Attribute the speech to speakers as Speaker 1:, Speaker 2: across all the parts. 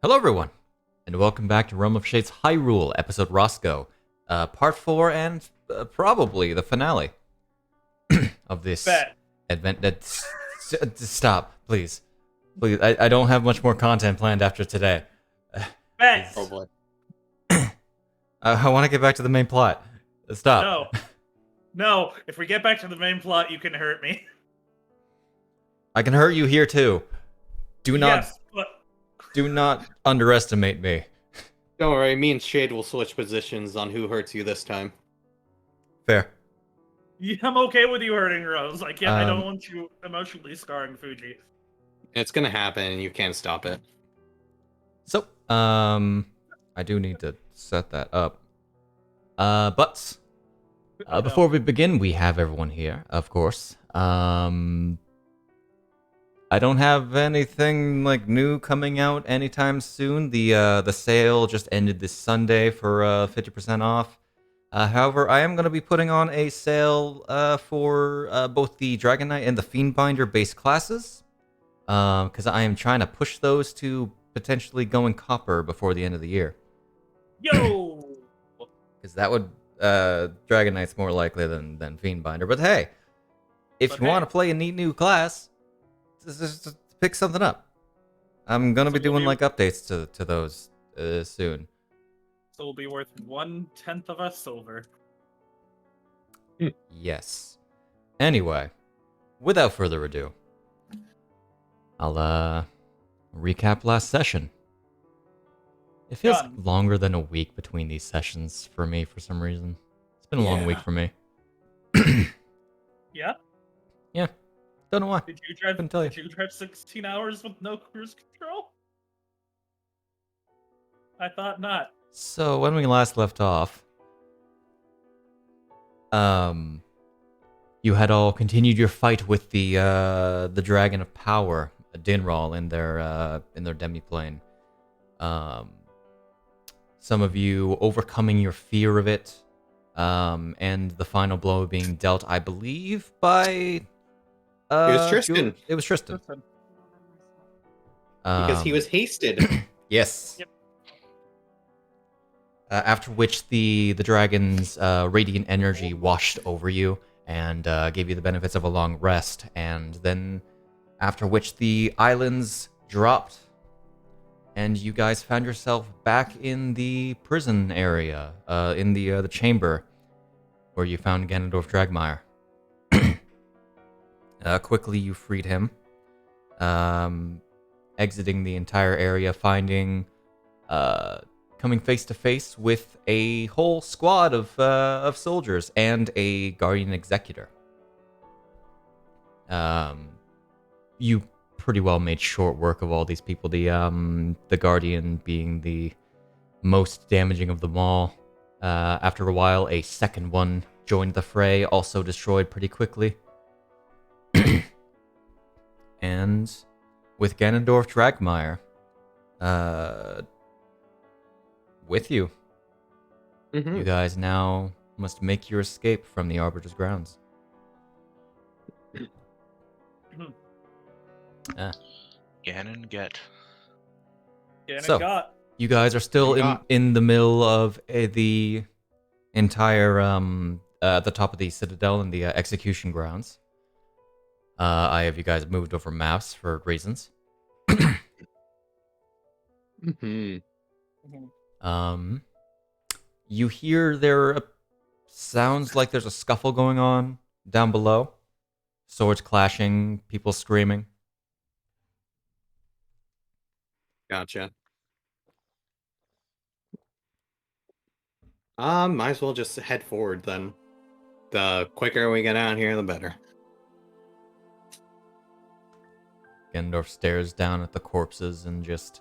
Speaker 1: Hello, everyone, and welcome back to Realm of Shades Hyrule, episode Roscoe, part 4, and probably the finale of this
Speaker 2: Bet.
Speaker 1: event. Stop, please. Please, I don't have much more content planned after today.
Speaker 2: Bet.
Speaker 3: Oh boy.
Speaker 1: I want to get back to the main plot. Stop.
Speaker 2: No. No. If we get back to the main plot, you can hurt me.
Speaker 1: I can hurt you here, too. Do
Speaker 2: Yes, but
Speaker 1: not underestimate me.
Speaker 3: Don't worry, me and Shade will switch positions on who hurts you this time.
Speaker 1: Fair.
Speaker 2: yeah, I'm okay with you hurting Rose. Like, yeah, I don't
Speaker 1: Um,
Speaker 2: want you emotionally scarring Fuji.
Speaker 3: It's gonna happen and you can't stop it.
Speaker 1: So, I do need to set that up. But before we begin, we have everyone here, of course. I don't have anything like new coming out anytime soon. The sale just ended this Sunday for 50% off. However, I am going to be putting on a sale for both the Dragon Knight and the Fiendbinder base classes, because I am trying to push those to potentially going copper before the end of the year.
Speaker 2: Yo!
Speaker 1: Because that would Dragon Knight's more likely than Fiendbinder. But hey, if
Speaker 2: But
Speaker 1: you
Speaker 2: hey.
Speaker 1: want to play a neat new class, just pick something up. I'm gonna
Speaker 2: So
Speaker 1: be
Speaker 2: will
Speaker 1: doing
Speaker 2: you-
Speaker 1: like updates to those soon.
Speaker 2: So it'll be worth 1/10 of a silver.
Speaker 1: Yes. Anyway, without further ado, I'll recap last session. It feels
Speaker 2: Done.
Speaker 1: longer than a week between these sessions for me for some reason. It's been a long week
Speaker 3: Yeah.
Speaker 1: for me.
Speaker 2: Yeah?
Speaker 1: Yeah, don't know why.
Speaker 2: Did you drive?
Speaker 1: Couldn't tell you.
Speaker 2: Did you drive 16 hours with no cruise control? I thought not.
Speaker 1: So when we last left off, you had all continued your fight with the Dragon of Power, Dinral, in their demiplane. Some of you overcoming your fear of it, and the final blow being dealt, I believe, by
Speaker 3: It was Tristan.
Speaker 1: It was Tristan.
Speaker 2: Listen,
Speaker 3: Because he was hasted.
Speaker 1: Yes.
Speaker 2: Yep.
Speaker 1: After which the dragon's radiant energy washed over you and gave you the benefits of a long rest, and then after which the islands dropped, and you guys found yourself back in the prison area, in the chamber where you found Ganondorf Dragmire. Quickly, you freed him, exiting the entire area, finding, coming face to face with a whole squad of soldiers and a guardian executor. You pretty well made short work of all these people. The guardian being the most damaging of them all. After a while, a second one joined the fray, also destroyed pretty quickly. And with Ganondorf Dragmire, with you,
Speaker 3: Mhm.
Speaker 1: you guys now must make your escape from the Arbiter's grounds.
Speaker 4: Ganon get.
Speaker 2: Ganon
Speaker 1: So-
Speaker 2: got.
Speaker 1: You guys are still
Speaker 3: Yeah.
Speaker 1: in the middle of the entire at the top of the citadel and the execution grounds. I have you guys moved over maps for reasons.
Speaker 3: Mhm.
Speaker 1: You hear there sounds like there's a scuffle going on down below. Swords clashing, people screaming.
Speaker 3: Gotcha. Might as well just head forward then. The quicker we get out here, the better.
Speaker 1: Gendorf stares down at the corpses and just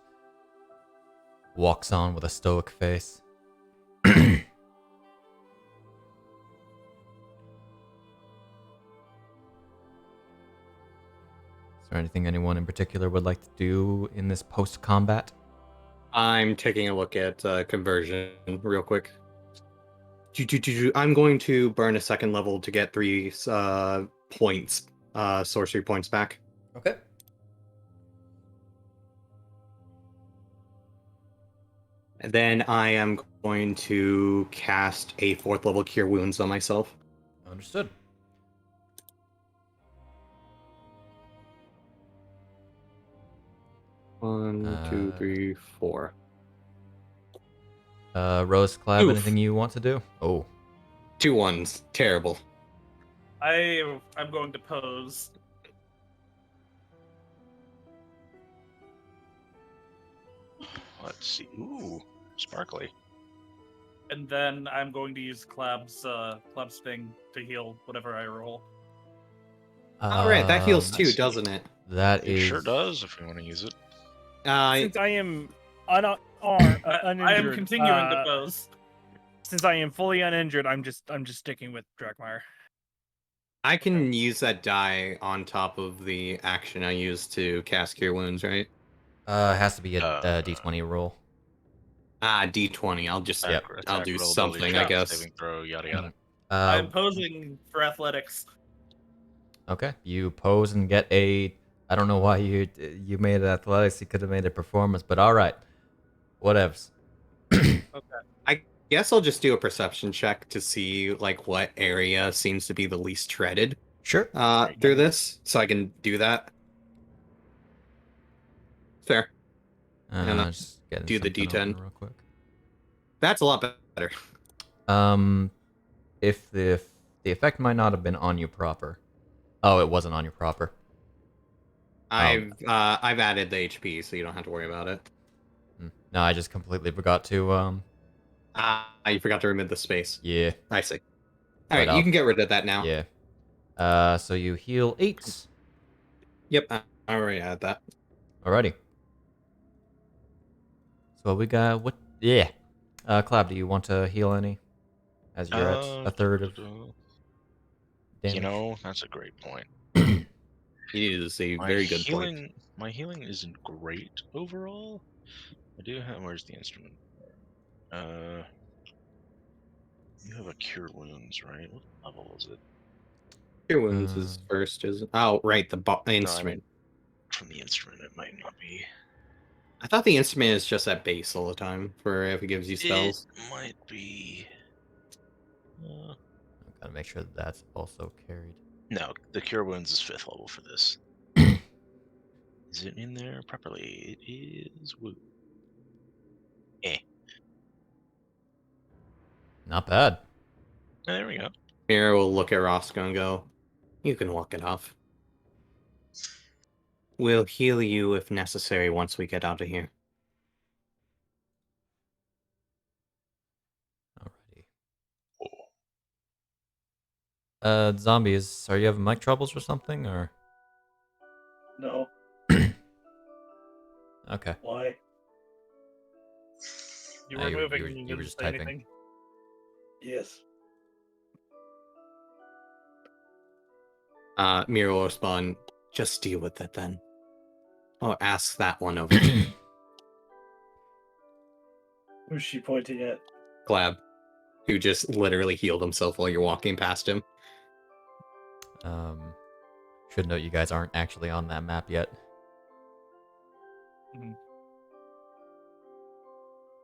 Speaker 1: walks on with a stoic face. Is there anything anyone in particular would like to do in this post-combat?
Speaker 3: I'm taking a look at conversion real quick. I'm going to burn a second level to get 3 points, sorcery points back.
Speaker 1: Okay.
Speaker 3: And then I am going to cast a 4th level Cure Wounds on myself.
Speaker 1: Understood.
Speaker 3: One, two, 3, 4.
Speaker 1: Rose, Klab,
Speaker 3: Oof.
Speaker 1: anything you want to do? Oh.
Speaker 3: 2 1s. Terrible.
Speaker 2: I'm going to pose.
Speaker 4: Let's see. Ooh, sparkly.
Speaker 2: And then I'm going to use Klab's thing to heal whatever I roll.
Speaker 3: Alright, that heals
Speaker 1: Um,
Speaker 3: too,
Speaker 4: see.
Speaker 3: doesn't it?
Speaker 1: That
Speaker 4: It
Speaker 1: is...
Speaker 4: sure does if you want to use it.
Speaker 5: Since I am uninjured,
Speaker 2: I am continuing to pose.
Speaker 5: Since I am fully uninjured, I'm just sticking with Drakmire.
Speaker 3: I can use that die on top of the action I use to cast Cure Wounds, right?
Speaker 1: it has to be a
Speaker 4: Uh,
Speaker 1: D20 roll.
Speaker 3: D20. I'll just
Speaker 1: Yep.
Speaker 3: I'll do
Speaker 4: roll,
Speaker 3: something,
Speaker 4: ability
Speaker 3: I
Speaker 4: check,
Speaker 3: guess.
Speaker 4: Saving throw, yada yada.
Speaker 2: I'm posing for athletics.
Speaker 1: Okay, you pose and get a... I don't know why you made it athletics. You could have made it performance, but all right. Whatevs.
Speaker 3: I guess I'll just do a perception check to see like what area seems to be the least treaded
Speaker 1: Sure.
Speaker 3: through this, so I can do that. Fair. And
Speaker 1: Just getting
Speaker 3: do the
Speaker 1: something open
Speaker 3: D10.
Speaker 1: real quick.
Speaker 3: That's a lot better.
Speaker 1: If the effect might not have been on you proper. Oh, it wasn't on you proper.
Speaker 3: I've added the HP, so you don't have to worry about it.
Speaker 1: No, I just completely forgot to
Speaker 3: You forgot to remove the space.
Speaker 1: Yeah.
Speaker 3: I see.
Speaker 1: But
Speaker 3: Alright, you can get rid of that now.
Speaker 1: Yeah. So you heal 8.
Speaker 3: Yep, I already added that.
Speaker 1: Alrighty. So we got what? Yeah. Klab, do you want to heal any? As you're at a third of damage.
Speaker 4: You know, that's a great point.
Speaker 3: It is a very good point.
Speaker 4: My healing isn't great overall. I do have. Where's the instrument? You have a cure wounds, right? What level is it?
Speaker 3: Cure Wounds is first, is oh right, the instrument.
Speaker 4: No, I mean, from the instrument, it might not be.
Speaker 3: I thought the instrument is just at base all the time for if it gives you spells.
Speaker 4: It might be.
Speaker 1: I've got to make sure that that's also carried.
Speaker 4: No, the cure wounds is 5th level for this. Is it in there properly? It is. Woo.
Speaker 1: Not bad.
Speaker 4: Oh, there we go.
Speaker 3: Mira will look at Roscoe and go, "You can walk it off. We'll heal you if necessary once we get out of here."
Speaker 1: Alrighty. Zombies, are you having mic troubles or something, or?
Speaker 2: No.
Speaker 1: Okay.
Speaker 2: Why? You were moving. You
Speaker 1: were
Speaker 2: didn't
Speaker 1: just
Speaker 2: say
Speaker 1: typing.
Speaker 2: anything. Yes.
Speaker 3: Mira will respond, "Just deal with it then." Oh, ask that one over there.
Speaker 2: Who's she pointing at?
Speaker 3: Klab, who just literally healed himself while you're walking past him.
Speaker 1: Should note you guys aren't actually on that map yet.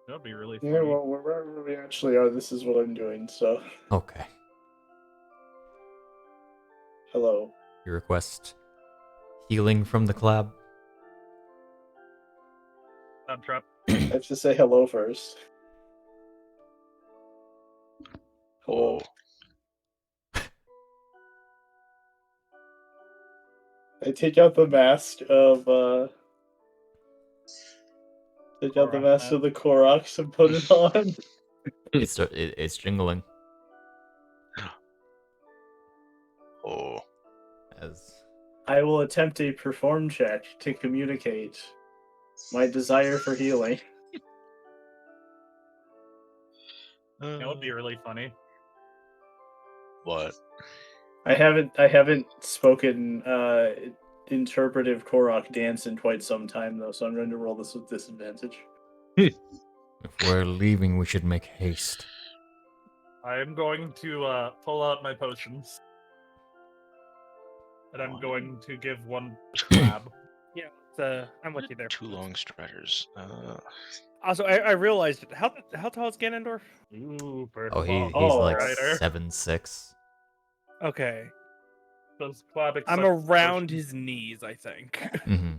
Speaker 2: That'd be really funny.
Speaker 6: Yeah, well, wherever we actually are, this is what I'm doing, so...
Speaker 1: Okay.
Speaker 6: Hello.
Speaker 1: You request healing from the Klab?
Speaker 2: Not trap.
Speaker 6: I have to say hello first. Hello. I take out the mask of, Take out the mask of the Koroks and put it on.
Speaker 1: It's jingling.
Speaker 4: Oh.
Speaker 1: As
Speaker 6: I will attempt a perform check to communicate my desire for healing.
Speaker 2: That would be really funny.
Speaker 4: What?
Speaker 6: I haven't spoken interpretive Korok dance in quite some time though, so I'm going to roll this with disadvantage.
Speaker 1: if we're leaving, we should make haste.
Speaker 2: I am going to pull out my potions. And I'm going to give one to Klab.
Speaker 5: Yeah, I'm with you there.
Speaker 4: 2 long striders.
Speaker 5: Also, I realized it. How tall is Ganondorf?
Speaker 2: Ooh,
Speaker 1: Oh, he's
Speaker 6: Oh,
Speaker 1: like
Speaker 2: Rider.
Speaker 1: 7'6".
Speaker 5: Okay,
Speaker 2: Does Klab
Speaker 5: I'm
Speaker 2: accept
Speaker 5: around
Speaker 2: potions?
Speaker 5: his knees, I think,
Speaker 1: Mm-hmm.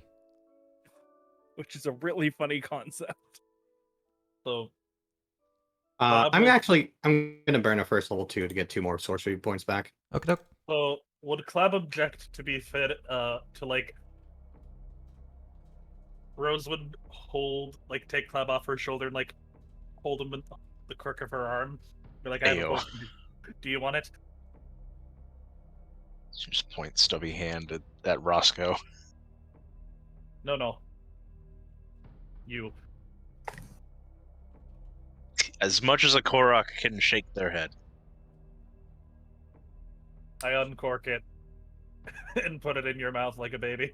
Speaker 5: which is a really funny concept.
Speaker 2: So
Speaker 3: I'm
Speaker 2: will-
Speaker 3: gonna burn a first level 2 to get 2 more sorcery points back.
Speaker 1: Okay, doke.
Speaker 2: So would Klab object to be fed to like Rose would take Klab off her shoulder and like hold him with the crook of her arm. Be like, I have a
Speaker 4: Ayo.
Speaker 2: potion. Do you want it?
Speaker 4: Just point stubby hand at Roscoe.
Speaker 2: No. You.
Speaker 4: As much as a Korok can shake their head.
Speaker 2: I uncork it and put it in your mouth like a baby.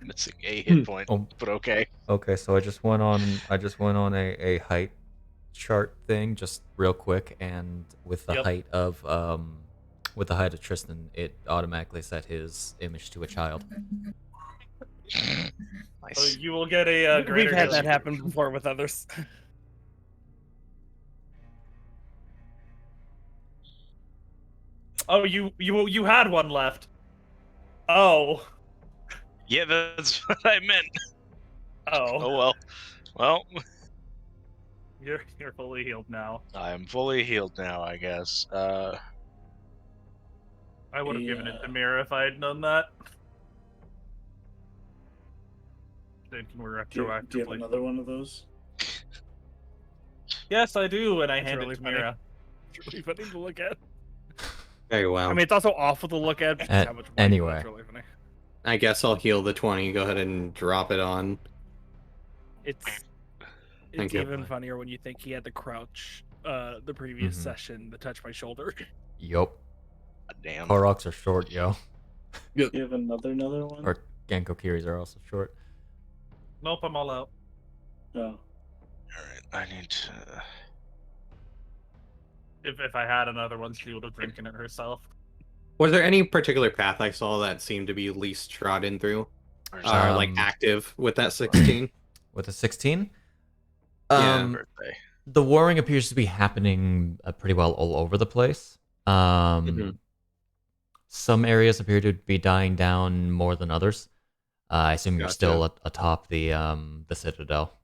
Speaker 4: Missing a hit point,
Speaker 1: Oh.
Speaker 4: but okay.
Speaker 1: Okay, so I just went on a height chart thing just real quick, and with the
Speaker 2: Yep.
Speaker 1: height of Tristan, it automatically set his image to a child.
Speaker 2: So
Speaker 4: Nice.
Speaker 2: you will get a greater
Speaker 5: We've had that
Speaker 2: healing.
Speaker 5: happen before with others.
Speaker 2: Oh, you had one left. Oh.
Speaker 4: Yeah, that's what I meant.
Speaker 2: Oh.
Speaker 4: Oh well. Well,
Speaker 2: You're fully healed now.
Speaker 4: I'm fully healed now, I guess.
Speaker 2: I would have given it to
Speaker 6: Yeah.
Speaker 2: Miira if I had known that. Then can we
Speaker 6: Do you have
Speaker 2: retroactively?
Speaker 6: another one of those?
Speaker 2: Yes, I do, and I
Speaker 5: That's
Speaker 2: hand
Speaker 5: really
Speaker 2: it to
Speaker 5: funny.
Speaker 2: Miira.
Speaker 5: It's really funny to look at.
Speaker 3: Very well.
Speaker 5: I mean, it's also awful to look at. Just
Speaker 1: Uh,
Speaker 5: how much money,
Speaker 1: anyway.
Speaker 5: but it's really funny.
Speaker 3: I guess I'll heal the 20. Go ahead and drop it on.
Speaker 5: It's
Speaker 3: Thank you.
Speaker 5: even funnier when you think he had the crouch the previous
Speaker 1: Mhm.
Speaker 5: session to touch my shoulder.
Speaker 1: Yup.
Speaker 4: Damn.
Speaker 1: Koroks are short, yo.
Speaker 6: Do you have another one?
Speaker 1: Or Genko Kiris are also short.
Speaker 2: Nope, I'm all out.
Speaker 6: No.
Speaker 4: Alright, I need to...
Speaker 2: If I had another one, she would have drinking it herself.
Speaker 3: Was there any particular path I saw that seemed to be least trodden through?
Speaker 4: Where's
Speaker 3: Like active with that 16?
Speaker 1: With a 16?
Speaker 3: Yeah.
Speaker 4: birthday?
Speaker 1: The warring appears to be happening pretty well all over the place.
Speaker 3: Mhm.
Speaker 1: Some areas appear to be dying down more than others. I assume you're
Speaker 3: Gotcha.
Speaker 1: still atop the citadel.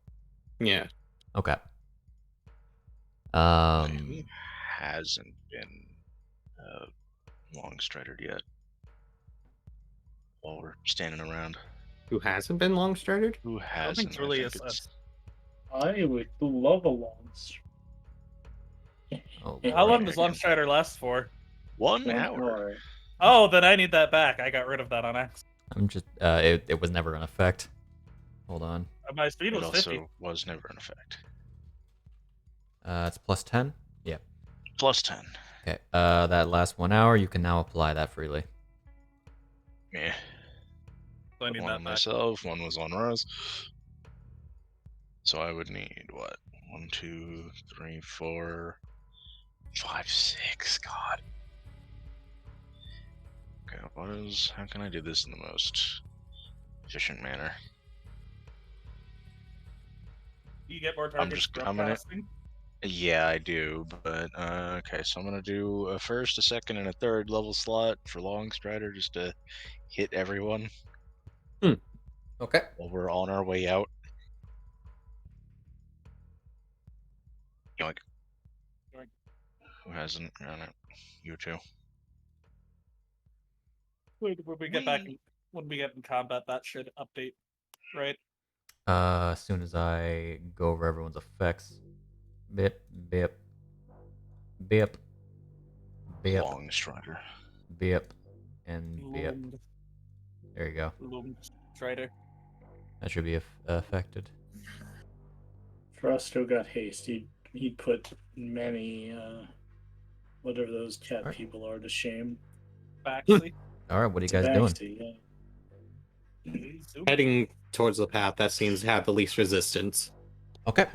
Speaker 3: Yeah.
Speaker 1: Okay.
Speaker 4: Who hasn't been long stridered yet? While we're standing around.
Speaker 3: Who hasn't been long started?
Speaker 4: Who
Speaker 2: I don't
Speaker 4: hasn't?
Speaker 2: think it's really
Speaker 4: think
Speaker 2: a
Speaker 4: it's-
Speaker 6: I would love a long
Speaker 1: Oh,
Speaker 2: How long
Speaker 1: boy.
Speaker 2: does Longstrider last for?
Speaker 4: 1 hour.
Speaker 2: Oh, then I need that back. I got rid of that on X.
Speaker 1: I'm just it was never in effect. Hold on.
Speaker 2: My speed
Speaker 4: It
Speaker 2: was
Speaker 4: also
Speaker 2: 50.
Speaker 4: was never in effect.
Speaker 1: It's plus 10. Yeah.
Speaker 4: Plus 10.
Speaker 1: Okay. That last 1 hour, you can now apply that freely.
Speaker 4: Yeah.
Speaker 2: So I need
Speaker 4: One
Speaker 2: that
Speaker 4: on
Speaker 2: back.
Speaker 4: myself, one was on Rose. So I would need what? 1, 2, 3, 4, 5, 6. God. Okay, how can I do this in the most efficient manner?
Speaker 2: You get more targets
Speaker 4: just-
Speaker 2: for
Speaker 4: I'm gonna-
Speaker 2: upcasting?
Speaker 4: Yeah, I do, but okay, so I'm gonna do a first, a second, and a third level slot for Long Strider just to hit everyone
Speaker 1: Okay.
Speaker 4: while we're on our way out. Yoink.
Speaker 2: Yoink.
Speaker 4: Who hasn't run it? You two.
Speaker 2: When we get back, when we get in combat, that should update, right?
Speaker 1: As soon as I go over everyone's effects. Bip, bip, bip, bip,
Speaker 4: Long Strider.
Speaker 1: bip, and bip.
Speaker 2: Loomed,
Speaker 1: There you go.
Speaker 2: loomed Strider.
Speaker 1: That should be affected.
Speaker 6: Frosto got haste. He'd put many whatever those cat
Speaker 1: Alright.
Speaker 6: people are to shame.
Speaker 2: Backsley.
Speaker 1: All right, what are you guys doing?
Speaker 6: Tabaxi, yeah.
Speaker 3: Heading towards the path that seems to have the least resistance.
Speaker 1: Okay.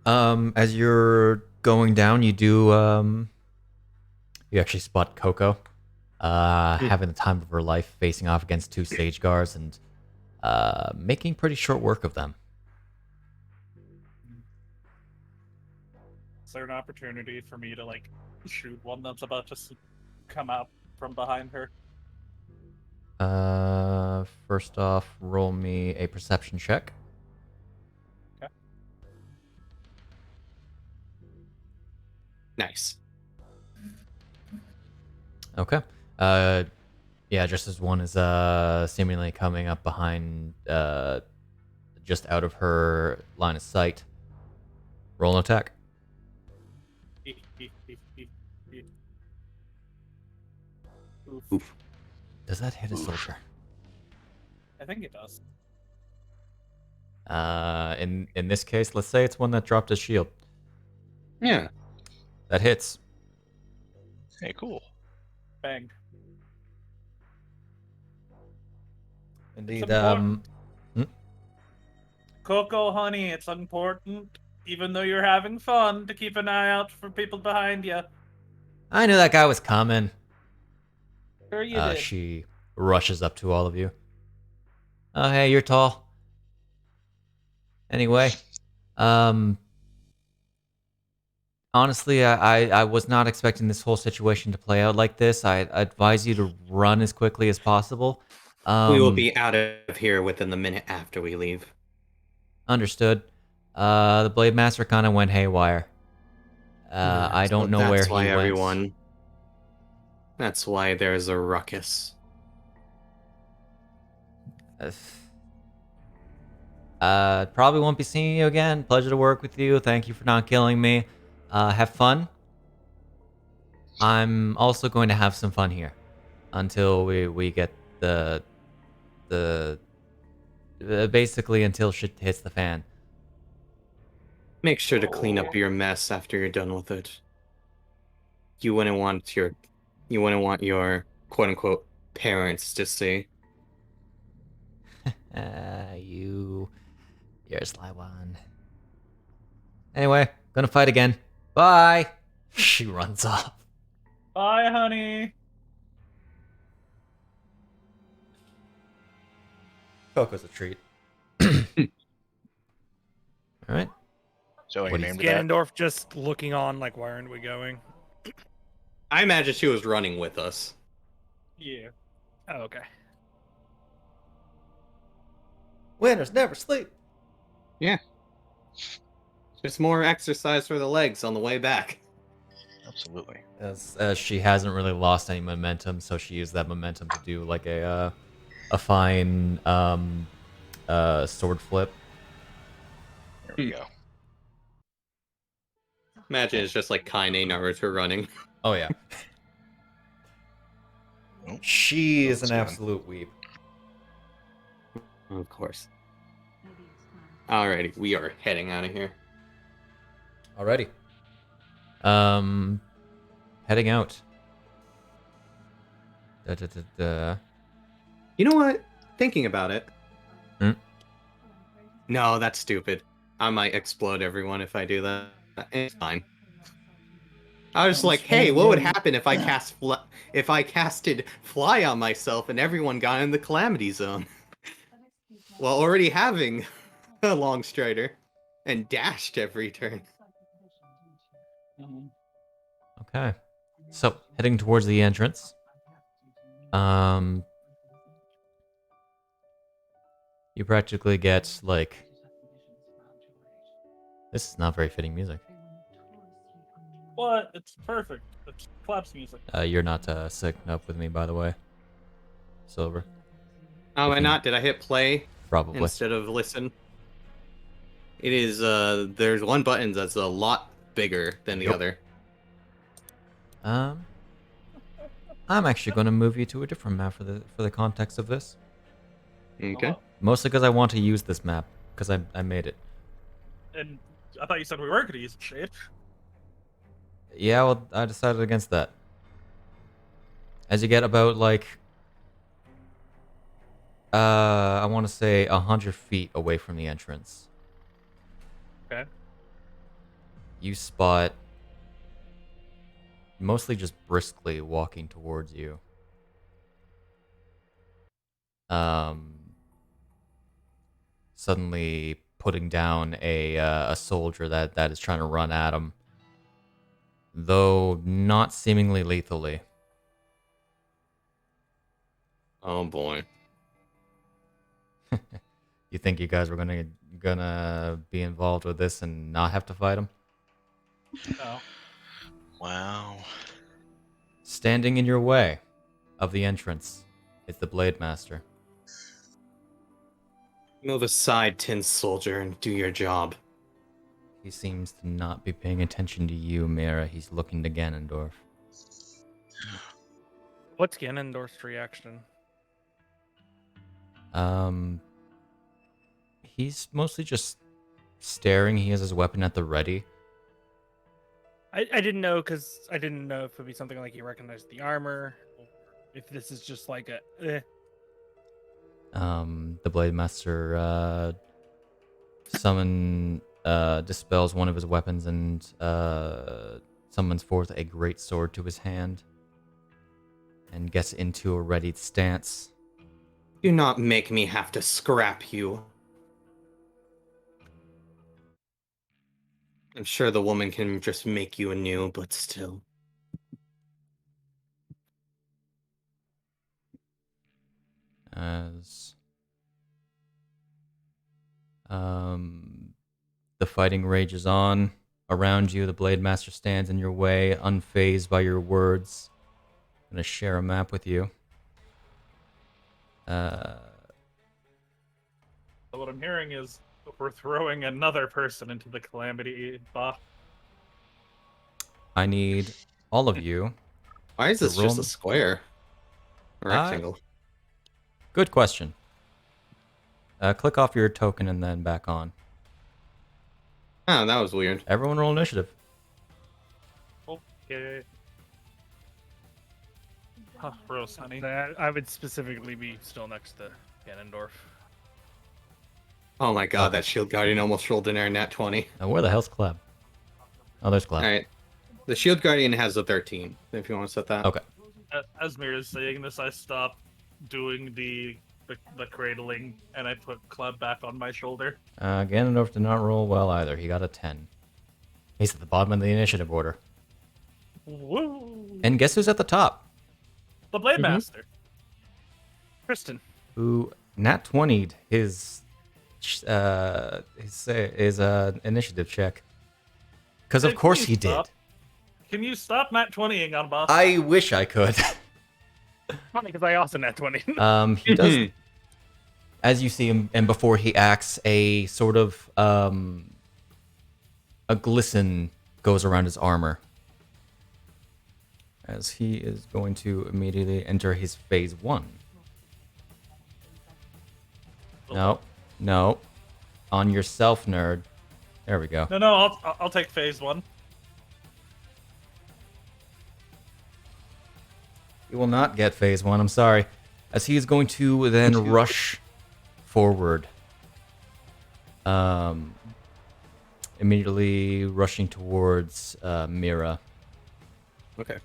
Speaker 1: As you're going down, you do you actually spot Coco, having the time of her life, facing off against two stage guards and making pretty short work of them.
Speaker 2: Is there an opportunity for me to like shoot one that's about to come out from behind her?
Speaker 1: First off, roll me a perception check.
Speaker 2: Okay.
Speaker 3: Nice.
Speaker 1: Okay. Yeah, just as one is seemingly coming up behind, just out of her line of sight. Roll an attack.
Speaker 2: Oof.
Speaker 1: Does that hit a soldier?
Speaker 2: I think it does.
Speaker 1: In this case, let's say it's one that dropped his shield.
Speaker 3: Yeah.
Speaker 1: That hits.
Speaker 4: Hey, cool.
Speaker 2: Bang.
Speaker 1: Indeed.
Speaker 2: important. Cocoa, honey, it's important, even though you're having fun, to keep an eye out for people behind you.
Speaker 1: I knew that guy was coming.
Speaker 2: Sure you did.
Speaker 1: She rushes up to all of you. Oh, hey, you're tall. Anyway, honestly, I was not expecting this whole situation to play out like this. I advise you to run as quickly as possible.
Speaker 3: We will be out of here within the minute after we leave.
Speaker 1: Understood. The Blade Master kind of went haywire. I don't know where he went.
Speaker 3: That's why there's a ruckus.
Speaker 1: Probably won't be seeing you again. Pleasure to work with you. Thank you for not killing me. Have fun. I'm also going to have some fun here until we get the basically until shit hits the fan.
Speaker 3: Make sure to clean up your mess after you're done with it. You wouldn't want your quote unquote parents to see.
Speaker 1: You're a sly one. Anyway, gonna fight again. Bye. She runs off.
Speaker 2: Bye, honey.
Speaker 1: Coco's a treat. All right.
Speaker 4: So
Speaker 1: What
Speaker 4: you
Speaker 1: do you
Speaker 4: named that?
Speaker 5: Ganondorf just looking on, like, why aren't we going?
Speaker 3: I imagine she was running with us.
Speaker 2: Yeah.
Speaker 5: Oh, okay.
Speaker 1: Winners never sleep.
Speaker 3: Yeah. Just more exercise for the legs on the way back.
Speaker 4: Absolutely.
Speaker 1: As she hasn't really lost any momentum, so she used that momentum to do like a fine sword flip.
Speaker 4: There we go.
Speaker 3: Imagine it's just like Kaine Naruto running.
Speaker 1: Oh yeah.
Speaker 4: Oh,
Speaker 1: She is
Speaker 4: that's
Speaker 1: an
Speaker 4: good.
Speaker 1: absolute weep.
Speaker 3: Of course. Alrighty, we are heading out of here.
Speaker 1: Alrighty. Heading out.
Speaker 3: You know what? Thinking about it.
Speaker 1: Hmm?
Speaker 3: No, that's stupid. I might explode everyone if I do that. It's fine. I was like, hey, what would happen if I casted fly on myself and everyone got in the calamity zone? While already having a long strider and dashed every turn.
Speaker 1: Okay. So, heading towards the entrance. You practically get, like... This is not very fitting music.
Speaker 2: What? It's perfect. It's Klab's music.
Speaker 1: You're not synced up with me, by the way. Silver.
Speaker 3: Oh,
Speaker 1: If
Speaker 3: and
Speaker 1: you-
Speaker 3: not? Did I hit play
Speaker 1: Probably.
Speaker 3: instead of listen? It is, there's one button that's a lot bigger than the
Speaker 1: Yep.
Speaker 3: other.
Speaker 1: I'm actually going to move you to a different map for the context of this.
Speaker 3: Okay.
Speaker 1: Mostly because I want to use this map, because I made it.
Speaker 2: And I thought you said we weren't going to use shit.
Speaker 1: Yeah, well, I decided against that. As you get about, like... I want to say 100 feet away from the entrance.
Speaker 2: Okay.
Speaker 1: You spot... mostly just briskly walking towards you. Suddenly putting down a soldier that is trying to run at him. though not seemingly lethally.
Speaker 3: Oh boy.
Speaker 1: You think you guys were gonna be involved with this and not have to fight him?
Speaker 2: No.
Speaker 4: Wow.
Speaker 1: Standing in your way of the entrance is the Blade Master.
Speaker 3: Move aside, tin soldier, and do your job.
Speaker 1: He seems to not be paying attention to you, Miira. He's looking to Ganondorf.
Speaker 5: What's Ganondorf's reaction?
Speaker 1: He's mostly just staring. He has his weapon at the ready.
Speaker 5: I didn't know because I didn't know if it would be something like he recognized the armor, or if this is just like a.
Speaker 1: The Blade Master dispels one of his weapons and summons forth a great sword to his hand and gets into a readied stance.
Speaker 3: Do not make me have to scrap you. I'm sure the woman can just make you anew, but still.
Speaker 1: As the fighting rages on around you, the Blade Master stands in your way, unfazed by your words. I'm gonna share a map with you.
Speaker 2: So what I'm hearing is we're throwing another person into the Calamity box.
Speaker 1: I need all of you.
Speaker 3: Why is this
Speaker 1: roll-
Speaker 3: just a square? A rectangle.
Speaker 1: Good question. Click off your token and then back on.
Speaker 3: Oh, that was weird.
Speaker 1: Everyone roll initiative.
Speaker 2: Okay. Huh, Rose, honey.
Speaker 5: That I would specifically be still next to Ganondorf.
Speaker 3: Oh my god, that shield guardian almost rolled in our nat 20.
Speaker 1: Now, where the hell's Klab? Oh, there's Klab.
Speaker 3: Alright. The shield guardian has a 13, if you want to set that.
Speaker 1: Okay.
Speaker 2: As Miira is saying this, I stopped doing the cradling and I put Klab back on my shoulder.
Speaker 1: Ganondorf did not roll well either. He got a 10. He's at the bottom of the initiative order.
Speaker 2: Woo!
Speaker 1: And guess who's at the top?
Speaker 2: The Blade Master.
Speaker 5: Tristan.
Speaker 1: Who nat 20'd his initiative check. Because of
Speaker 2: Hey,
Speaker 1: course
Speaker 2: can
Speaker 1: he
Speaker 2: you
Speaker 1: did.
Speaker 2: stop? Can you stop Nat 20ing on boss?
Speaker 1: I wish I could.
Speaker 5: Funny because I also net 20.
Speaker 1: He does, as you see him, and before he acts, a sort of a glisten goes around his armor, as he is going to immediately enter his phase 1. No, on yourself, nerd. There we go.
Speaker 2: No, I'll take phase 1.
Speaker 1: You will not get phase 1, I'm sorry. As he is going to then rush forward. Immediately rushing towards Miira.
Speaker 3: Okay.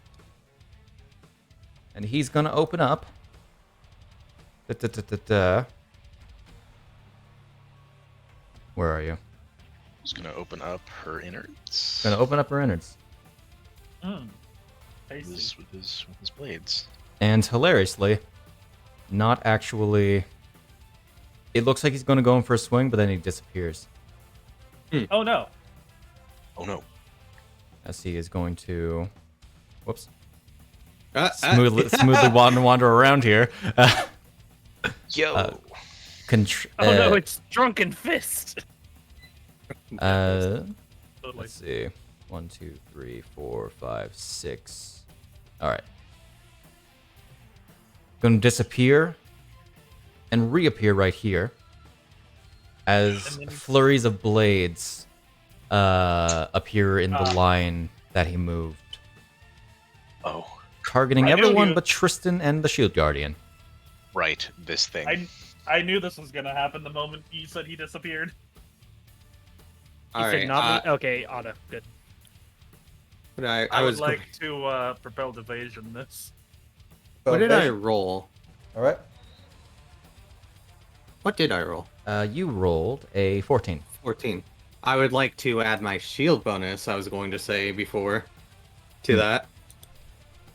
Speaker 1: And he's gonna open up. Where are you?
Speaker 4: He's gonna open up her innards.
Speaker 1: Gonna open up her innards.
Speaker 4: with his blades.
Speaker 1: And hilariously, not actually. It looks like he's going to go in for a swing, but then he disappears.
Speaker 2: Oh no.
Speaker 4: Oh no.
Speaker 1: As he is going to. Whoops.
Speaker 3: Smoothly.
Speaker 1: Smoothly wander around here.
Speaker 4: Yo.
Speaker 5: Oh no, it's Drunken Fist.
Speaker 2: Totally.
Speaker 1: Let's see. 1, 2, 3, 4, 5, 6. All right. Going to disappear and reappear right here as flurries of blades appear in the line that he moved,
Speaker 4: Oh,
Speaker 1: targeting
Speaker 2: I knew
Speaker 1: everyone
Speaker 2: you-
Speaker 1: but Tristan and the Shield Guardian.
Speaker 4: right. This thing.
Speaker 2: I knew this was gonna happen the moment you said he disappeared.
Speaker 5: You
Speaker 3: All
Speaker 5: said
Speaker 3: right.
Speaker 5: not me? Okay, Otto, good.
Speaker 3: But
Speaker 2: I
Speaker 3: was
Speaker 2: would like to propel evasion this.
Speaker 3: What did I roll?
Speaker 1: All right.
Speaker 3: What did I roll?
Speaker 1: You rolled a 14.
Speaker 3: 14. I would like to add my shield bonus, I was going to say before. to that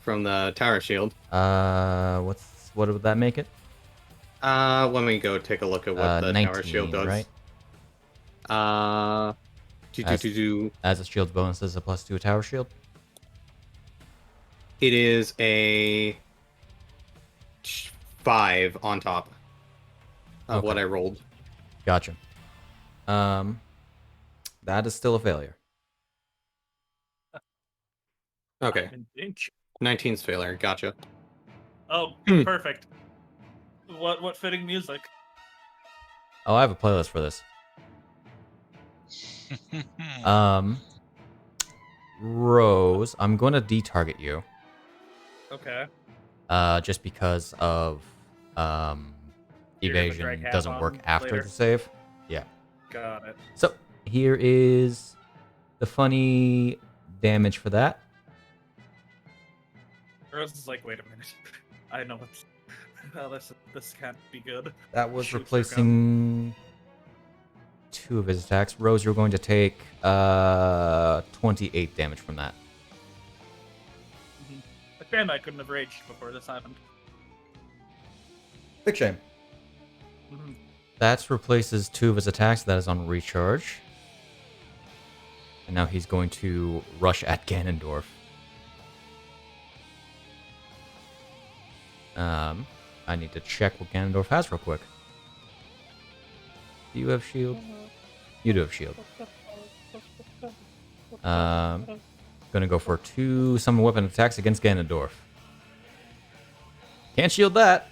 Speaker 3: from the tower shield.
Speaker 1: What would that make it?
Speaker 3: Let me go take a look at what the
Speaker 1: 19,
Speaker 3: tower shield does.
Speaker 1: right? As a shield's bonus is a +2 tower shield.
Speaker 3: It is a 5 on top of what
Speaker 1: Okay.
Speaker 3: I rolled.
Speaker 1: Gotcha. That is still a failure.
Speaker 3: Okay,
Speaker 2: I'm in danger.
Speaker 3: 19's failure. Gotcha.
Speaker 2: Oh, perfect. What fitting music?
Speaker 1: Oh, I have a playlist for this. Rose, I'm going to detarget you.
Speaker 2: Okay.
Speaker 1: Just because of
Speaker 2: You're gonna
Speaker 1: evasion
Speaker 2: drag half
Speaker 1: doesn't
Speaker 2: on
Speaker 1: work after
Speaker 2: later?
Speaker 1: the save. Yeah.
Speaker 2: Got it.
Speaker 1: So here is the funny damage for that.
Speaker 2: Rose is like, wait a minute. I know what's. Oh, this can't be good.
Speaker 1: That was
Speaker 2: Shoots her
Speaker 1: replacing 2 of his attacks. Rose, you're going to take 28 damage from that.
Speaker 2: A shame I couldn't have raged before this happened.
Speaker 1: Big shame.
Speaker 2: Mhm.
Speaker 1: That replaces 2 of his attacks. That is on recharge. And now he's going to rush at Ganondorf. I need to check what Ganondorf has real quick. Do you have shield? You do have shield. Gonna go for 2 summon weapon attacks against Ganondorf. Can't shield that.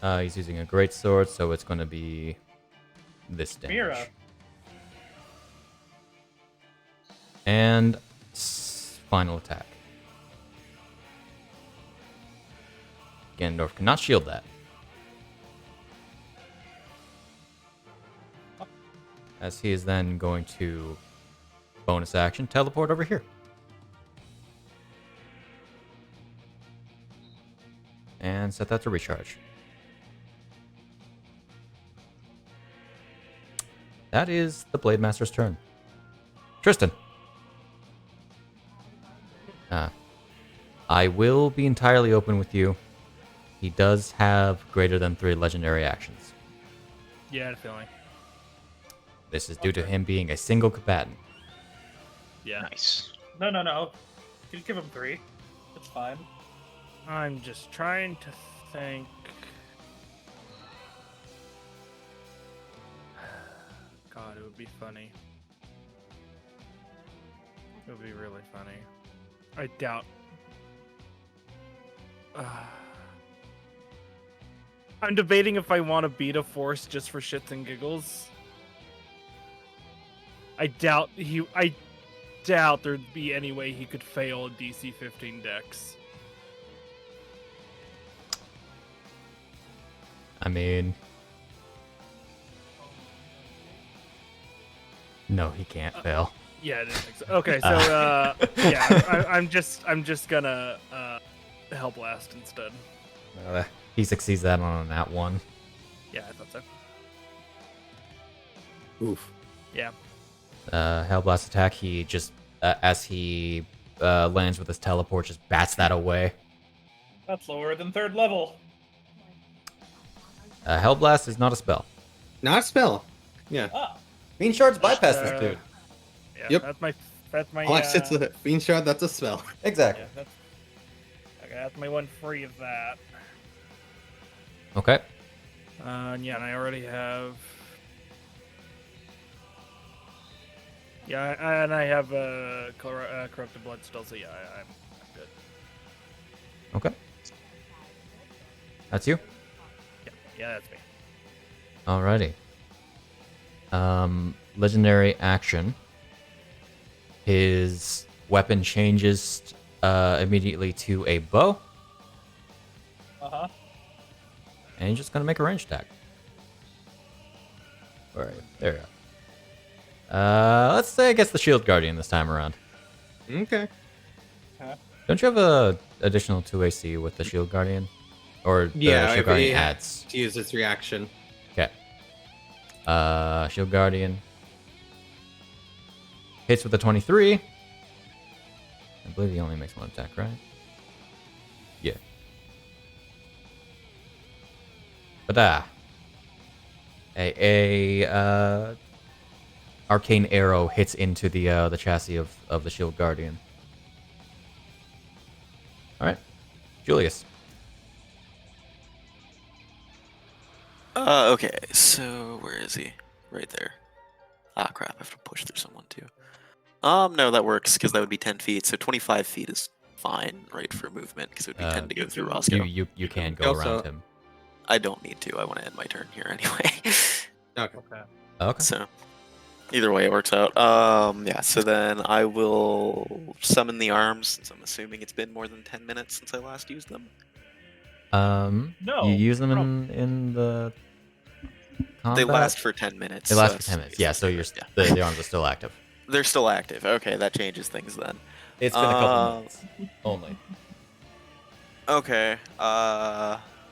Speaker 1: He's using a great sword, so it's gonna be this damage.
Speaker 2: Miira.
Speaker 1: And final attack. Ganondorf cannot shield that. As he is then going to bonus action teleport over here. And set that to recharge. That is the Blade Master's turn. Tristan. I will be entirely open with you. He does have greater than 3 legendary actions.
Speaker 5: Yeah, I had a feeling.
Speaker 1: This is due to him being a single combatant.
Speaker 2: Yeah.
Speaker 4: Nice.
Speaker 2: No. You give him 3. It's fine.
Speaker 5: I'm just trying to think. God, it would be funny. It would be really funny. I doubt. I'm debating if I want to beat a force just for shits and giggles. I doubt there'd be any way he could fail a DC 15 dex.
Speaker 1: I mean... No, he can't fail.
Speaker 5: Yeah, I didn't think so. Okay, so yeah, I'm just gonna Hell Blast instead.
Speaker 1: He succeeds that on a nat 1.
Speaker 5: Yeah, I thought so.
Speaker 3: Oof.
Speaker 5: Yeah.
Speaker 1: Hell Blast attack, he just, as he lands with his teleport, just bats that away.
Speaker 2: That's lower than 3rd level.
Speaker 1: Hell Blast is not a spell.
Speaker 3: Not a spell. Yeah.
Speaker 2: Ah.
Speaker 1: Mean Shards bypass this dude.
Speaker 5: Yeah,
Speaker 3: Yep.
Speaker 5: that's my
Speaker 3: Unless it's a Fiend Shard, that's a spell.
Speaker 1: Exactly.
Speaker 5: yeah, that's my one free of that.
Speaker 1: Okay.
Speaker 5: Yeah, and I already have. Yeah, and I have corrupted blood still, so yeah, I'm good.
Speaker 1: Okay. That's you?
Speaker 5: Yeah, that's me.
Speaker 1: Alrighty. Legendary action. His weapon changes immediately to a bow.
Speaker 2: Uh-huh.
Speaker 1: And he's just gonna make a range attack. Alright, there you go. Let's say I guess the Shield Guardian this time around.
Speaker 3: Okay.
Speaker 1: Don't you have a additional 2 AC with the Shield Guardian? Or the
Speaker 3: Yeah,
Speaker 1: Shield
Speaker 3: if
Speaker 1: Guardian
Speaker 3: he
Speaker 1: adds?
Speaker 3: to use its reaction.
Speaker 1: Okay. Shield Guardian hits with a 23. believe he only makes one attack, right? Yeah. But a arcane arrow hits into the chassis of the shield guardian. All right, Julius.
Speaker 7: Okay, so where is he? Right there. Ah, crap, I have to push through someone too. No, that works, because that would be 10 feet, so 25 feet is fine, right, for movement, because it would be 10 to go through Roscoe.
Speaker 1: You can go around him.
Speaker 7: I don't need to, I want to end my turn here anyway.
Speaker 3: Okay.
Speaker 1: Okay.
Speaker 7: So, either way, it works out. Yeah, so then I will summon the arms, since I'm assuming it's been more than 10 minutes since I last used them.
Speaker 2: No.
Speaker 1: You use them in the combat?
Speaker 7: They last for 10 minutes.
Speaker 1: They
Speaker 7: so
Speaker 1: last for
Speaker 7: that's
Speaker 1: 10 minutes. Yeah, so
Speaker 7: yeah.
Speaker 1: the arms are still active.
Speaker 7: They're still active. Okay, that changes things then.
Speaker 1: It's been a couple minutes only.
Speaker 7: Okay.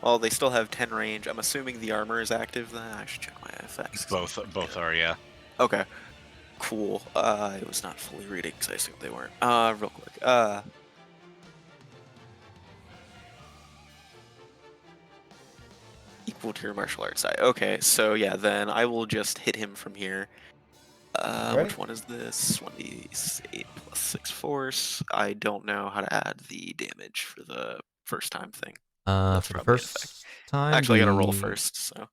Speaker 7: Well, they still have 10 range. I'm assuming the armor is active then. I should check my effects.
Speaker 4: Both are, yeah.
Speaker 7: Okay. Cool. It was not fully reading because I assumed they weren't. Real quick. Equal to your martial arts side. Okay, so yeah, then I will just hit him from here. Which one is this? 1d8 plus 6 force. I don't know how to add the damage for the first time thing.
Speaker 1: For the
Speaker 7: probably an
Speaker 1: first time,
Speaker 7: Actually, I gotta roll first, so.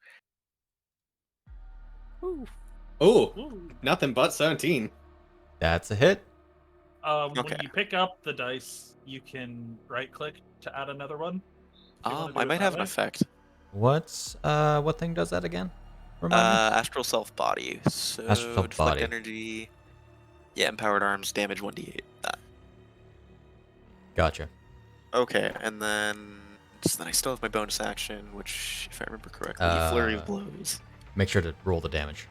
Speaker 3: Ooh,
Speaker 2: Ooh.
Speaker 3: nothing but 17.
Speaker 1: That's a hit.
Speaker 7: Okay.
Speaker 2: When you pick up the dice, you can right-click to add another one. Do you wanna do
Speaker 7: I
Speaker 2: it
Speaker 7: might
Speaker 2: that
Speaker 7: have an
Speaker 2: way?
Speaker 7: effect.
Speaker 1: What thing does that again? Remind me.
Speaker 7: Astral Self Body. So
Speaker 1: Astral Self
Speaker 7: deflect
Speaker 1: Body.
Speaker 7: energy. Yeah, empowered arms, damage 1d8. That.
Speaker 1: Gotcha.
Speaker 7: Okay, and then I still have my bonus action, which, if I remember correctly, Flurry of Blows.
Speaker 1: Make sure to roll the damage.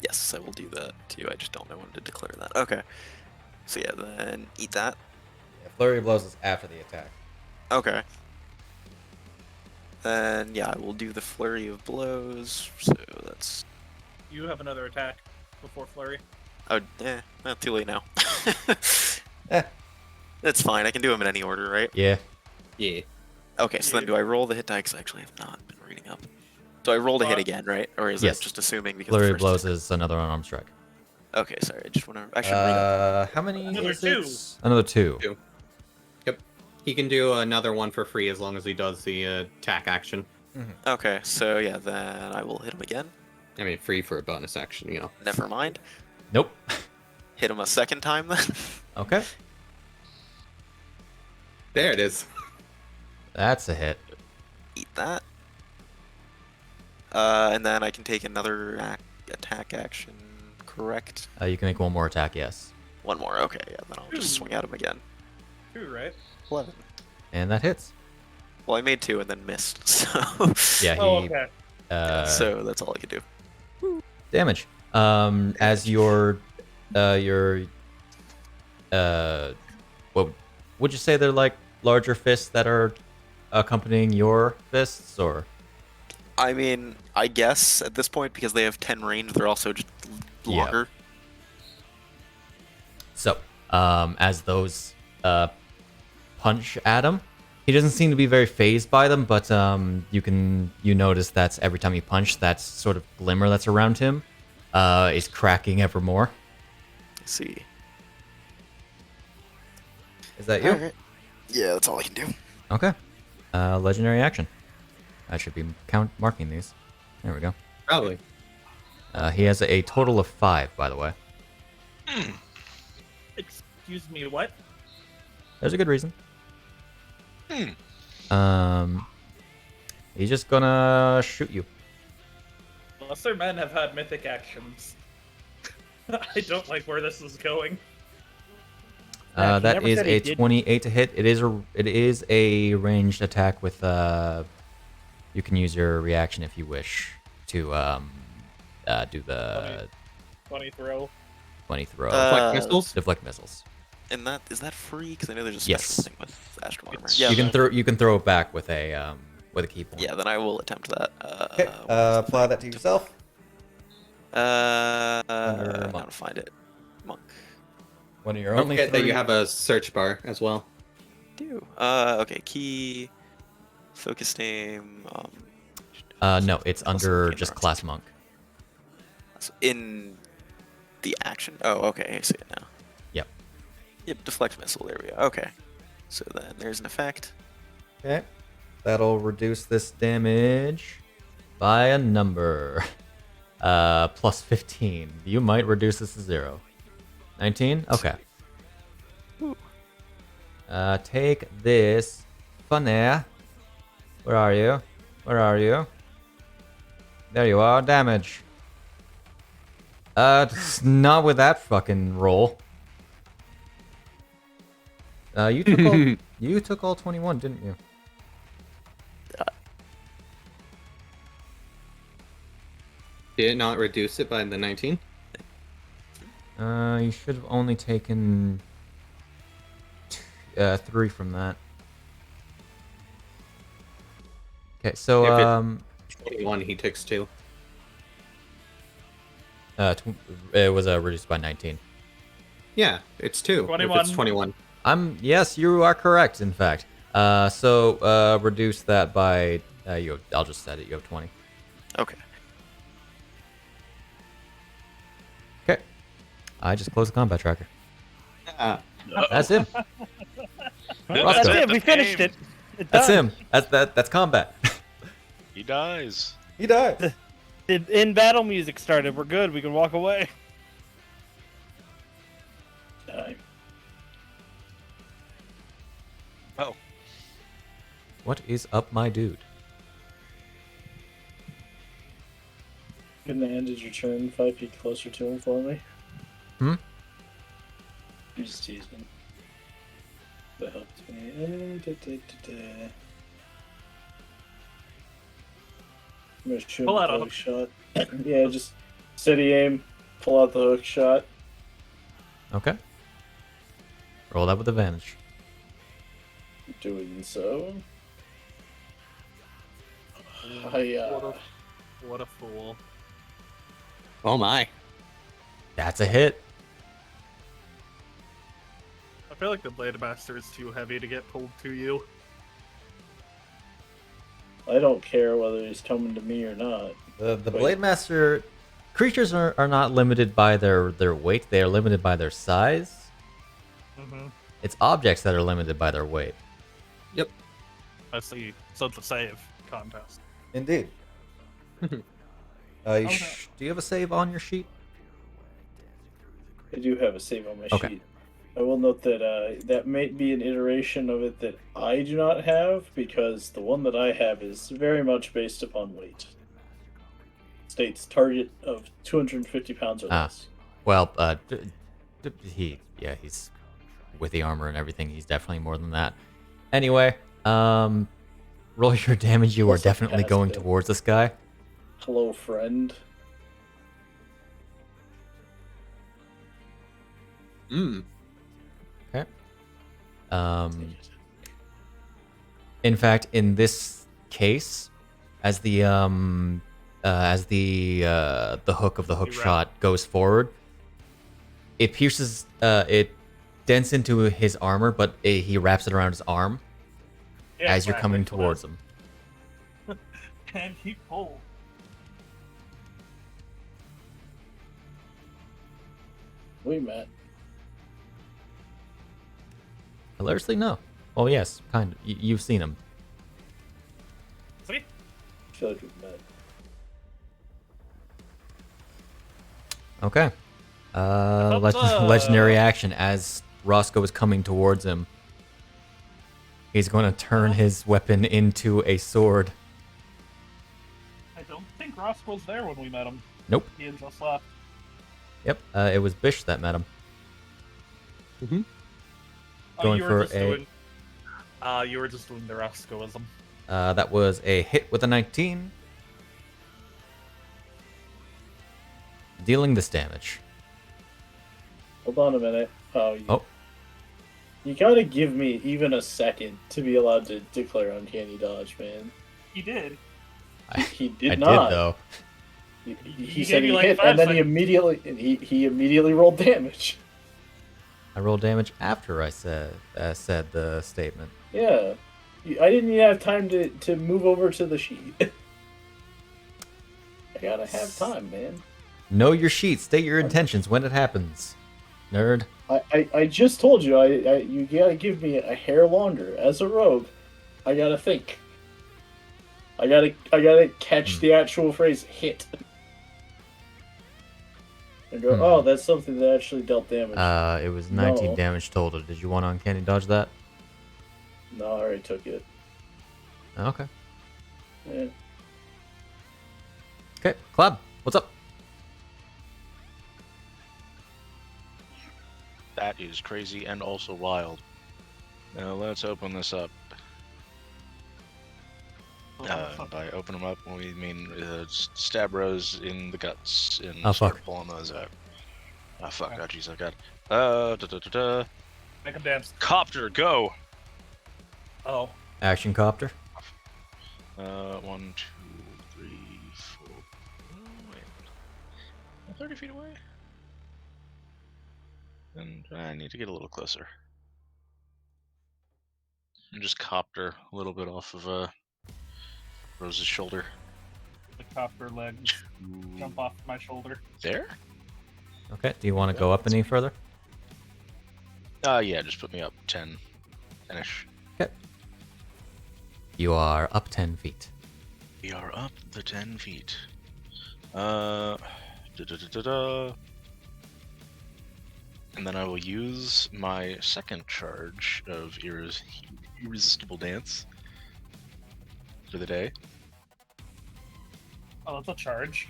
Speaker 7: Yes, I will do that too. I just don't know when to declare that. Okay. So yeah, then eat that.
Speaker 1: Yeah, Flurry of Blows is after the attack.
Speaker 7: Okay. Then yeah, I will do the Flurry of Blows. So that's.
Speaker 2: You have another attack before flurry.
Speaker 7: Oh, not too late now.
Speaker 1: Eh.
Speaker 7: That's fine. I can do them in any order, right?
Speaker 1: Yeah.
Speaker 3: Yeah.
Speaker 7: Okay, so then do I roll the hit die? Because I actually have not been reading up. So I roll the hit again, right? Or is
Speaker 1: Yes.
Speaker 7: it just assuming because
Speaker 1: Flurry
Speaker 7: the
Speaker 1: of
Speaker 7: first
Speaker 1: Blows is another unarmed strike.
Speaker 7: Okay, sorry. I just want to. I should read up.
Speaker 1: How many
Speaker 2: Another
Speaker 1: is
Speaker 2: two.
Speaker 1: it? Another two.
Speaker 3: Two. Yep. He can do another one for free as long as he does the attack action.
Speaker 7: Okay, so yeah, then I will hit him again.
Speaker 3: I mean, free for a bonus action, you know.
Speaker 7: Never mind.
Speaker 1: Nope.
Speaker 7: Hit him a second time then.
Speaker 1: Okay.
Speaker 3: There it is.
Speaker 1: That's a hit.
Speaker 7: Eat that. And then I can take another attack action, correct?
Speaker 1: You can make one more attack, yes.
Speaker 7: One more, okay, yeah, then I'll just swing at him again.
Speaker 2: 2, right?
Speaker 7: 11.
Speaker 1: And that hits.
Speaker 7: Well, I made 2 and then missed, so...
Speaker 1: Yeah, he.
Speaker 2: Oh, okay.
Speaker 7: so that's all I can do.
Speaker 1: Damage. As your what would you say they're like larger fists that are accompanying your fists, or?
Speaker 7: I mean, I guess at this point, because they have 10 range, they're also just
Speaker 1: Yeah.
Speaker 7: longer.
Speaker 1: So, as those punch at him, he doesn't seem to be very phased by them, but you notice that every time you punch, that sort of glimmer that's around him is cracking ever more.
Speaker 7: Let's see.
Speaker 1: Is that you?
Speaker 7: Alright. Yeah, that's all I can do.
Speaker 1: Okay. Legendary action. I should be marking these. There we go.
Speaker 3: Probably.
Speaker 1: He has a total of 5, by the way.
Speaker 2: Excuse me, what?
Speaker 1: There's a good reason. He's just gonna shoot you.
Speaker 2: Lesser men have had mythic actions. I don't like where this is going.
Speaker 5: Zach, you
Speaker 1: That
Speaker 5: never
Speaker 1: is
Speaker 5: said he
Speaker 1: a
Speaker 5: did-
Speaker 1: 28 to hit. It is a ranged attack with you can use your reaction if you wish to do the
Speaker 2: 20 throw.
Speaker 1: 20 throw.
Speaker 3: Deflect missiles?
Speaker 1: Deflect missiles.
Speaker 7: And is that free? Because I know there's a special
Speaker 1: Yes.
Speaker 7: thing with Astral Armor.
Speaker 2: It's-
Speaker 7: Yeah,
Speaker 1: You can throw it back with a key point.
Speaker 7: yeah, then I will attempt that.
Speaker 1: Okay. Apply that to yourself.
Speaker 7: I
Speaker 1: Under
Speaker 7: gotta
Speaker 1: monk.
Speaker 7: find it. Monk.
Speaker 1: One of your
Speaker 3: Don't
Speaker 1: only
Speaker 3: forget that
Speaker 1: three.
Speaker 3: you have a search bar as well.
Speaker 7: Okay, key, focus name.
Speaker 1: No, it's
Speaker 7: Also
Speaker 1: under
Speaker 7: in
Speaker 1: just
Speaker 7: our-
Speaker 1: class monk.
Speaker 7: in the action. Oh, okay, I see it now.
Speaker 1: Yep.
Speaker 7: Yep, deflect missile. There we go. Okay, so then there's an effect.
Speaker 1: Okay. That'll reduce this damage by a number. Plus 15. You might reduce this to 0. 19? Okay. Take this. Funny. Where are you? Where are you? There you are. Damage. Not with that fucking roll. You took all, you took all 21, didn't you?
Speaker 3: Did it not reduce it by the 19?
Speaker 1: You should have only taken 3 from that. Okay, so
Speaker 3: If it- 21, he takes 2.
Speaker 1: it was reduced by 19.
Speaker 3: Yeah, it's 2. If
Speaker 2: 21.
Speaker 3: it's 21.
Speaker 1: Yes, you are correct. In fact, so reduce that by I'll just set it. You have 20.
Speaker 7: Okay.
Speaker 1: Okay, I just closed the combat tracker.
Speaker 3: Ah,
Speaker 1: That's him.
Speaker 5: Well,
Speaker 1: Roscoe.
Speaker 5: that's it. We finished it. It's
Speaker 1: That's
Speaker 5: done.
Speaker 1: him. That's combat.
Speaker 4: He dies.
Speaker 1: He died.
Speaker 5: The in battle music started. We're good. We can walk away.
Speaker 4: Oh,
Speaker 1: What is up, my dude?
Speaker 6: Couldn't have ended your turn 5 feet closer to him for me.
Speaker 1: Hmm?
Speaker 6: You just teased me. That helped me. I'm gonna shoot
Speaker 2: Pull
Speaker 6: him
Speaker 2: out
Speaker 6: with
Speaker 2: a
Speaker 6: a hook shot. Yeah, just steady aim, pull out the hook shot.
Speaker 1: Okay. Roll that with advantage.
Speaker 6: Doing so.
Speaker 2: What a fool.
Speaker 3: oh my.
Speaker 1: That's a hit.
Speaker 2: I feel like the Blade Master is too heavy to get pulled to you.
Speaker 6: I don't care whether he's coming to me or not.
Speaker 1: The
Speaker 6: Wait.
Speaker 1: Blade Master creatures are not limited by their weight. They are limited by their size.
Speaker 2: Mm-hmm.
Speaker 1: It's objects that are limited by their weight.
Speaker 2: I see. So it's a save contest.
Speaker 1: Indeed. Do you have a save on your sheet?
Speaker 6: I do have a save on my
Speaker 1: Okay.
Speaker 6: sheet. I will note that that may be an iteration of it that I do not have, because the one that I have is very much based upon weight. States target of 250 pounds or
Speaker 1: Ah.
Speaker 6: less.
Speaker 1: Well, he's with the armor and everything. He's definitely more than that. Anyway, roll your damage. You are
Speaker 6: Plus I
Speaker 1: definitely
Speaker 6: cast
Speaker 1: going
Speaker 6: it.
Speaker 1: towards this guy.
Speaker 6: Hello, friend.
Speaker 3: Mm.
Speaker 1: Okay. In fact, in this case, as the hook of the hook
Speaker 2: You wrap-
Speaker 1: shot goes forward, it pierces. It dents into his armor, but he wraps it around his arm
Speaker 2: Yeah,
Speaker 1: as you're
Speaker 2: exactly.
Speaker 1: coming towards him.
Speaker 2: Can he pull?
Speaker 6: We met.
Speaker 1: Hilariously, no. Well, yes, kind of. You've seen him.
Speaker 2: See?
Speaker 6: I feel like we've met.
Speaker 1: Okay.
Speaker 2: thought,
Speaker 1: Legendary action as Roscoe is coming towards him. He's going to turn his weapon into a sword.
Speaker 2: I don't think Ross was there when we met him.
Speaker 1: Nope.
Speaker 2: He had just left.
Speaker 1: Yep. It was Bish that met him.
Speaker 2: Oh,
Speaker 1: Going
Speaker 2: you were
Speaker 1: for
Speaker 2: just
Speaker 1: a-
Speaker 2: doing. You were just doing the Roscoeism.
Speaker 1: That was a hit with a 19. Dealing this damage.
Speaker 6: Hold on a minute.
Speaker 1: Oh.
Speaker 6: You gotta give me even a second to be allowed to declare uncanny dodge, man.
Speaker 2: He did.
Speaker 6: He did
Speaker 1: I
Speaker 6: not.
Speaker 1: did, though.
Speaker 6: He
Speaker 2: He
Speaker 6: said
Speaker 2: gave you
Speaker 6: he
Speaker 2: like
Speaker 6: hit,
Speaker 2: 5
Speaker 6: and then he
Speaker 2: seconds.
Speaker 6: immediately rolled damage.
Speaker 1: I roll damage after I said the statement.
Speaker 6: Yeah. I didn't even have time to move over to the sheet. I gotta have time, man.
Speaker 1: Know your sheet. State your intentions when it happens. Nerd.
Speaker 6: I just told you, you gotta give me a hair longer. As a rogue, I gotta think. I gotta catch the actual phrase hit. And go, oh, that's something that actually dealt damage.
Speaker 1: It was 19
Speaker 6: No.
Speaker 1: damage total. Did you want to uncanny dodge that?
Speaker 6: No, I already took it.
Speaker 1: Okay.
Speaker 6: Yeah.
Speaker 1: Okay, Klab, what's up?
Speaker 4: That is crazy and also wild. Now let's open this up. By open them up, we mean stab Rose in the guts and start
Speaker 1: fuck.
Speaker 4: pulling those out. Oh fuck!
Speaker 2: Okay.
Speaker 4: Oh jeez, I got.
Speaker 2: Make them dance.
Speaker 4: Copter, go!
Speaker 2: Oh.
Speaker 1: Action copter.
Speaker 4: 1, 2, 3, 4. Oh, wait. I'm 30 feet away. And I need to get a little closer. And just copter a little bit off of Rose's shoulder.
Speaker 2: The copter legs jump off my shoulder.
Speaker 4: There?
Speaker 1: Okay, do you want to go up any further?
Speaker 4: Yeah, just put me up 10. Finish.
Speaker 1: Okay. You are up 10 feet.
Speaker 4: We are up the 10 feet. And then I will use my second charge of Irresistible Dance for the day.
Speaker 2: Oh, that's a charge.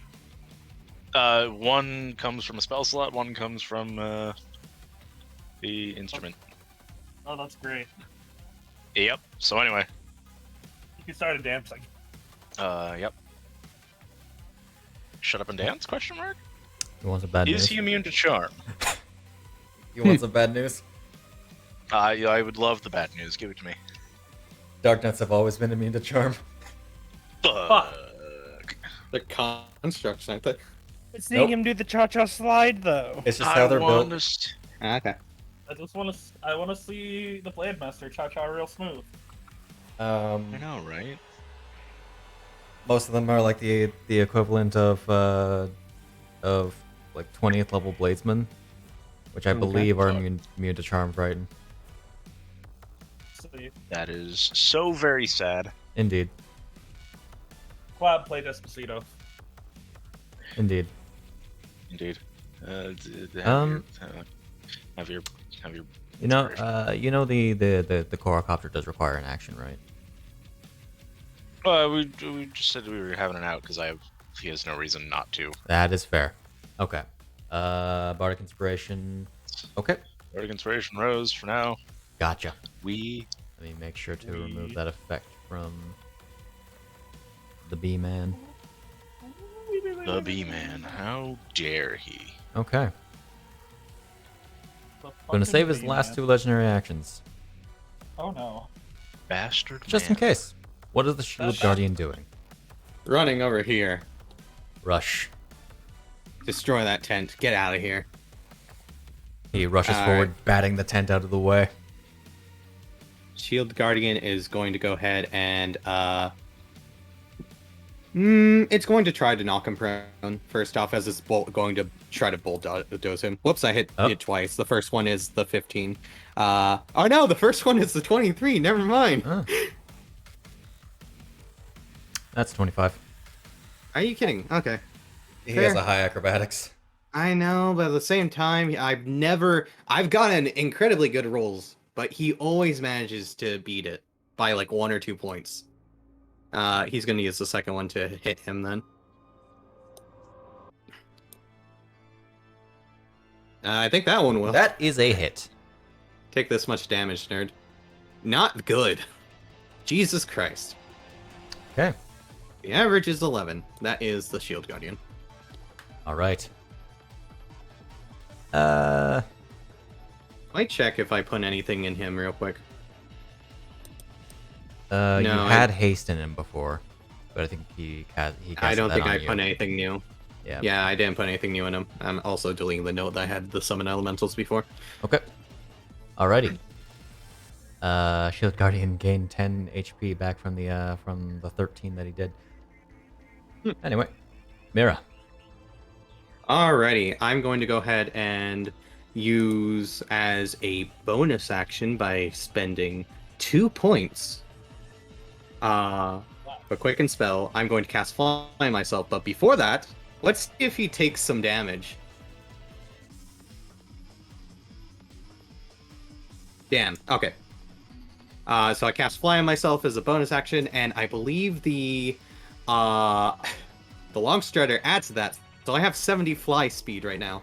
Speaker 4: One comes from a spell slot, one comes from the instrument.
Speaker 2: Oh, that's great.
Speaker 4: Yep. So anyway,
Speaker 2: You started dancing.
Speaker 4: yep. Shut up and dance? Question mark.
Speaker 1: You want some bad
Speaker 4: Is
Speaker 1: news?
Speaker 4: he immune to charm?
Speaker 1: You want some bad news?
Speaker 4: I would love the bad news. Give it to me.
Speaker 1: Dark Knights have always been immune to charm.
Speaker 4: Fuck.
Speaker 3: The constructs, aren't they?
Speaker 5: But seeing him do the cha-cha slide, though.
Speaker 1: It's just how they're built.
Speaker 3: Okay.
Speaker 2: I want to see the Blade Master cha-cha real smooth.
Speaker 4: I know, right?
Speaker 1: Most of them are like the equivalent of like 20th level bladesmen, which I believe are immune to charm frighten.
Speaker 2: See,
Speaker 4: That is so very sad.
Speaker 1: Indeed,
Speaker 2: Klab played Despacito.
Speaker 1: indeed.
Speaker 4: Indeed. Have your.
Speaker 1: You know, the quadcopter does require an action, right?
Speaker 4: We just said we were having an out because he has no reason not to.
Speaker 1: That is fair. Okay. Bardic Inspiration. Okay.
Speaker 4: Bardic Inspiration Rose for now.
Speaker 1: Gotcha.
Speaker 4: We.
Speaker 1: Let me make sure to remove that effect from the B-Man.
Speaker 4: The B-Man. How dare he?
Speaker 1: Okay. Going to save his last 2 legendary actions.
Speaker 2: Oh no.
Speaker 4: Bastard
Speaker 1: Just in
Speaker 4: man.
Speaker 1: case. What is the Shield Guardian doing?
Speaker 3: Running over here.
Speaker 1: Rush.
Speaker 3: Destroy that tent. Get out of here.
Speaker 1: He rushes forward, batting the tent out of the way.
Speaker 3: Shield Guardian is going to go ahead and it's going to try to knock him prone first off, as it's going to try to bulldoze him. Whoops, I hit it twice. The first one is the 15. Oh no, the first one is the 23. Never mind.
Speaker 1: Oh. That's 25.
Speaker 3: Are you kidding? Okay.
Speaker 1: He
Speaker 3: Fair.
Speaker 1: has a high acrobatics.
Speaker 3: I know, but at the same time, I've gotten incredibly good rolls, but he always manages to beat it by like 1 or 2 points. He's going to use the second one to hit him then. I think that one will.
Speaker 1: That is a hit.
Speaker 3: Take this much damage, nerd. Not good. Jesus Christ.
Speaker 1: Okay.
Speaker 3: The average is 11. That is the Shield Guardian.
Speaker 1: All right.
Speaker 3: Might check if I put anything in him real quick.
Speaker 1: You had haste in him before, but I think he casted
Speaker 3: I don't
Speaker 1: that
Speaker 3: think
Speaker 1: on
Speaker 3: I
Speaker 1: you.
Speaker 3: put anything new.
Speaker 1: Yeah.
Speaker 3: Yeah, I didn't put anything new in him. I'm also deleting the note that I had the summon elementals before.
Speaker 1: Okay. Alrighty. Shield Guardian gained 10 HP back from the 13 that he did. Anyway, Miira.
Speaker 3: Alrighty, I'm going to go ahead and use as a bonus action by spending 2 points. For Quicken Spell, I'm going to cast Fly myself, but before that, let's see if he takes some damage. Damn, okay. So I cast Fly on myself as a bonus action, and I believe the Long Strider adds to that. So I have 70 fly speed right now.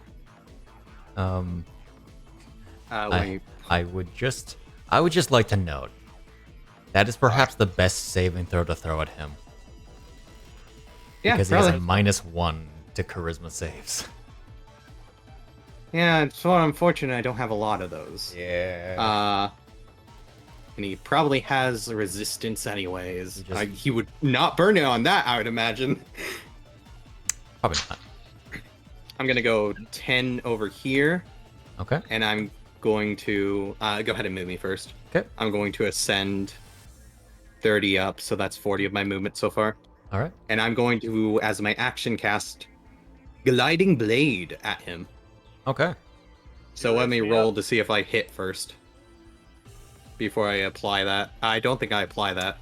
Speaker 3: Wait.
Speaker 1: I would just like to note that is perhaps the best saving throw to throw at him.
Speaker 3: Yeah,
Speaker 1: because he has a -1 to charisma saves.
Speaker 3: Yeah, it's so unfortunate I don't have a lot of those.
Speaker 1: Yeah.
Speaker 3: And he probably has resistance anyways.
Speaker 1: Just-
Speaker 3: He would not burn it on that, I would imagine.
Speaker 1: Probably not.
Speaker 3: I'm gonna go 10 over here,
Speaker 1: Okay.
Speaker 3: and I'm going to go ahead and move me first.
Speaker 1: Okay.
Speaker 3: I'm going to ascend 30 up, so that's 40 of my movement so far.
Speaker 1: All right.
Speaker 3: And I'm going to, as my action, cast Gliding Blade at him.
Speaker 1: Okay.
Speaker 3: So let me roll to see if I hit first before I apply that. I don't think I apply that.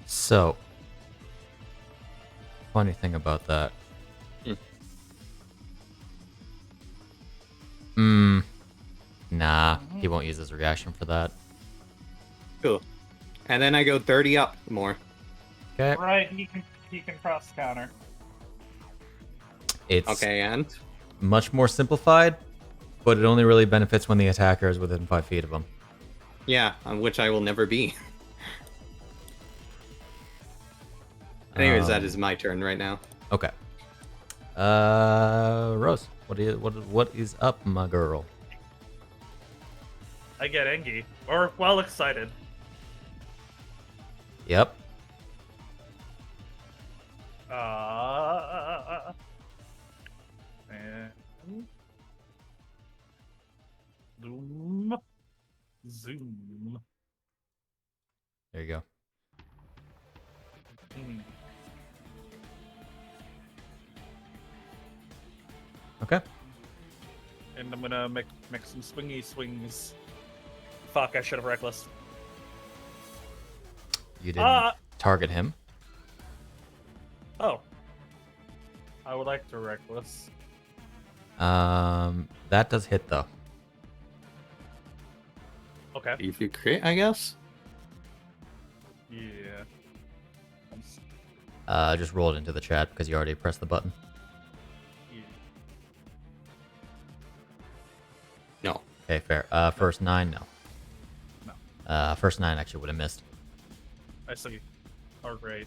Speaker 1: So, funny thing about that. Nah, he won't use his reaction for that.
Speaker 3: Cool. And then I go 30 up more.
Speaker 1: Okay.
Speaker 2: Right, he can cross counter.
Speaker 1: It's
Speaker 3: Okay, and
Speaker 1: much more simplified, but it only really benefits when the attacker is within 5 feet of him.
Speaker 3: yeah, on which I will never be. Anyways, that is my turn right now.
Speaker 1: Okay. Rose, what is up, my girl?
Speaker 2: I get angry or well excited.
Speaker 1: Yep.
Speaker 2: And zoom.
Speaker 1: There you go.
Speaker 2: Hmm.
Speaker 1: Okay.
Speaker 2: And I'm gonna make some swingy swings. Fuck! I should have reckless.
Speaker 1: You didn't target him.
Speaker 2: Oh. I would like to reckless.
Speaker 1: That does hit though.
Speaker 2: Okay.
Speaker 3: If you crit, I guess.
Speaker 2: Yeah.
Speaker 1: Just roll it into the chat because you already pressed the button.
Speaker 2: Yeah.
Speaker 3: No.
Speaker 1: Okay, fair. First 9, no.
Speaker 2: No.
Speaker 1: First 9 actually would have missed.
Speaker 2: I see. Oh, great.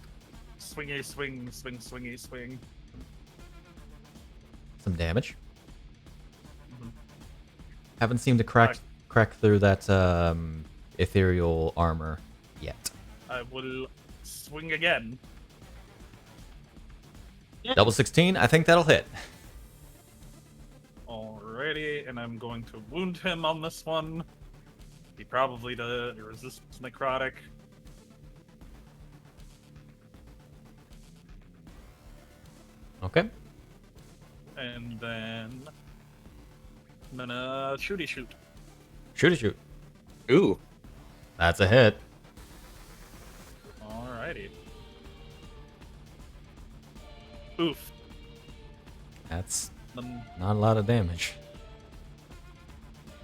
Speaker 2: Swingy swing, swingy swing.
Speaker 1: Some damage.
Speaker 2: Mhm.
Speaker 1: Haven't seemed to crack through that ethereal armor yet.
Speaker 2: I will swing again.
Speaker 1: Double 16, I think that'll hit.
Speaker 2: Alrighty, and I'm going to wound him on this one. He probably does resist necrotic.
Speaker 1: Okay.
Speaker 2: And then I'm gonna shooty shoot.
Speaker 1: Shoot.
Speaker 3: Ooh.
Speaker 1: That's a hit.
Speaker 2: Alrighty. Oof.
Speaker 1: That's
Speaker 2: Then
Speaker 1: not a lot of damage.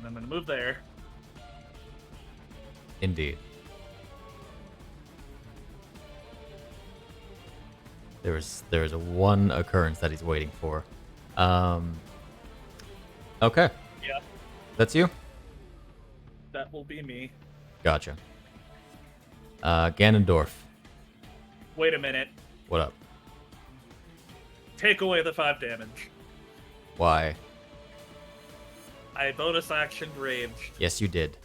Speaker 2: I'm gonna move there.
Speaker 1: Indeed. There's one occurrence that he's waiting for. Okay.
Speaker 2: Yeah,
Speaker 1: That's you?
Speaker 2: that will be me.
Speaker 1: Gotcha. Ganondorf.
Speaker 2: Wait a minute.
Speaker 1: What up?
Speaker 2: Take away the 5 damage.
Speaker 1: Why?
Speaker 2: I bonus action raged.
Speaker 1: Yes, you did.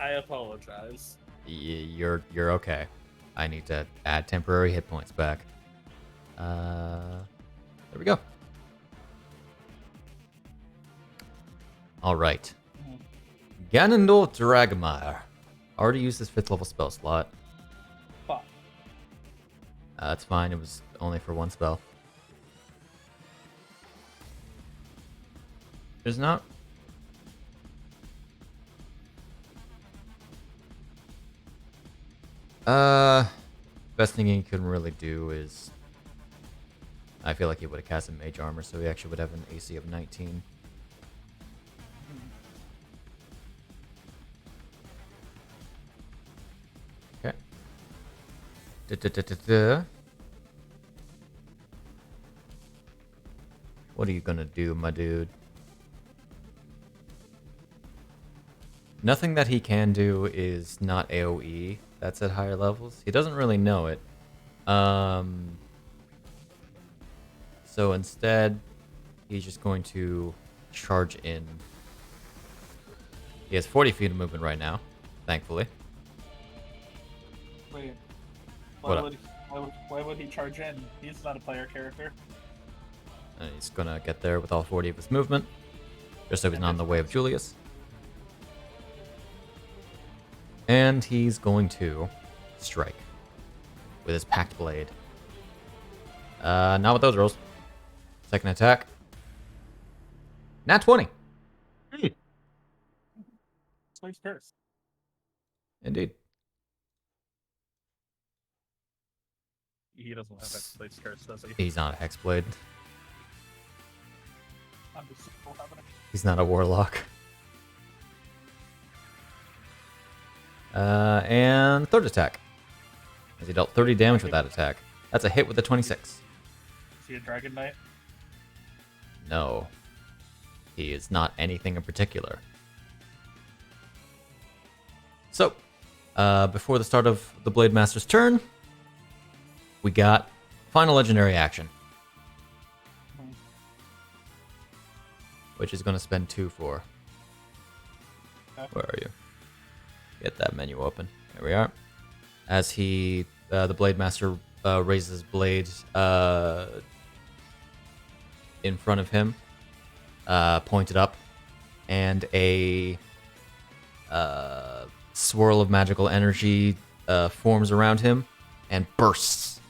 Speaker 2: I apologize.
Speaker 1: You're okay. I need to add temporary hit points back. There we go. Alright. Ganondorf Dragmire. Already used his 5th level spell slot.
Speaker 2: Fuck.
Speaker 1: That's fine, it was only for 1 spell. There's not... Best thing he can really do is... I feel like he would have casted Mage Armor, so he actually would have an AC of 19. Okay. What are you gonna do, my dude? Nothing that he can do is not AoE. That's at higher levels. He doesn't really know it. So instead, he's just going to charge in. He has 40 feet of movement right now, thankfully.
Speaker 2: Wait.
Speaker 1: What
Speaker 2: Why would he charge in? He's not a player character.
Speaker 1: And he's gonna get there with all 40 of his movement, just so he's not in the way of Julius. And he's going to strike with his Packed Blade. Not with those rolls. Second attack. Nat 20.
Speaker 2: Slave's curse.
Speaker 1: Indeed.
Speaker 2: He doesn't have that slave's curse, does he?
Speaker 1: He's not a Hexblade.
Speaker 2: I'm just still having it.
Speaker 1: He's not a Warlock. And third attack. As he dealt 30 damage with that attack. That's a hit with a 26.
Speaker 2: Is he a Dragon Knight?
Speaker 1: No. He is not anything in particular. So, before the start of the Blade Master's turn, we got final legendary action. Which is going to spend 2 for. Where are you? Get that menu open. There we are. As he, the Blade Master raises his blade in front of him, pointed up, and a swirl of magical energy forms around him and bursts.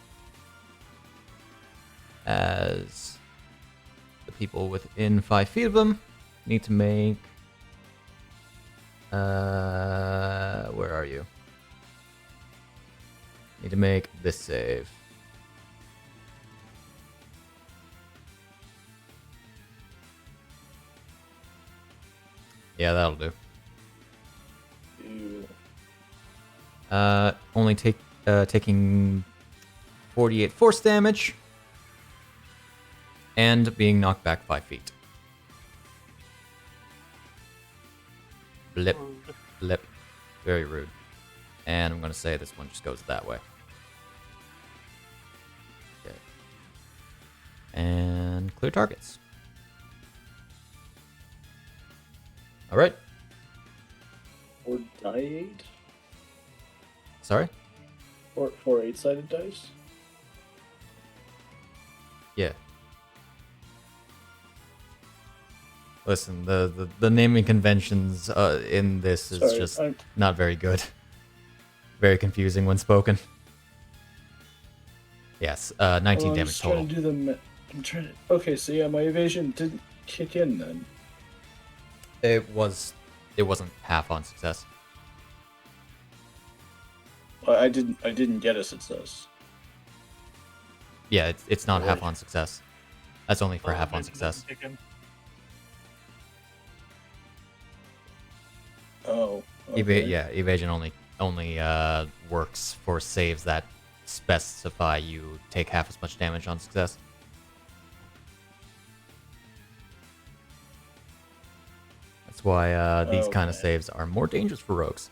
Speaker 1: As the people within 5 feet of him need to make... where are you? Need to make this save. Yeah, that'll do.
Speaker 6: Ew.
Speaker 1: Only taking 48 force damage and being knocked back 5 feet. Blip. Blip. Very rude. And I'm going to say this one just goes that way. Okay. And clear targets. Alright.
Speaker 6: Or die 8?
Speaker 1: Sorry?
Speaker 6: Or 4 8-sided dice?
Speaker 1: Yeah. Listen, the naming conventions in this is just not very good. Very confusing when spoken. Yes, 19 damage total.
Speaker 6: I'm trying to... Okay, so yeah, my evasion didn't kick in then.
Speaker 1: It wasn't half on success.
Speaker 6: I didn't get a success.
Speaker 1: Yeah, it's not half
Speaker 6: Right.
Speaker 1: on success. That's only for half on success.
Speaker 6: Oh. Okay.
Speaker 1: Evasion only works for saves that specify you take half as much damage on success. That's why these kind of
Speaker 6: Okay.
Speaker 1: saves are more dangerous for rogues.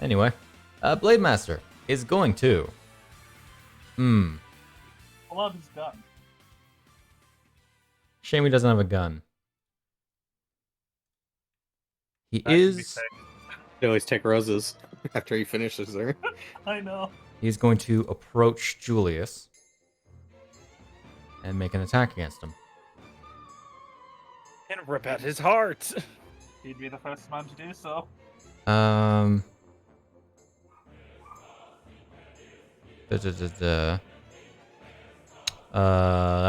Speaker 1: Anyway, Blade Master is going to...
Speaker 2: Pull out his gun.
Speaker 1: Shame he doesn't have a gun. He
Speaker 2: That could be
Speaker 1: is...
Speaker 2: sick.
Speaker 3: You always take roses after he finishes her.
Speaker 2: I know.
Speaker 1: He's going to approach Julius and make an attack against him.
Speaker 5: Rip out his heart.
Speaker 2: He'd be the first man to do so.
Speaker 1: That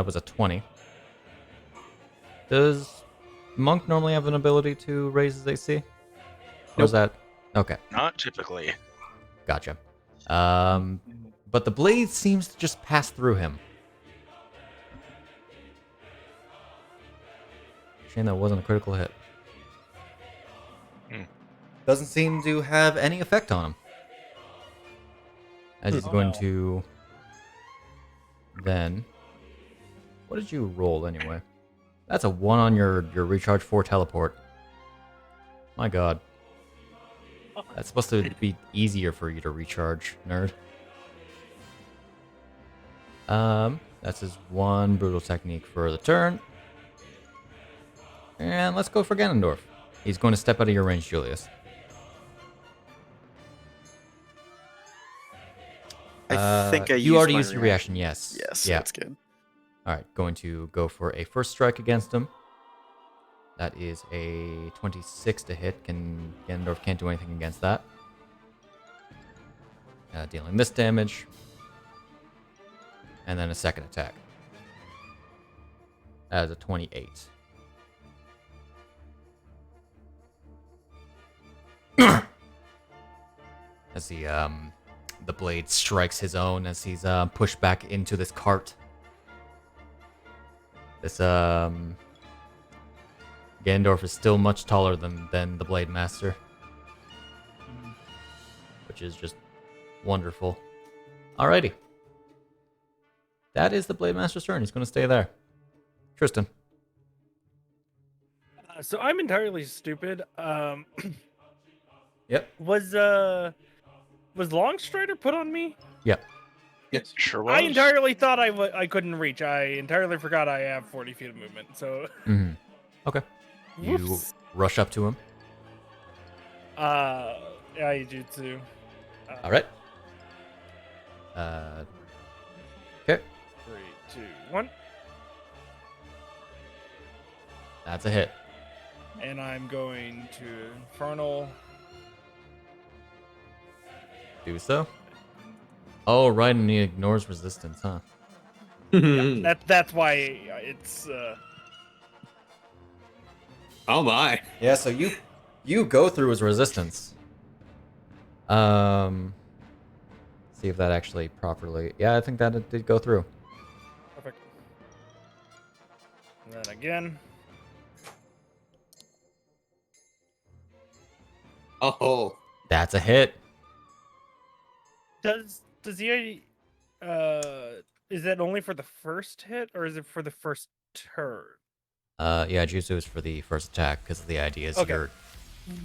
Speaker 1: was a 20. Does Monk normally have an ability to raise his AC? Or is that... Okay,
Speaker 4: Not typically.
Speaker 1: gotcha. But the blade seems to just pass through him. Shame that wasn't a critical hit. Doesn't seem to have any effect on him. As he's going to... Then... What did you roll anyway? That's a 1 on your recharge 4 teleport. My god. That's supposed to be easier for you to recharge, nerd. That's his 1 brutal technique for the turn. And let's go for Ganondorf. He's going to step out of your range, Julius.
Speaker 7: I think I
Speaker 1: you already
Speaker 7: my
Speaker 1: used your reaction, yes.
Speaker 7: Yes,
Speaker 1: Yeah.
Speaker 7: that's good.
Speaker 1: Alright, going to go for a first strike against him. That is a 26 to hit. Ganondorf can't do anything against that. Dealing this damage. And then a second attack. That is a 28. As the blade strikes his own as he's pushed back into this cart. This Ganondorf is still much taller than the Blade Master, which is just wonderful. Alrighty, that is the Blade Master's turn. He's going to stay there. Tristan.
Speaker 5: So I'm entirely stupid.
Speaker 1: Yep.
Speaker 5: Was Longstrider put on me?
Speaker 1: Yep.
Speaker 4: Yes, sure was.
Speaker 5: I entirely thought I couldn't reach. I entirely forgot I have 40 feet of movement. So.
Speaker 1: Mm-hmm. Okay. You
Speaker 5: Whoops.
Speaker 1: rush up to him.
Speaker 5: Yeah, I do too.
Speaker 1: All right. Okay.
Speaker 5: 3, 2, 1.
Speaker 1: That's a hit.
Speaker 5: And I'm going to Infernal.
Speaker 1: Do so. Oh, right, and he ignores resistance, huh?
Speaker 5: That's why it's.
Speaker 3: Oh my.
Speaker 1: Yeah, so you go through his resistance. See if that actually properly... Yeah, I think that it did go through.
Speaker 5: Perfect. And then again.
Speaker 3: Oh.
Speaker 1: That's a hit.
Speaker 5: Does he? Is that only for the first hit, or is it for the first turn?
Speaker 1: Yeah, Jutsu is for the first attack, because the idea is
Speaker 5: Okay.
Speaker 1: you're...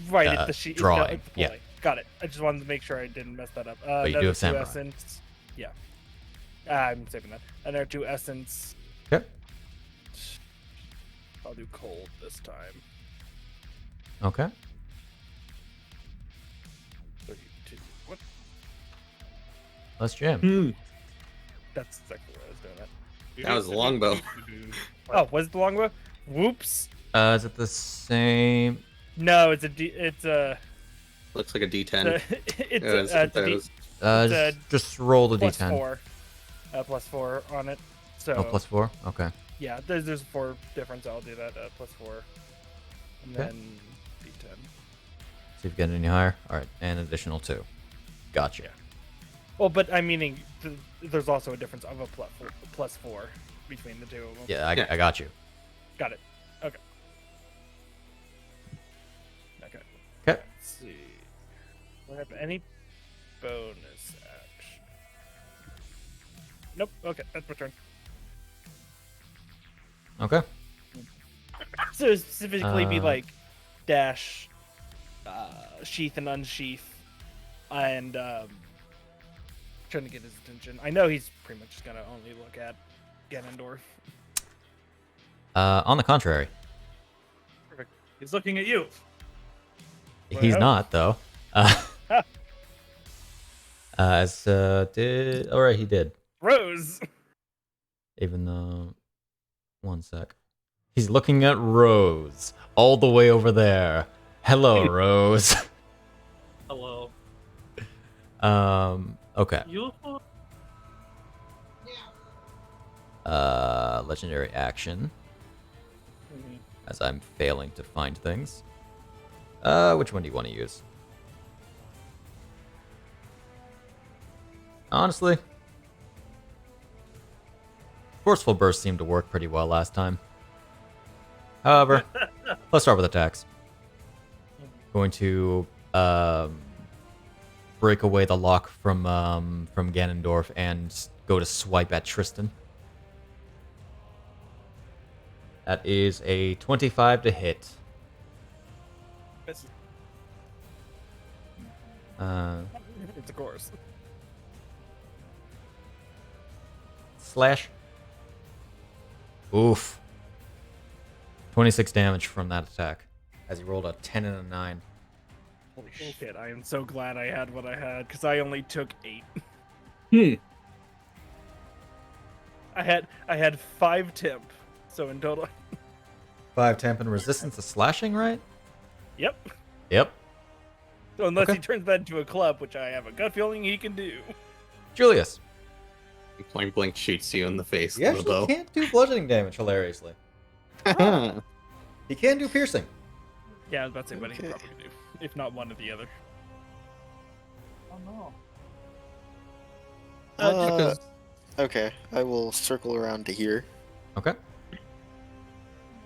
Speaker 5: Right, it's the sheet.
Speaker 1: drawing,
Speaker 5: It's
Speaker 1: yeah.
Speaker 5: pulling. Got it. I just wanted to make sure I didn't mess that up.
Speaker 1: But you do have Samurai.
Speaker 5: Essence. Yeah. I'm saving that. Another 2 essence.
Speaker 1: Okay.
Speaker 5: I'll do cold this time.
Speaker 1: Okay.
Speaker 5: 3, 2, 1.
Speaker 1: Let's jam.
Speaker 3: Hmm.
Speaker 5: That's exactly what I was doing.
Speaker 3: That was a longbow.
Speaker 5: Oh, was it the longbow? Whoops.
Speaker 1: Is it the same...
Speaker 5: No, it's a
Speaker 3: Looks like a D10.
Speaker 5: it's
Speaker 3: Yeah,
Speaker 5: a D,
Speaker 3: those.
Speaker 1: just roll the
Speaker 5: plus
Speaker 1: d10.
Speaker 5: 4. Plus 4 on it. So
Speaker 1: Oh, plus 4? Okay.
Speaker 5: yeah, there's 4 difference. I'll do that plus 4, and
Speaker 1: Okay.
Speaker 5: then D10.
Speaker 1: See if you get any higher. Alright, and additional 2. Gotcha.
Speaker 5: Yeah. Well, but I'm meaning there's also a difference of a plus 4 between the two of them.
Speaker 1: Yeah, I
Speaker 3: Yeah.
Speaker 1: got you.
Speaker 5: Got it. Okay. Okay.
Speaker 1: Okay.
Speaker 5: Let's see. Do I have any bonus action? Nope. Okay, that's my turn.
Speaker 1: Okay.
Speaker 5: So specifically be
Speaker 1: Uh,
Speaker 5: like dash, sheath and unsheath, and trying to get his attention. I know he's pretty much just gonna only look at Ganondorf.
Speaker 1: On the contrary,
Speaker 5: Perfect.
Speaker 2: He's looking at you.
Speaker 1: he's
Speaker 5: Well.
Speaker 1: not though. Did all right? He did.
Speaker 5: Rose.
Speaker 1: Even though, one sec, He's looking at Rose, all the way over there. Hello, Rose.
Speaker 2: Hello.
Speaker 1: Okay.
Speaker 2: You?
Speaker 1: Legendary action. As I'm failing to find things. Which one do you want to use? Honestly, Forceful Burst seemed to work pretty well last time. However, let's start with attacks. Going to break away the lock from Ganondorf and go to swipe at Tristan. That is a 25 to hit.
Speaker 5: It's
Speaker 1: Uh,
Speaker 5: of course.
Speaker 1: Slash. Oof. 26 damage from that attack. As he rolled a 10 and a 9.
Speaker 5: Holy shit! I am so glad I had what I had because I only took 8. I had 5 temp, so in total.
Speaker 1: 5 temp and resistance to slashing, right?
Speaker 5: Yep.
Speaker 1: Yep.
Speaker 5: So unless
Speaker 1: Okay.
Speaker 5: he turns that into a club, which I have a gut feeling he can do.
Speaker 1: Julius.
Speaker 3: Point blank shoots you in the face
Speaker 1: He
Speaker 3: with a
Speaker 1: actually
Speaker 3: bow.
Speaker 1: can't do bludgeoning damage, hilariously. He can do piercing.
Speaker 5: Yeah, I was about to say, but he
Speaker 8: Okay.
Speaker 5: probably do, if not one or the other.
Speaker 2: Oh no.
Speaker 8: Okay, I will circle around to here.
Speaker 1: Okay.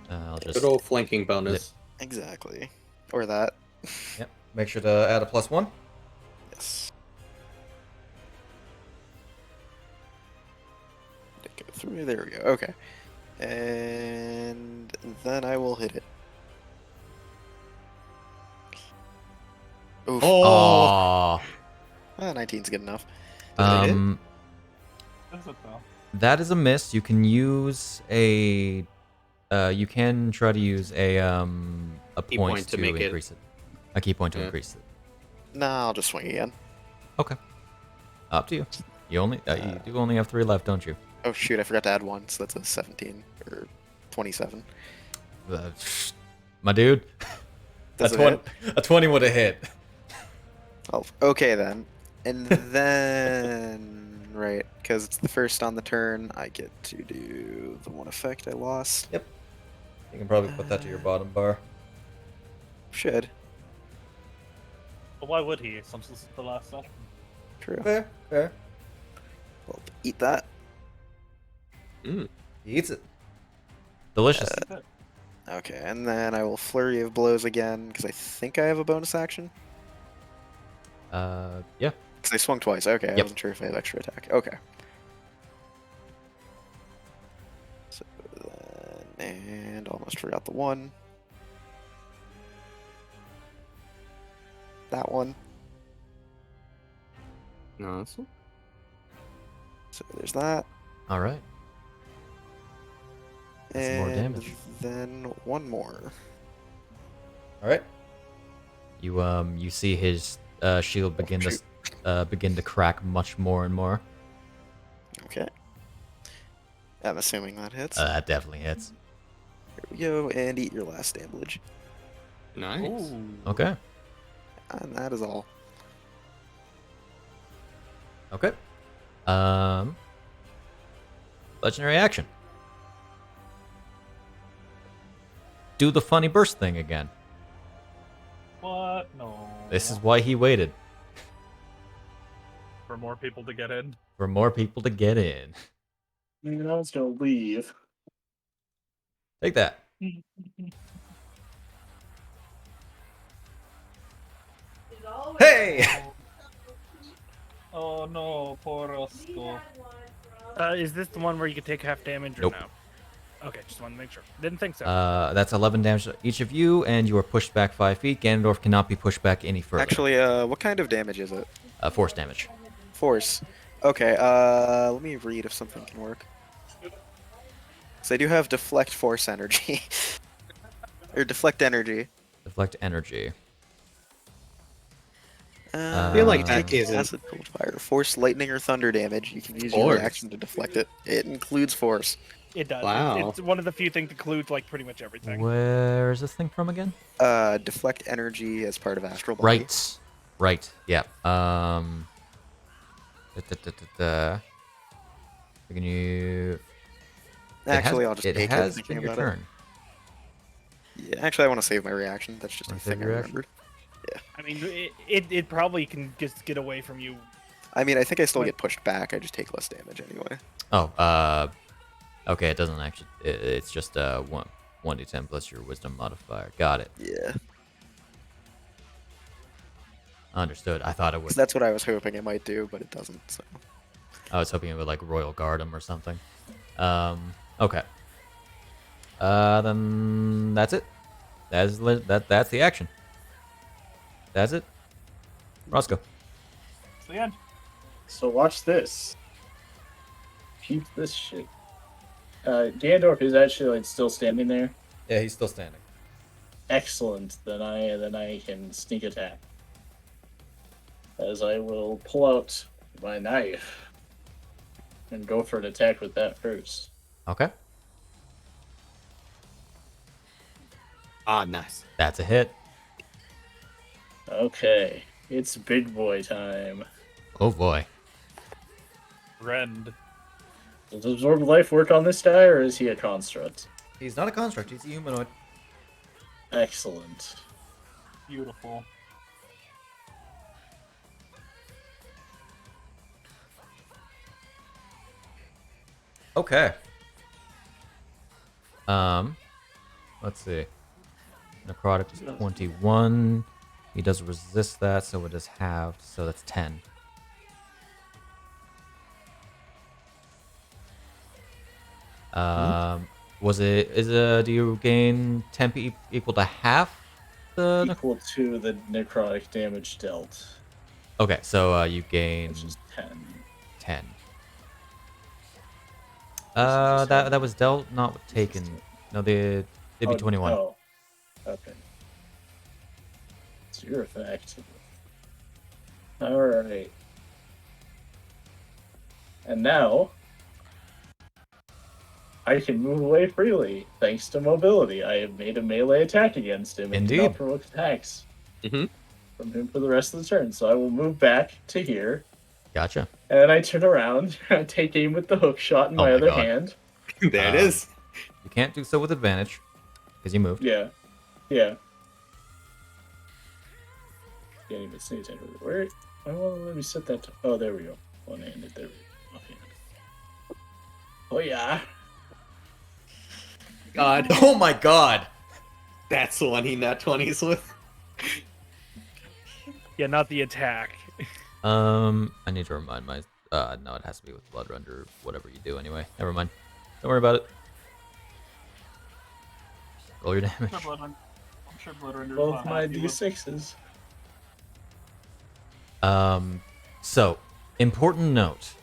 Speaker 1: I'll just
Speaker 3: Good old flanking bonus.
Speaker 8: Exactly. Or that.
Speaker 1: make sure to add a +1.
Speaker 8: Yes. Did it go through? There we go. Okay. And then I will hit it. Oof.
Speaker 1: Aww.
Speaker 8: 19's good enough.
Speaker 2: That's it though.
Speaker 1: That is a miss. You can use a. You can try to use a
Speaker 3: Key
Speaker 1: point,
Speaker 3: point to
Speaker 1: to
Speaker 3: make it-
Speaker 1: increase it. A key point to
Speaker 3: Yeah.
Speaker 1: increase it.
Speaker 8: Nah, I'll just swing again.
Speaker 1: Okay. Up to you. You do only have 3 left, don't you?
Speaker 8: Oh shoot, I forgot to add 1, so that's a 17 or 27.
Speaker 1: My dude.
Speaker 8: Does it hit?
Speaker 1: A 20 would have hit.
Speaker 8: Oh, okay then. And then, right, because it's the first on the turn, I get to do the one effect I lost.
Speaker 1: You can probably put that to your bottom bar.
Speaker 8: Should.
Speaker 2: But why would he? Since this is the last session.
Speaker 8: True.
Speaker 1: Fair, fair.
Speaker 8: Well, eat that.
Speaker 1: He eats it. Delicious.
Speaker 8: Okay, and then I will Flurry of Blows again, because I think I have a bonus action.
Speaker 1: Yeah.
Speaker 8: Because I swung twice. Okay, I
Speaker 1: Yep.
Speaker 8: wasn't sure if I have extra attack. Okay. So then, and almost forgot the one. That one.
Speaker 3: Awesome.
Speaker 8: So there's that.
Speaker 1: All right. That's some
Speaker 8: And
Speaker 1: more damage.
Speaker 8: then one more.
Speaker 1: All right. You see his shield begin to crack much more and more.
Speaker 8: Okay. I'm assuming that hits.
Speaker 1: That definitely hits.
Speaker 8: Here we go, and eat your last damage.
Speaker 3: Nice.
Speaker 1: Okay.
Speaker 8: And that is all.
Speaker 1: Okay. Legendary action. Do the funny burst thing again.
Speaker 2: What? No.
Speaker 1: This is why he waited.
Speaker 2: For more people to get in.
Speaker 1: For more people to get in.
Speaker 6: Man, I was gonna leave.
Speaker 1: Take that. Hey!
Speaker 2: Oh no, poor Roscoe.
Speaker 5: Is this the one where you could take half damage or
Speaker 1: Nope.
Speaker 5: no? Okay, just wanted to make sure. Didn't think so.
Speaker 1: That's 11 damage to each of you, and you are pushed back 5 feet. Ganondorf cannot be pushed back any further.
Speaker 8: Actually, what kind of damage is it?
Speaker 1: Force damage.
Speaker 8: Force. Okay, let me read if something can work. So I do have Deflect Force Energy. Or Deflect Energy.
Speaker 1: Deflect energy.
Speaker 3: I feel like that
Speaker 8: take
Speaker 3: isn't-
Speaker 8: Acid, cold fire, Force, lightning, or thunder damage. You can use your
Speaker 3: Force.
Speaker 8: reaction to deflect it. It includes Force.
Speaker 5: It does.
Speaker 3: Wow.
Speaker 5: It's one of the few things that includes like pretty much everything.
Speaker 1: Where is this thing from again?
Speaker 8: Deflect energy as part of astral body.
Speaker 1: Right. Yeah. Can you?
Speaker 8: Actually, I'll just
Speaker 1: It
Speaker 8: take
Speaker 1: has
Speaker 8: it.
Speaker 1: been
Speaker 8: Thinking
Speaker 1: your
Speaker 8: about
Speaker 1: turn.
Speaker 8: it. Yeah, actually, I want to save my reaction. That's just a
Speaker 1: Wanna save
Speaker 8: thing I
Speaker 1: your reaction?
Speaker 8: remembered.
Speaker 5: I mean, it probably can just get away from you.
Speaker 8: I mean, I think I still
Speaker 5: What?
Speaker 8: get pushed back. I just take less damage anyway.
Speaker 1: Oh. Okay. It doesn't actually. It's just 1d10 plus your wisdom modifier. Got it.
Speaker 8: Yeah.
Speaker 1: Understood. I thought it would.
Speaker 8: 'Cause that's what I was hoping it might do, but it doesn't. So.
Speaker 1: I was hoping it would like Royal Guard him or something. Okay. Then that's it. That's the action. That's it. Roscoe.
Speaker 2: It's the end.
Speaker 6: So watch this. Keep this shit. Gandorf is actually like still standing there.
Speaker 1: Yeah, he's still standing.
Speaker 6: Excellent. Then I can sneak attack. As I will pull out my knife and go for an attack with that first.
Speaker 1: Okay.
Speaker 3: Ah, nice.
Speaker 1: That's a hit.
Speaker 6: Okay, it's big boy time.
Speaker 1: Oh boy.
Speaker 2: Rend.
Speaker 6: Does absorb life work on this guy, or is he a construct?
Speaker 1: He's not a construct. He's a humanoid.
Speaker 6: Excellent.
Speaker 2: Beautiful.
Speaker 1: Okay. Let's see. Necrotic is 21. He does resist that, so it is halved, so that's 10. Do you gain temp equal to half the
Speaker 6: Equal to the necrotic damage dealt,
Speaker 1: Okay, so you gain
Speaker 6: which is 10.
Speaker 1: 10.
Speaker 6: just
Speaker 1: That was dealt, not taken. No, they'd be 21.
Speaker 6: Oh, okay. It's your effect. Alright. And now, I can move away freely, thanks to mobility. I have made a melee attack against him and
Speaker 1: Indeed.
Speaker 6: do not provoke attacks from him for the rest of the turn. So I will move back to here,
Speaker 1: Gotcha.
Speaker 6: and then I turn around, I take aim with the hook shot in
Speaker 1: Oh
Speaker 6: my
Speaker 1: my
Speaker 6: other
Speaker 1: God.
Speaker 6: hand.
Speaker 3: There it is.
Speaker 1: You can't do so with advantage, because you moved.
Speaker 6: Yeah. Yeah. Can't even see it. Where? Oh, let me set that. Oh, there we go. One-handed. There we go. Offhand. Oh yeah.
Speaker 3: God,
Speaker 1: Oh my god!
Speaker 3: that's the one he nat 20s with.
Speaker 5: Yeah, not the attack.
Speaker 1: I need to remind my... no, it has to be with Blood Rend or whatever you do anyway. Never mind. Don't worry about it. Roll your damage.
Speaker 2: I'm sure Blood Render is
Speaker 6: Both
Speaker 2: not
Speaker 6: my
Speaker 2: happy with-
Speaker 6: d6s.
Speaker 1: So, important note.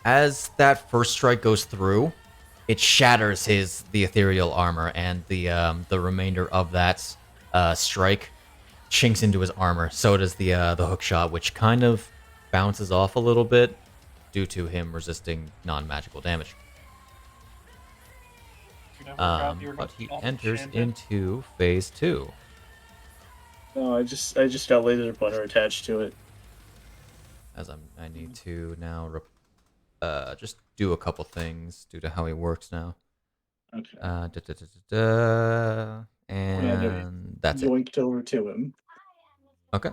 Speaker 1: As that first strike goes through, it shatters the ethereal armor, and the remainder of that strike chinks into his armor. So does the hook shot, which kind of bounces off a little bit due to him resisting non-magical damage.
Speaker 2: You never got your
Speaker 1: But he
Speaker 2: hook
Speaker 1: enters
Speaker 2: enchanted.
Speaker 1: into phase 2.
Speaker 6: No, I just got laser pointer attached to it.
Speaker 1: As I need to now just do a couple things due to how he works now.
Speaker 6: Okay.
Speaker 1: And that's it.
Speaker 6: Yoinked over to him.
Speaker 1: Okay.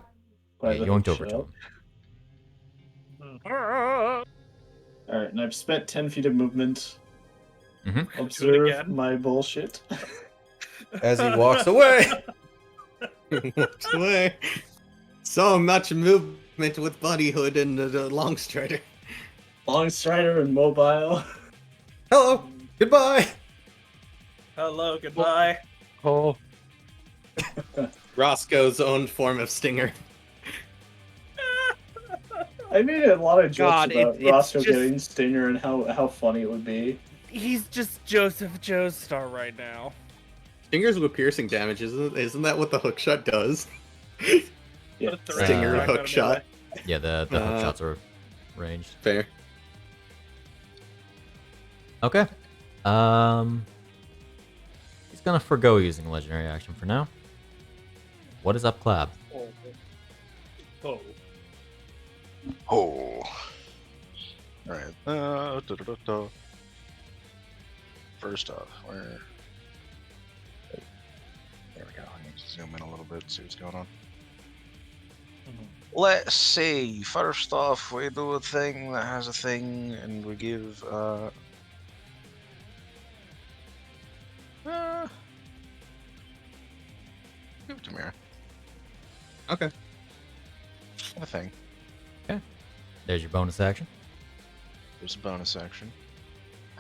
Speaker 6: by
Speaker 1: Yeah,
Speaker 6: the
Speaker 1: yoinked
Speaker 6: hook
Speaker 1: over to
Speaker 6: shot.
Speaker 1: him.
Speaker 6: Alright, and I've spent 10 feet of movement.
Speaker 1: Mhm.
Speaker 6: Observe
Speaker 2: again.
Speaker 6: my bullshit.
Speaker 1: As he walks away.
Speaker 3: Walks away. So much movement with Buddyhood and the Longstrider.
Speaker 6: Long strider and mobile.
Speaker 1: Hello. Goodbye.
Speaker 2: Hello, goodbye.
Speaker 5: Oh,
Speaker 3: Roscoe's own form of Stinger.
Speaker 6: I made a lot of jokes
Speaker 5: God,
Speaker 6: about
Speaker 5: it's
Speaker 6: Roscoe
Speaker 5: just-
Speaker 6: getting Stinger and how funny it would be.
Speaker 5: he's just Joseph Joestar right now.
Speaker 3: Stingers with piercing damage, isn't that what the hookshot does?
Speaker 6: Yeah.
Speaker 2: Put a threat
Speaker 3: Stinger
Speaker 2: back on
Speaker 3: hook shot.
Speaker 1: Yeah, the hook shots are ranged.
Speaker 3: Fair.
Speaker 1: Okay. He's gonna forgo using legendary action for now. What is up, Klab?
Speaker 2: Oh. Oh.
Speaker 4: Oh. Alright. First off, where... There we go. I need to zoom in a little bit, see what's going on. Let's see. First off, we do a thing that has a thing, and we give, give it to Miira.
Speaker 3: Okay.
Speaker 4: A thing.
Speaker 1: There's your bonus action.
Speaker 4: There's a bonus action.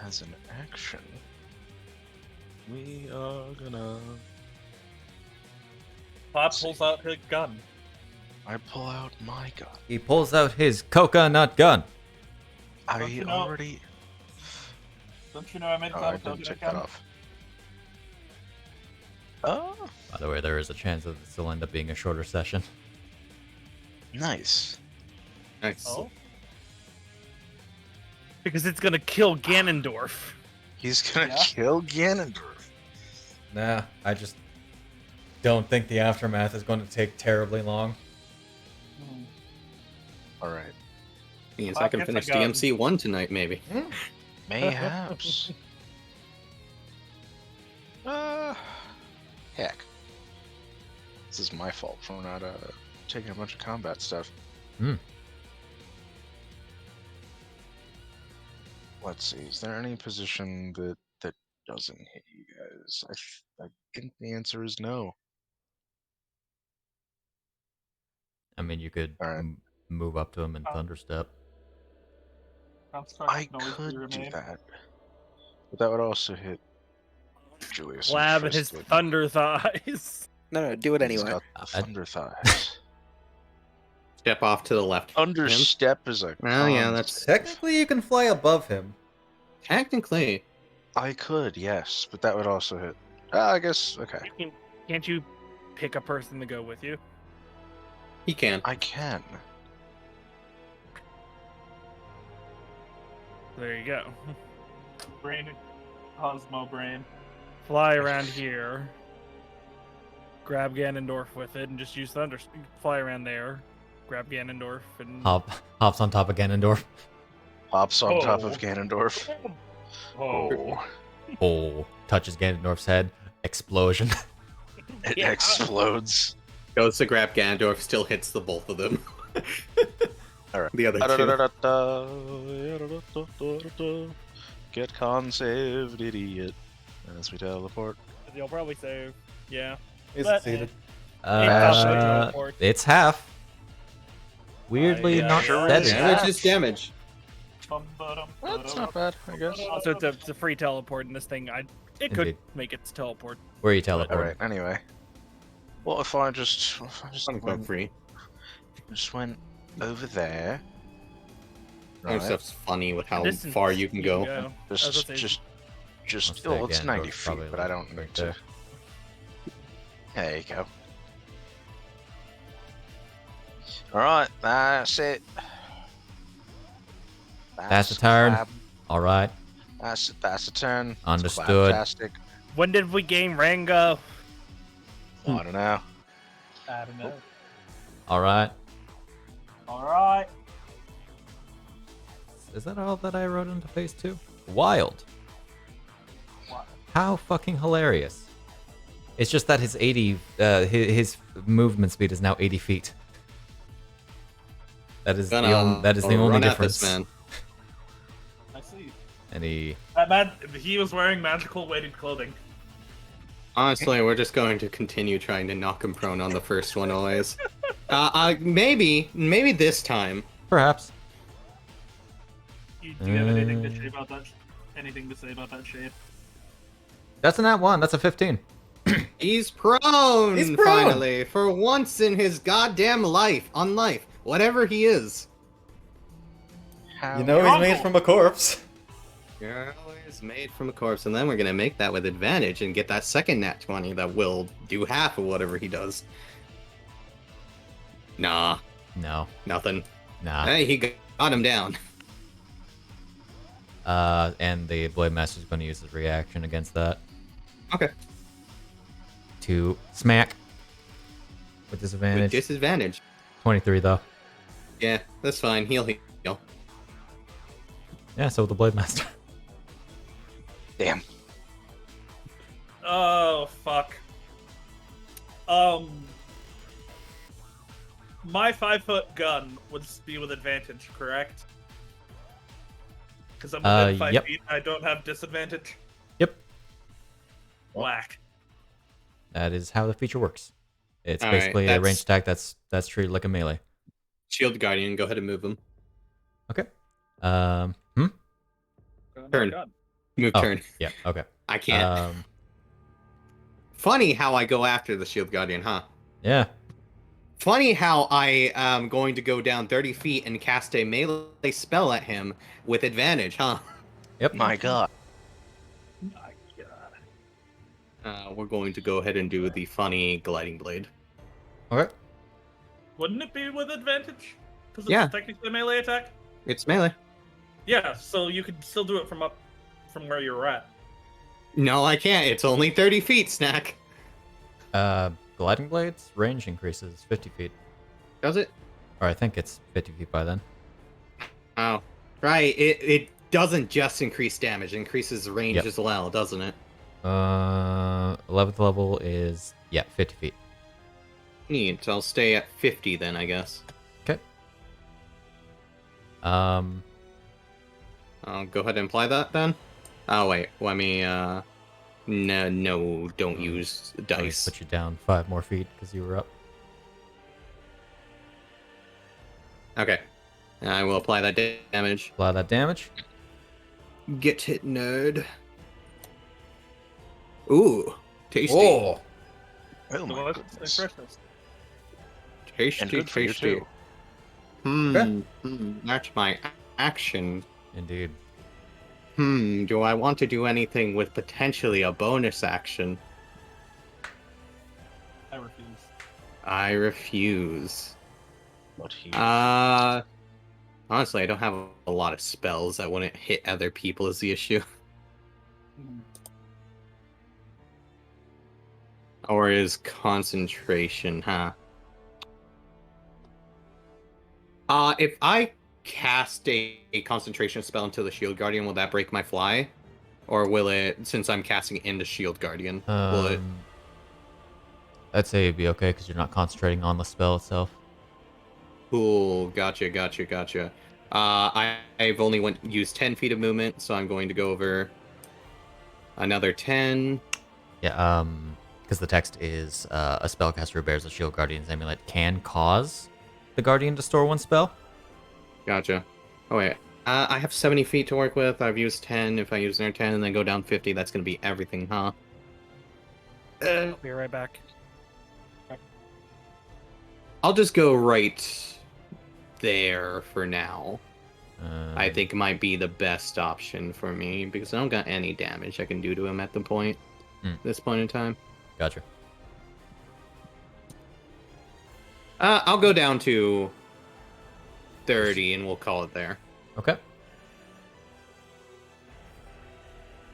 Speaker 4: As an action, we are gonna...
Speaker 2: Bob pulls out her gun.
Speaker 4: I pull out my gun.
Speaker 1: He pulls out his coconut gun.
Speaker 4: I
Speaker 2: Don't you know-
Speaker 4: already...
Speaker 2: Don't you know I made
Speaker 4: Oh,
Speaker 2: Bob
Speaker 4: I
Speaker 2: pull out
Speaker 4: didn't
Speaker 2: her
Speaker 4: take that
Speaker 2: gun?
Speaker 4: off. Oh,
Speaker 1: By the way, there is a chance that this will end up being a shorter session.
Speaker 4: nice.
Speaker 3: Nice.
Speaker 2: Oh?
Speaker 5: Because it's gonna kill Ganondorf.
Speaker 4: He's gonna
Speaker 2: Yeah?
Speaker 4: kill Ganondorf.
Speaker 1: Nah, I just don't think the aftermath is going to take terribly long.
Speaker 2: Hmm.
Speaker 4: Alright.
Speaker 3: Means
Speaker 2: Bob
Speaker 3: I can
Speaker 2: gets a
Speaker 3: finish
Speaker 2: gun.
Speaker 3: DMC 1 tonight, maybe.
Speaker 4: Mayhaps. Heck. This is my fault for not taking a bunch of combat stuff.
Speaker 1: Hmm.
Speaker 4: Let's see, is there any position that doesn't hit you guys? I think the answer is no.
Speaker 1: I mean, you could
Speaker 4: Alright.
Speaker 1: move up to him and
Speaker 2: Oh.
Speaker 1: thunderstep.
Speaker 4: I could do that. But that would also hit Julius. and
Speaker 5: Klab and his
Speaker 4: Tristan.
Speaker 5: thunder thighs.
Speaker 8: No, do it
Speaker 4: He's
Speaker 8: anyway.
Speaker 4: got the thunder thighs.
Speaker 3: Step off to the left.
Speaker 4: Thunder
Speaker 3: Him.
Speaker 4: step is a
Speaker 3: Oh, yeah,
Speaker 4: con-
Speaker 3: that's
Speaker 1: Technically, you can fly above him.
Speaker 3: technically.
Speaker 4: I could, yes, but that would also hit. I guess, okay.
Speaker 5: Can't you pick a person to go with you?
Speaker 3: He can.
Speaker 4: I can.
Speaker 5: There you go.
Speaker 2: Brain, Cosmo brain.
Speaker 5: Fly around here. Grab Ganondorf with it and just use thunder. Fly around there. Grab Ganondorf and
Speaker 1: Hops on top of Ganondorf.
Speaker 4: Hops on top
Speaker 2: Oh.
Speaker 4: of Ganondorf.
Speaker 2: Oh.
Speaker 1: Oh, touches Ganondorf's head. Explosion.
Speaker 4: It
Speaker 5: Yeah.
Speaker 4: explodes.
Speaker 3: Goes to grab Ganondorf, still hits the both of them.
Speaker 4: Alright.
Speaker 3: The other two.
Speaker 4: Get con saved, idiot. As we teleport.
Speaker 5: you'll probably save. Yeah.
Speaker 1: He
Speaker 5: But,
Speaker 1: succeeded.
Speaker 5: Uh,
Speaker 1: It's half. Weirdly,
Speaker 5: yeah,
Speaker 1: not
Speaker 5: sure
Speaker 1: dead.
Speaker 5: is.
Speaker 3: Damage is damage.
Speaker 4: That's not bad, I guess.
Speaker 5: Also, it's a free teleport in this thing. It could
Speaker 1: Indeed.
Speaker 5: make its teleport.
Speaker 1: Where are you teleporting?
Speaker 4: Alright, anyway. Well, if I just
Speaker 3: Fun club free.
Speaker 4: went over there.
Speaker 3: That
Speaker 4: Right.
Speaker 3: stuff's funny with how
Speaker 5: Distance
Speaker 3: far you can go.
Speaker 5: I was gonna say,
Speaker 4: Just
Speaker 1: Let's
Speaker 4: oh,
Speaker 1: say
Speaker 4: it's
Speaker 1: Ganondorf's
Speaker 4: 90 feet,
Speaker 1: probably
Speaker 4: but I
Speaker 1: like
Speaker 4: don't
Speaker 1: right
Speaker 4: need to.
Speaker 1: there.
Speaker 4: There you go. Alright, that's it.
Speaker 1: That's the turn.
Speaker 4: Klab.
Speaker 1: All right.
Speaker 4: That's the turn. It's
Speaker 1: Understood.
Speaker 4: Klabtastic.
Speaker 5: when did we gain Rango?
Speaker 4: I don't know.
Speaker 2: I don't know.
Speaker 1: All right.
Speaker 2: Alright.
Speaker 1: Is that all that I wrote into phase 2? Wild. How fucking hilarious. It's just that his his movement speed is now 80 feet. That is the only
Speaker 3: run at
Speaker 1: difference.
Speaker 3: this man.
Speaker 2: I see.
Speaker 1: And he
Speaker 2: That man, he was wearing magical weighted clothing.
Speaker 3: Honestly, we're just going to continue trying to knock him prone on the first one always. Maybe this time.
Speaker 1: perhaps.
Speaker 2: Do you have anything to say about that? Anything to say about that shape?
Speaker 1: That's a nat 1. That's a 15.
Speaker 3: He's prone,
Speaker 1: He's prone!
Speaker 3: finally, for once in his goddamn life, whatever he is.
Speaker 4: How
Speaker 1: You know he's made from a corpse.
Speaker 3: You're always made from a corpse, and then we're gonna make that with advantage and get that second nat 20 that will do half of whatever he does. Nah,
Speaker 1: No.
Speaker 3: nothing.
Speaker 1: Nah.
Speaker 3: Hey, he got him down.
Speaker 1: And the Blade Master is going to use his reaction against that
Speaker 3: Okay.
Speaker 1: to smack with disadvantage.
Speaker 3: With disadvantage.
Speaker 1: 23 though.
Speaker 3: Yeah, that's fine. Heal.
Speaker 1: Yeah, so with the Blade Master.
Speaker 4: Damn.
Speaker 2: Oh fuck. My 5-foot gun would be with advantage, correct? Because I'm within 5
Speaker 1: yep.
Speaker 2: feet. I don't have disadvantage.
Speaker 1: Yep.
Speaker 2: Whack.
Speaker 1: That is how the feature works. It's
Speaker 3: All right,
Speaker 1: basically a
Speaker 3: that's-
Speaker 1: ranged attack that's treated like a melee.
Speaker 3: Shield Guardian, go ahead and move him.
Speaker 1: Okay.
Speaker 2: Oh my
Speaker 3: Turn.
Speaker 2: God.
Speaker 3: Move
Speaker 1: Oh,
Speaker 3: turn.
Speaker 1: yeah, okay.
Speaker 3: I can't. Funny how I go after the Shield Guardian, huh?
Speaker 1: Yeah.
Speaker 3: Funny how I am going to go down 30 feet and cast a melee spell at him with advantage, huh?
Speaker 1: Yep.
Speaker 4: My God.
Speaker 2: My God.
Speaker 3: We're going to go ahead and do the funny Gliding Blade.
Speaker 1: Okay.
Speaker 2: Wouldn't it be with advantage? Because it's
Speaker 3: Yeah.
Speaker 2: technically a melee attack?
Speaker 3: It's melee.
Speaker 2: Yeah, so you could still do it from where you're at.
Speaker 3: No, I can't. It's only 30 feet, Snak.
Speaker 1: Gliding Blades range increases 50 feet.
Speaker 3: Does it?
Speaker 1: Or I think it's 50 feet by then.
Speaker 3: Oh. Right, it doesn't just increase damage, it increases range
Speaker 1: Yep.
Speaker 3: as well, doesn't it?
Speaker 1: 11th level is, 50 feet.
Speaker 3: Neat. I'll stay at 50 then, I guess.
Speaker 1: Okay.
Speaker 3: I'll go ahead and apply that then. Oh wait, let me no, don't use
Speaker 1: Let me
Speaker 3: dice.
Speaker 1: put you down 5 more feet because you were up.
Speaker 3: Okay. I will apply that damage.
Speaker 1: Apply that damage.
Speaker 3: Get hit, nerd. Ooh, tasty.
Speaker 4: Oh
Speaker 2: So
Speaker 4: my
Speaker 2: let's
Speaker 4: goodness.
Speaker 2: refresh this.
Speaker 3: Tasty,
Speaker 4: And good for you
Speaker 3: tasty.
Speaker 4: too.
Speaker 3: That's my action.
Speaker 1: Indeed.
Speaker 3: Do I want to do anything with potentially a bonus action?
Speaker 2: I refuse.
Speaker 3: I refuse.
Speaker 4: What he
Speaker 3: Honestly, I don't have a lot of spells that wouldn't hit other people is the issue. Or is concentration, huh? If I cast a concentration spell into the Shield Guardian, will that break my fly? Or will it, since I'm casting into Shield Guardian, will it?
Speaker 1: I'd say it'd be okay because you're not concentrating on the spell itself.
Speaker 3: Cool, gotcha. I've only used 10 feet of movement, so I'm going to go over another 10.
Speaker 1: Yeah, because the text is a spellcaster who bears the Shield Guardian's amulet can cause the Guardian to store one spell.
Speaker 3: Gotcha. Oh wait, I have 70 feet to work with. I've used 10. If I use another 10 and then go down 50, that's going to be everything, huh?
Speaker 5: I'll be right back.
Speaker 3: I'll just go right there for now. I think it might be the best option for me because I don't got any damage I can do to him at this point in time.
Speaker 1: Gotcha.
Speaker 3: I'll go down to 30 and we'll call it there.
Speaker 1: Okay.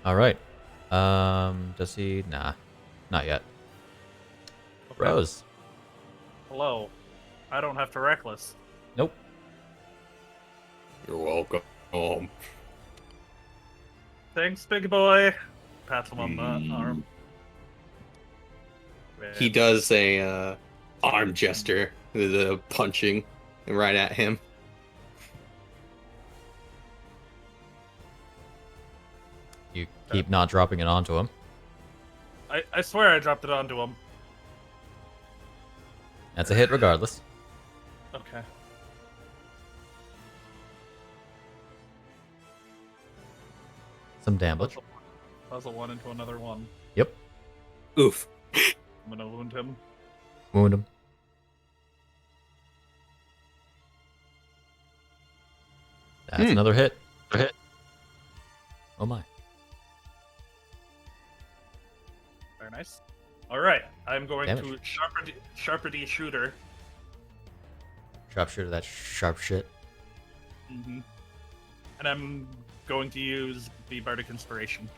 Speaker 1: All right. Does he? Nah, not yet.
Speaker 2: Okay.
Speaker 1: Rose.
Speaker 2: Hello. I don't have to reckless.
Speaker 1: Nope.
Speaker 3: You're welcome.
Speaker 2: Thanks, big boy. Pats him on the arm.
Speaker 3: He does a arm gesture, the punching right at him.
Speaker 1: You keep not dropping it onto him.
Speaker 2: I swear I dropped it onto him.
Speaker 1: That's a hit regardless.
Speaker 2: Okay.
Speaker 1: Some damage.
Speaker 2: Puzzle one into another one.
Speaker 1: Yep.
Speaker 3: Oof.
Speaker 2: I'm gonna wound him.
Speaker 1: Wound him. That's another hit. Oh my.
Speaker 2: Very nice. Alright, I'm going
Speaker 1: Damage.
Speaker 2: to Sharpity Shooter.
Speaker 1: Sharpshooter, that sharp shit.
Speaker 2: Mm-hmm. And I'm going to use the Bardic Inspiration.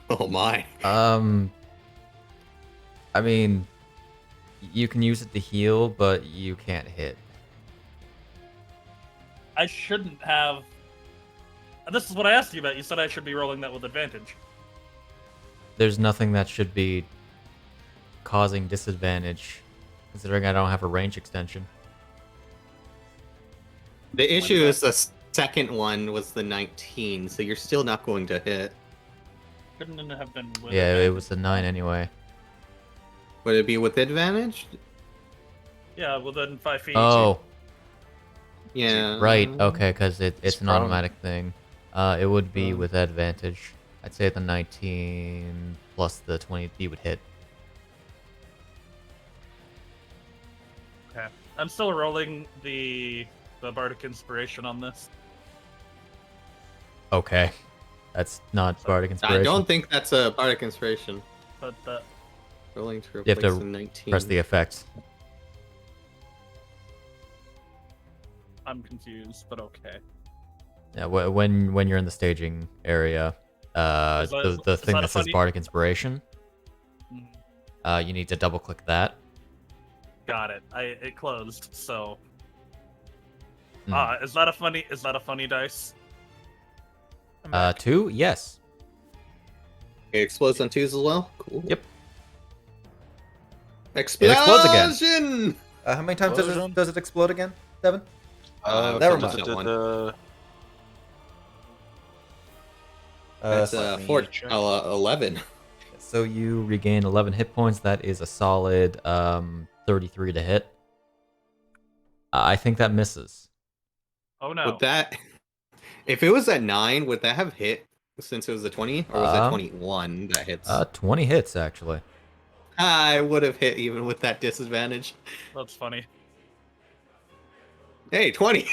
Speaker 3: Oh my.
Speaker 1: I mean, you can use it to heal, but you can't hit.
Speaker 2: I shouldn't have. This is what I asked you about. You said I should be rolling that with advantage.
Speaker 1: There's nothing that should be causing disadvantage, considering I don't have a range extension.
Speaker 3: The issue is the second one was the 19, so you're still not going to hit.
Speaker 2: Couldn't it have been with
Speaker 1: Yeah, it
Speaker 2: advantage?
Speaker 1: was a 9 anyway.
Speaker 3: Would it be with advantage?
Speaker 2: Yeah, within 5 feet.
Speaker 1: Oh,
Speaker 3: Yeah.
Speaker 1: right. Okay, because it's an
Speaker 4: prone.
Speaker 1: automatic thing. It would be with advantage. I'd say the 19 plus the 20 would hit.
Speaker 2: Okay. I'm still rolling the Bardic Inspiration on this.
Speaker 1: Okay. That's not Bardic Inspiration.
Speaker 3: I don't think that's a Bardic Inspiration.
Speaker 2: But
Speaker 3: Rolling to
Speaker 1: You have
Speaker 3: replace
Speaker 1: to
Speaker 3: the 19.
Speaker 1: press the effects.
Speaker 2: I'm confused, but okay.
Speaker 1: Yeah, when you're in the staging area,
Speaker 2: Is
Speaker 1: the thing
Speaker 2: that a
Speaker 1: that says
Speaker 2: funny-
Speaker 1: Bardic Inspiration,
Speaker 2: Mm,
Speaker 1: you need to double click that.
Speaker 2: Got it. It closed. So,
Speaker 1: Mm.
Speaker 2: is that a funny dice?
Speaker 1: 2, yes.
Speaker 3: It explodes on 2s as well? Cool.
Speaker 1: Yep.
Speaker 3: Explosion!
Speaker 1: explodes again. How many times
Speaker 4: Explosion?
Speaker 1: does it explode again, Devon?
Speaker 3: Never
Speaker 1: mind.
Speaker 3: That one.
Speaker 1: That's
Speaker 3: That's
Speaker 4: let me check.
Speaker 3: 11.
Speaker 1: So you regain 11 hit points. That is a solid 33 to hit. I think that misses.
Speaker 2: Oh no.
Speaker 3: Would that... If it was at 9, would that have hit since it was a 20? Or was it 21 that hits?
Speaker 1: 20 hits, actually.
Speaker 3: I would have hit even with that disadvantage.
Speaker 2: That's funny.
Speaker 3: Hey, 20!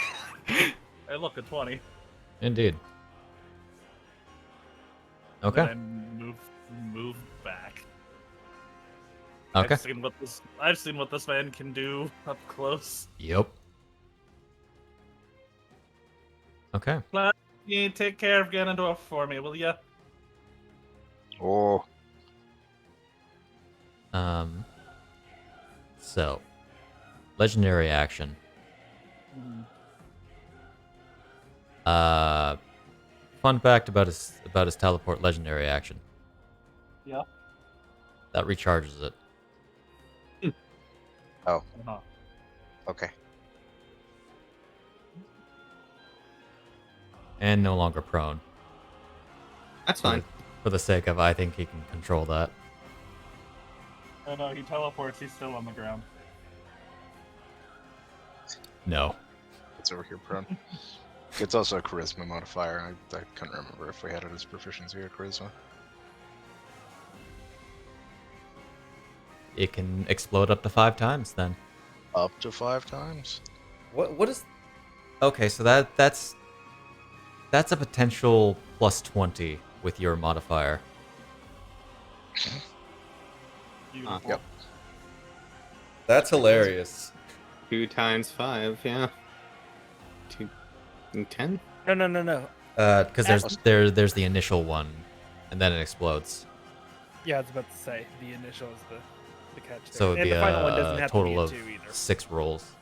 Speaker 2: Hey, look, a 20.
Speaker 1: Indeed. Okay.
Speaker 2: And move back.
Speaker 1: Okay.
Speaker 2: I've seen what this man can do up close.
Speaker 1: Yep. Okay.
Speaker 2: You take care of Ganondorf for me, will ya?
Speaker 4: Oh,
Speaker 1: So, legendary action. Fun fact about his teleport legendary action.
Speaker 2: Yeah.
Speaker 1: That recharges it.
Speaker 2: Uh-huh.
Speaker 4: okay.
Speaker 1: And no longer prone.
Speaker 3: That's fine.
Speaker 1: For the sake of, I think he can control that.
Speaker 2: Oh no, he teleports, he's still on the ground.
Speaker 1: No.
Speaker 4: It's over here, prone. It's also a charisma modifier. I couldn't remember if we had it as proficiency or charisma.
Speaker 1: It can explode up to 5 times then.
Speaker 4: Up to 5 times?
Speaker 1: What is... Okay, so that's a potential plus 20 with your modifier.
Speaker 2: Beautiful.
Speaker 4: Yep.
Speaker 1: That's hilarious.
Speaker 3: 2 times 5, yeah. 2... 10?
Speaker 5: No.
Speaker 1: Because there's the initial one, and then it explodes.
Speaker 5: Yeah, I was about to say the initial is the catch. There.
Speaker 1: So it'd
Speaker 5: and
Speaker 1: be
Speaker 5: the final one doesn't
Speaker 1: a
Speaker 5: have
Speaker 1: total
Speaker 5: to be
Speaker 1: of
Speaker 5: a 2 either.
Speaker 1: 6 rolls.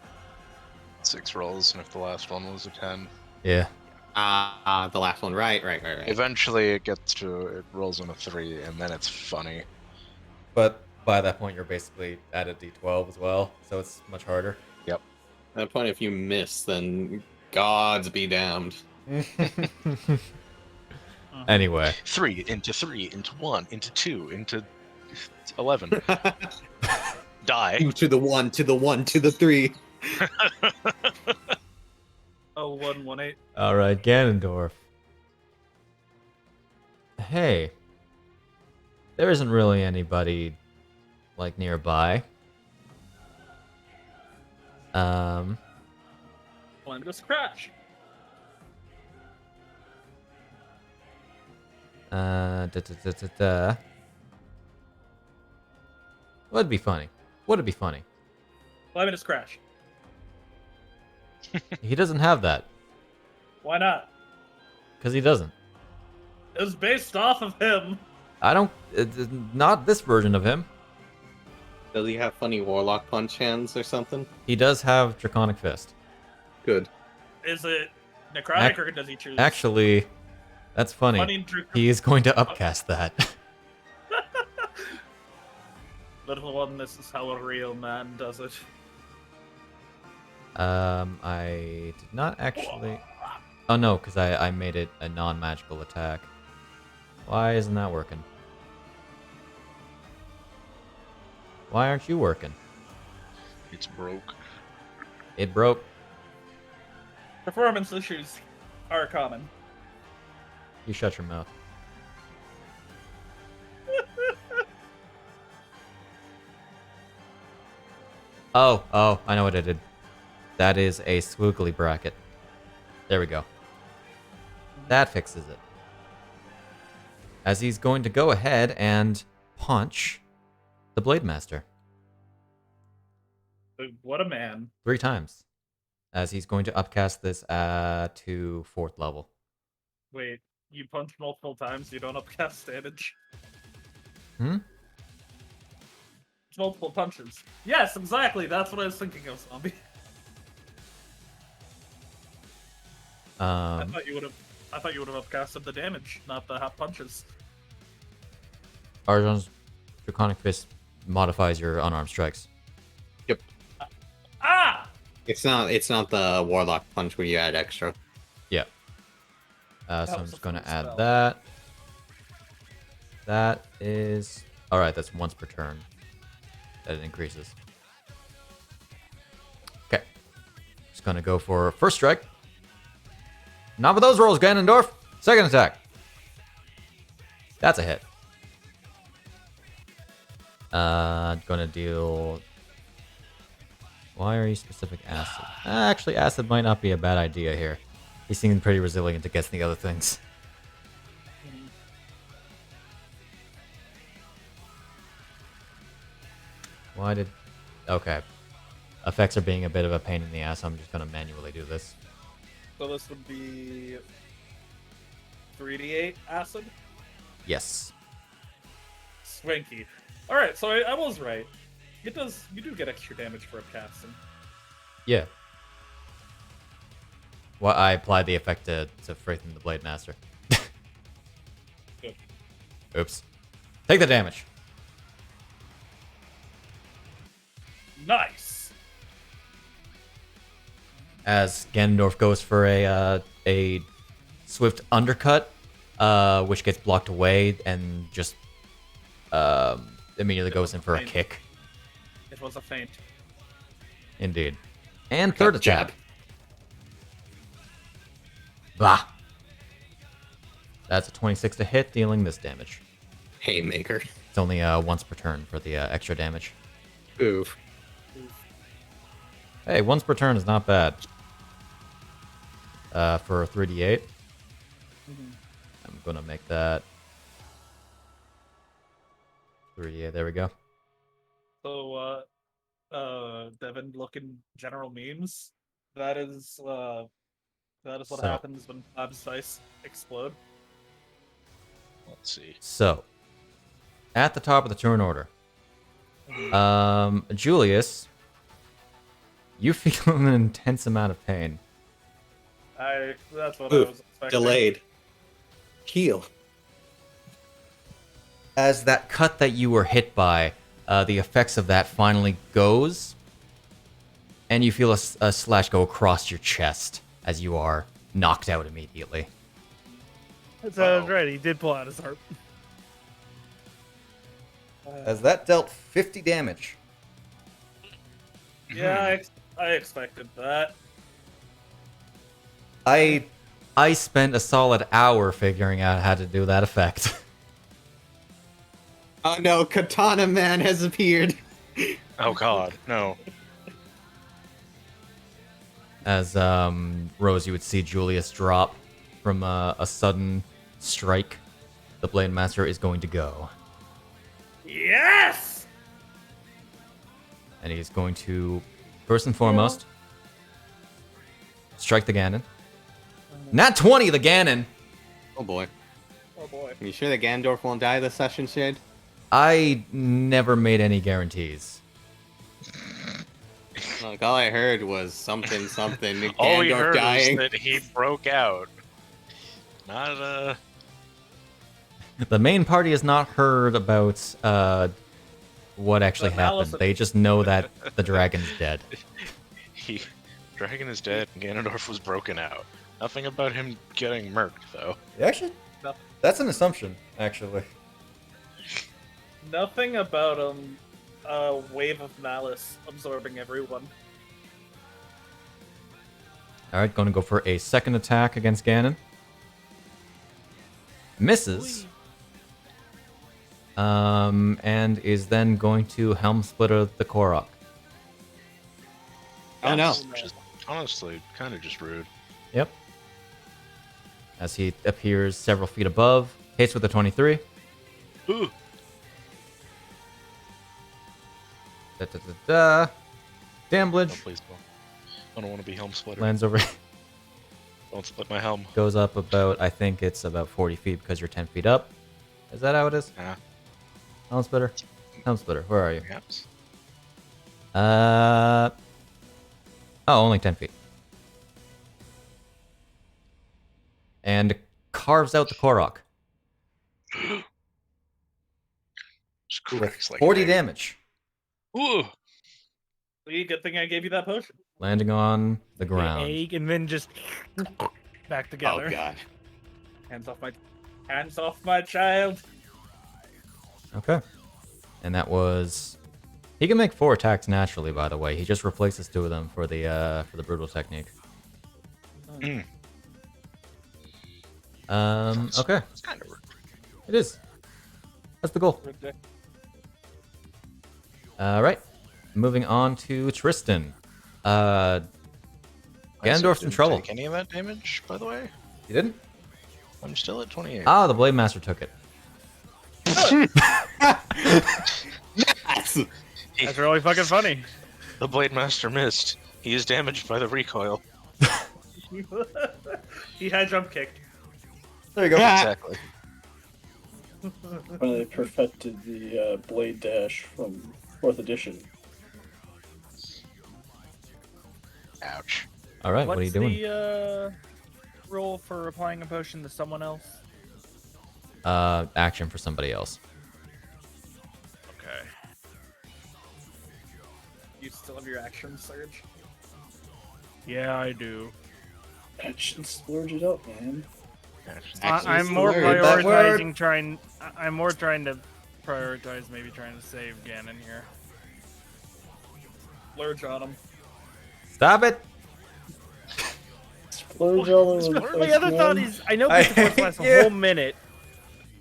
Speaker 4: 6 rolls, and if the last one was a 10.
Speaker 1: Yeah.
Speaker 3: The last one. Right.
Speaker 4: Eventually it rolls on a 3, and then it's funny.
Speaker 1: But by that point, you're basically at a d12 as well, so it's much harder.
Speaker 3: At that point, if you miss, then gods be damned.
Speaker 1: Anyway.
Speaker 4: 3 into 1 into 2 into 11. Die.
Speaker 3: 2 to the 1 to the 1 to the 3.
Speaker 2: Oh, 118.
Speaker 1: Alright, Ganondorf. Hey. There isn't really anybody, like, nearby.
Speaker 2: One just crash.
Speaker 1: Would be funny. Would it be funny?
Speaker 2: Let me just crash.
Speaker 1: He doesn't have that.
Speaker 2: Why not?
Speaker 1: Because he doesn't.
Speaker 2: It was based off of him.
Speaker 1: I don't. Not this version of him.
Speaker 3: Does he have funny warlock punch hands or something?
Speaker 1: He does have Draconic Fist.
Speaker 3: Good.
Speaker 2: Is it necrotic or does he choose?
Speaker 1: Actually, that's funny. He is going to upcast that.
Speaker 2: Little one, this is how a real man does it.
Speaker 1: I did not actually. Oh no, because I made it a non-magical attack. Why isn't that working? Why aren't you working?
Speaker 4: It's broke.
Speaker 1: It broke.
Speaker 2: Performance issues are common.
Speaker 1: You shut your mouth. Oh, I know what I did. That is a squiggly bracket. There we go. That fixes it. As he's going to go ahead and punch the Blade Master.
Speaker 2: What a man.
Speaker 1: 3 times. As he's going to upcast this to 4th level.
Speaker 2: Wait, you punch multiple times, you don't upcast damage?
Speaker 1: Hmm?
Speaker 2: It's multiple punches. Yes, exactly, that's what I was thinking of, Zombie. I thought you would have upcasted the damage, not the half punches.
Speaker 1: Arjon's Draconic Fist modifies your unarmed strikes.
Speaker 3: Yep.
Speaker 2: Ah!
Speaker 3: It's not the warlock punch where you add extra.
Speaker 1: Yeah. So I'm
Speaker 2: was
Speaker 1: just
Speaker 2: a
Speaker 1: going to
Speaker 2: full
Speaker 1: add
Speaker 2: spell.
Speaker 1: that. That is... Alright, that's once per turn. That it increases. Okay. Just going to go for first strike. Not with those rolls, Ganondorf. Second attack. That's a hit. Gonna deal... Why are you specific acid? Actually, acid might not be a bad idea here. He seemed pretty resilient against the other things. Why did... Okay. Effects are being a bit of a pain in the ass. I'm just gonna manually do this.
Speaker 2: So this would be 3d8 acid?
Speaker 1: Yes.
Speaker 2: Swanky. Alright, so I was right. You do get extra damage for upcasting.
Speaker 1: Yeah. Well, I applied the effect to Freythan the Blade Master.
Speaker 2: Good.
Speaker 1: Oops. Take the damage.
Speaker 2: Nice!
Speaker 1: As Ganondorf goes for a swift undercut, which gets blocked away and just immediately goes in for a kick.
Speaker 2: It was a feint.
Speaker 1: Indeed. And third
Speaker 3: Cut
Speaker 1: attack.
Speaker 3: jab.
Speaker 1: Blah. That's a 26 to hit, dealing this damage.
Speaker 3: Haymaker.
Speaker 1: It's only once per turn for the extra damage.
Speaker 3: Oof.
Speaker 1: Hey, once per turn is not bad. For 3d8. I'm gonna make that 3d8. There we go.
Speaker 2: So, Devon, looking general memes. That is what
Speaker 1: So.
Speaker 2: happens when Klab's dice explode.
Speaker 4: Let's see.
Speaker 1: So, at the top of the turn order, Julius, you feel an intense amount of pain.
Speaker 2: That's what I
Speaker 3: Oof.
Speaker 2: was expecting.
Speaker 3: Delayed. Heal.
Speaker 1: As that cut that you were hit by, the effects of that finally goes, and you feel a slash go across your chest as you are knocked out immediately.
Speaker 5: That's right. He did pull out his harp.
Speaker 1: As that dealt 50 damage.
Speaker 2: Yeah, I expected that.
Speaker 1: I spent a solid hour figuring out how to do that effect.
Speaker 3: Oh no, Katana Man has appeared.
Speaker 4: Oh god, no.
Speaker 1: As Rose, you would see Julius drop from a sudden strike. The Blade Master is going to go.
Speaker 2: Yes!
Speaker 1: And he's going to, first and foremost, strike the Ganon. Nat 20, the Ganon.
Speaker 3: Oh boy.
Speaker 5: Oh boy.
Speaker 3: You sure the Gandorf won't die this session, Shade?
Speaker 1: I never made any guarantees.
Speaker 3: Look, all I heard was something.
Speaker 4: All we
Speaker 3: Gandorf
Speaker 4: heard
Speaker 3: dying.
Speaker 4: was that he broke out. Not
Speaker 1: The main party has not heard about what actually
Speaker 2: The
Speaker 1: happened.
Speaker 2: malice of-
Speaker 1: They just know that the dragon's dead.
Speaker 4: Dragon is dead and Ganondorf was broken out. Nothing about him getting murked though.
Speaker 1: Actually,
Speaker 2: No.
Speaker 1: that's an assumption. Actually,
Speaker 2: Nothing about a wave of malice absorbing everyone.
Speaker 1: all right, going to go for a second attack against Ganon. Misses. And is then going to Helm Splitter the Korok.
Speaker 3: Oh no.
Speaker 4: Which is honestly kind of just rude.
Speaker 1: Yep. As he appears several feet above. Hits with a 23.
Speaker 4: Ooh.
Speaker 1: Damblage.
Speaker 4: Oh, please don't. I don't want to be helm splitter.
Speaker 1: Lands over.
Speaker 4: Don't split my helm.
Speaker 1: Goes up about, I think it's about 40 feet because you're 10 feet up. Is that how it is?
Speaker 4: Yeah.
Speaker 1: Helm Splitter? Helm Splitter, where are you?
Speaker 4: Perhaps.
Speaker 1: Oh, only 10 feet. And carves out the Korok.
Speaker 4: Just cracks like
Speaker 1: 40
Speaker 4: egg.
Speaker 1: damage.
Speaker 4: Ooh.
Speaker 2: See, good thing I gave you that potion.
Speaker 1: Landing on the ground.
Speaker 5: Egg and then just back together.
Speaker 3: Oh god.
Speaker 2: Hands off my child.
Speaker 1: Okay. And that was... He can make 4 attacks naturally, by the way. He just replaces 2 of them for the brutal technique.
Speaker 4: Mm.
Speaker 1: Okay.
Speaker 4: It's kind of rude.
Speaker 1: It is. That's the goal. Alright. Moving on to Tristan. Ganondorf's in
Speaker 4: Didn't
Speaker 1: trouble.
Speaker 4: Take any of that damage, by the way?
Speaker 1: You didn't?
Speaker 4: I'm still at 28.
Speaker 1: Ah, the Blade Master took it.
Speaker 5: That's really fucking funny.
Speaker 4: The Blade Master missed. He is damaged by the recoil.
Speaker 2: He had jump kicked.
Speaker 1: There you go.
Speaker 4: Exactly.
Speaker 6: When they perfected the blade dash from 4th edition.
Speaker 4: Ouch.
Speaker 1: Alright, what are you doing?
Speaker 5: What's the rule for applying a potion to someone else?
Speaker 1: Action for somebody else.
Speaker 5: Okay.
Speaker 2: You still have your action surge?
Speaker 5: Yeah, I do.
Speaker 6: Action splurge it up, man.
Speaker 5: I'm more
Speaker 3: splurge.
Speaker 1: That word.
Speaker 5: prioritizing I'm more trying to prioritize maybe trying to save Ganon here.
Speaker 2: Splurge on him.
Speaker 1: Stop it!
Speaker 6: Splurge all over the
Speaker 5: My
Speaker 6: place,
Speaker 5: other thought
Speaker 6: man.
Speaker 5: is, I know
Speaker 1: I
Speaker 5: beat the force
Speaker 1: hate
Speaker 5: lasts
Speaker 1: you.
Speaker 5: a whole minute.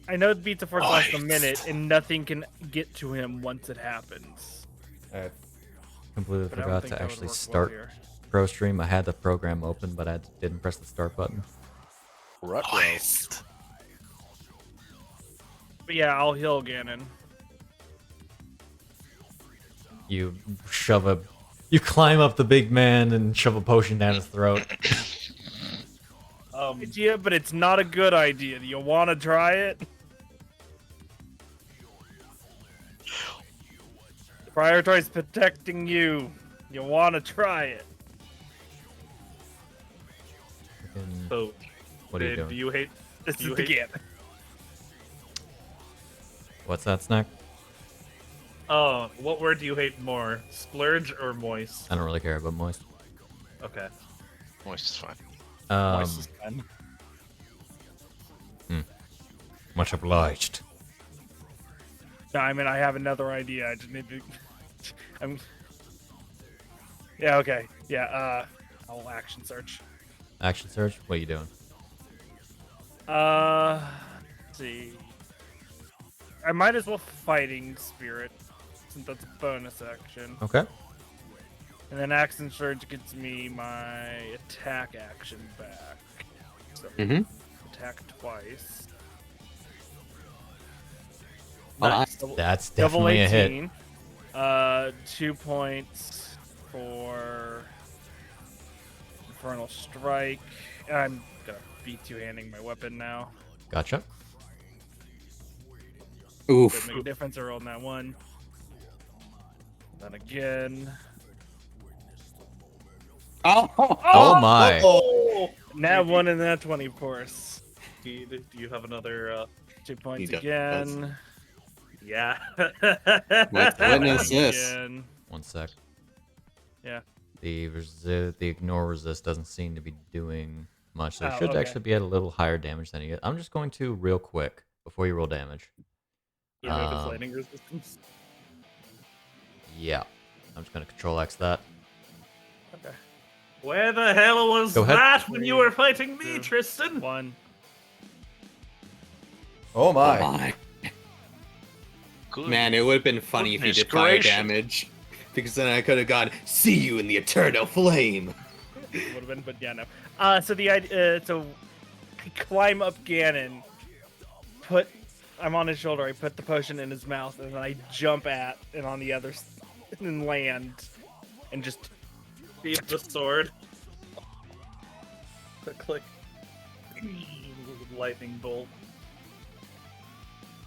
Speaker 5: I know beat the force lasts a minute, and nothing can get to him once it happens.
Speaker 1: I completely
Speaker 5: But I don't
Speaker 1: forgot
Speaker 5: think
Speaker 1: to
Speaker 5: that would
Speaker 1: actually
Speaker 5: work well
Speaker 1: start
Speaker 5: here.
Speaker 1: Pro Stream. I had the program open, but I didn't press the start button.
Speaker 4: Rutro.
Speaker 5: But yeah, I'll heal Ganon.
Speaker 1: You climb up the big man and shove a potion down his throat.
Speaker 5: Idea, but it's not a good idea. Do you want to try it? Prioritize protecting you. You want to try it?
Speaker 1: Fucking-
Speaker 2: So,
Speaker 1: What are you
Speaker 2: do
Speaker 1: doing?
Speaker 2: you hate?
Speaker 5: This
Speaker 2: You
Speaker 5: is the
Speaker 2: hate-
Speaker 5: Ganon.
Speaker 1: What's that, Snak?
Speaker 2: Oh, what word do you hate more, splurge or moist?
Speaker 1: I don't really care about moist.
Speaker 2: Okay.
Speaker 4: Moist is fine.
Speaker 5: Moist is fun.
Speaker 1: Much obliged.
Speaker 5: No, I mean I have another idea. I just need to. Yeah. Okay. Yeah. I'll action search.
Speaker 1: Action search? What are you doing?
Speaker 5: Let's see. I might as well fighting spirit, since that's a bonus action.
Speaker 1: Okay.
Speaker 5: And then action surge gets me my attack action back. So attack twice.
Speaker 3: Nice.
Speaker 1: That's
Speaker 5: Double
Speaker 1: definitely a hit.
Speaker 5: 18. 2 points for Infernal Strike. I'm gonna be two-handing my weapon now.
Speaker 1: Gotcha.
Speaker 3: Oof.
Speaker 5: Doesn't make a difference. I rolled that one. Then again.
Speaker 1: Oh my.
Speaker 2: Oh!
Speaker 5: Nat 1 and nat 20, of course.
Speaker 2: Do you have another?
Speaker 5: 2 points
Speaker 3: He does.
Speaker 5: again.
Speaker 2: Yeah.
Speaker 3: Witness this.
Speaker 5: Again.
Speaker 1: One sec.
Speaker 5: Yeah.
Speaker 1: The ignore resist doesn't seem to be doing much, so it
Speaker 5: Oh,
Speaker 1: should
Speaker 5: okay.
Speaker 1: actually be at a little higher damage than you get. I'm just going to real quick before you roll damage.
Speaker 2: You know if it's
Speaker 1: Um,
Speaker 2: lightning resistance.
Speaker 1: Yeah, I'm just gonna control X that.
Speaker 5: Okay.
Speaker 2: Where the hell was
Speaker 1: Go ahead.
Speaker 2: that when you were fighting me,
Speaker 5: 2,
Speaker 2: Tristan?
Speaker 5: 1.
Speaker 1: Oh
Speaker 3: Oh my.
Speaker 4: Good.
Speaker 3: Man, it would have been funny if he
Speaker 4: Goodness
Speaker 3: did fire
Speaker 4: gracious.
Speaker 3: damage. Because then I could have gone, see you in the eternal flame.
Speaker 5: Would have been, but yeah, no. So the idea, so I climb up Ganon, I'm on his shoulder. I put the potion in his mouth, and then I jump and on the other, and land, and just
Speaker 2: Beat the sword. Click. Lightning bolt.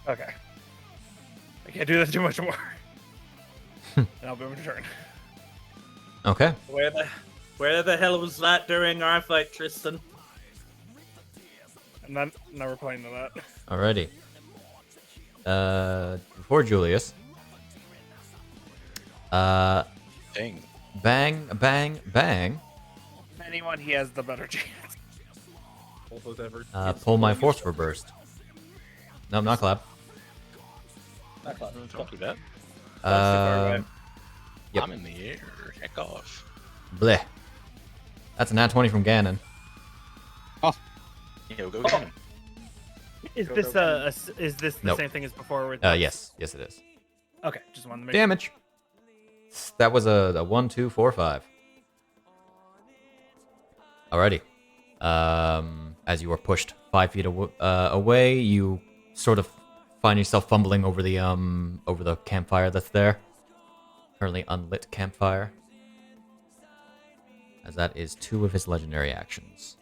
Speaker 5: okay. I can't do that too much more. And I'll be able to turn.
Speaker 1: Okay.
Speaker 2: Where the hell was that during our fight, Tristan?
Speaker 5: I'm not replying to that.
Speaker 1: Alrighty. Before Julius.
Speaker 4: Dang.
Speaker 1: Bang, bang, bang.
Speaker 5: Anyone, he has the better chance.
Speaker 2: Whatever.
Speaker 1: Pull my force for burst. No, not Klab.
Speaker 4: Don't do that.
Speaker 1: Yep.
Speaker 4: I'm in the air. Heck off.
Speaker 1: Bleh. That's a nat 20 from Ganon.
Speaker 4: Yeah, we'll go get him.
Speaker 5: Is this is this the
Speaker 1: Nope.
Speaker 5: same thing as before? With
Speaker 1: Yes, it is.
Speaker 5: Okay, just wanted to make
Speaker 1: Damage. That was a 1, 2, 4, 5. Alrighty. As you are pushed 5 feet away, you sort of find yourself fumbling over the campfire that's there. Currently unlit campfire. As that is 2 of his legendary actions.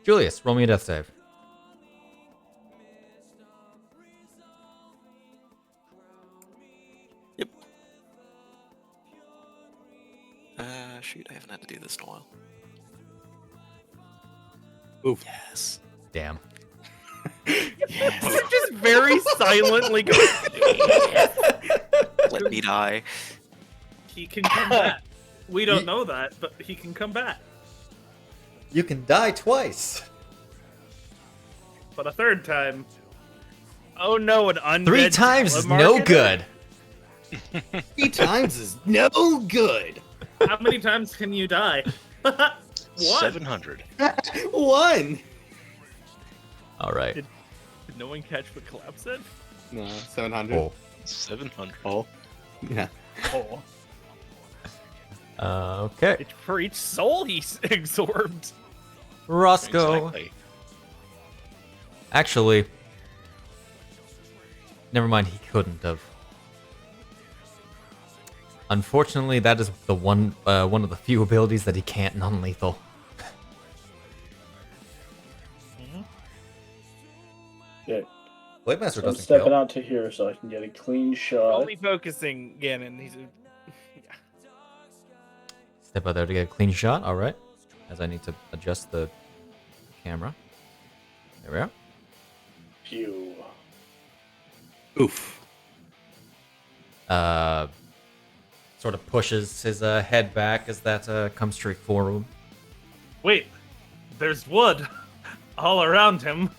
Speaker 1: Julius, roll me a death save.
Speaker 7: Yep. Shoot, I haven't had to do this in a while.
Speaker 3: Oof.
Speaker 7: Yes.
Speaker 1: Damn.
Speaker 5: just very silently go.
Speaker 7: Let me die.
Speaker 2: He can come back. We don't know that, but he can come back.
Speaker 1: You can die twice.
Speaker 2: But a third time,
Speaker 5: Oh no, an undead
Speaker 1: 3 times is no
Speaker 5: telemarketer?
Speaker 1: good.
Speaker 3: 3 times is no good.
Speaker 2: how many times can you die? One.
Speaker 4: 700.
Speaker 3: 1.
Speaker 1: Alright.
Speaker 5: Did no one catch what Klab said?
Speaker 3: No, 700.
Speaker 1: Oh.
Speaker 4: 700.
Speaker 3: Oh. Yeah.
Speaker 5: Oh.
Speaker 1: Okay.
Speaker 5: It's for each soul he's absorbed.
Speaker 1: Roscoe.
Speaker 4: Exactly.
Speaker 1: Actually, never mind. He couldn't have. Unfortunately, that is the one of the few abilities that he can't non-lethal.
Speaker 6: Yeah,
Speaker 1: Blade Master
Speaker 6: so I'm
Speaker 1: doesn't
Speaker 6: stepping
Speaker 1: kill.
Speaker 6: out to here so I can get a clean shot.
Speaker 5: Only focusing Ganon. He's
Speaker 1: Step out there to get a clean shot. All right. As I need to adjust the camera. There we are.
Speaker 6: Phew.
Speaker 3: Oof.
Speaker 1: Sort of pushes his head back as that comes straight for him.
Speaker 2: Wait, there's wood all around him.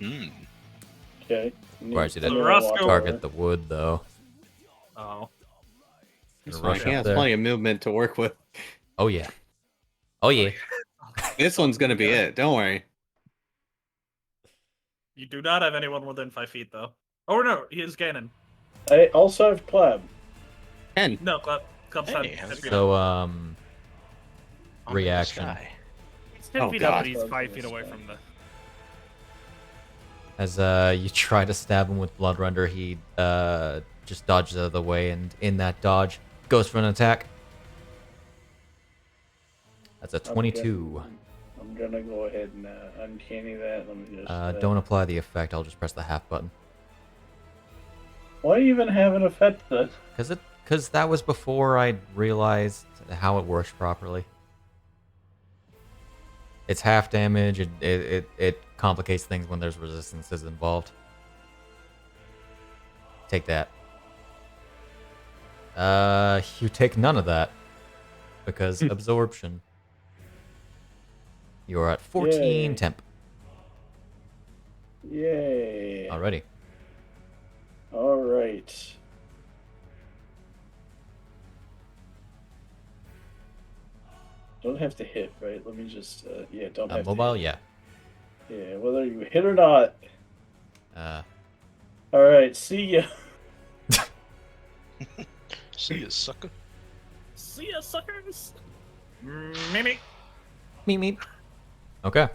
Speaker 4: Hmm.
Speaker 6: Okay.
Speaker 1: Requires you to
Speaker 2: Roscoe-
Speaker 1: target the wood, though.
Speaker 2: Oh.
Speaker 1: Gonna
Speaker 3: He
Speaker 1: rush up
Speaker 3: has
Speaker 1: there.
Speaker 3: plenty of movement to work with.
Speaker 1: Oh yeah. Oh yeah.
Speaker 3: This one's gonna be it. Don't worry.
Speaker 2: You do not have anyone within 5 feet, though. Oh no, he is Ganon.
Speaker 6: I also have Klab.
Speaker 3: 10.
Speaker 2: No, Club's
Speaker 4: Hey,
Speaker 2: had
Speaker 4: how's it
Speaker 1: So
Speaker 4: I'm in the
Speaker 1: reaction.
Speaker 4: sky.
Speaker 5: He's 10
Speaker 3: Oh,
Speaker 5: feet up,
Speaker 3: God.
Speaker 5: but he's 5 feet away from the.
Speaker 1: As you try to stab him with Bloodrender, he just dodges out of the way, and in that dodge, Goes for an attack. That's a 22.
Speaker 6: I'm gonna go ahead and uncanny that. Let me just.
Speaker 1: Don't apply the effect. I'll just press the half button.
Speaker 6: Why even have an effect then?
Speaker 1: Because that was before I realized how it works properly. It's half damage. It complicates things when there's resistances involved. Take that. You take none of that because absorption. You're at 14
Speaker 6: Yay.
Speaker 1: temp.
Speaker 6: Yay!
Speaker 1: Alrighty.
Speaker 6: All right. Don't have to hit, right? Let me just, yeah, don't have
Speaker 1: Mobile,
Speaker 6: to hit.
Speaker 1: yeah.
Speaker 6: Yeah, whether you hit or not.
Speaker 1: Uh,
Speaker 6: All right, see ya.
Speaker 4: See you, sucker.
Speaker 2: See ya, suckers. Mimic.
Speaker 1: meep. Okay.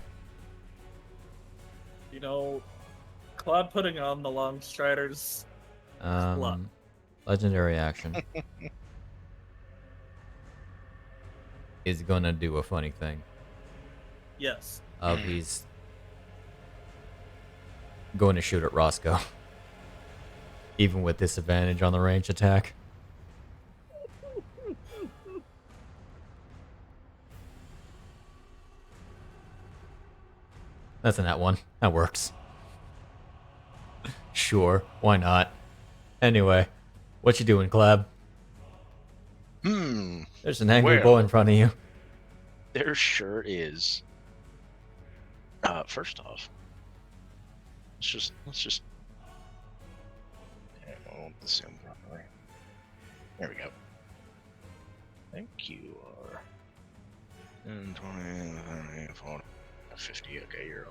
Speaker 2: You know, Klab putting on the long striders. Luck.
Speaker 1: Legendary action. Is gonna do a funny thing.
Speaker 2: Yes.
Speaker 1: He's going to shoot at Roscoe. Even with disadvantage on the range attack. That's a nat one. That works. Sure, why not? Anyway, what you doing, Klab? There's an angry
Speaker 4: Well.
Speaker 1: boy in front of you.
Speaker 4: There sure is. First off, let's just. Yeah, I won't assume properly. There we go. Thank you. 10, 20, 30, 40, 50. Okay, you're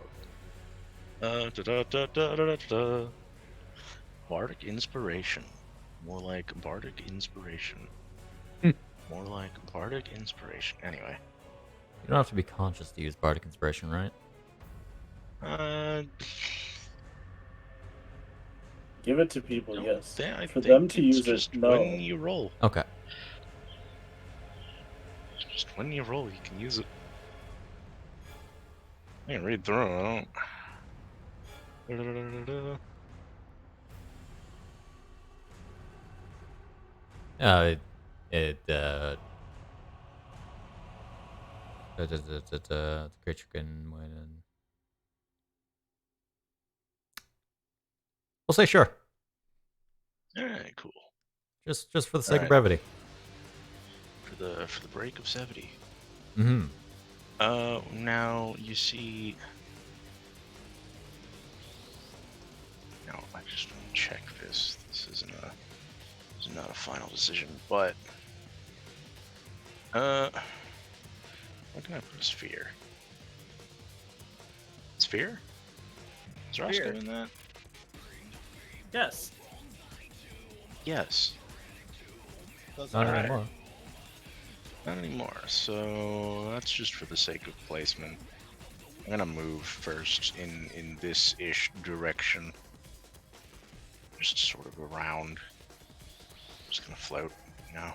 Speaker 4: out. Bardic inspiration. More like bardic inspiration. More like bardic inspiration. Anyway.
Speaker 1: You don't have to be conscious to use Bardic Inspiration, right?
Speaker 6: Give it to people,
Speaker 4: No,
Speaker 6: yes.
Speaker 4: I
Speaker 6: For
Speaker 4: think
Speaker 6: them to
Speaker 4: it's
Speaker 6: use it,
Speaker 4: just
Speaker 6: no.
Speaker 4: when you roll.
Speaker 1: Okay.
Speaker 4: Just when you roll, you can use it. I can read through it. I don't.
Speaker 1: The creature can win. We'll say sure.
Speaker 4: Alright, cool.
Speaker 1: Just for the sake of
Speaker 4: Alright.
Speaker 1: brevity.
Speaker 4: For the break of 70.
Speaker 1: Mm-hmm.
Speaker 4: Now you see. No, I just want to check this. This is not a final decision, but where can I put a sphere? Sphere? Is Roscoe
Speaker 2: Sphere.
Speaker 4: in that?
Speaker 2: Yes.
Speaker 4: Yes.
Speaker 1: Not
Speaker 4: Alright.
Speaker 1: anymore.
Speaker 4: Not anymore. So that's just for the sake of placement. I'm gonna move first in this ish direction. Just sort of around. Just gonna float. No.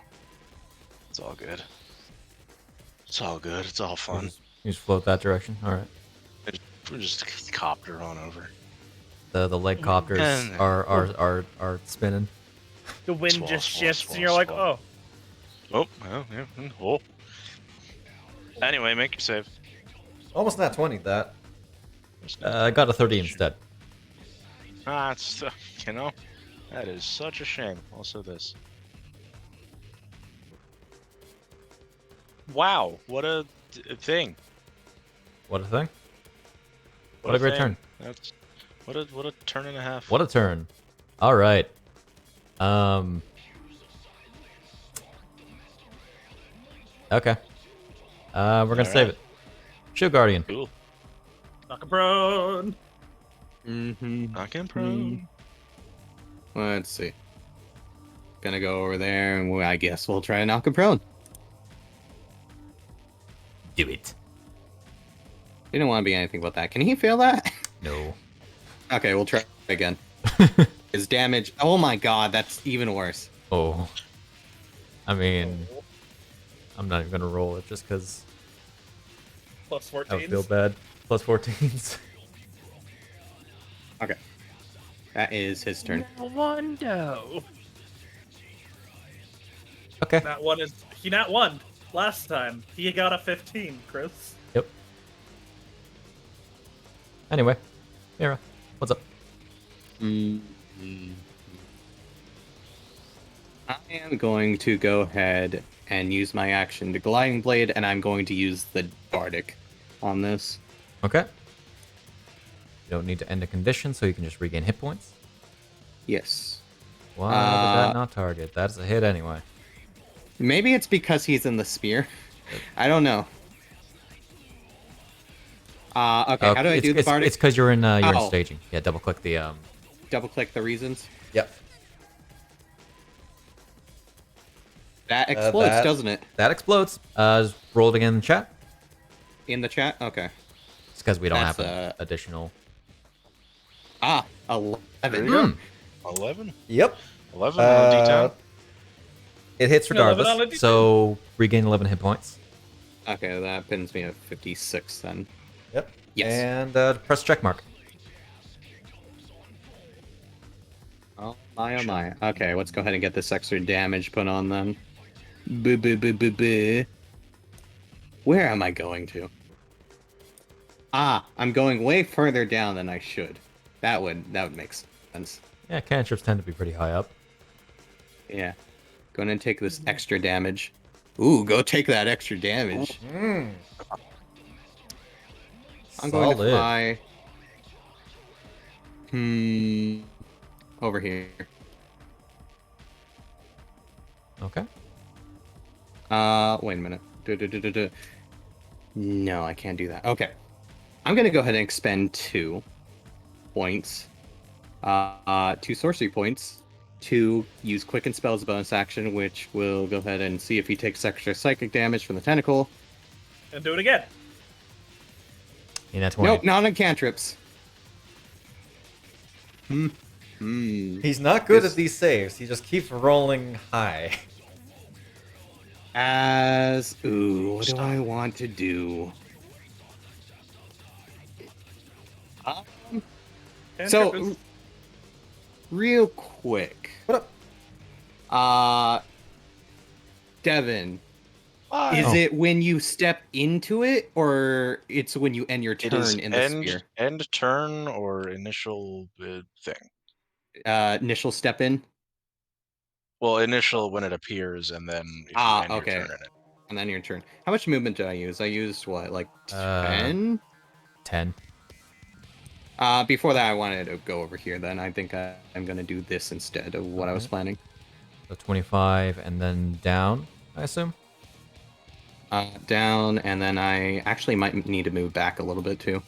Speaker 4: It's all good. It's all good. It's all fun.
Speaker 1: You just float that direction. All right.
Speaker 4: We're just copter on over.
Speaker 1: The leg copters
Speaker 4: And-
Speaker 1: are spinning.
Speaker 5: The wind
Speaker 4: Swall,
Speaker 5: just
Speaker 4: swall,
Speaker 5: shifts,
Speaker 4: swall,
Speaker 5: and you're like,
Speaker 4: swall.
Speaker 5: oh.
Speaker 4: Oh, yeah. Oh. Anyway, make your save.
Speaker 1: Almost not 20. That. I got a 30 instead.
Speaker 4: It's that is such a shame. Also this. Wow, what a thing.
Speaker 1: What a thing. What a great
Speaker 4: thing.
Speaker 1: turn.
Speaker 4: That's what a turn and a half.
Speaker 1: What a turn. All right. Okay. We're gonna save it. Shield Guardian.
Speaker 4: Cool.
Speaker 2: Knock a prone.
Speaker 4: Knock him prone.
Speaker 3: Let's see. Gonna go over there, and I guess we'll try to knock him prone.
Speaker 1: Do it.
Speaker 3: Didn't want to be anything but that. Can he feel that?
Speaker 1: No.
Speaker 3: Okay, we'll try again. His damage. Oh my god, that's even worse.
Speaker 1: Oh. I mean, I'm not even gonna roll it just because
Speaker 2: Plus
Speaker 1: I would
Speaker 2: 14.
Speaker 1: feel bad. Plus 14s.
Speaker 3: Okay. That is his turn.
Speaker 5: No wonder.
Speaker 1: Okay.
Speaker 2: That one is he not won last time. He got a 15, Chris.
Speaker 1: Yep. Anyway, Miira, what's up?
Speaker 3: I am going to go ahead and use my action to Gliding Blade, and I'm going to use the Bardic on this.
Speaker 1: Okay. You don't need to end a condition, so you can just regain hit points.
Speaker 3: Yes.
Speaker 1: Why did that not target? That's a hit anyway.
Speaker 3: Maybe it's because he's in the spear. I don't know. Okay, how do I do the Bardic?
Speaker 1: It's because you're in
Speaker 3: Oh.
Speaker 1: staging. Yeah, double click the
Speaker 3: Double click the reasons.
Speaker 1: Yep.
Speaker 3: That explodes, doesn't it?
Speaker 1: That explodes. Just roll it again in the chat.
Speaker 3: In the chat? Okay.
Speaker 1: It's because we don't
Speaker 3: That's,
Speaker 1: have an additional.
Speaker 3: 11.
Speaker 1: Mm.
Speaker 4: 11?
Speaker 1: Yep.
Speaker 4: 11 on a D10?
Speaker 1: It hits
Speaker 2: 11 on a
Speaker 1: regardless.
Speaker 2: D10.
Speaker 1: So regain 11 hit points.
Speaker 3: Okay, that pins me at 56 then.
Speaker 1: Yep.
Speaker 3: Yes.
Speaker 1: And press check mark.
Speaker 3: Oh my, oh my. Okay, let's go ahead and get this extra damage put on then. Boo boo boo boo boo. Where am I going to? I'm going way further down than I should. That would make sense.
Speaker 1: Yeah, cantrips tend to be pretty high up.
Speaker 3: Yeah. Going to take this extra damage. Ooh, go take that extra damage. I'm going to fly. Over here.
Speaker 1: Okay.
Speaker 3: Wait a minute. No, I can't do that. Okay. I'm gonna go ahead and expend 2 points. 2 sorcery points. To use Quicken Spell as a bonus action, which will go ahead and see if he takes extra psychic damage from the tentacle.
Speaker 2: And do it again.
Speaker 1: In that 20.
Speaker 3: Nope, not on cantrips.
Speaker 1: He's not good at these saves. He just keeps rolling high.
Speaker 3: Ooh, what do I want to do? So, real quick.
Speaker 1: What
Speaker 3: up? Devon, is it when you step into it, or it's when you end your
Speaker 4: It is
Speaker 3: turn in the sphere?
Speaker 4: end turn or initial thing.
Speaker 3: Initial step in?
Speaker 4: Well, initial when it appears, and then if you end
Speaker 3: okay.
Speaker 4: your turn in it.
Speaker 3: And then your turn. How much movement did I use? I used what, like 10?
Speaker 1: 10.
Speaker 3: Before that, I wanted to go over here. Then I think I'm gonna do this instead of what I was planning.
Speaker 1: So 25 and then down, I assume?
Speaker 3: Down, and then I actually might need to move back a little bit too.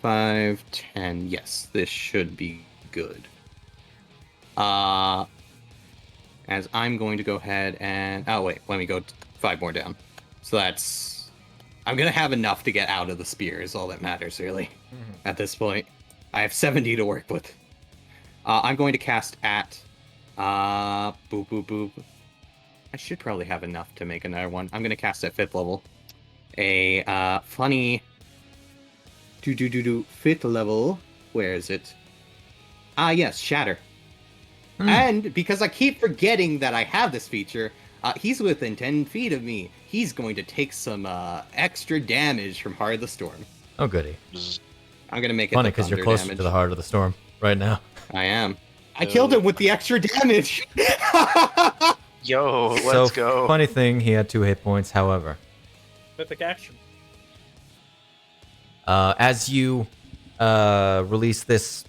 Speaker 3: 5, 10. Yes, this should be good. As I'm going to go ahead and... Oh, wait. Let me go 5 more down. So that's... I'm going to have enough to get out of the spear is all that matters, really, at this point. I have 70 to work with. I'm going to cast at... boop, boop, boop. I should probably have enough to make another one. I'm going to cast at 5th level. A funny... 5th level. Where is it? Yes, Shatter. And because I keep forgetting that I have this feature, he's within 10 feet of me. He's going to take some extra damage from Heart of the Storm.
Speaker 1: Oh, goody.
Speaker 3: I'm going to make it
Speaker 1: funny because you're closer to the Heart of the Storm right now.
Speaker 3: I am. I killed him with the extra damage.
Speaker 4: Yo, let's go.
Speaker 1: Funny thing, he had 2 hit points, however.
Speaker 2: Mythic action.
Speaker 1: As you release this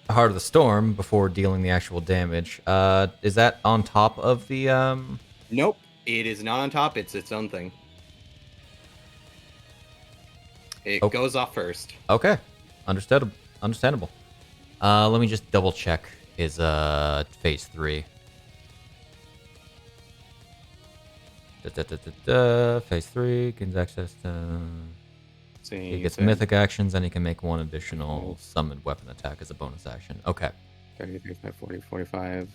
Speaker 1: Heart of the Storm before dealing the actual damage, is that on top of the...
Speaker 3: Nope. It is not on top. It's its own thing. It goes off first.
Speaker 1: Okay. Understandable. Let me just double check his phase 3. Phase 3 gains access to... He gets mythic actions, and he can make 1 additional summoned weapon attack as a bonus action. Okay.
Speaker 3: 30, 35, 40, 45.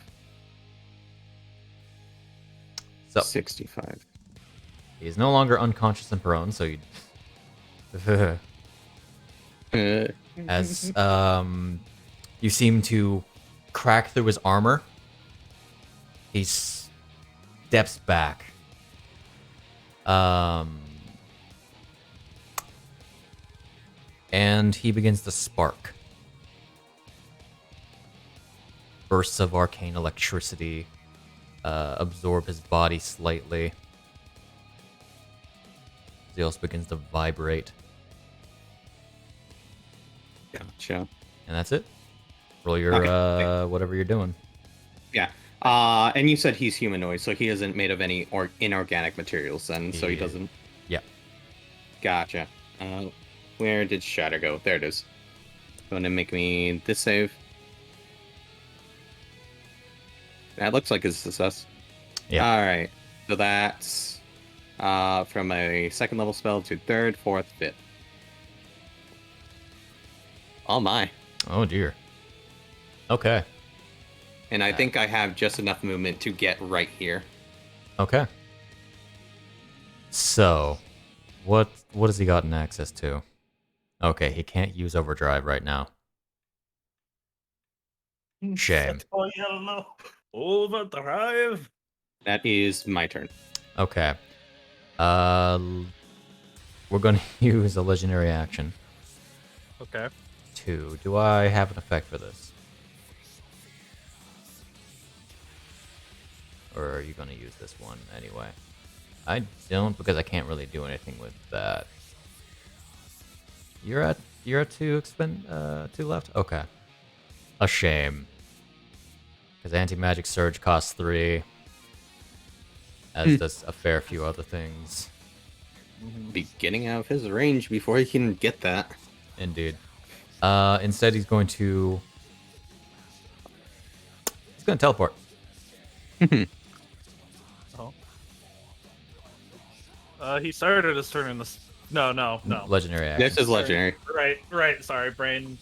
Speaker 1: So
Speaker 3: 65.
Speaker 1: he's no longer unconscious and prone, so you as you seem to crack through his armor. He steps back. And he begins to spark. Bursts of arcane electricity absorb his body slightly. Zeus begins to vibrate.
Speaker 3: Gotcha.
Speaker 1: And that's it. Roll your whatever you're doing.
Speaker 3: Yeah. And you said he's humanoid, so he isn't made of any inorganic materials then, so he doesn't...
Speaker 1: Yeah.
Speaker 3: Gotcha. Where did Shatter go? There it is. Going to make me this save. That looks like a success.
Speaker 1: Yeah.
Speaker 3: Alright. So that's from a second level spell to third, fourth, fifth. Oh my.
Speaker 1: Oh dear. Okay.
Speaker 3: And I think I have just enough movement to get right here.
Speaker 1: Okay. So, what has he gotten access to? Okay, he can't use overdrive right now. Shame.
Speaker 2: Oh, yellow. Overdrive.
Speaker 3: That is my turn.
Speaker 1: Okay. We're going to use a legendary action.
Speaker 2: Okay.
Speaker 1: 2. Do I have an effect for this? Or are you going to use this one anyway? I don't, because I can't really do anything with that. You're at 2 2 left? Okay. A shame. Because anti-magic surge costs 3. As does a fair few other things.
Speaker 3: Be getting out of his range before he can get that.
Speaker 1: Indeed. Instead, he's going to teleport.
Speaker 2: He started his turn in this. No.
Speaker 1: Legendary action.
Speaker 3: This is legendary.
Speaker 2: Right. Sorry, brain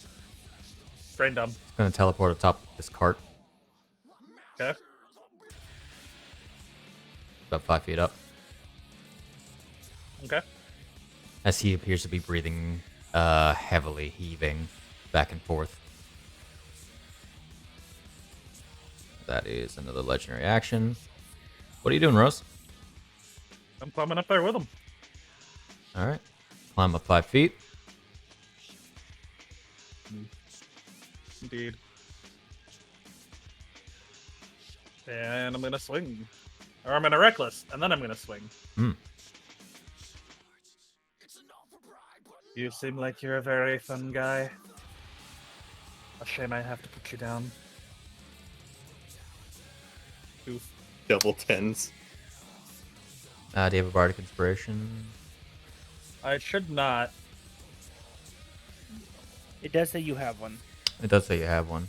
Speaker 2: dumb.
Speaker 1: He's going to teleport atop this cart.
Speaker 2: Okay.
Speaker 1: About 5 feet up.
Speaker 2: Okay.
Speaker 1: As he appears to be breathing heavily, heaving back and forth. That is another legendary action. What are you doing, Rose?
Speaker 2: I'm climbing up there with him.
Speaker 1: Alright. Climb up 5 feet.
Speaker 2: Indeed. And I'm gonna swing. Or I'm gonna reckless, and then I'm gonna swing. You seem like you're a very fun guy. A shame I have to put you down. Oof.
Speaker 3: Double tens.
Speaker 1: Do you have a bardic inspiration?
Speaker 2: I should not.
Speaker 5: It does say you have one.
Speaker 1: It does say you have one.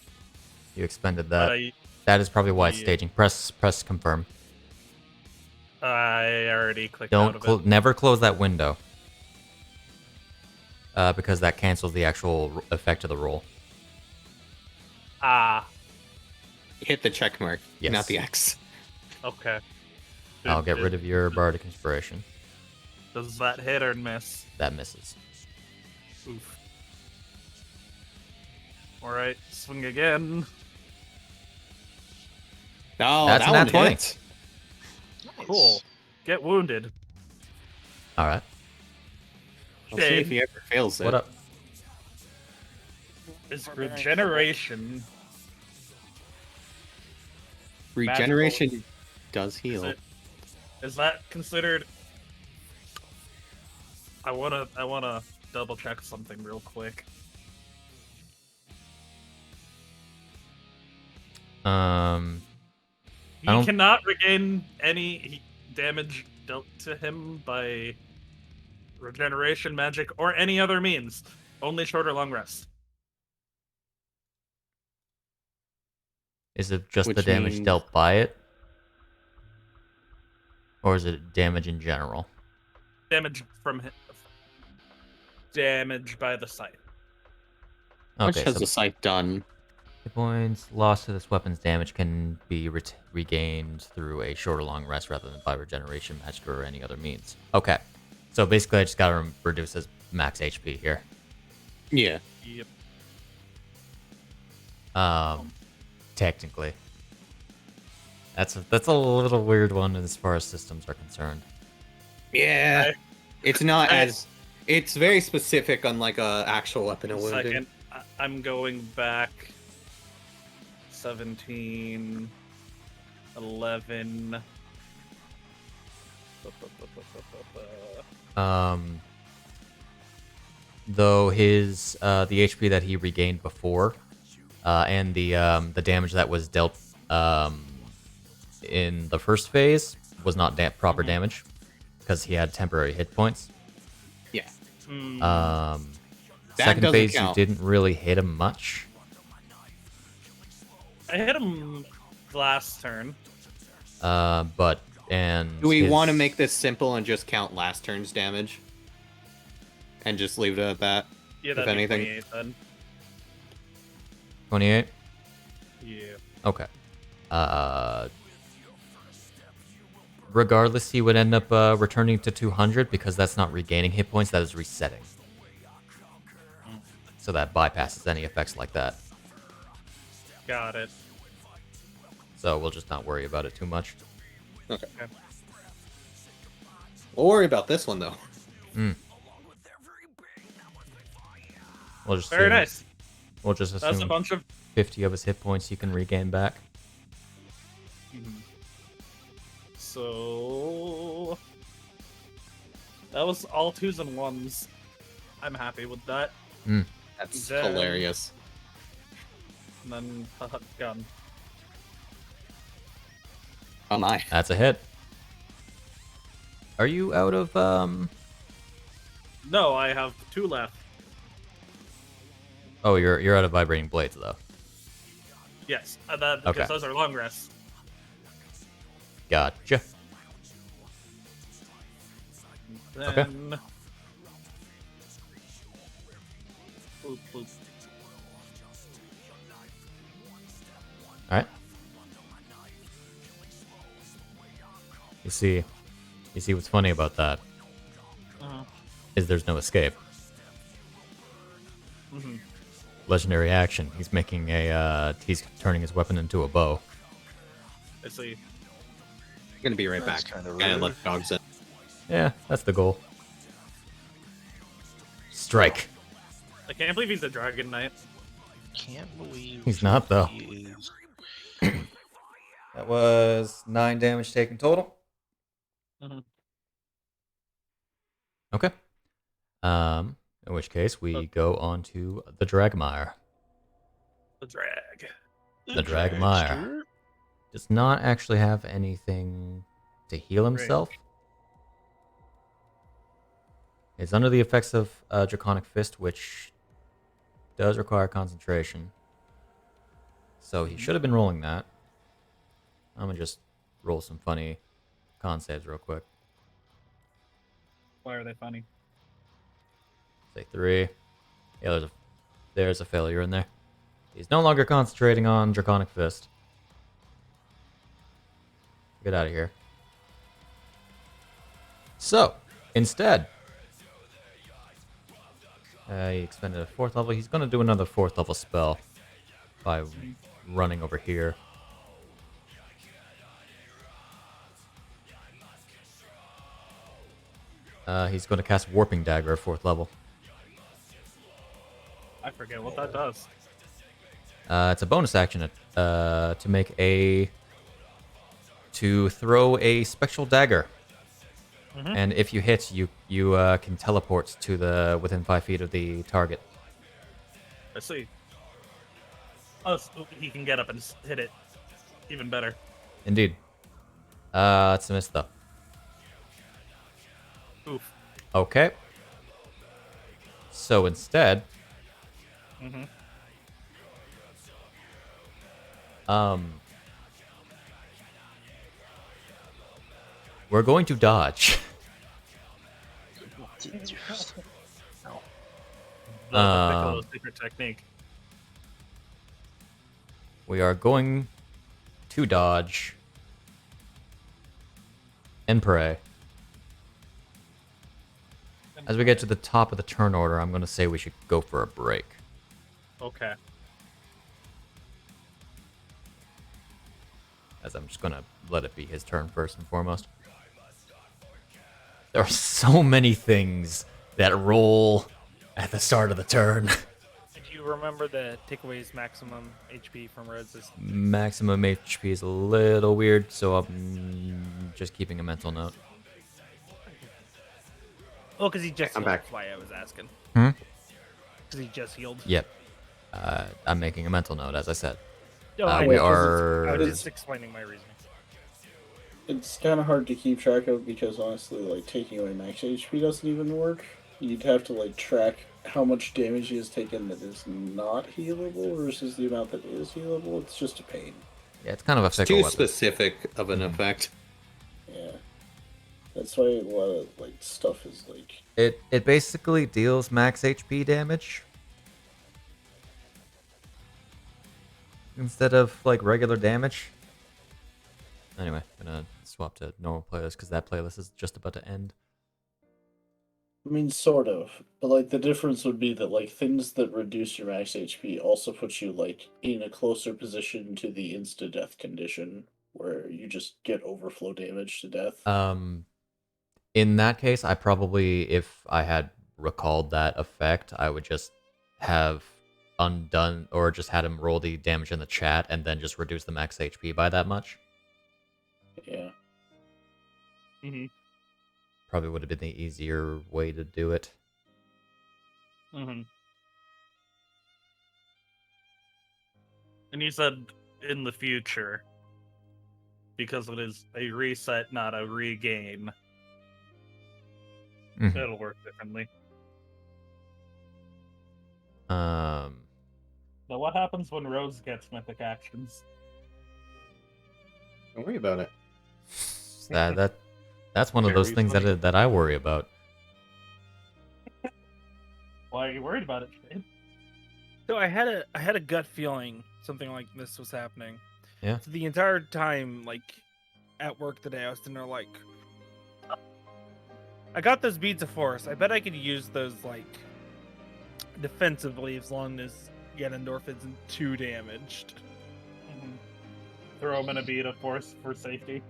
Speaker 1: You expended that.
Speaker 2: But
Speaker 1: That is probably why it's staging. Press confirm.
Speaker 2: I already clicked out of
Speaker 1: Don't never close that window. Because that cancels the actual effect of the roll.
Speaker 2: Ah,
Speaker 3: Hit the check mark,
Speaker 1: Yes.
Speaker 3: not the X.
Speaker 2: okay.
Speaker 1: I'll get rid of your bardic inspiration.
Speaker 2: Does that hit or miss?
Speaker 1: That misses.
Speaker 2: Oof. Alright, swing again.
Speaker 3: No,
Speaker 1: That's
Speaker 3: that
Speaker 1: a
Speaker 3: one
Speaker 1: nat 20.
Speaker 3: hit.
Speaker 2: Cool. Get wounded.
Speaker 1: All right.
Speaker 3: I'll see if he ever fails it.
Speaker 1: What up?
Speaker 2: Is regeneration.
Speaker 3: Regeneration does heal.
Speaker 2: Is that considered? I wanna double check something real quick.
Speaker 1: I
Speaker 2: He
Speaker 1: don't-
Speaker 2: cannot regain any damage dealt to him by regeneration, magic, or any other means. Only short or long rest.
Speaker 1: Is it just the
Speaker 3: Which
Speaker 1: damage
Speaker 3: means-
Speaker 1: dealt by it? Or is it damage in general?
Speaker 2: Damage from him. Damage by the scythe.
Speaker 3: How much
Speaker 1: Okay,
Speaker 3: has
Speaker 1: so
Speaker 3: the scythe done?
Speaker 1: Hit points lost to this weapon's damage can be regained through a short or long rest rather than by regeneration, magic, or any other means. Okay. So basically, I just gotta reduce his max HP here.
Speaker 3: Yeah.
Speaker 2: Yep.
Speaker 1: Technically. That's a little weird one as far as systems are concerned.
Speaker 3: Yeah. It's not
Speaker 2: I-
Speaker 3: as. It's very specific on like a actual weapon of wounding.
Speaker 2: Second, I'm going back 17, 11.
Speaker 1: Though his the HP that he regained before, and the damage that was dealt in the first phase was not proper damage because he had temporary hit points.
Speaker 3: Yeah.
Speaker 2: Hmm.
Speaker 1: Second
Speaker 3: doesn't
Speaker 1: phase
Speaker 3: count.
Speaker 1: you didn't really hit him much.
Speaker 2: I hit him last turn.
Speaker 1: Do
Speaker 3: Do we want to make this simple and just count last turn's damage? And just leave it at that?
Speaker 2: Yeah,
Speaker 3: If
Speaker 2: that'd be
Speaker 3: anything.
Speaker 2: 28 then.
Speaker 1: 28?
Speaker 2: Yeah.
Speaker 1: Okay. Regardless, he would end up returning to 200 because that's not regaining hit points, that is resetting. So that bypasses any effects like that.
Speaker 2: Got it.
Speaker 1: So we'll just not worry about it too much.
Speaker 3: Okay. We'll worry about this one though.
Speaker 1: We'll just
Speaker 2: Very
Speaker 1: assume-
Speaker 2: nice.
Speaker 1: We'll just
Speaker 2: That's a
Speaker 1: assume
Speaker 2: bunch of
Speaker 1: 50 of his hit points he can regain back.
Speaker 2: So that was all 2s and 1s. I'm happy with that.
Speaker 3: That's
Speaker 2: Then-
Speaker 3: hilarious.
Speaker 2: And then gun.
Speaker 3: Oh my.
Speaker 1: That's a hit. Are you out of
Speaker 2: No, I have 2 left.
Speaker 1: Oh, you're out of vibrating blades though.
Speaker 2: Yes, that because
Speaker 1: Okay.
Speaker 2: those are long rests.
Speaker 1: Gotcha.
Speaker 2: Then. Boop, boop.
Speaker 1: All right. You see what's funny about that
Speaker 2: Uh-huh.
Speaker 1: is there's no escape.
Speaker 2: Mhm.
Speaker 1: Legendary action. He's making he's turning his weapon into a bow.
Speaker 2: I see.
Speaker 3: I'm gonna be right
Speaker 4: That's
Speaker 3: back.
Speaker 4: kinda
Speaker 3: And
Speaker 4: rude.
Speaker 3: let the dogs in.
Speaker 1: Yeah, that's the goal. Strike.
Speaker 2: I can't believe he's a Dragon Knight.
Speaker 4: Can't believe
Speaker 1: He's not, though.
Speaker 4: he is-
Speaker 1: That was 9 damage taken total.
Speaker 2: Mhm.
Speaker 1: Okay. In which case we go on to the Dragmire.
Speaker 2: The drag.
Speaker 1: The Dragmire
Speaker 4: Dragster?
Speaker 1: does not actually have anything to heal himself. It's under the effects of Draconic Fist, which does require concentration. So he should have been rolling that. I'm gonna just roll some funny con saves real quick.
Speaker 2: Why are they funny?
Speaker 1: Say 3. Yeah, there's a failure in there. He's no longer concentrating on Draconic Fist. Get out of here. So, instead, he expended a 4th level. He's going to do another 4th level spell by running over here. He's going to cast Warping Dagger at 4th level.
Speaker 2: I forget what that does.
Speaker 1: It's a bonus action to throw a spectral dagger, and if you hit, you can teleport to the within 5 feet of the target.
Speaker 2: I see. Oh, so he can get up and hit it. Even better.
Speaker 1: Indeed. It's a miss though.
Speaker 2: Oof.
Speaker 1: Okay. So instead, we're going to dodge.
Speaker 2: The Piccolo's secret technique.
Speaker 1: we are going to dodge and pray. As we get to the top of the turn order, I'm going to say we should go for a break.
Speaker 2: Okay.
Speaker 1: As I'm just going to let it be his turn first and foremost. There are so many things that roll at the start of the turn.
Speaker 5: Do you remember the takeaways maximum HP from Roses?
Speaker 1: Maximum HP is a little weird, so I'm just keeping a mental note.
Speaker 5: Oh, because he just
Speaker 3: I'm
Speaker 5: healed.
Speaker 3: back.
Speaker 5: That's why I was asking.
Speaker 1: Hmm?
Speaker 5: Because he just healed.
Speaker 1: Yep. I'm making a mental note, as I said.
Speaker 5: Oh, I
Speaker 1: We
Speaker 5: know, 'cause
Speaker 1: are...
Speaker 5: I was just explaining my reasoning.
Speaker 6: It's kind of hard to keep track of because honestly, like taking away max HP doesn't even work. You'd have to like track how much damage he has taken that is not healable versus the amount that is healable. It's just a pain.
Speaker 1: Yeah, it's kind of a
Speaker 3: It's
Speaker 1: fickle
Speaker 3: too
Speaker 1: weapon.
Speaker 3: specific of an effect.
Speaker 6: Yeah, that's why a lot of like stuff is like.
Speaker 1: It basically deals max HP damage. Instead of like regular damage. Anyway, I'm gonna swap to normal playlist because that playlist is just about to end.
Speaker 6: I mean, sort of, but like the difference would be that like things that reduce your max HP also put you like in a closer position to the insta death condition where you just get overflow damage to death.
Speaker 1: In that case, I probably, if I had recalled that effect, I would just have undone or just had him roll the damage in the chat and then just reduce the max HP by that much.
Speaker 6: Yeah.
Speaker 2: Mm-hmm.
Speaker 1: Probably would have been the easier way to do it.
Speaker 2: Mm-hmm. And you said in the future, because it is a reset, not a regain,
Speaker 1: Mhm.
Speaker 2: it'll work differently.
Speaker 1: Um,
Speaker 2: But what happens when Rose gets mythic actions?
Speaker 3: Don't worry about it.
Speaker 1: that's one of those things that I worry about.
Speaker 2: Why are you worried about it, Shane?
Speaker 5: So I had a gut feeling something like this was happening.
Speaker 1: Yeah.
Speaker 5: So the entire time, like at work today, I was sitting there like, I got those beads of force. I bet I could use those like defensively as long as Ganondorf isn't too damaged.
Speaker 2: Mm-hmm. Throw him in a bead of force for safety.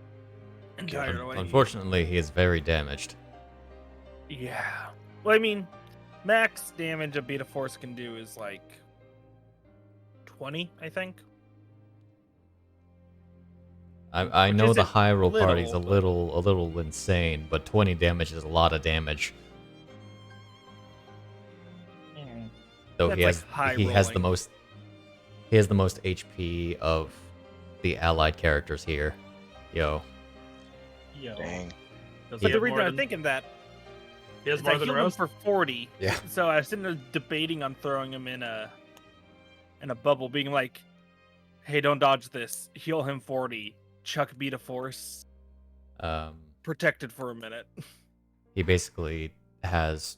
Speaker 5: Entirely.
Speaker 1: Unfortunately, he is very damaged.
Speaker 5: Yeah. Well, I mean, max damage a bead of force can do is like 20, I think.
Speaker 1: I
Speaker 5: Which
Speaker 1: know the
Speaker 5: isn't
Speaker 1: Hyrule party's a
Speaker 5: little,
Speaker 1: little insane, but 20 damage is a lot of damage.
Speaker 2: Mm-hmm.
Speaker 1: Though
Speaker 5: That's
Speaker 1: he
Speaker 5: like
Speaker 1: has
Speaker 5: high
Speaker 1: he has the
Speaker 5: rolling.
Speaker 1: most HP of the allied characters here. Yo.
Speaker 2: Yo.
Speaker 4: Dang.
Speaker 2: Does he
Speaker 5: But the
Speaker 2: have
Speaker 5: reason
Speaker 2: more
Speaker 5: I'm
Speaker 2: than-
Speaker 5: thinking that
Speaker 2: he has
Speaker 5: is
Speaker 2: more
Speaker 5: I
Speaker 2: than
Speaker 5: healed him
Speaker 2: Rose?
Speaker 5: for 40.
Speaker 1: Yeah.
Speaker 5: So I was sitting there debating on throwing him in a bubble, being like, "Hey, don't dodge this. Heal him 40. Chuck bead of force. Protected for a minute."
Speaker 1: He basically has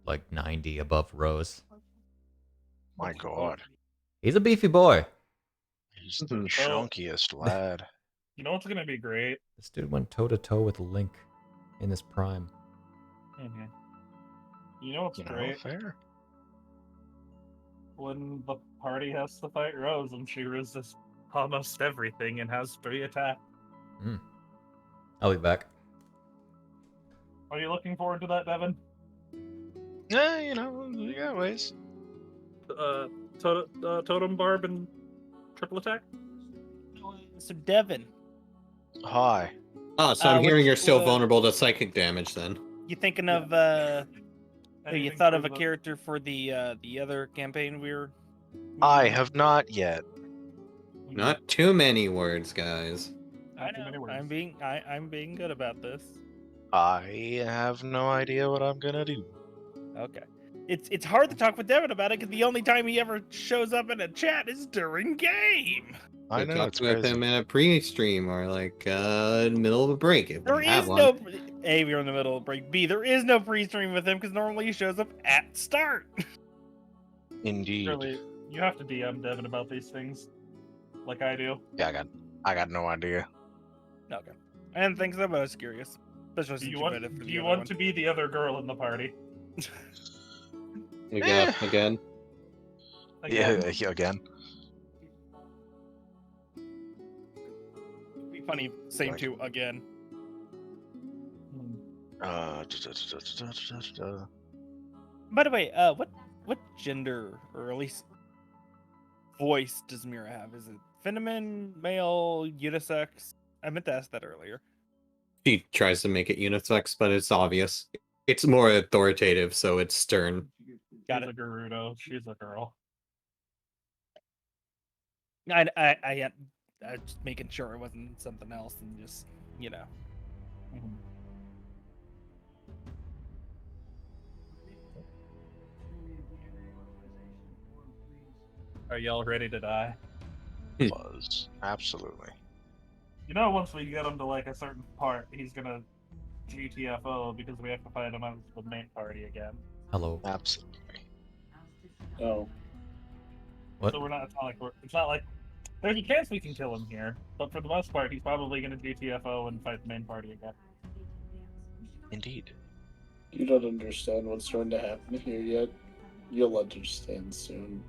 Speaker 1: like 90 above Rose.
Speaker 4: My god.
Speaker 1: He's a beefy boy.
Speaker 4: He's the chunkiest lad.
Speaker 2: You know what's gonna be great?
Speaker 1: This dude went toe to toe with Link in his prime.
Speaker 2: Mm-hmm. You know what's
Speaker 4: You know,
Speaker 2: great?
Speaker 4: fair.
Speaker 2: When the party has to fight Rose and she resists almost everything and has 3 attacks.
Speaker 1: I'll be back.
Speaker 2: Are you looking forward to that, Devon?
Speaker 4: Yeah, you know, you got ways.
Speaker 2: Totem Barb and triple attack?
Speaker 5: So Devon,
Speaker 4: Hi.
Speaker 3: Oh, so I'm hearing
Speaker 5: which-
Speaker 3: you're still
Speaker 5: what-
Speaker 3: vulnerable to psychic damage then.
Speaker 5: you thinking of you
Speaker 2: Anything
Speaker 5: thought
Speaker 2: for
Speaker 5: of a
Speaker 2: the-
Speaker 5: character for the other campaign we were?
Speaker 4: I have not yet.
Speaker 3: Not too many words, guys.
Speaker 5: I
Speaker 2: Not too many
Speaker 5: know.
Speaker 2: words.
Speaker 5: I'm being good about this.
Speaker 4: I have no idea what I'm gonna do.
Speaker 5: Okay. It's hard to talk with Devon about it because the only time he ever shows up in a chat is during game.
Speaker 4: I
Speaker 3: So
Speaker 4: know
Speaker 3: talk
Speaker 4: it's
Speaker 3: with
Speaker 4: crazy.
Speaker 3: him in a pre-stream or like in the middle of a break if
Speaker 5: There
Speaker 3: we have
Speaker 5: is
Speaker 3: one.
Speaker 5: no A, we're in the middle of break. B, there is no pre-stream with him because normally he shows up at start.
Speaker 4: Indeed.
Speaker 2: Really, you have to DM Devon about these things. like I do.
Speaker 4: Yeah, I got no idea.
Speaker 5: Okay. I didn't think so, but I was curious. Especially
Speaker 2: Do
Speaker 5: since
Speaker 2: you
Speaker 5: you
Speaker 2: want?
Speaker 5: read it for
Speaker 2: Do
Speaker 5: the
Speaker 2: you
Speaker 5: other
Speaker 2: want
Speaker 5: one.
Speaker 2: to be the other girl in the party?
Speaker 3: We got again.
Speaker 2: Again?
Speaker 4: Yeah, again.
Speaker 5: Be funny, same two again.
Speaker 2: Hmm.
Speaker 5: By the way, what gender or at least voice does Miira have? Is it feminine, male, unisex? I meant to ask that earlier.
Speaker 3: She tries to make it unisex, but it's obvious. It's more authoritative, so it's stern.
Speaker 5: Got
Speaker 2: She's
Speaker 5: it.
Speaker 2: a Gerudo. She's a girl.
Speaker 5: I was just making sure it wasn't something else and just, you know.
Speaker 2: Mhm. Are y'all ready to die?
Speaker 4: Was absolutely.
Speaker 2: You know, once we get him to like a certain part, he's gonna GTFO because we have to fight him on the main party again.
Speaker 1: Hello.
Speaker 4: Absolutely.
Speaker 6: Oh,
Speaker 1: What?
Speaker 2: So we're not. It's not like there's a chance we can kill him here, but for the most part, he's probably gonna GTFO and fight the main party again.
Speaker 4: Indeed.
Speaker 6: you don't understand what's going to happen here yet. You'll understand soon.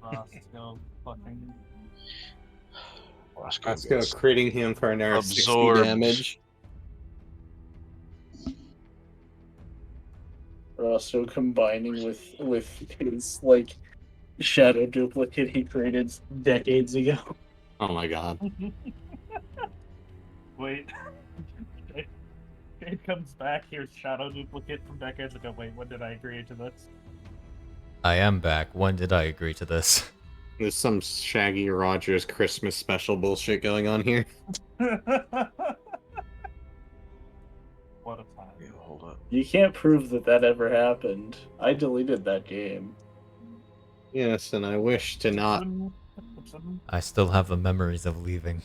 Speaker 2: Roscoe fucking.
Speaker 4: Roscoe
Speaker 3: Let's go
Speaker 4: gets
Speaker 3: critting him for an hour 60
Speaker 4: absorbed.
Speaker 3: damage.
Speaker 6: Also combining with his like shadow duplicate he created decades ago.
Speaker 3: Oh my god.
Speaker 2: Wait. It comes back. Here's shadow duplicate from decades ago. Wait, when did I agree to this?
Speaker 1: I am back. When did I agree to this?
Speaker 3: There's some Shaggy Rogers Christmas special bullshit going on here.
Speaker 2: What a time.
Speaker 4: Yeah, hold up.
Speaker 6: You can't prove that ever happened. I deleted that game.
Speaker 3: Yes, and I wish to not.
Speaker 1: I still have the memories of leaving.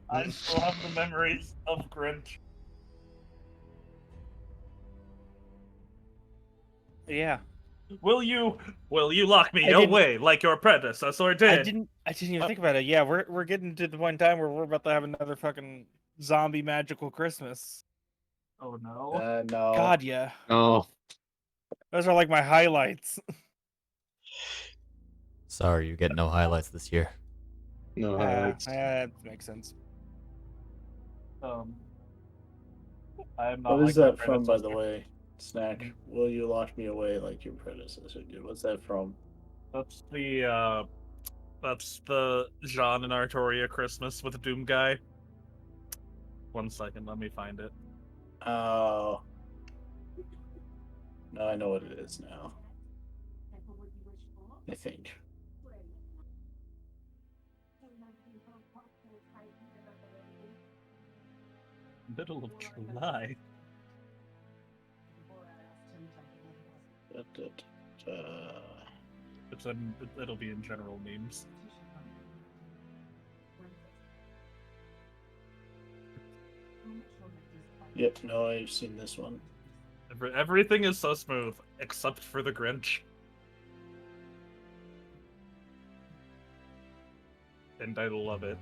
Speaker 2: I still have the memories of Grinch.
Speaker 5: Yeah.
Speaker 2: Will you lock me
Speaker 5: I didn't-
Speaker 2: away like your predecessor did?
Speaker 5: I didn't even think about it. Yeah, we're getting to the point in time where we're about to have another fucking zombie magical Christmas.
Speaker 2: Oh no.
Speaker 6: No.
Speaker 5: God, yeah.
Speaker 3: Oh,
Speaker 5: Those are like my highlights.
Speaker 1: Sorry, you get no highlights this year.
Speaker 3: no highlights.
Speaker 5: That makes sense.
Speaker 2: I am not
Speaker 6: What is
Speaker 2: like my
Speaker 6: that from, by the
Speaker 2: predecessor.
Speaker 6: way? Snack. Will you lock me away like your predecessor did? What's that from?
Speaker 2: That's the Jean and Artoria Christmas with the Doom guy. 1 second, let me find it.
Speaker 6: Oh. No, I know what it is now. I think.
Speaker 2: Middle of July. It'll be in general memes.
Speaker 6: Yep, no, I've seen this one.
Speaker 2: Everything is so smooth except for the Grinch. And I love it.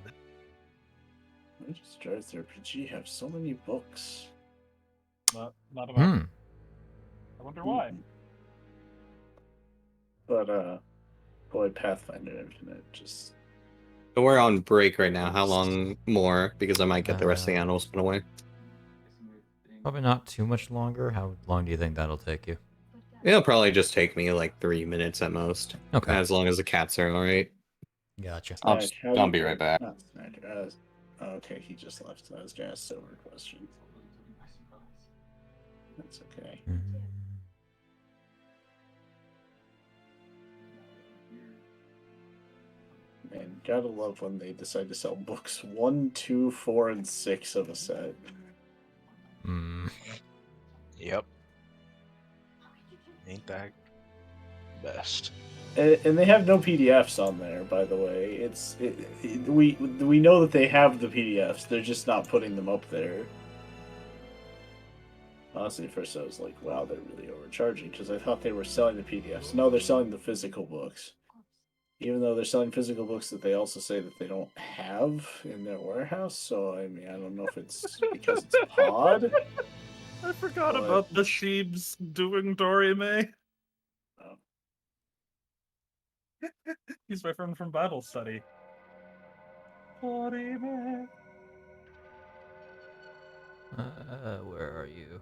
Speaker 6: Why does StarTRPG have so many books?
Speaker 2: Not enough.
Speaker 1: Hmm.
Speaker 2: I wonder why.
Speaker 6: But boy, Pathfinder Infinite just
Speaker 3: So we're on break right now. How long more? Because I might get the rest of the animals put away.
Speaker 1: Probably not too much longer. How long do you think that'll take you?
Speaker 3: It'll probably just take me like 3 minutes at most.
Speaker 1: Okay.
Speaker 3: As long as the cats are alright.
Speaker 1: Gotcha.
Speaker 3: I'll be right back.
Speaker 6: Not Snack, okay, he just left. I was gonna ask Silver a question. That's okay.
Speaker 1: Mhm.
Speaker 6: Man, gotta love when they decide to sell books 1, 2, 4, and 6 of a set.
Speaker 1: Mm.
Speaker 4: Yep. Ain't that best?
Speaker 6: And they have no PDFs on there, by the way. We know that they have the PDFs. They're just not putting them up there. Honestly, at first I was like, wow, they're really overcharging, because I thought they were selling the PDFs. No, they're selling the physical books. Even though they're selling physical books that they also say that they don't have in their warehouse. So I mean, I don't know if it's because it's pod.
Speaker 2: I forgot
Speaker 6: But-
Speaker 2: about the Sheebs doing Dorime.
Speaker 6: Oh.
Speaker 2: He's my friend from Bible study. Dorime.
Speaker 1: Where are you?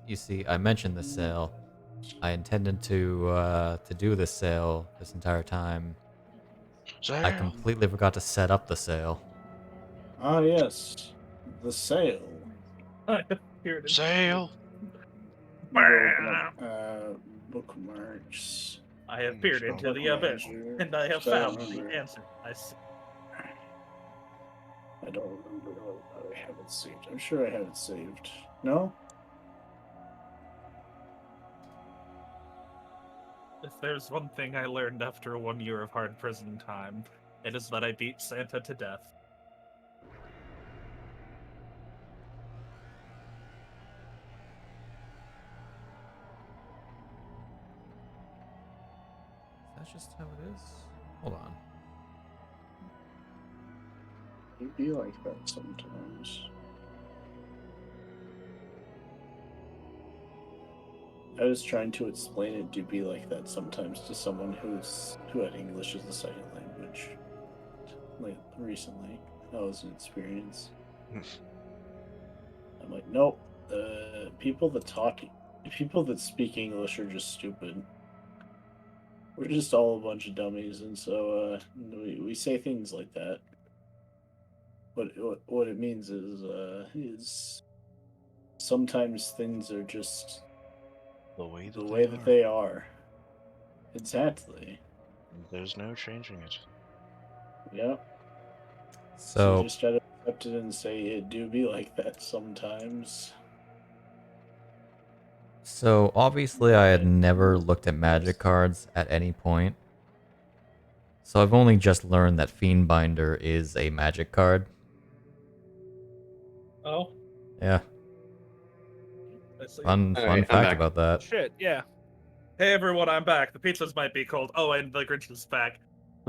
Speaker 1: You see, I mentioned the sale. I intended to do this sale this entire time. I
Speaker 4: Sale.
Speaker 1: completely forgot to set up the sale.
Speaker 6: Ah, yes, the sale.
Speaker 2: Here it is.
Speaker 4: Sale.
Speaker 6: Bookmarks.
Speaker 2: I have peered into the abyss, and I have found the answer. I see.
Speaker 6: I don't remember. I have it saved. I'm sure I have it saved. No?
Speaker 2: If there's one thing I learned after 1 year of hard prison time, it is that I beat Santa to death.
Speaker 1: That's just how it is. Hold on.
Speaker 6: It'd be like that sometimes. I was trying to explain it to be like that sometimes to someone who had English as a second language. Like recently, that was an experience. I'm like, nope. People that speak English are just stupid. We're just all a bunch of dummies, and so we say things like that. What it means is sometimes things are just
Speaker 4: The way
Speaker 6: the way that they are. Exactly.
Speaker 4: There's no changing it.
Speaker 6: Yep.
Speaker 1: So
Speaker 6: you just gotta accept it and say it do be like that sometimes.
Speaker 1: So obviously I had never looked at magic cards at any point. So I've only just learned that Fiendbinder is a magic card.
Speaker 2: Oh,
Speaker 1: Yeah,
Speaker 2: I see.
Speaker 1: fun
Speaker 3: Alright, I'm
Speaker 1: fact
Speaker 3: back.
Speaker 1: about that.
Speaker 5: Shit, yeah.
Speaker 2: Hey everyone, I'm back. The pizzas might be cold. Oh, and the Grinch is back.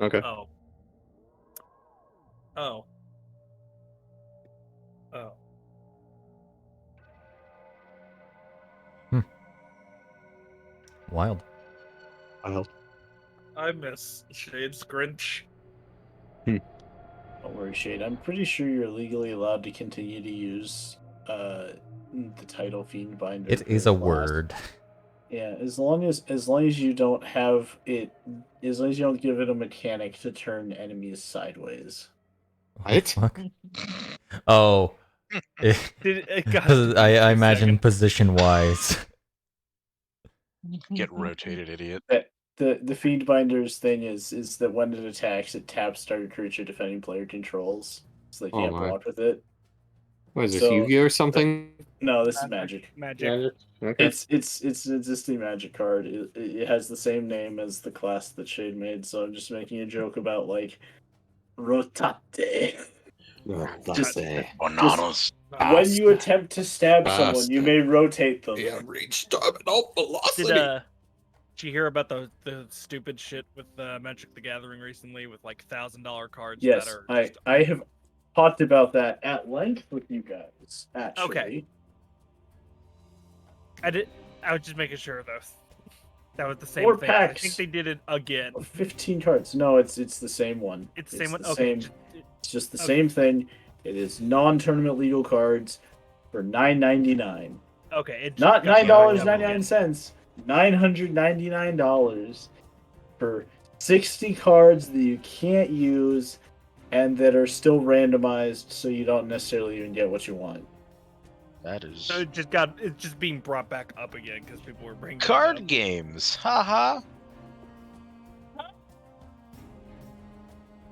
Speaker 3: Okay.
Speaker 2: Oh. Oh. Oh.
Speaker 1: Wild.
Speaker 2: I miss Shade's Grinch.
Speaker 6: Don't worry, Shade. I'm pretty sure you're legally allowed to continue to use the title Fiendbinder.
Speaker 1: It is a word.
Speaker 6: Yeah, as long as you don't have it, as long as you don't give it a mechanic to turn enemies sideways.
Speaker 3: What?
Speaker 1: Fuck? Oh.
Speaker 5: God,
Speaker 1: I imagine position-wise.
Speaker 4: Get rotated, idiot.
Speaker 6: The Fiendbinder's thing is that when it attacks, it taps target creature defending player controls, so they
Speaker 3: Oh
Speaker 6: can't
Speaker 3: my.
Speaker 6: block with it.
Speaker 3: What is this,
Speaker 6: So-
Speaker 3: Yu-Gi-Oh or something?
Speaker 6: No, this is magic.
Speaker 5: Magic.
Speaker 3: Okay.
Speaker 6: It's an existing magic card. It has the same name as the class that Shade made, so I'm just making a joke about like rotate.
Speaker 3: Just
Speaker 4: Bananas.
Speaker 6: When you attempt to stab
Speaker 3: Fast.
Speaker 6: someone, you may rotate them.
Speaker 3: reach terminal velocity.
Speaker 5: Did you hear about the stupid shit with Magic the Gathering recently with like $1,000 cards
Speaker 6: Yes,
Speaker 5: that are
Speaker 6: I have talked about that at length with you guys. Actually,
Speaker 5: Okay. I was just making sure though. That was the same
Speaker 6: 4
Speaker 5: thing. I
Speaker 6: packs.
Speaker 5: think they did it again.
Speaker 6: 15 cards. No, it's the same one.
Speaker 5: It's the same one.
Speaker 6: the
Speaker 5: Okay.
Speaker 6: same- It's just the
Speaker 5: Okay.
Speaker 6: same thing. It is non-tournament legal cards for $9.99.
Speaker 5: Okay. It
Speaker 6: Not
Speaker 5: got
Speaker 6: $9.99. $999 for 60 cards that you can't use and that are still randomized, so you don't necessarily even get what you want.
Speaker 4: That is
Speaker 5: So it's just being brought back up again because people were bringing it
Speaker 4: card
Speaker 5: up.
Speaker 4: games. Haha.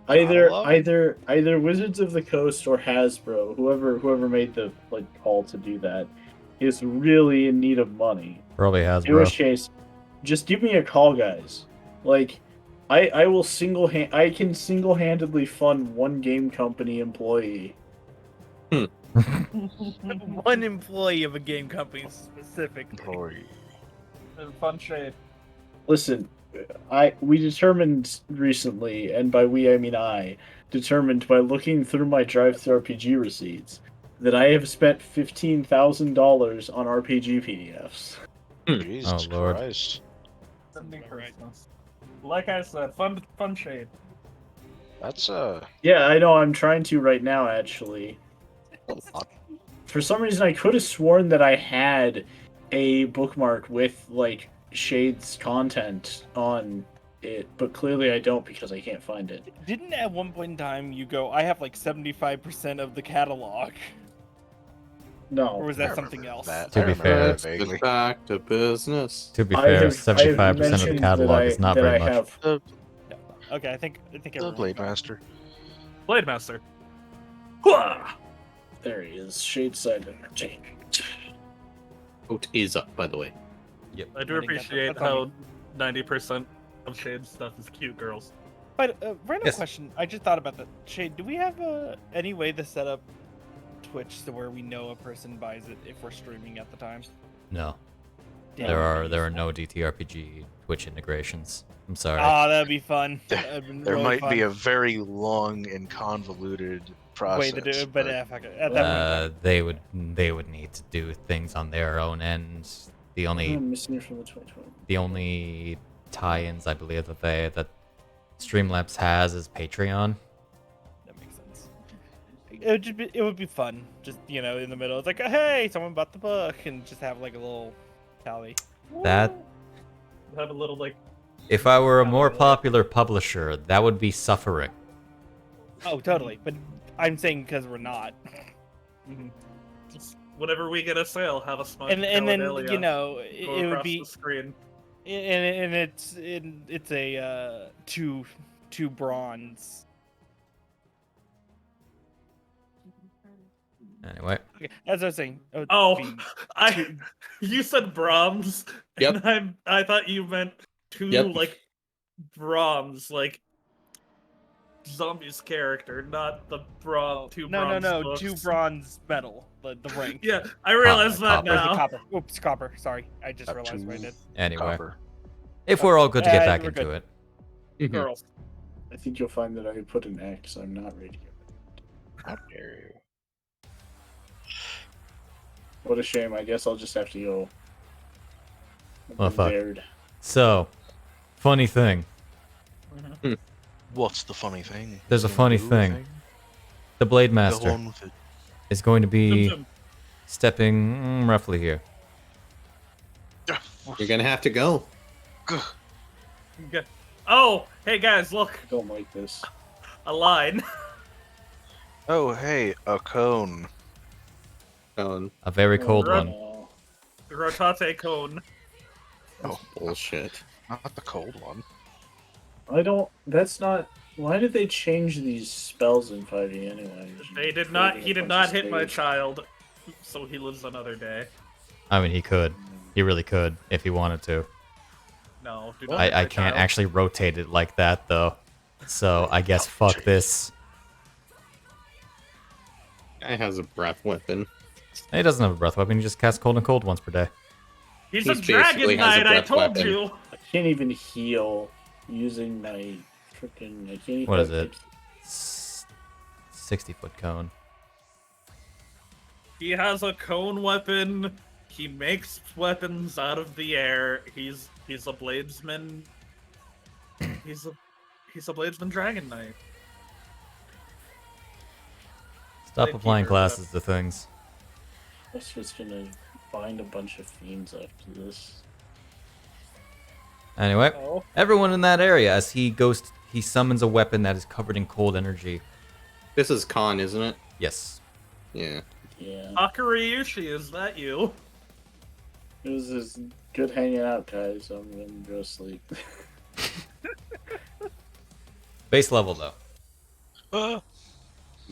Speaker 6: Either Wizards of the Coast or Hasbro, whoever made the call to do that, is really in need of money.
Speaker 1: Probably has,
Speaker 6: In
Speaker 1: bro.
Speaker 6: which case, just give me a call, guys. Like, I can single-handedly fund one game company employee.
Speaker 5: One employee of a game company specific.
Speaker 4: Employee.
Speaker 2: Fun shade.
Speaker 6: Listen, we determined recently, and by we I mean I, determined by looking through my drive-through RPG receipts that I have spent $15,000 on RPG PDFs.
Speaker 4: Jesus
Speaker 1: Oh, Lord.
Speaker 4: Christ.
Speaker 2: Like I said, fun shade.
Speaker 4: That's
Speaker 6: Yeah, I know. I'm trying to right now, actually.
Speaker 3: A lot.
Speaker 6: For some reason, I could have sworn that I had a bookmark with like Shade's content on it, but clearly I don't because I can't find it.
Speaker 5: Didn't at one point in time you go, I have like 75% of the catalog? Or
Speaker 6: No.
Speaker 5: was
Speaker 4: I
Speaker 5: that
Speaker 4: remember
Speaker 5: something else?
Speaker 4: that.
Speaker 1: To
Speaker 4: I
Speaker 1: be
Speaker 4: remember
Speaker 1: fair-
Speaker 4: that
Speaker 3: Let's
Speaker 4: vaguely.
Speaker 3: get back to business.
Speaker 1: To be
Speaker 6: I
Speaker 1: fair,
Speaker 6: have
Speaker 1: 75% of the
Speaker 6: mentioned
Speaker 1: catalog
Speaker 6: that
Speaker 1: is not
Speaker 6: that
Speaker 1: very
Speaker 6: I
Speaker 1: much.
Speaker 6: have.
Speaker 5: Okay, I think
Speaker 4: The
Speaker 5: everyone
Speaker 4: Blade
Speaker 5: got it.
Speaker 4: Master.
Speaker 2: Blade Master. Hwah!
Speaker 6: There he is. Shade side entertainment.
Speaker 3: Vote is up, by the way.
Speaker 2: I do
Speaker 5: I think
Speaker 2: appreciate
Speaker 5: that's on
Speaker 2: how 90% of Shade's stuff is cute girls.
Speaker 5: But random
Speaker 1: Yes.
Speaker 5: question. I just thought about that. Shade, do we have any way to set up Twitch to where we know a person buys it if we're streaming at the time?
Speaker 1: No,
Speaker 5: Damn,
Speaker 1: there
Speaker 5: that'd be
Speaker 1: are
Speaker 5: useful.
Speaker 1: no DTRPG Twitch integrations. I'm sorry.
Speaker 5: Ah, that'd be fun. That'd be
Speaker 4: There
Speaker 5: really
Speaker 4: might
Speaker 5: fun.
Speaker 4: be a very long and convoluted process.
Speaker 5: way to do it, but fuck it. At that point,
Speaker 1: They would need to do things on their own end. The only
Speaker 6: I'm missing it from the 2020.
Speaker 1: the only tie-ins I believe that Streamlabs has is Patreon.
Speaker 5: that makes sense. It would be fun. Just in the middle, it's like, hey, someone bought the book, and just have like a little tally.
Speaker 1: That
Speaker 2: Have a little like
Speaker 1: if I were a more popular publisher, that would be suffering.
Speaker 5: Oh, totally. But I'm saying because we're not.
Speaker 2: just whenever we get a sale, have a smudge.
Speaker 5: And then
Speaker 2: Caledalia
Speaker 5: go
Speaker 2: it
Speaker 5: would
Speaker 2: across
Speaker 5: be
Speaker 2: the screen.
Speaker 5: and it's a two bronze.
Speaker 1: Anyway,
Speaker 5: Okay, as I was saying.
Speaker 2: Oh,
Speaker 5: be
Speaker 2: I
Speaker 5: two-
Speaker 2: you said Brahms,
Speaker 3: Yep.
Speaker 2: and I thought you meant two
Speaker 3: Yep.
Speaker 2: like Brahms, like Zombie's character, not the two
Speaker 5: no,
Speaker 2: Brahms.
Speaker 5: two
Speaker 2: books.
Speaker 5: bronze medal, the rank.
Speaker 2: Yeah, I realized that
Speaker 1: copper.
Speaker 5: Or is it
Speaker 2: now.
Speaker 5: copper? Oops, copper. Sorry, I just
Speaker 4: Up
Speaker 5: realized what I
Speaker 4: to
Speaker 5: did.
Speaker 1: anyway,
Speaker 4: Copper.
Speaker 1: if we're all good to get back
Speaker 5: we're
Speaker 1: into
Speaker 5: good.
Speaker 1: it.
Speaker 2: Girls.
Speaker 6: I think you'll find that I put an X. I'm not ready yet.
Speaker 4: How dare you?
Speaker 6: What a shame. I guess I'll just have to go.
Speaker 1: Oh, fuck.
Speaker 6: Bared.
Speaker 1: So, funny thing.
Speaker 4: What's the funny thing?
Speaker 1: There's a funny
Speaker 4: New
Speaker 1: thing. The Blade
Speaker 4: Go
Speaker 1: Master
Speaker 4: on with it.
Speaker 1: is going to be
Speaker 2: Zoom, zoom.
Speaker 1: stepping roughly here.
Speaker 3: You're gonna have to go.
Speaker 2: Okay. Oh, hey guys, look,
Speaker 6: I don't like this.
Speaker 2: a line.
Speaker 4: Oh, hey, a cone.
Speaker 3: Oh,
Speaker 1: A very cold
Speaker 2: Run.
Speaker 1: one.
Speaker 6: Oh,
Speaker 2: Rotate cone.
Speaker 3: oh bullshit.
Speaker 4: Not the cold one.
Speaker 6: I don't. That's not. Why did they change these spells in 5e anyway?
Speaker 2: They did not. He did not hit my
Speaker 6: child.
Speaker 2: child, so he lives another day.
Speaker 1: I mean, he could. He really could if he wanted to.
Speaker 2: No, do not hit
Speaker 1: I
Speaker 2: my
Speaker 1: can't
Speaker 2: child.
Speaker 1: actually rotate it like that though. So I guess fuck this.
Speaker 3: Guy has a breath weapon.
Speaker 1: He doesn't have a breath weapon. He just casts cold and cold once per day.
Speaker 2: He's a
Speaker 3: He's
Speaker 2: dragon
Speaker 3: basically has a
Speaker 2: knight. I
Speaker 3: breath
Speaker 2: told
Speaker 3: weapon.
Speaker 2: you.
Speaker 6: I can't even heal using my freaking. I can't even.
Speaker 1: What is it? 60-foot cone.
Speaker 2: He has a cone weapon. He makes weapons out of the air. He's a bladesman. He's a bladesman dragon knight.
Speaker 1: Stop
Speaker 2: Thank
Speaker 1: applying
Speaker 2: you,
Speaker 1: classes to things.
Speaker 6: I was just gonna find a bunch of fiends after this.
Speaker 1: Anyway,
Speaker 5: Oh,
Speaker 1: everyone in that area, as he summons a weapon that is covered in cold energy.
Speaker 3: This is Khan, isn't it?
Speaker 1: Yes.
Speaker 3: Yeah.
Speaker 6: Yeah,
Speaker 2: Akariushi, is that you?
Speaker 6: it was just good hanging out, guys. I'm gonna go sleep.
Speaker 1: Base level though.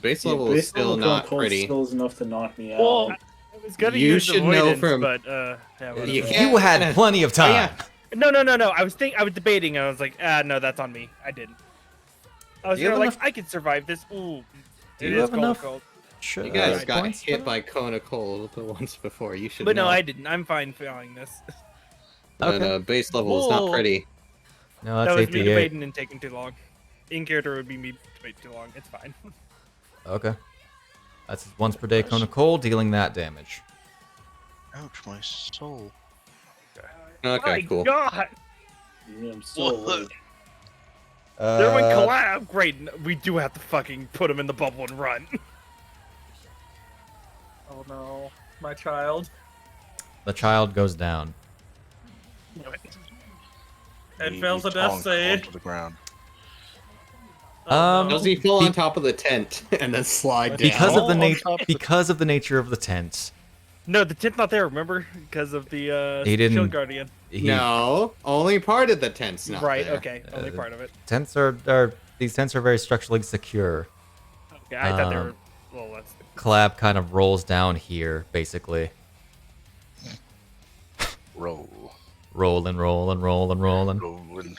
Speaker 3: Base
Speaker 6: Yeah,
Speaker 3: level
Speaker 6: base
Speaker 3: is still
Speaker 6: level
Speaker 3: not
Speaker 6: cold
Speaker 3: pretty.
Speaker 6: Still is enough to knock me out.
Speaker 2: Well,
Speaker 5: I was gonna
Speaker 3: You
Speaker 5: use
Speaker 3: should know
Speaker 5: avoidance,
Speaker 3: from-
Speaker 5: but yeah, whatever.
Speaker 3: You can't-
Speaker 1: You had plenty of
Speaker 3: Oh,
Speaker 1: time.
Speaker 3: yeah.
Speaker 5: No. I was debating, and I was like, no, that's on me. I didn't. I was
Speaker 1: Do you
Speaker 5: there
Speaker 1: have
Speaker 5: like,
Speaker 1: enough-
Speaker 5: I can survive this. Ooh,
Speaker 1: Do
Speaker 5: it
Speaker 1: you
Speaker 5: is
Speaker 1: have
Speaker 5: cold,
Speaker 1: enough?
Speaker 5: cold.
Speaker 1: Sure.
Speaker 3: You guys
Speaker 5: Right.
Speaker 3: got
Speaker 1: points for
Speaker 3: hit
Speaker 1: that?
Speaker 3: by Kona Cold the once before. You should
Speaker 5: But
Speaker 3: know.
Speaker 5: no, I didn't. I'm fine feeling this.
Speaker 3: And
Speaker 1: Okay.
Speaker 3: base level is not
Speaker 2: Whoa.
Speaker 3: pretty.
Speaker 1: No,
Speaker 5: That
Speaker 1: that's
Speaker 5: was me
Speaker 1: 88.
Speaker 5: debating and taking too long. In character would be me debating too long. It's fine.
Speaker 1: Okay. That's once per day cone of cold, dealing that damage.
Speaker 4: Ouch, my soul.
Speaker 3: Okay,
Speaker 5: My
Speaker 3: cool.
Speaker 5: God,
Speaker 6: I'm so
Speaker 4: What?
Speaker 5: they're in collab. Great, we do have to fucking put him in the bubble and run.
Speaker 2: Oh no, my child.
Speaker 1: The child goes down.
Speaker 2: It
Speaker 4: He
Speaker 2: fails a death
Speaker 4: tonked
Speaker 2: save.
Speaker 4: onto the ground.
Speaker 2: Oh, no.
Speaker 3: Does he fall on top of the tent and then slide down?
Speaker 1: Because of the
Speaker 4: on top of the-
Speaker 1: because of the nature of the tent,
Speaker 5: No, the tent's not there. Remember, because of the
Speaker 1: He didn't-
Speaker 5: Shield Guardian.
Speaker 3: No, only part of the tent's not
Speaker 5: Right.
Speaker 3: there.
Speaker 5: Okay. Only part of it.
Speaker 1: tents are these tents are very structurally secure.
Speaker 5: Okay. I thought they were.
Speaker 1: Um,
Speaker 5: Well, that's.
Speaker 1: Klab kind of rolls down here, basically.
Speaker 4: Roll.
Speaker 1: Rolling, rolling, rolling, rolling.
Speaker 4: Rolling.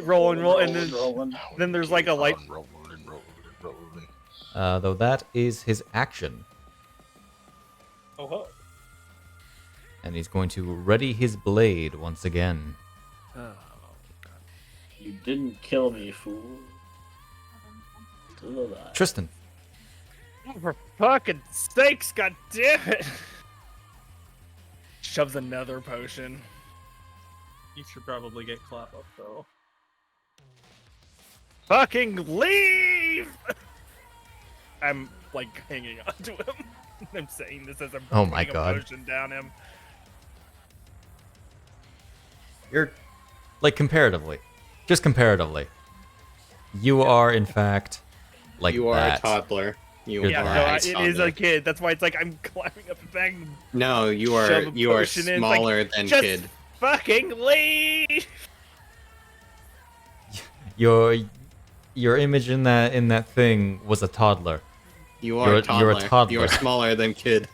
Speaker 5: roll and roll, and then
Speaker 6: rolling.
Speaker 5: then there's like a light.
Speaker 4: Rolling, rolling, rolling.
Speaker 1: Though that is his action.
Speaker 6: Oh, huh.
Speaker 1: And he's going to ready his blade once again.
Speaker 6: You didn't kill me, fool. Still alive.
Speaker 1: Tristan.
Speaker 5: Oh, for fucking sakes! God damn it! Shoves another potion.
Speaker 2: You should probably get Klab up though.
Speaker 5: Fucking leave! I'm like hanging on to him. I'm saying this as I'm
Speaker 1: Oh my
Speaker 5: putting a
Speaker 1: God.
Speaker 5: potion down him.
Speaker 1: You're, like, comparatively. Just comparatively. You are, in fact, like
Speaker 3: you are
Speaker 1: that.
Speaker 3: a toddler. You
Speaker 1: You're
Speaker 5: Yeah,
Speaker 1: the
Speaker 5: no,
Speaker 1: right.
Speaker 5: it is a kid. That's why it's like I'm climbing up the back.
Speaker 3: No, you
Speaker 5: Shove
Speaker 3: are
Speaker 5: a potion in, like,
Speaker 3: smaller than
Speaker 5: just
Speaker 3: kid.
Speaker 5: fucking leave!
Speaker 1: Your image in that thing was a toddler.
Speaker 3: You are
Speaker 1: you're
Speaker 3: a
Speaker 1: a
Speaker 3: toddler.
Speaker 1: toddler.
Speaker 3: You are smaller than kid.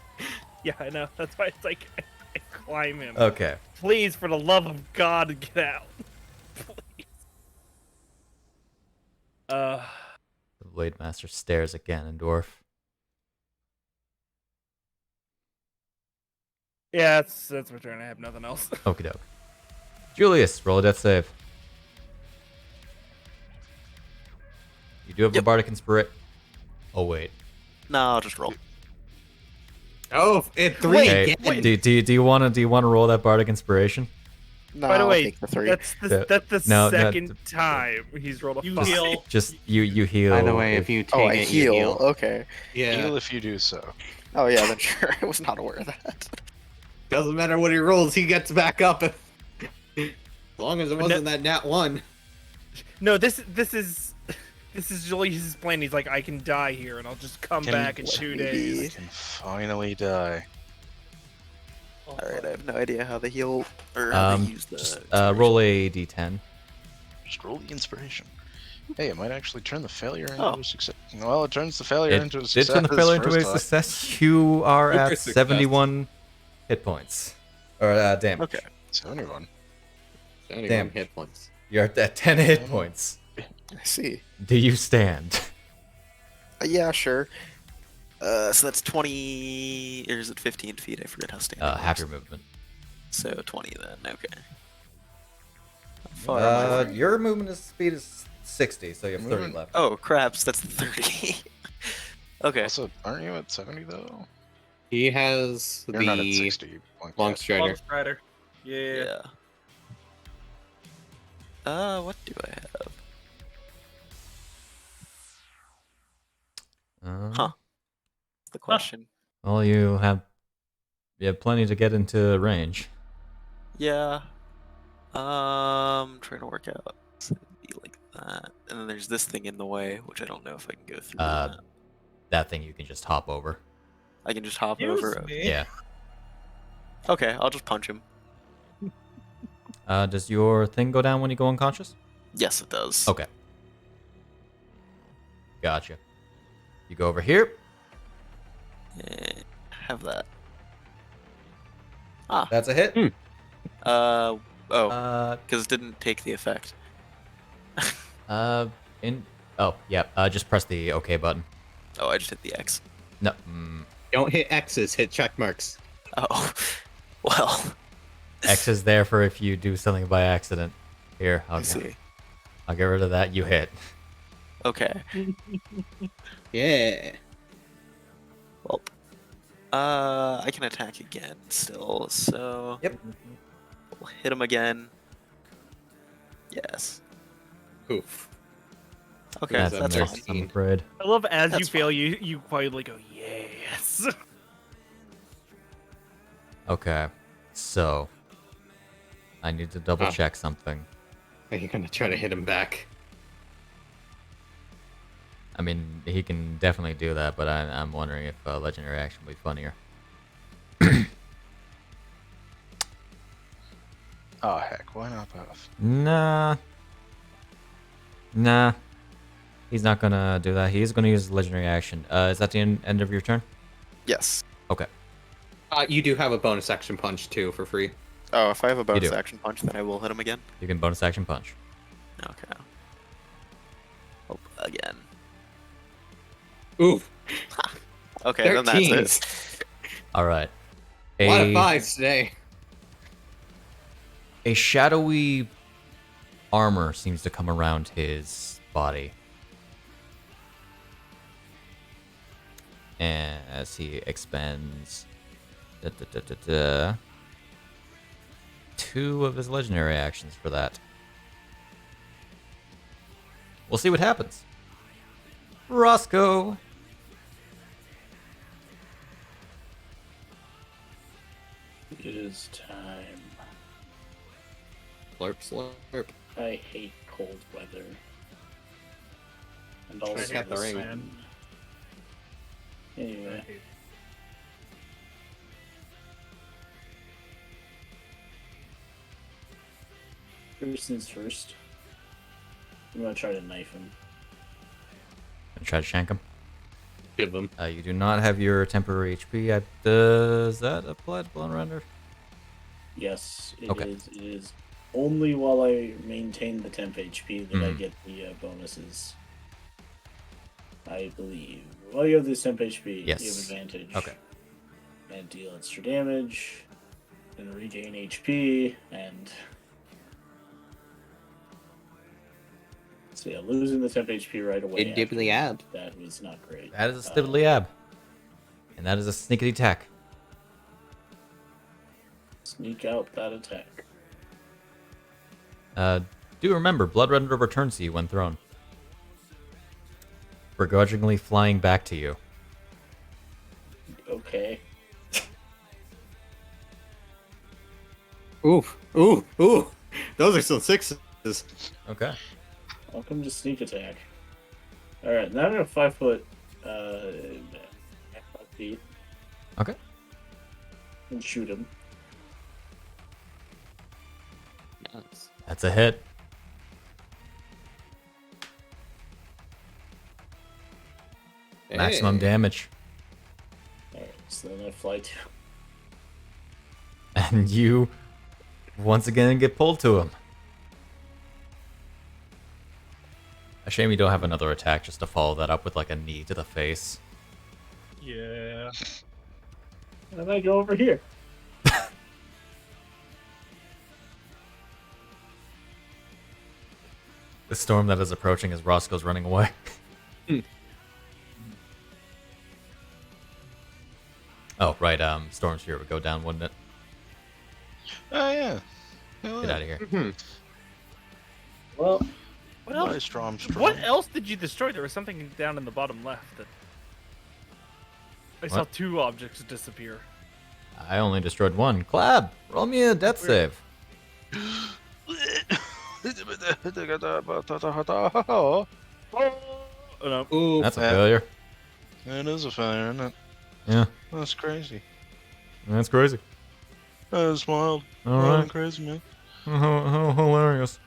Speaker 5: Yeah, I know. That's why it's like I climb him.
Speaker 1: Okay.
Speaker 5: Please, for the love of God, get out. Please.
Speaker 1: The Blade Master stares at Ganondorf.
Speaker 5: Yeah, that's my turn. I have nothing else.
Speaker 1: Okie doke. Julius, roll a death save. You do have a
Speaker 7: Yep.
Speaker 1: bardic inspiration. Oh wait.
Speaker 7: No, I'll just roll.
Speaker 3: Oh, it three
Speaker 1: Okay.
Speaker 3: again.
Speaker 1: Do you wanna roll that bardic inspiration?
Speaker 8: No,
Speaker 5: By the
Speaker 8: I'll
Speaker 5: way,
Speaker 8: take the 3.
Speaker 5: that's the
Speaker 1: No, no,
Speaker 5: second time he's rolled a
Speaker 2: You
Speaker 5: 5.
Speaker 2: heal.
Speaker 1: Just you heal.
Speaker 3: By the way, if you take
Speaker 8: Oh, I
Speaker 3: it,
Speaker 8: heal.
Speaker 3: you heal.
Speaker 8: Okay.
Speaker 3: Yeah.
Speaker 4: Heal if you do so.
Speaker 8: Oh yeah, then sure. I was not aware of that.
Speaker 3: Doesn't matter what he rolls, he gets back up. As long as it wasn't that nat 1.
Speaker 5: No, this is Julius' plan. He's like, I can die here, and I'll just come
Speaker 4: Can-
Speaker 5: back in 2 days.
Speaker 4: I can finally die.
Speaker 2: Oh,
Speaker 8: Alright, I have no idea how the heal or how they use the.
Speaker 1: Just roll a d10.
Speaker 4: Just roll the inspiration. Hey, it might actually turn the failure into
Speaker 7: Oh.
Speaker 4: a success. Well, it turns the failure
Speaker 1: It
Speaker 4: into a
Speaker 1: did
Speaker 4: success.
Speaker 1: turn the failure into a
Speaker 4: first time.
Speaker 1: success. You are
Speaker 3: Super
Speaker 1: at
Speaker 3: success.
Speaker 1: 71 hit points. Or damage.
Speaker 8: Okay.
Speaker 4: 71.
Speaker 3: 71
Speaker 1: Damn.
Speaker 3: hit points.
Speaker 1: You're at 10 hit points.
Speaker 8: I see.
Speaker 1: Do you stand?
Speaker 8: Yeah, sure.
Speaker 7: So that's 20, or is it 15 feet? I forget how standing
Speaker 1: Half
Speaker 7: works.
Speaker 1: your movement.
Speaker 7: So 20 then, okay. How far am I from-
Speaker 1: Your movement speed is 60, so you have 30
Speaker 4: Movement-
Speaker 1: left.
Speaker 7: Oh, craps, that's 30. Okay.
Speaker 4: Also, aren't you at 70 though?
Speaker 3: He has
Speaker 4: You're not at
Speaker 3: the
Speaker 4: 60. Like
Speaker 3: long
Speaker 4: that.
Speaker 3: strider.
Speaker 2: Long strider. Yeah.
Speaker 7: Yeah. What do I have? Huh. That's the question.
Speaker 1: Well, you have plenty to get into range.
Speaker 7: Yeah. Trying to work out. So it'd be like that. And then there's this thing in the way, which I don't know if I can go through. That.
Speaker 1: That thing you can just hop over.
Speaker 7: I can just hop
Speaker 2: Excuse
Speaker 7: over.
Speaker 2: me.
Speaker 1: Yeah.
Speaker 7: Okay, I'll just punch him.
Speaker 1: Does your thing go down when you go unconscious?
Speaker 7: Yes, it does.
Speaker 1: Okay. Gotcha. You go over here.
Speaker 7: Have that. Ah.
Speaker 1: That's a hit.
Speaker 7: Oh,
Speaker 1: Uh,
Speaker 7: because it didn't take the effect.
Speaker 1: Oh, yeah. Just press the OK button.
Speaker 7: Oh, I just hit the X.
Speaker 1: No.
Speaker 3: Don't hit X's, hit check marks.
Speaker 7: Oh, well.
Speaker 1: X is there for if you do something by accident. Here,
Speaker 7: I see.
Speaker 1: I'll get rid of that. You hit.
Speaker 7: Okay.
Speaker 3: Yeah.
Speaker 7: Well, I can attack again still, so
Speaker 1: Yep.
Speaker 7: we'll hit him again. Yes.
Speaker 3: Oof.
Speaker 7: Okay,
Speaker 1: That's
Speaker 7: that's
Speaker 1: a
Speaker 7: fine.
Speaker 1: miss, I'm afraid.
Speaker 5: I love as you
Speaker 7: That's
Speaker 5: fail, you quietly go, yes.
Speaker 1: Okay, so I need to double check something.
Speaker 3: Are you gonna try to hit him back?
Speaker 1: I mean, he can definitely do that, but I'm wondering if legendary action will be funnier.
Speaker 4: Oh heck, why not both?
Speaker 1: Nah. He's not gonna do that. He's gonna use legendary action. Is that the end of your turn?
Speaker 7: Yes.
Speaker 1: Okay.
Speaker 3: You do have a bonus action punch too for free.
Speaker 7: Oh, if I have a bonus
Speaker 1: do.
Speaker 7: action punch, then I will hit him again.
Speaker 1: You can bonus action punch.
Speaker 7: Okay. Oh, again.
Speaker 3: Oof.
Speaker 7: Okay, then that's
Speaker 3: 13.
Speaker 7: it.
Speaker 1: All right.
Speaker 3: A lot of fives today.
Speaker 1: A shadowy armor seems to come around his body. And as he expends 2 of his legendary actions for that. We'll see what happens. Roscoe.
Speaker 6: It is time.
Speaker 3: Slurp, slurp.
Speaker 6: I hate cold weather. And also
Speaker 3: got the ring.
Speaker 6: sun. Anyway. Tristan's first. I'm gonna try to knife him.
Speaker 1: And try to shank him.
Speaker 3: Give him.
Speaker 1: You do not have your temporary HP. Does that apply to Blown Render?
Speaker 6: Yes, it
Speaker 1: Okay.
Speaker 6: is. It is only while I maintain the temp HP that I
Speaker 1: Mhm.
Speaker 6: get the bonuses. I believe. While you have this temp HP, you have
Speaker 1: Yes.
Speaker 6: advantage.
Speaker 1: Okay.
Speaker 6: And deal extra damage, and regain HP, and so yeah, losing the temp HP right away.
Speaker 3: It dibly ab.
Speaker 6: That was not great.
Speaker 1: That is a Stibbly Ab. And that is a sneakity attack.
Speaker 6: Sneak out that attack.
Speaker 1: Do remember, Blood Render returns to you when thrown. Begrudgingly flying back to you.
Speaker 6: Okay.
Speaker 3: Oof. Ooh. Ooh. Those are some sixes.
Speaker 1: Okay.
Speaker 6: Welcome to sneak attack. Alright, now I'm gonna 5 foot 5 feet
Speaker 1: Okay.
Speaker 6: and shoot him.
Speaker 1: That's a hit. Maximum damage.
Speaker 6: Alright, so then I fly to
Speaker 1: And you once again get pulled to him. A shame you don't have another attack just to follow that up with like a knee to the face.
Speaker 2: Yeah.
Speaker 6: and I go over here.
Speaker 1: The storm that is approaching as Roscoe's running away. Oh, right, Storm's Fury would go down, wouldn't it?
Speaker 4: Oh yeah.
Speaker 1: Get out of here.
Speaker 6: Well,
Speaker 5: What else?
Speaker 4: Nice, strong.
Speaker 5: What else did you destroy? There was something down in the bottom left that I saw
Speaker 1: What?
Speaker 5: 2 objects disappear.
Speaker 1: I only destroyed one. Klab, roll me a death save.
Speaker 5: Oh no.
Speaker 3: Ooh.
Speaker 1: That's a
Speaker 4: Yeah.
Speaker 1: failure.
Speaker 4: It is a failure, isn't it?
Speaker 1: Yeah,
Speaker 4: That's crazy.
Speaker 1: that's crazy.
Speaker 4: That's wild.
Speaker 1: All
Speaker 4: Wild
Speaker 1: right.
Speaker 4: and crazy, man.
Speaker 1: How hilarious.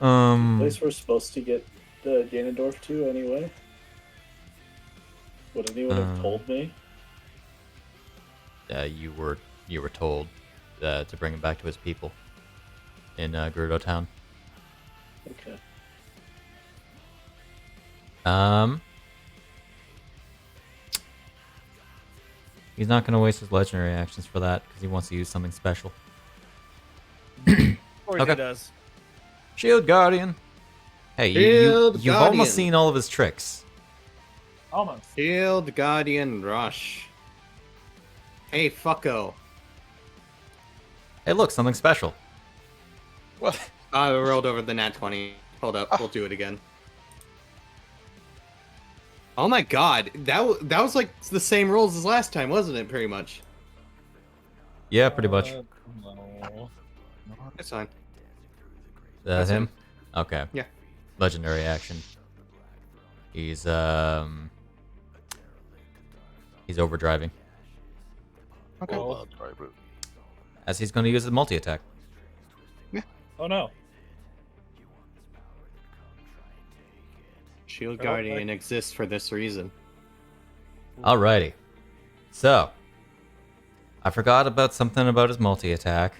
Speaker 6: place we're supposed to get the Ganondorf to anyway. Would anyone have told me?
Speaker 1: You were told to bring him back to his people in Gerudo Town.
Speaker 6: Okay.
Speaker 1: He's not gonna waste his legendary actions for that because he wants to use something special.
Speaker 5: course
Speaker 1: Okay.
Speaker 5: he does.
Speaker 1: Shield Guardian. Hey,
Speaker 3: Shield
Speaker 1: you've
Speaker 3: Guardian.
Speaker 1: almost seen all of his tricks.
Speaker 2: Almost.
Speaker 3: Shield Guardian Rush. Hey, fucko.
Speaker 1: Hey, look, something special.
Speaker 4: What?
Speaker 3: I rolled over the nat 20. Hold up, we'll do it again. Oh my god, that was like the same rolls as last time, wasn't it? Pretty much.
Speaker 1: Yeah, pretty much.
Speaker 2: No.
Speaker 3: It's fine.
Speaker 1: That's
Speaker 3: That's
Speaker 1: him?
Speaker 3: him.
Speaker 1: Okay.
Speaker 3: Yeah.
Speaker 1: Legendary action. He's overdriving.
Speaker 4: Okay.
Speaker 2: Well,
Speaker 1: As he's gonna use his multi-attack.
Speaker 2: oh no.
Speaker 3: Shield
Speaker 2: Oh,
Speaker 3: Guardian exists for this reason.
Speaker 1: Alrighty. So I forgot about something about his multi-attack.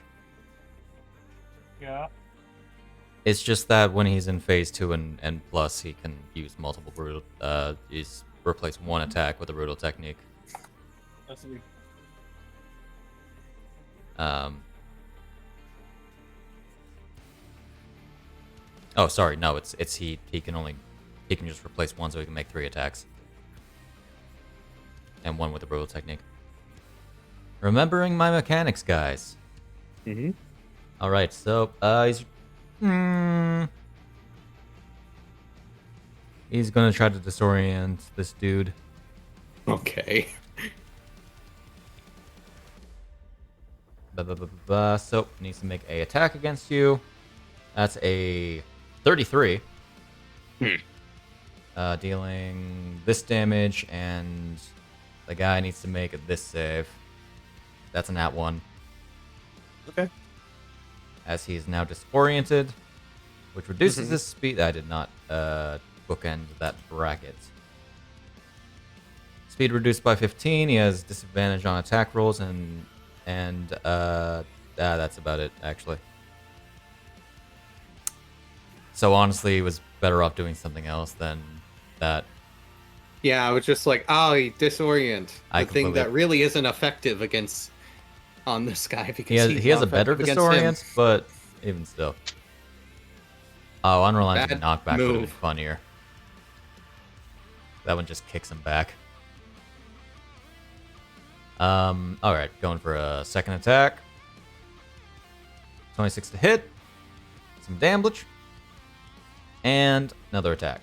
Speaker 2: Yeah.
Speaker 1: It's just that when he's in phase 2 and plus, he can use multiple brutal. He's replace one attack with a brutal technique.
Speaker 2: That's weird.
Speaker 1: Oh, sorry. No, it's he can just replace one, so he can make 3 attacks, and one with a brutal technique. Remembering my mechanics, guys.
Speaker 3: Mm-hmm.
Speaker 1: All right, so he's gonna try to disorient this dude.
Speaker 3: Okay.
Speaker 1: So needs to make a attack against you. That's a 33. Dealing this damage, and the guy needs to make this save. That's a nat 1.
Speaker 3: Okay.
Speaker 1: As he is now disoriented, which reduces his speed. I did not bookend that bracket. Speed reduced by 15. He has disadvantage on attack rolls, and that's about it, actually. So honestly, he was better off doing something else than that.
Speaker 3: Yeah, I was just like, oh, he disorient.
Speaker 1: I
Speaker 3: The thing
Speaker 1: completely-
Speaker 3: that really isn't effective against on this guy because
Speaker 1: He has a
Speaker 3: not
Speaker 1: better
Speaker 3: effective against him.
Speaker 1: disorient, but even still. Oh, unrelenting
Speaker 3: Bad
Speaker 1: knockback would have been
Speaker 3: move.
Speaker 1: funnier. That one just kicks him back. Alright, going for a second attack. 26 to hit. Some damage. And another attack.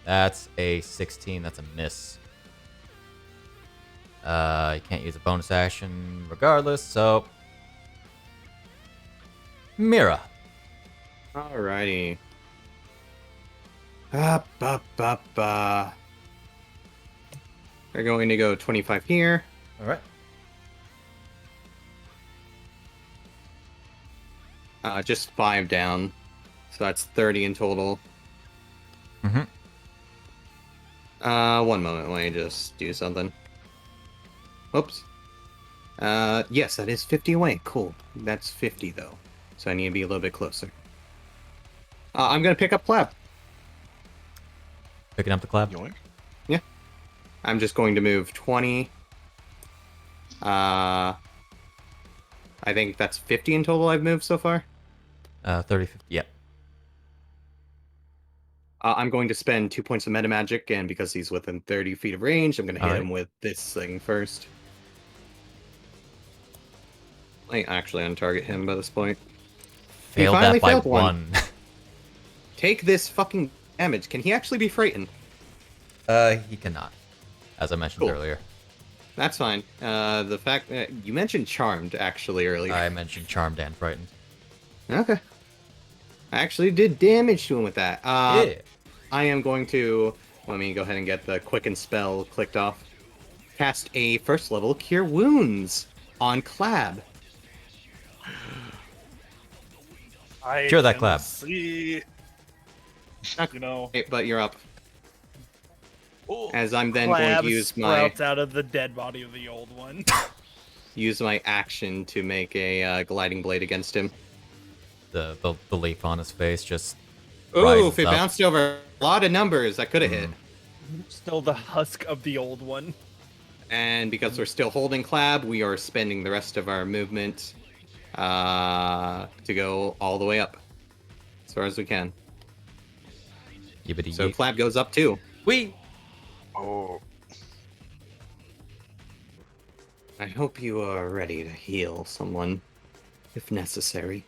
Speaker 1: That's a 16. That's a miss. You can't use a bonus action regardless, so... Miira.
Speaker 3: Alrighty. Up. We're going to go 25 here.
Speaker 1: Alright.
Speaker 3: Just 5 down. So that's 30 in total.
Speaker 1: Mm-hmm.
Speaker 3: 1 moment, let me just do something. Oops. Yes, that is 50 away. Cool. That's 50 though. So I need to be a little bit closer. I'm gonna pick up Klab.
Speaker 1: Picking up the clap.
Speaker 4: Yoink.
Speaker 3: I'm just going to move 20. I think that's 50 in total I've moved so far.
Speaker 1: 30, 50. Yep.
Speaker 3: I'm going to spend 2 points of meta magic, and because he's within 30 feet of range, I'm going to hit
Speaker 1: Alright.
Speaker 3: him with this thing first. I actually untarget him by this point.
Speaker 1: Failed
Speaker 3: finally
Speaker 1: that by
Speaker 3: failed one.
Speaker 1: 1.
Speaker 3: Take this fucking damage. Can he actually be frightened?
Speaker 1: He cannot. As I mentioned
Speaker 3: Cool.
Speaker 1: earlier.
Speaker 3: That's fine. The fact that you mentioned charmed actually earlier.
Speaker 1: I mentioned charmed and frightened.
Speaker 3: Okay. I actually did damage to him with that.
Speaker 1: Yeah.
Speaker 3: I am going to, let me go ahead and get the quicken spell clicked off. Cast a first level Cure Wounds on Klab.
Speaker 2: I
Speaker 1: Cure that
Speaker 2: can
Speaker 1: clap.
Speaker 2: See, you know,
Speaker 3: Hey, but you're up.
Speaker 4: Oh,
Speaker 3: As I'm then going
Speaker 5: Klab
Speaker 3: to use my
Speaker 5: sprouts out of the dead body of the old one.
Speaker 3: action to make a gliding blade against him.
Speaker 1: The leaf on his face just
Speaker 3: Ooh,
Speaker 1: rises
Speaker 3: if it
Speaker 1: up.
Speaker 3: bounced over a lot of numbers, I could have hit.
Speaker 5: Still the husk of the old one.
Speaker 3: And because we're still holding Klab, we are spending the rest of our movement to go all the way up as far as we can.
Speaker 1: Yibbity
Speaker 3: So
Speaker 1: yeet.
Speaker 3: Klab goes up too.
Speaker 1: Wee!
Speaker 4: Oh,
Speaker 3: I hope you are ready to heal someone, if necessary.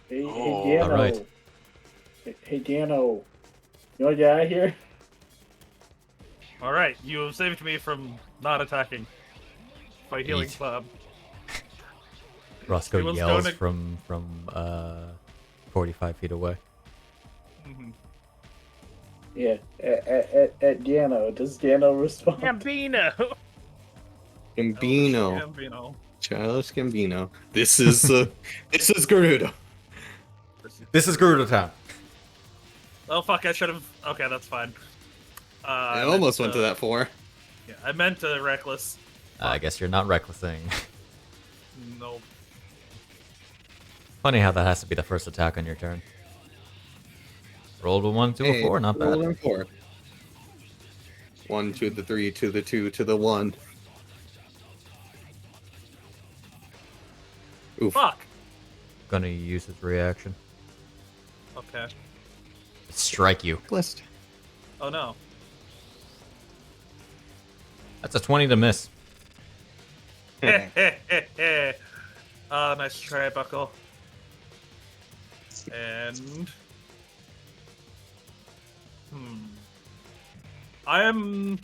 Speaker 6: Hey,
Speaker 4: Oh,
Speaker 6: Dano.
Speaker 1: alright.
Speaker 6: Hey, Dano. You wanna get out of here?
Speaker 2: All right, you have saved me from not attacking by healing
Speaker 1: Yeet.
Speaker 2: Klab.
Speaker 1: Roscoe
Speaker 2: He was
Speaker 1: yells
Speaker 2: going
Speaker 1: from 45 feet away.
Speaker 2: Mhm.
Speaker 6: Yeah, at Dano. Does Dano respond?
Speaker 5: Gambino.
Speaker 3: Gambino.
Speaker 2: Gambino.
Speaker 3: Childish Gambino. This is this is Gerudo.
Speaker 1: This is Gerudo Town.
Speaker 2: Oh fuck! I should have. Okay, that's fine.
Speaker 3: I almost went to that 4.
Speaker 2: Yeah, I meant reckless.
Speaker 1: I guess you're not recklessing.
Speaker 2: No.
Speaker 1: Funny how that has to be the first attack on your turn. Rolled a 1 to a 4, not bad.
Speaker 3: rolled a 4. 1 to the 3 to the 2 to the 1. Oof.
Speaker 2: Fuck.
Speaker 1: Gonna use his reaction.
Speaker 2: Okay.
Speaker 1: Strike you.
Speaker 3: List.
Speaker 2: Oh no.
Speaker 1: That's a 20 to miss.
Speaker 2: Nice try, Buckle. And I'm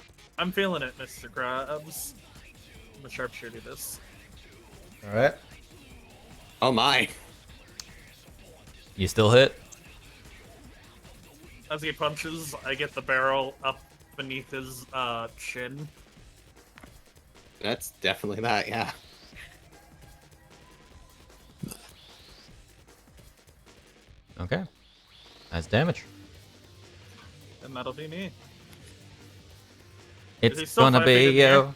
Speaker 2: feeling it, Mr. Krabs. I'm a sharpshooter this.
Speaker 1: Alright.
Speaker 3: Oh my.
Speaker 1: You still hit?
Speaker 2: As he punches, I get the barrel up beneath his chin.
Speaker 3: That's definitely that, yeah.
Speaker 1: Okay. That's damage.
Speaker 2: And that'll be me. he
Speaker 1: It's
Speaker 2: still
Speaker 1: gonna
Speaker 2: 5
Speaker 1: be
Speaker 2: feet in the air?
Speaker 1: you.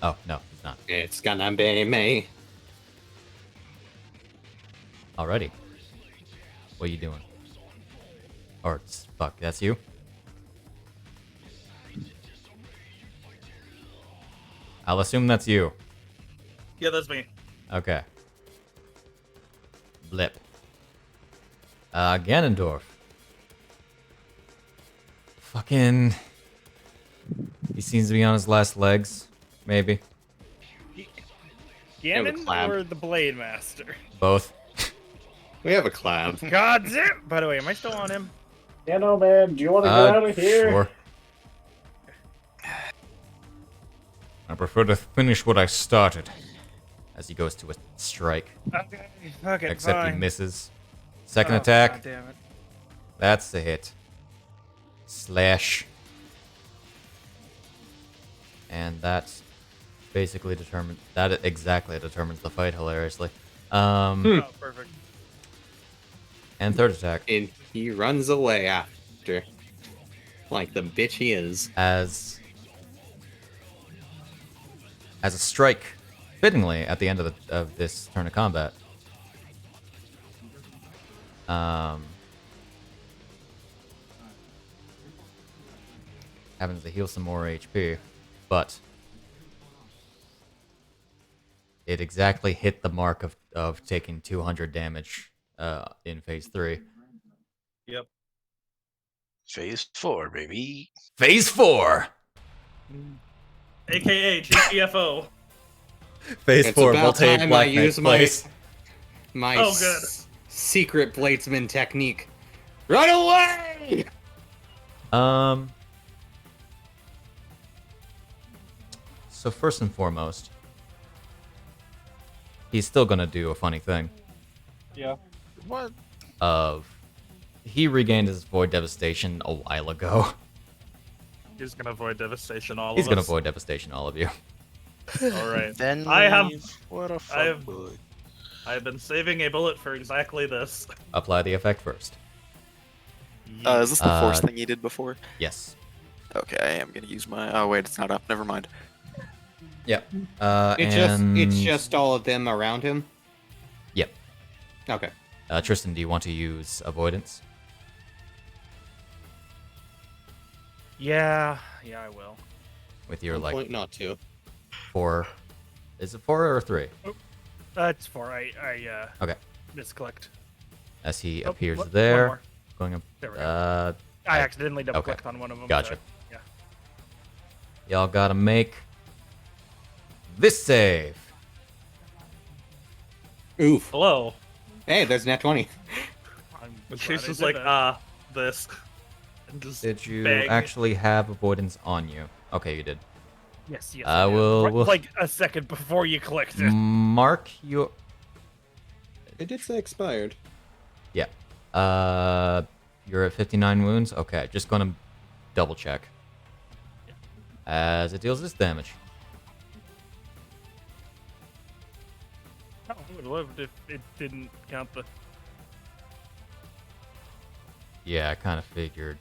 Speaker 1: Oh, no, he's not.
Speaker 3: It's gonna be me.
Speaker 1: Alrighty. What are you doing? Or, fuck, that's you? I'll assume that's you.
Speaker 2: Yeah, that's me.
Speaker 1: Okay. Blip. Ganondorf. Fucking... He seems to be on his last legs. Maybe.
Speaker 5: Ganon
Speaker 3: Klab.
Speaker 5: or the Blade Master?
Speaker 1: Both.
Speaker 3: We have a Klab.
Speaker 5: God damn! By the way, am I still on him?
Speaker 6: Dano, man, do you want to get out of here?
Speaker 1: Sure. I prefer to finish what I started. As he goes to a strike.
Speaker 5: Okay, okay,
Speaker 1: Except
Speaker 5: fine.
Speaker 1: he misses. Second
Speaker 5: Oh,
Speaker 1: attack.
Speaker 5: God damn it.
Speaker 1: That's the hit. Slash. And that basically determines... That exactly determines the fight, hilariously.
Speaker 5: Oh, perfect.
Speaker 1: And third attack.
Speaker 3: And he runs away after. Like the bitch he is.
Speaker 1: As a strike, fittingly, at the end of this turn of combat. Happens to heal some more HP, but it exactly hit the mark of taking 200 damage in phase 3.
Speaker 2: Yep.
Speaker 4: phase 4, baby.
Speaker 1: Phase 4.
Speaker 2: AKA GTFO.
Speaker 1: Phase
Speaker 3: It's
Speaker 1: 4.
Speaker 3: about
Speaker 1: Voltaic
Speaker 3: time
Speaker 1: Black
Speaker 3: I
Speaker 1: Knight
Speaker 3: use my
Speaker 1: place.
Speaker 2: Oh, good.
Speaker 3: secret bladesman technique. Run away!
Speaker 1: So first and foremost, he's still gonna do a funny thing.
Speaker 5: Yeah.
Speaker 4: What?
Speaker 1: He regained his Void Devastation a while ago.
Speaker 2: He's gonna avoid devastation all
Speaker 1: He's
Speaker 2: of
Speaker 1: gonna
Speaker 2: us.
Speaker 1: Void Devastation all of you.
Speaker 2: All right.
Speaker 4: Then
Speaker 2: I have-
Speaker 4: What a
Speaker 2: I have-
Speaker 4: fuck bullet.
Speaker 2: I've been saving a bullet for exactly this.
Speaker 1: Apply the effect first.
Speaker 8: Is this the force
Speaker 1: Uh,
Speaker 8: thing you did before?
Speaker 1: Yes.
Speaker 8: Okay, I am gonna use my. Oh wait, it's not up. Never mind.
Speaker 1: Yep.
Speaker 3: It's just all of them around him.
Speaker 1: Yep.
Speaker 3: Okay.
Speaker 1: Tristan, do you want to use Avoidance?
Speaker 5: Yeah, I will.
Speaker 1: With your,
Speaker 3: One
Speaker 1: like,
Speaker 3: point not to.
Speaker 1: 4... Is it 4 or 3?
Speaker 5: It's 4. I
Speaker 1: Okay.
Speaker 5: misclicked.
Speaker 1: As he
Speaker 5: Oh,
Speaker 1: appears
Speaker 5: one
Speaker 1: there.
Speaker 5: more.
Speaker 1: Going up.
Speaker 5: There we go. I accidentally double
Speaker 1: okay.
Speaker 5: clicked on one of them.
Speaker 1: Gotcha.
Speaker 5: So, yeah.
Speaker 1: Y'all gotta make this save.
Speaker 3: Oof.
Speaker 2: Hello.
Speaker 3: Hey, there's Nat 20.
Speaker 5: I'm
Speaker 2: She's
Speaker 5: glad I
Speaker 2: just
Speaker 5: did
Speaker 2: like,
Speaker 5: that.
Speaker 2: this. And just
Speaker 1: Did you
Speaker 2: bang.
Speaker 1: actually have avoidance on you? Okay, you did.
Speaker 5: Yes.
Speaker 1: I
Speaker 5: did.
Speaker 1: will-
Speaker 5: Right-
Speaker 1: will-
Speaker 5: Like a second before you clicked it.
Speaker 1: Mark your.
Speaker 3: It did say expired.
Speaker 1: Yeah. You're at 59 wounds. Okay, just gonna double check. As it deals this damage.
Speaker 5: I would have loved if it didn't count the.
Speaker 1: Yeah, I kind of figured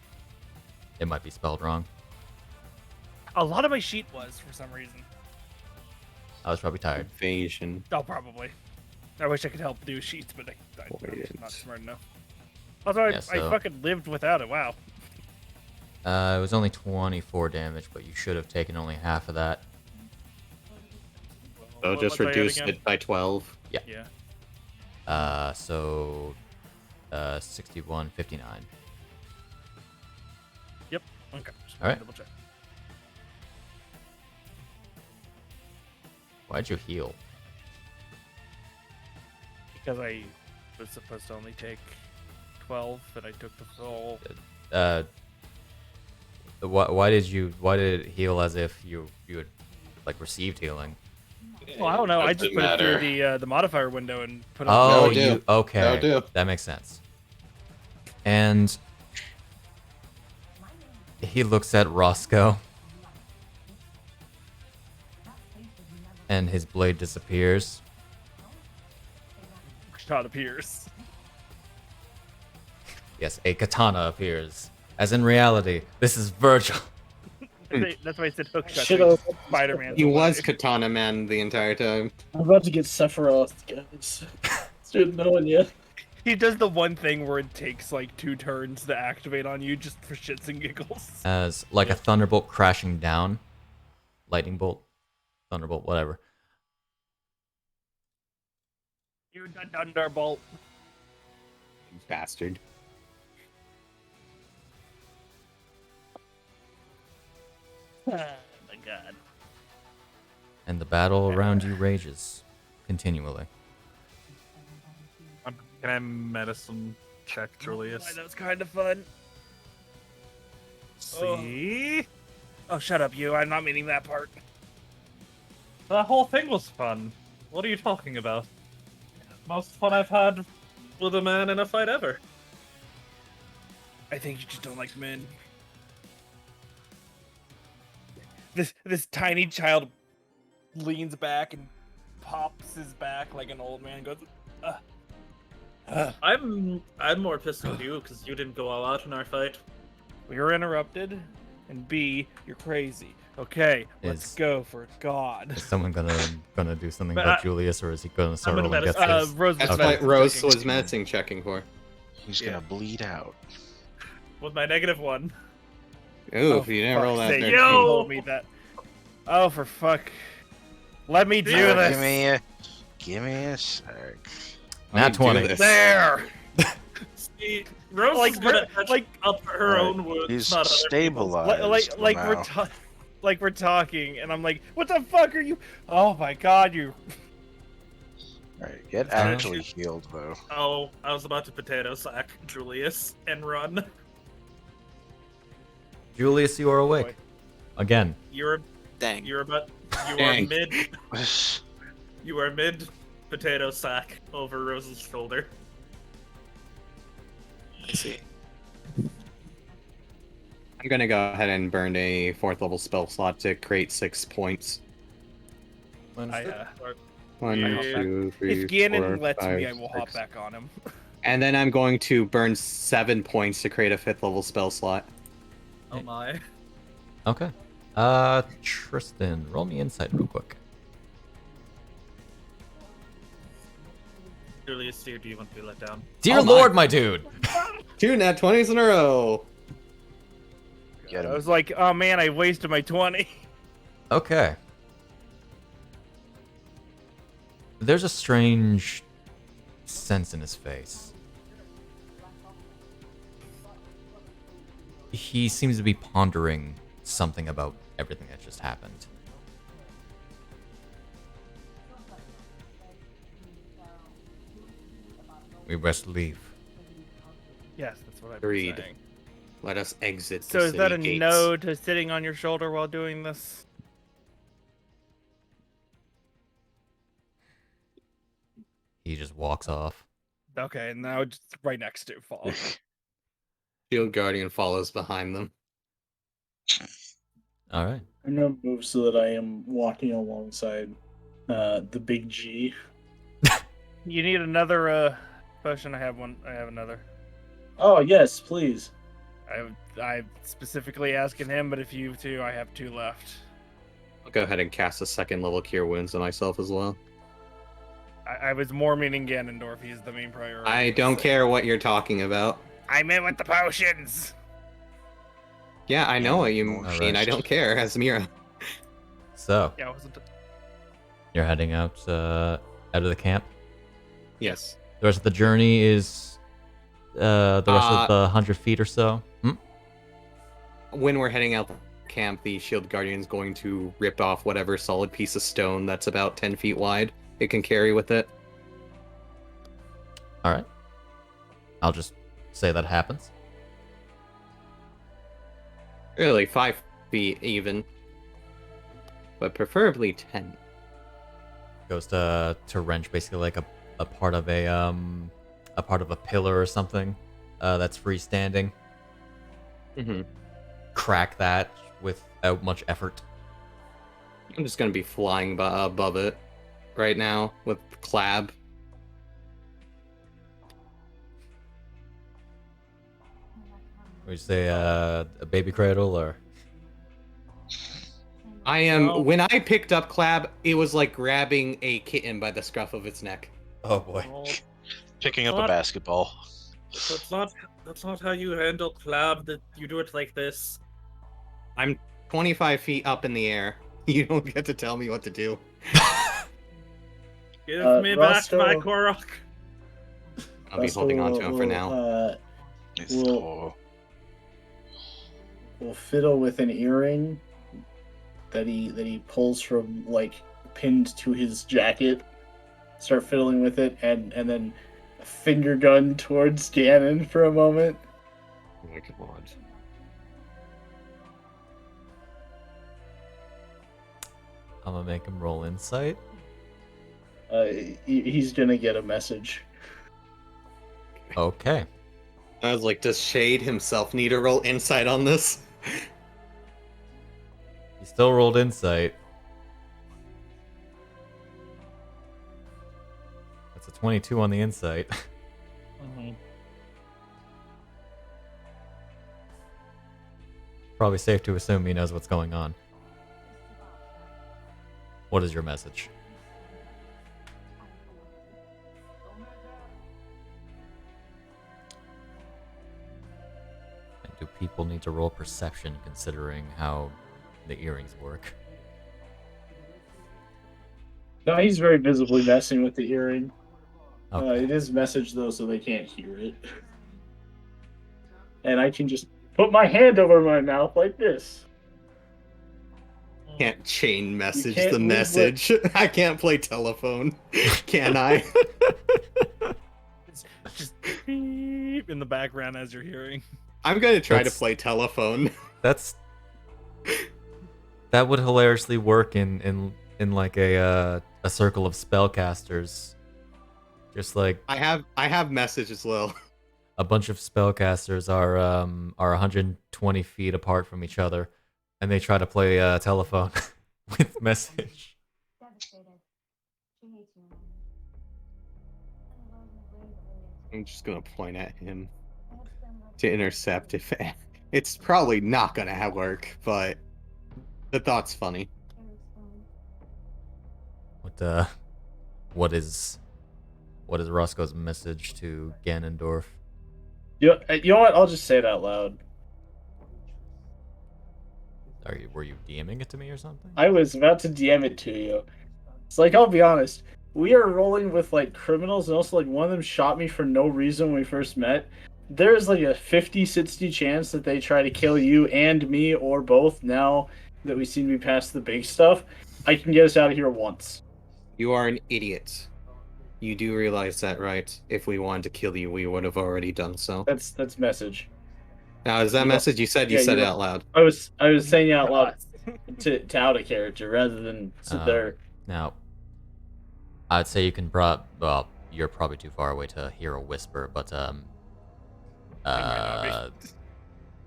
Speaker 1: it might be spelled wrong.
Speaker 5: A lot of my sheet was for some reason.
Speaker 1: I was probably tired.
Speaker 3: Invasion.
Speaker 5: Oh, probably. I wish I could help do sheets, but I'm
Speaker 3: Avoidance.
Speaker 5: not smart enough. Also,
Speaker 1: Yeah,
Speaker 5: I
Speaker 1: so-
Speaker 5: fucking lived without it. Wow.
Speaker 1: It was only 24 damage, but you should have taken only half of that.
Speaker 3: So
Speaker 5: What
Speaker 3: just
Speaker 5: was I at
Speaker 3: reduce
Speaker 5: again?
Speaker 3: it by 12.
Speaker 5: Yeah.
Speaker 1: So 61.59.
Speaker 5: Yep. Okay. Just
Speaker 1: All right.
Speaker 5: Double check.
Speaker 1: Why'd you heal?
Speaker 5: Because I was supposed to only take 12, but I took the full.
Speaker 1: Why did it heal as if you had like received healing?
Speaker 5: Well, I don't know. I just
Speaker 9: Doesn't
Speaker 5: put it
Speaker 9: matter.
Speaker 5: through the modifier window and put it.
Speaker 1: Oh,
Speaker 3: do.
Speaker 1: you okay?
Speaker 3: That'll do.
Speaker 1: That makes sense. And he looks at Roscoe, and his blade disappears.
Speaker 5: Shot appears.
Speaker 1: Yes, a katana appears. As in reality, this is Virgil.
Speaker 5: That's why I said hook shot.
Speaker 6: Shit, I-
Speaker 5: Spider-Man.
Speaker 3: He was Katana Man the entire time.
Speaker 6: I'm about to get Sephiroth, guys. Didn't know it yet.
Speaker 5: He does the one thing where it takes like 2 turns to activate on you just for shits and giggles.
Speaker 1: As like a thunderbolt crashing down. Lightning bolt. Thunderbolt, whatever.
Speaker 5: You the thunderbolt.
Speaker 3: Bastard.
Speaker 5: Oh my god.
Speaker 1: And the battle around you rages continually.
Speaker 2: Can I medicine check Julius?
Speaker 5: That was kind of fun.
Speaker 2: See?
Speaker 5: Oh, shut up, you. I'm not meaning that part.
Speaker 2: That whole thing was fun. What are you talking about? Most fun I've had with a man in a fight ever.
Speaker 5: I think you just don't like men. This tiny child leans back and pops his back like an old man and goes,
Speaker 2: I'm more pissed at you because you didn't go all out in our fight.
Speaker 5: We were interrupted, and B, you're crazy. Okay, let's
Speaker 1: Is-
Speaker 5: go for God.
Speaker 1: Is someone gonna do something
Speaker 5: But
Speaker 1: about
Speaker 5: I-
Speaker 1: Julius, or is he gonna start
Speaker 2: gonna
Speaker 1: rolling
Speaker 2: medicine-
Speaker 1: death saves?
Speaker 5: Rose
Speaker 3: That's
Speaker 5: was
Speaker 3: what
Speaker 5: medicine
Speaker 3: Rose
Speaker 5: checking.
Speaker 3: was medicine checking for.
Speaker 4: He's gonna bleed out.
Speaker 2: With my -1.
Speaker 3: Ooh,
Speaker 5: Oh,
Speaker 3: if you didn't roll that
Speaker 5: fuck's sake,
Speaker 3: 13.
Speaker 5: you told me that. Oh, for fuck. Let me do
Speaker 2: Yeah,
Speaker 5: this.
Speaker 4: Give me a sec.
Speaker 1: Nat
Speaker 3: Let me do
Speaker 1: 20.
Speaker 3: this.
Speaker 5: There.
Speaker 2: See, Rose
Speaker 5: Like,
Speaker 2: is good at
Speaker 5: like-
Speaker 2: patching up her
Speaker 4: Alright,
Speaker 2: own wounds,
Speaker 4: He's
Speaker 2: not other people's.
Speaker 4: stabilized.
Speaker 5: Like we're talking, and I'm like, what the fuck are you? Oh my god, you.
Speaker 4: Alright, get actually healed though.
Speaker 2: Oh, I was about to potato sack Julius and run.
Speaker 1: Julius, you are awake. Again.
Speaker 2: You're
Speaker 7: Dang.
Speaker 2: you are
Speaker 3: Dang.
Speaker 2: mid you are mid potato sack over Rose's shoulder.
Speaker 7: I see.
Speaker 3: I'm gonna go ahead and burn a 4th level spell slot to create 6 points.
Speaker 5: I,
Speaker 3: 1,
Speaker 2: Yeah.
Speaker 3: 2, 3,
Speaker 5: if Gannon
Speaker 3: 4,
Speaker 5: lets
Speaker 3: 5,
Speaker 5: me, I will hop
Speaker 3: 6.
Speaker 5: back on him.
Speaker 3: And then I'm going to burn 7 points to create a 5th level spell slot.
Speaker 2: Oh my.
Speaker 1: Okay. Tristan, roll me insight real quick.
Speaker 2: Julius, do you want to be let down?
Speaker 1: Dear
Speaker 3: Oh my.
Speaker 1: Lord, my dude.
Speaker 3: 2 nat 20s in a row.
Speaker 4: Get
Speaker 5: I
Speaker 4: him.
Speaker 5: was like, oh man, I wasted my 20.
Speaker 1: Okay. There's a strange sense in his face. He seems to be pondering something about everything that just happened. We best leave.
Speaker 5: Yes, that's what I'm
Speaker 3: Agreed.
Speaker 5: saying.
Speaker 3: Let us exit
Speaker 5: So
Speaker 3: the
Speaker 5: is that a
Speaker 3: city gates.
Speaker 5: no to sitting on your shoulder while doing this?
Speaker 1: He just walks off.
Speaker 5: Okay, and now just right next to fall.
Speaker 3: Shield Guardian follows behind them.
Speaker 1: All right.
Speaker 6: I'm gonna move so that I am walking alongside the big G.
Speaker 5: You need another potion. I have one. I have another.
Speaker 6: Oh yes, please.
Speaker 5: I'm specifically asking him, but if you two, I have 2 left.
Speaker 3: I'll go ahead and cast a second level Cure Wounds on myself as well.
Speaker 5: I was more meaning Ganondorf. He's the main priority.
Speaker 3: I don't care what you're talking about.
Speaker 5: I meant with the potions.
Speaker 3: Yeah, I know what you mean.
Speaker 1: Alright.
Speaker 3: I don't care, as Miira.
Speaker 1: So,
Speaker 5: Yeah, wasn't it?
Speaker 1: you're heading out of the camp.
Speaker 3: Yes.
Speaker 1: The rest of the journey is the rest of the 100 feet or so.
Speaker 3: When we're heading out the camp, the Shield Guardian's going to rip off whatever solid piece of stone that's about 10 feet wide it can carry with it.
Speaker 1: All right. I'll just say that happens.
Speaker 3: Really, 5 feet even. But preferably 10.
Speaker 1: Goes to wrench basically like a part of a pillar or something that's freestanding.
Speaker 3: Mm-hmm.
Speaker 1: Crack that without much effort.
Speaker 3: I'm just going to be flying above it right now with Klab.
Speaker 1: Would you say a baby cradle or?
Speaker 3: I am.
Speaker 2: No.
Speaker 3: When I picked up Klab, it was like grabbing a kitten by the scruff of its neck.
Speaker 1: Oh boy.
Speaker 2: No,
Speaker 4: Picking up a
Speaker 2: What?
Speaker 4: basketball.
Speaker 2: that's not how you handle Klab. That you do it like this.
Speaker 3: I'm 25 feet up in the air. You don't get to tell me what to do.
Speaker 2: Give me back
Speaker 6: Roscoe-
Speaker 2: my Korok.
Speaker 3: I'll be holding on to him for now.
Speaker 4: It's
Speaker 6: Well- We'll fiddle with an earring that he pulls from like pinned to his jacket. Start fiddling with it and then finger gun towards Ganon for a moment.
Speaker 3: Oh my god.
Speaker 1: I'm gonna make him roll insight.
Speaker 6: He's gonna get a message.
Speaker 1: Okay.
Speaker 3: I was like, does Shade himself need to roll insight on this?
Speaker 1: He still rolled insight. That's a 22 on the insight. Probably safe to assume he knows what's going on. What is your message? And do people need to roll perception considering how the earrings work?
Speaker 6: No, he's very visibly messing with the earring.
Speaker 1: Okay.
Speaker 6: It is message though, so they can't hear it. And I can just put my hand over my mouth like this.
Speaker 3: Can't chain message
Speaker 6: can't
Speaker 3: the
Speaker 6: leave
Speaker 3: message. I can't play telephone. Can I?
Speaker 5: Just beep in the background as you're hearing.
Speaker 3: I'm gonna try
Speaker 1: That's-
Speaker 3: to play telephone.
Speaker 1: That would hilariously work in like a circle of spellcasters. Just like
Speaker 3: I have message as well.
Speaker 1: a bunch of spellcasters are 120 feet apart from each other, and they try to play telephone with message.
Speaker 3: I'm just gonna point at him to intercept. If it's probably not gonna work, but the thought's funny.
Speaker 1: What is Roscoe's message to Ganondorf?
Speaker 6: You know what? I'll just say it out loud.
Speaker 1: Were you DMing it to me or something?
Speaker 6: I was about to DM it to you. It's like, I'll be honest. we are rolling with like criminals, and also like one of them shot me for no reason when we first met. There's like a 50-60 chance that they try to kill you and me or both. Now that we seem to be past the big stuff, I can get us out of here once.
Speaker 3: You are an idiot. You do realize that, right? If we wanted to kill you, we would have already done so.
Speaker 6: That's message.
Speaker 3: Now, is that
Speaker 6: You know-
Speaker 3: message you said? You
Speaker 6: yeah,
Speaker 3: said
Speaker 6: you
Speaker 3: it
Speaker 6: know-
Speaker 3: out loud.
Speaker 6: I was saying it out loud to out a character rather than sit there.
Speaker 1: Now, I'd say you can well, you're probably too far away to hear a whisper, but
Speaker 2: not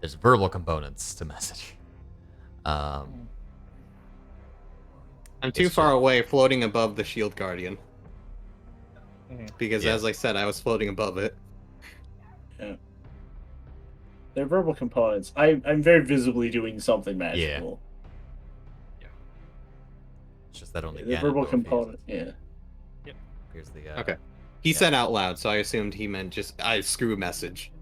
Speaker 1: there's verbal components to message.
Speaker 3: I'm too
Speaker 1: It's
Speaker 3: far
Speaker 1: just-
Speaker 3: away, floating above the shield guardian. Because,
Speaker 1: Yeah.
Speaker 3: as I said, I was floating above it.
Speaker 6: They're verbal components. I'm very visibly doing something magical.
Speaker 1: It's just that only
Speaker 6: The
Speaker 1: Ganon
Speaker 6: verbal
Speaker 1: knows
Speaker 6: component. Yeah.
Speaker 1: Here's the
Speaker 3: Okay. He said out loud, so I assumed he meant just screw message.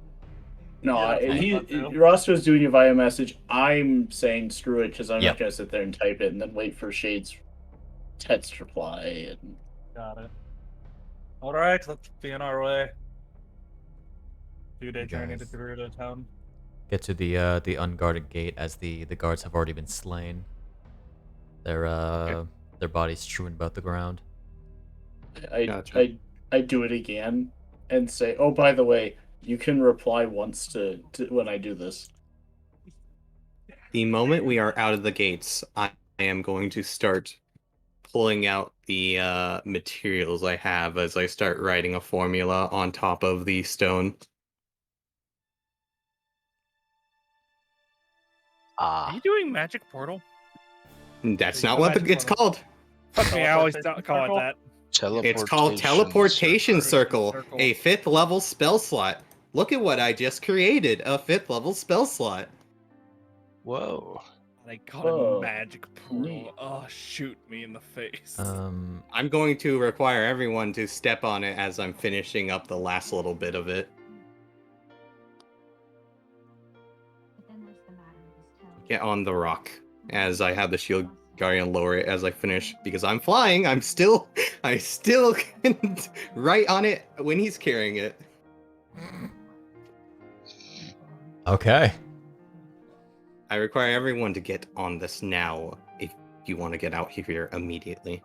Speaker 6: No,
Speaker 2: Yeah, I thought so.
Speaker 6: Roscoe's doing it via message. I'm saying screw it because I'm
Speaker 1: Yep.
Speaker 6: not gonna sit there and type it and then wait for Shade's text reply. And
Speaker 2: Got it. Alright, let's be on our way. 2-day journey to
Speaker 1: Guys.
Speaker 2: Gerudo town.
Speaker 1: Get to the unguarded gate as the guards have already been slain. Their bodies strewn about the ground.
Speaker 3: Gotcha.
Speaker 6: I do it again and say, oh, by the way, you can reply once to when I do this.
Speaker 3: The moment we are out of the gates, I am going to start pulling out the materials I have as I start writing a formula on top of the stone.
Speaker 5: Are you doing magic portal?
Speaker 3: That's
Speaker 2: You
Speaker 3: not
Speaker 2: go
Speaker 3: what
Speaker 2: back
Speaker 3: it's
Speaker 2: to
Speaker 3: called.
Speaker 5: Fuck me, I always
Speaker 2: Teleportation
Speaker 5: call it
Speaker 2: circle?
Speaker 5: that.
Speaker 3: It's called Teleportation Circle,
Speaker 5: Circle.
Speaker 3: a 5th level spell slot. Look at what I just created, a 5th level spell slot.
Speaker 4: Whoa.
Speaker 5: They call
Speaker 6: Whoa.
Speaker 5: it magic portal.
Speaker 6: Neat.
Speaker 5: Oh, shoot me in the face.
Speaker 3: I'm going to require everyone to step on it as I'm finishing up the last little bit of it. Get on the rock as I have the shield guardian lower it as I finish because I'm flying. I still can write on it when he's carrying it.
Speaker 1: Okay.
Speaker 3: I require everyone to get on this now if you want to get out here immediately.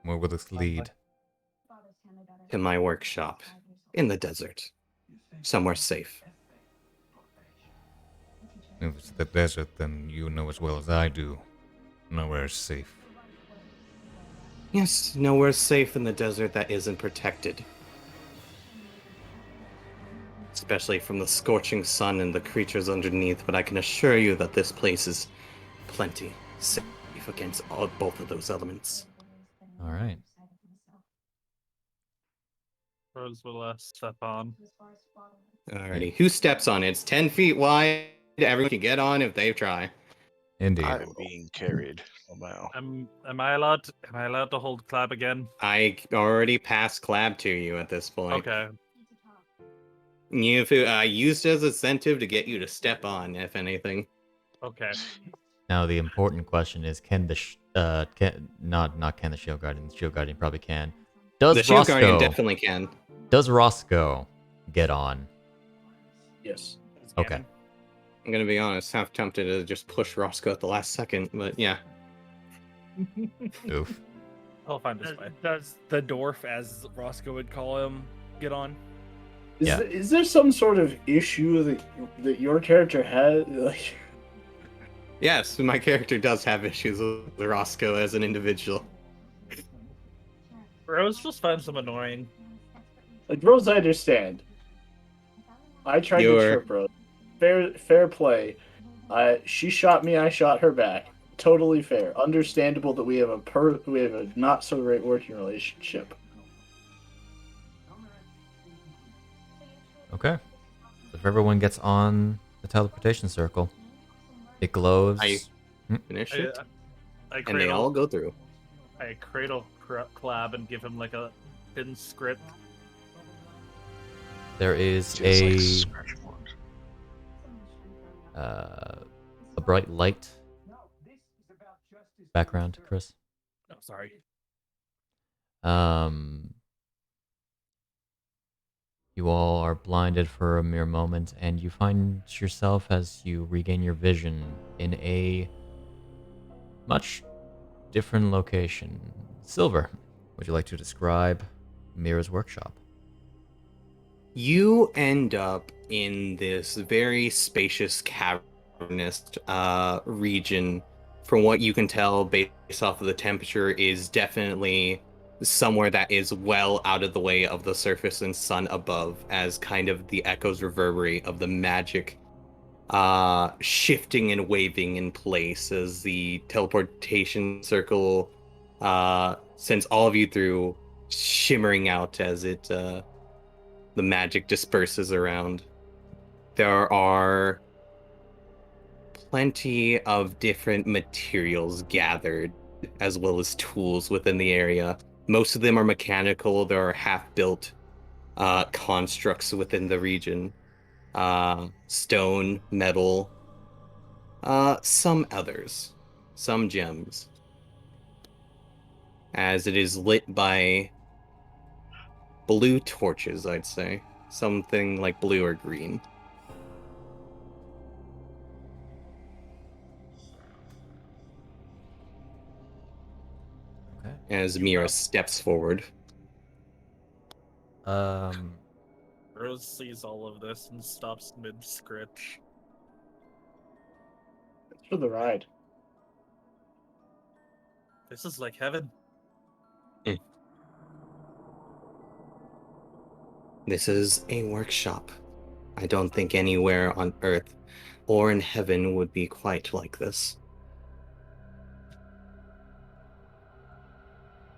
Speaker 1: Where will this lead?
Speaker 3: To my workshop in the desert. Somewhere safe.
Speaker 1: If it's the desert, then you know as well as I do. Nowhere is safe.
Speaker 3: Yes, nowhere's safe in the desert that isn't protected. Especially from the scorching sun and the creatures underneath, but I can assure you that this place is plenty safe against both of those elements.
Speaker 1: Alright.
Speaker 2: Rose will step on.
Speaker 3: Alrighty, who steps on it? It's 10 feet wide. Everyone can get on if they try.
Speaker 1: Indeed.
Speaker 4: I'm being carried. Oh, wow.
Speaker 2: Am I allowed to hold Klab again?
Speaker 3: I already passed Klab to you at this point.
Speaker 2: Okay.
Speaker 3: You've used as incentive to get you to step on, if anything.
Speaker 2: Okay.
Speaker 1: Now the important question is, can the not can the shield guardian? The shield guardian probably can. Does
Speaker 3: The shield guardian
Speaker 1: Roscoe?
Speaker 3: definitely can.
Speaker 1: Does Roscoe get on?
Speaker 6: Yes.
Speaker 1: Okay.
Speaker 3: I'm gonna be honest, half tempted to just push Roscoe at the last second, but yeah.
Speaker 1: Oof.
Speaker 2: I'll find his way.
Speaker 5: Does the dwarf, as Roscoe would call him, get on?
Speaker 1: Yeah.
Speaker 6: Is there some sort of issue that your character has? Like,
Speaker 3: Yes, my character does have issues with Roscoe as an individual.
Speaker 2: Rose just finds him annoying.
Speaker 6: Rose, I understand. I tried to
Speaker 3: You're-
Speaker 6: trip Rose. Fair play. She shot me, I shot her back. Totally fair. Understandable that we have a not so great working relationship.
Speaker 1: Okay. So if everyone gets on the teleportation circle, it glows.
Speaker 3: Finish it,
Speaker 2: I
Speaker 3: and they all go through.
Speaker 2: I cradle Klab and give him like a pin script.
Speaker 1: There is
Speaker 4: Feels like
Speaker 1: a
Speaker 4: scratch marks.
Speaker 1: a bright light background, Chris.
Speaker 5: Oh, sorry.
Speaker 9: Um, you all are blinded for a mere moment, and you find yourself as you regain your vision in a much different location. Silver, would you like to describe Miira's workshop?
Speaker 3: You end up in this very spacious cavernous region. From what you can tell, based off of the temperature, is definitely somewhere that is well out of the way of the surface and sun above, as kind of the echoes reverberate of the magic shifting and waving in place as the teleportation circle sends all of you through, shimmering out as it the magic disperses around. There are plenty of different materials gathered, as well as tools within the area. Most of them are mechanical. There are half-built constructs within the region. Stone, metal, some others, some gems. As it is lit by blue torches, I'd say. Something like blue or green.
Speaker 9: Okay.
Speaker 3: As Miira steps forward.
Speaker 2: Rose sees all of this and stops mid-scritch.
Speaker 6: It's for the ride.
Speaker 2: This is like heaven.
Speaker 3: This is a workshop. I don't think anywhere on Earth or in heaven would be quite like this.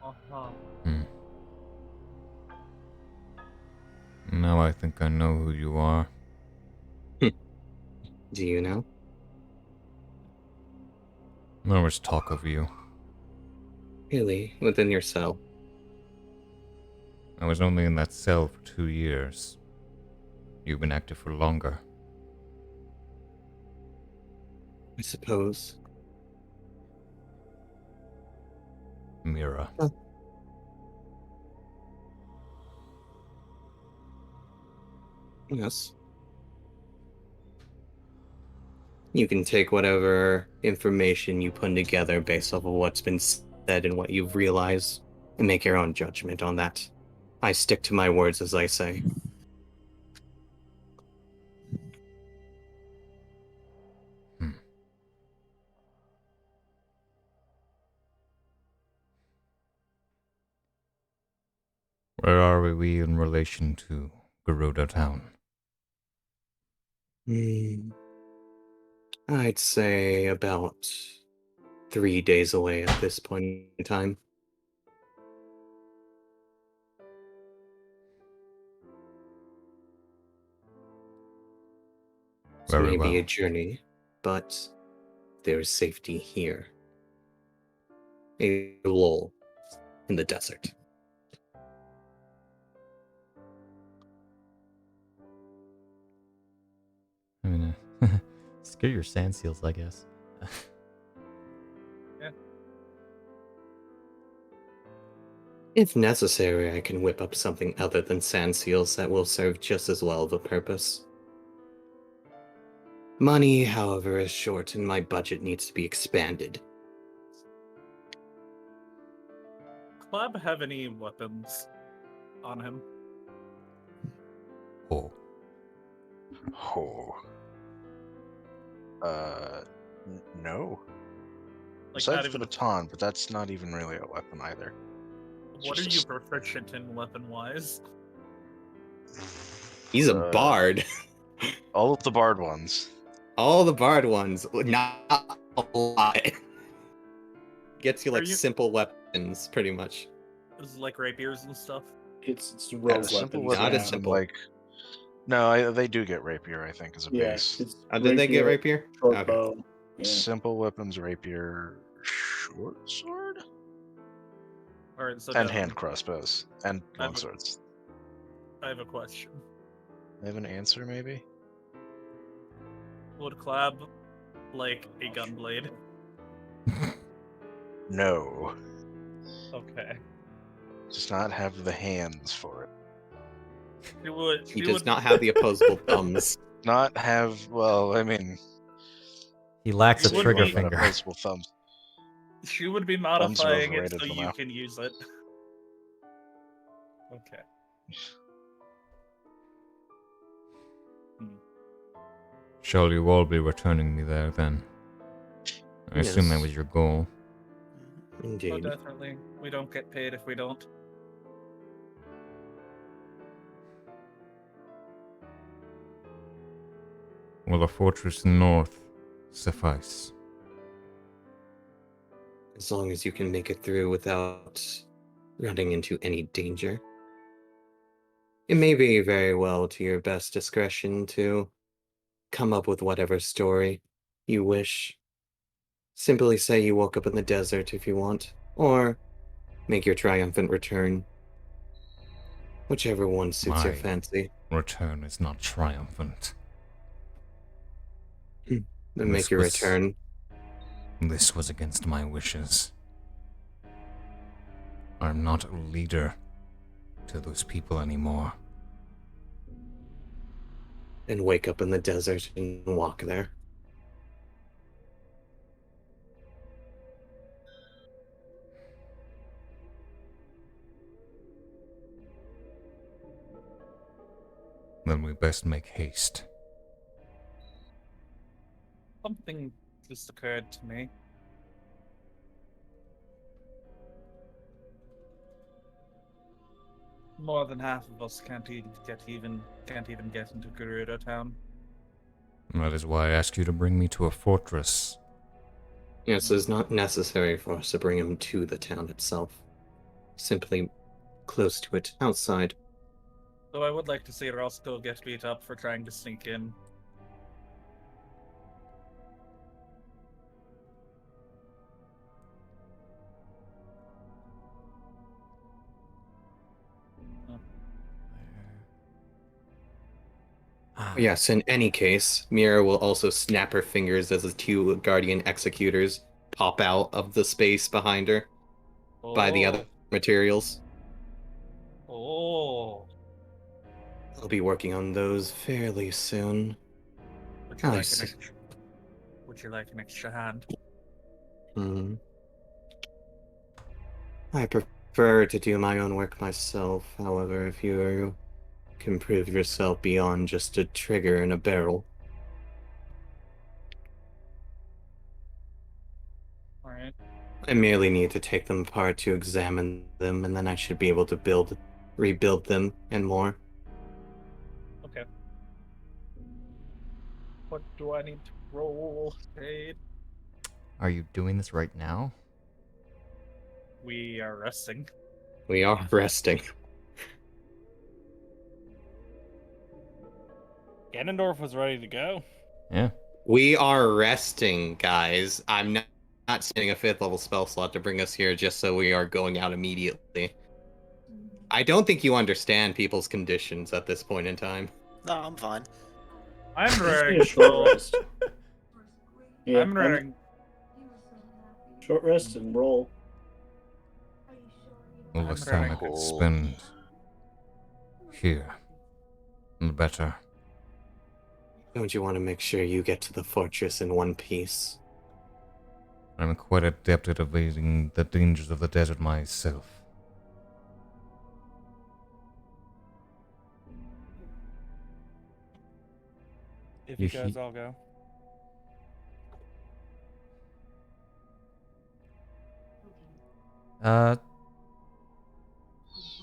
Speaker 2: Uh-huh.
Speaker 9: Now I think I know who you are.
Speaker 3: Do you know?
Speaker 9: There was talk of you.
Speaker 3: Really? Within your cell?
Speaker 9: I was only in that cell for 2 years. You've been active for longer.
Speaker 3: I suppose.
Speaker 9: Miira.
Speaker 3: Huh. Yes. You can take whatever information you put together based off of what's been said and what you've realized and make your own judgment on that. I stick to my words as I say.
Speaker 9: Where are we in relation to Garuda Town?
Speaker 3: I'd say about 3 days away at this point in time. It's
Speaker 9: Very
Speaker 3: maybe
Speaker 9: well.
Speaker 3: a journey, but there's safety here. A lull in the desert.
Speaker 9: I mean, scare your sand seals, I guess.
Speaker 2: Yeah.
Speaker 3: If necessary, I can whip up something other than sand seals that will serve just as well of a purpose. Money, however, is short and my budget needs to be expanded.
Speaker 2: Klab have any weapons on him?
Speaker 9: Oh.
Speaker 4: Oh. No.
Speaker 2: Like,
Speaker 4: Besides
Speaker 2: not
Speaker 4: the
Speaker 2: even
Speaker 4: baton, but that's not even really a weapon either.
Speaker 2: What are
Speaker 4: Just
Speaker 2: you
Speaker 4: a
Speaker 2: proficient in weapon-wise?
Speaker 3: He's a bard.
Speaker 4: All of the barred ones.
Speaker 3: All the barred ones, not a lot. Gets you
Speaker 2: Are
Speaker 3: like
Speaker 2: you-
Speaker 3: simple weapons, pretty much.
Speaker 2: Is it like rapiers and stuff?
Speaker 6: It's
Speaker 4: Yeah,
Speaker 6: rogue
Speaker 4: the simple
Speaker 6: weapons.
Speaker 3: Not
Speaker 4: weapons
Speaker 3: as
Speaker 6: yeah.
Speaker 4: and,
Speaker 3: simple.
Speaker 4: like no, they do get rapier, I think, as a
Speaker 6: Yeah,
Speaker 4: base.
Speaker 6: it's
Speaker 3: Did they get rapier?
Speaker 6: Short
Speaker 3: Okay.
Speaker 6: bow. Yeah.
Speaker 4: Simple weapons, rapier, short sword,
Speaker 2: Alright, so
Speaker 4: and
Speaker 2: Devon,
Speaker 4: hand crossbows and
Speaker 2: I have
Speaker 4: long
Speaker 2: a-
Speaker 4: swords.
Speaker 2: I have a question.
Speaker 4: I have an answer, maybe.
Speaker 2: Would Klab like a gunblade?
Speaker 4: No.
Speaker 2: Okay.
Speaker 4: Does not have the hands for it.
Speaker 3: He does not have the opposable thumbs.
Speaker 4: Not have, well, I mean,
Speaker 9: He lacks a
Speaker 2: You would
Speaker 9: trigger
Speaker 2: be-
Speaker 4: not
Speaker 9: finger.
Speaker 4: opposable thumbs.
Speaker 2: She would be
Speaker 4: are
Speaker 2: modifying it
Speaker 4: overrated
Speaker 2: so
Speaker 4: for
Speaker 2: you
Speaker 4: now.
Speaker 2: can use it. Okay.
Speaker 9: Shall you all be returning me there then? I assume that
Speaker 3: Yes.
Speaker 9: was your goal.
Speaker 2: Oh,
Speaker 3: Indeed.
Speaker 2: definitely. We don't get paid if we don't.
Speaker 9: Will a fortress north suffice?
Speaker 3: As long as you can make it through without running into any danger. It may be very well to your best discretion to come up with whatever story you wish. Simply say you woke up in the desert if you want, or make your triumphant return. Whichever one suits your
Speaker 9: My
Speaker 3: fancy.
Speaker 9: return is not triumphant.
Speaker 3: Then
Speaker 9: This
Speaker 3: make your
Speaker 9: was-
Speaker 3: return.
Speaker 9: This was against my wishes. I'm not a leader to those people anymore.
Speaker 3: And wake up in the desert and walk there.
Speaker 9: Then we best make haste.
Speaker 2: Something just occurred to me. More than half of us can't even get into Gerudo Town.
Speaker 9: That is why I asked you to bring me to a fortress.
Speaker 3: Yes, it's not necessary for us to bring him to the town itself. Simply close to it, outside.
Speaker 2: Though I would like to see Roscoe get beat up for trying to sneak in.
Speaker 3: Yes, in any case, Miira will also snap her fingers as the two Guardian Executors pop out of the space behind her by the other materials.
Speaker 2: Oh.
Speaker 3: I'll be working on those fairly soon.
Speaker 2: Would you,
Speaker 3: I
Speaker 2: like
Speaker 3: see.
Speaker 2: would you like an extra hand?
Speaker 3: I prefer to do my own work myself, however, if you can prove yourself beyond just a trigger and a barrel.
Speaker 2: Alright.
Speaker 3: I merely need to take them apart to examine them, and then I should be able to rebuild them, and more.
Speaker 2: Okay. What do I need to roll? Paid.
Speaker 9: Are you doing this right now?
Speaker 2: We are resting.
Speaker 3: We are resting.
Speaker 5: Ganondorf was ready to go.
Speaker 9: Yeah.
Speaker 3: We are resting, guys. I'm not spending a 5th level spell slot to bring us here just so we are going out immediately. I don't think you understand people's conditions at this point in time.
Speaker 8: No, I'm fine.
Speaker 2: I'm
Speaker 6: Just
Speaker 2: ready.
Speaker 6: need a short rest. Yeah,
Speaker 2: I'm ready.
Speaker 6: Short rest and roll.
Speaker 9: The
Speaker 2: I'm
Speaker 9: less time I
Speaker 2: ready.
Speaker 9: could spend here, the better.
Speaker 3: Don't you want to make sure you get to the fortress in one piece?
Speaker 9: I'm quite adept at evading the dangers of the desert myself.
Speaker 5: If
Speaker 9: You
Speaker 5: he goes,
Speaker 9: he-
Speaker 5: I'll go.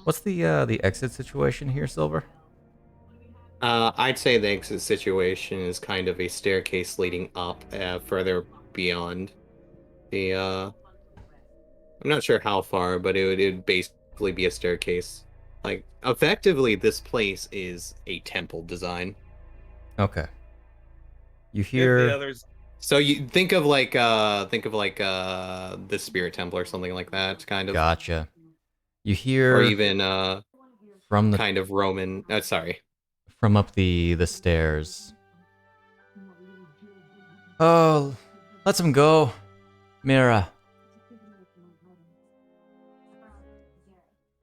Speaker 9: What's the exit situation here, Silver?
Speaker 3: I'd say the exit situation is kind of a staircase leading up, further beyond the, I'm not sure how far, but it'd basically be a staircase. Like, effectively, this place is a temple design.
Speaker 9: Okay. You
Speaker 2: Get
Speaker 9: hear
Speaker 2: the others.
Speaker 3: So you think of like the Spirit Temple or something like that, kind of,
Speaker 9: Gotcha. You hear
Speaker 3: or even
Speaker 9: from the
Speaker 3: kind of Roman. Sorry.
Speaker 9: from up the stairs. Oh, let him go, Miira.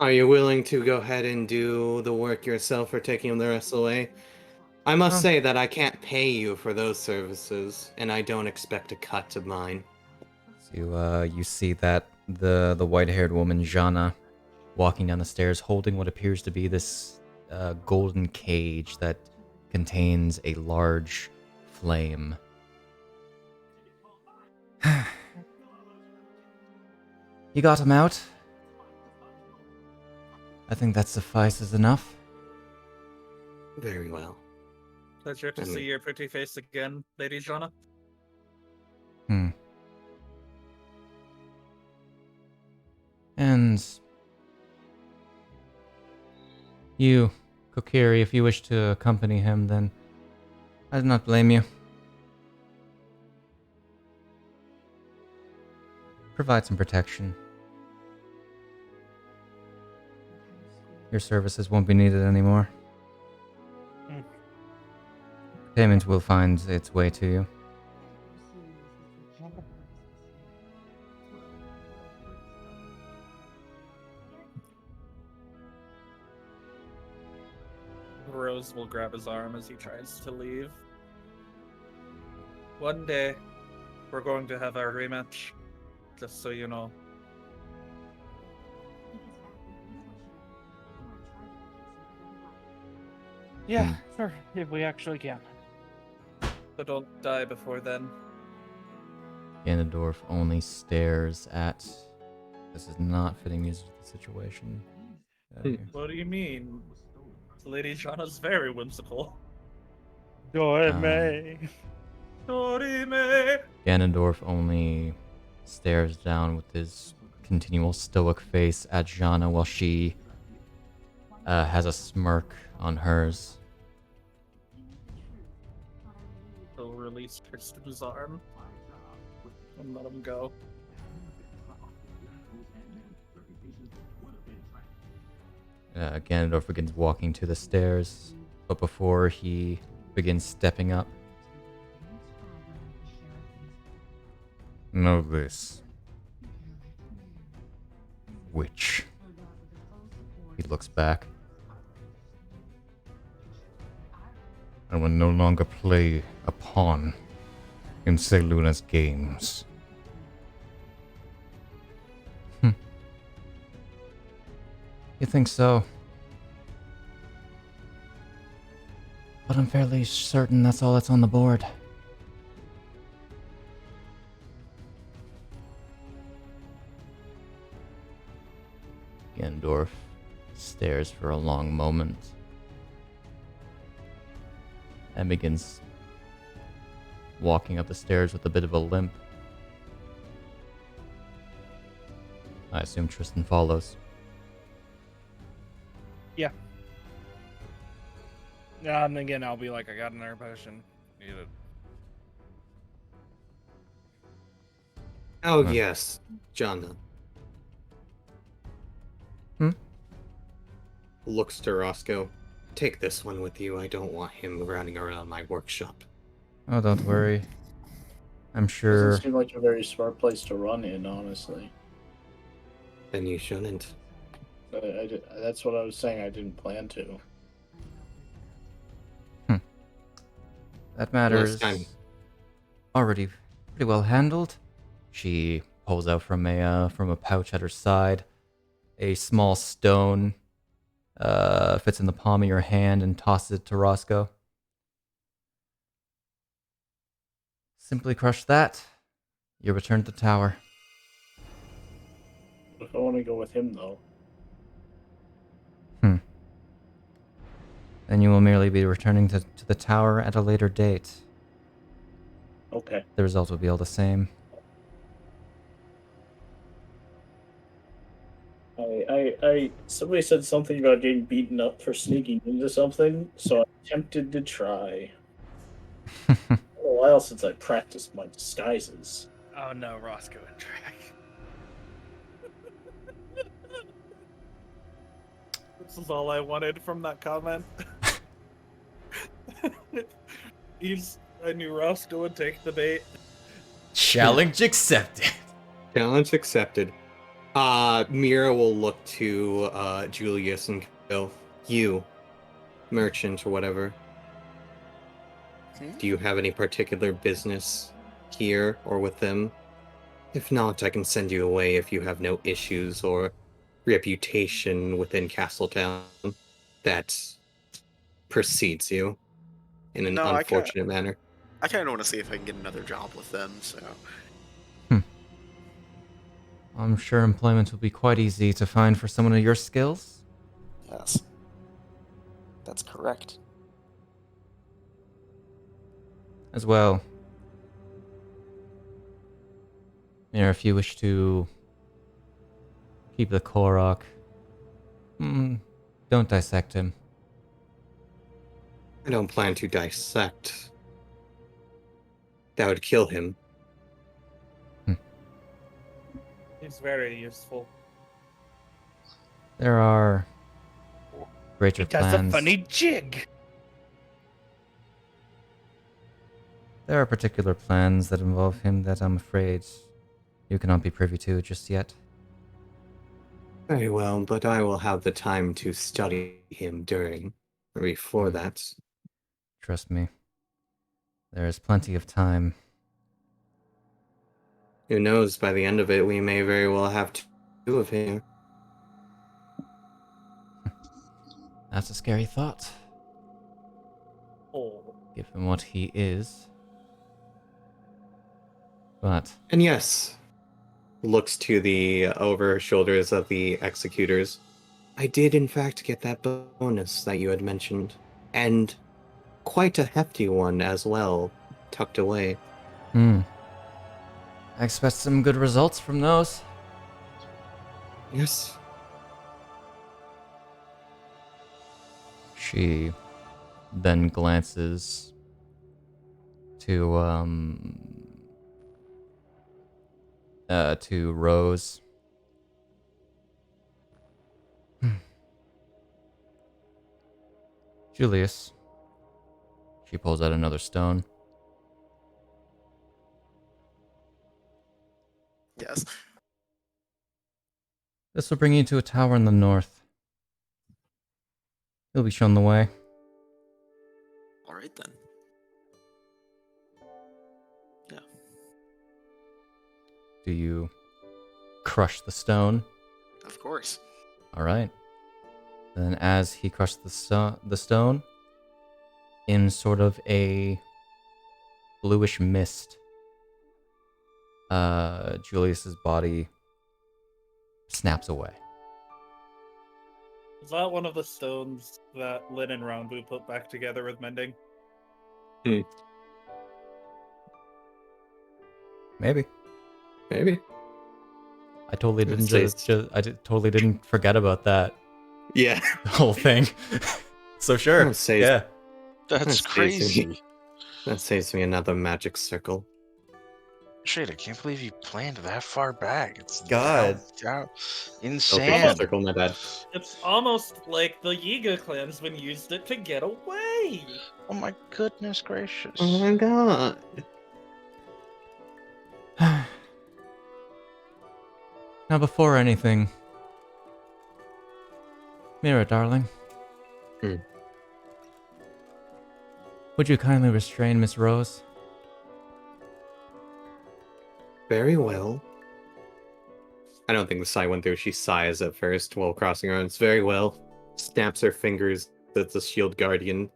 Speaker 3: Are you willing to go ahead and do the work yourself for taking the rest away? I must
Speaker 1: Oh.
Speaker 3: say that I can't pay you for those services, and I don't expect a cut of mine.
Speaker 1: So, you see that the white-haired woman, Jana, walking down the stairs holding what appears to be this golden cage that contains a large flame. You got him out? I think that suffices enough.
Speaker 3: Very well.
Speaker 2: Pleasure to see your pretty face again, Lady Jana.
Speaker 1: And you, Kokiri, if you wish to accompany him, then I do not blame you. Provide some protection. Your services won't be needed anymore. Payment will find its way to you.
Speaker 2: Rose will grab his arm as he tries to leave. One day, we're going to have our rematch, just so you know.
Speaker 5: Yeah, sure. If we actually can.
Speaker 2: But don't die before then.
Speaker 1: Ganondorf only stares at... This is not fitting music to the situation.
Speaker 2: What do you mean? Lady Jana's very whimsical.
Speaker 5: Dorime.
Speaker 2: Dorime.
Speaker 1: Ganondorf only stares down with his continual stoic face at Jana while she has a smirk on hers.
Speaker 2: He'll release Tristan's arm and let him go.
Speaker 1: Ganondorf begins walking to the stairs, but before he begins stepping up, know this. Witch. He looks back. I will no longer play a pawn in Seluna's games. You think so? But I'm fairly certain that's all that's on the board. Ganondorf stares for a long moment and begins walking up the stairs with a bit of a limp. I assume Tristan follows.
Speaker 5: Yeah. And again, I'll be like, I got another potion. Need it.
Speaker 3: Oh, yes, Jana. Looks to Roscoe. Take this one with you. I don't want him running around my workshop.
Speaker 1: Oh, don't worry. I'm sure.
Speaker 6: Doesn't seem like a very smart place to run in, honestly.
Speaker 3: Then you shouldn't.
Speaker 6: That's what I was saying. I didn't plan to.
Speaker 1: That matter's
Speaker 3: time.
Speaker 1: already pretty well handled. She pulls out from a pouch at her side a small stone, fits in the palm of your hand, and tosses it to Roscoe. Simply crush that. You return to the tower.
Speaker 6: If I want to go with him, though.
Speaker 1: Then you will merely be returning to the tower at a later date.
Speaker 6: Okay.
Speaker 1: The result will be all the same.
Speaker 6: Somebody said something about getting beaten up for sneaking into something, so I attempted to try. It's been a while since I practiced my disguises.
Speaker 5: Oh no, Roscoe and Drag.
Speaker 2: This is all I wanted from that comment. I knew Roscoe would take the bait.
Speaker 1: Challenge accepted.
Speaker 3: Challenge accepted. Miira will look to Julius and go, "You, merchant or whatever,
Speaker 8: Hmm?
Speaker 3: do you have any particular business here or with them? If not, I can send you away if you have no issues or reputation within Castletown that precedes you in an
Speaker 8: No,
Speaker 3: unfortunate manner."
Speaker 8: I kind of want to see if I can get another job with them. So
Speaker 9: I'm sure employment will be quite easy to find for someone of your skills.
Speaker 8: yes, that's correct.
Speaker 9: As well. If you wish to keep the Korok, don't dissect him.
Speaker 3: I don't plan to dissect. That would kill him.
Speaker 2: He's very useful.
Speaker 9: There are greater
Speaker 5: Does
Speaker 9: plans.
Speaker 5: a funny jig.
Speaker 9: There are particular plans that involve him that I'm afraid you cannot be privy to just yet.
Speaker 3: Very well, but I will have the time to study him during or before that.
Speaker 9: Trust me. There is plenty of time.
Speaker 3: Who knows, by the end of it, we may very well have two of him.
Speaker 9: That's a scary thought,
Speaker 2: Oh.
Speaker 9: given what he is. But
Speaker 3: And yes, looks to the over shoulders of the executors. I did, in fact, get that bonus that you had mentioned. And quite a hefty one as well, tucked away.
Speaker 9: I expect some good results from those.
Speaker 3: Yes.
Speaker 9: She then glances to Rose. Julius. She pulls out another stone.
Speaker 8: Yes.
Speaker 9: This will bring you to a tower in the north. You'll be shown the way.
Speaker 8: All right then. Yeah.
Speaker 9: Do you crush the stone?
Speaker 8: Of course.
Speaker 9: All right. Then, as he crushed the stone, in sort of a bluish mist, Julius's body snaps away.
Speaker 2: Is that one of the stones that Lin and Roundboo put back together with mending?
Speaker 9: Maybe.
Speaker 3: Maybe.
Speaker 9: I totally didn't
Speaker 3: It's
Speaker 9: totally didn't forget about that
Speaker 3: Yeah.
Speaker 9: the whole thing. So sure.
Speaker 3: That saves-
Speaker 9: Yeah.
Speaker 4: That's
Speaker 3: That saves
Speaker 4: crazy.
Speaker 3: me- That saves me another magic circle.
Speaker 4: Shit, I can't believe you planned that far back. It's
Speaker 9: God.
Speaker 4: insane.
Speaker 3: Magic circle, my bad.
Speaker 2: It's almost like the Yiga clansmen used it to get away.
Speaker 4: Oh my goodness gracious.
Speaker 3: Oh my god.
Speaker 9: Now, before anything, Miira, darling. Would you kindly restrain Miss Rose?
Speaker 3: Very well. I don't think the sigh went through. She sighs at first while crossing her arms. Very well. Snaps her fingers at the shield guardian.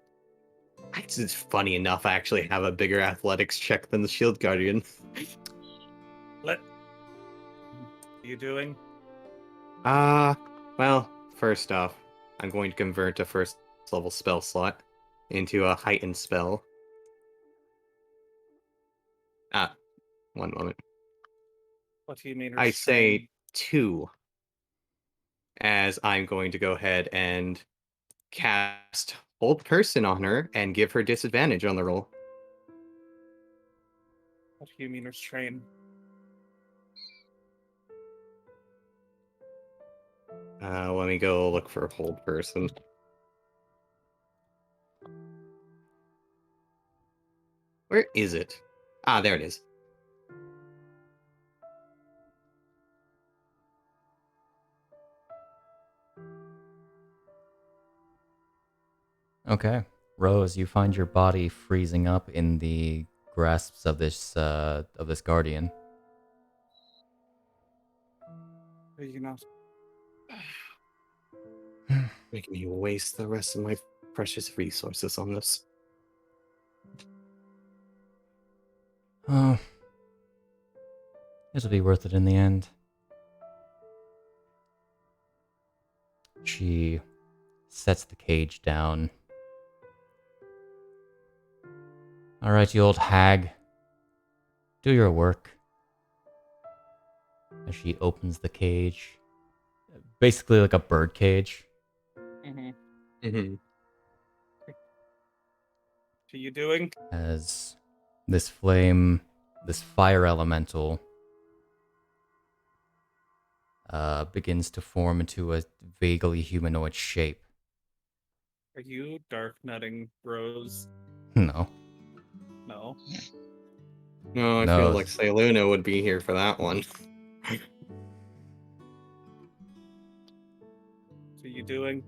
Speaker 3: It's funny enough, I actually have a bigger athletics check than the shield guardian.
Speaker 2: What are you doing?
Speaker 3: Well, first off, I'm going to convert a first level spell slot into a heightened spell. One moment.
Speaker 2: What do you mean?
Speaker 3: I say
Speaker 2: restrain?
Speaker 3: 2, as I'm going to go ahead and cast Hold Person on her and give her disadvantage on the roll.
Speaker 2: What do you mean restrain?
Speaker 3: Let me go look for Hold Person. Where is it? Ah, there it is.
Speaker 9: Okay. Rose, you find your body freezing up in the grasps of this guardian.
Speaker 3: Are you not making me waste the rest of my precious resources on this?
Speaker 9: Oh. It'll be worth it in the end. She sets the cage down. Alright, you old hag. Do your work. As she opens the cage. Basically like a bird cage.
Speaker 2: What are you doing?
Speaker 9: As this flame, this fire elemental, begins to form into a vaguely humanoid shape.
Speaker 2: Are you dark nutting Rose?
Speaker 9: No.
Speaker 2: No.
Speaker 3: No, I feel like Seluna would be here for that one.
Speaker 2: What are you doing?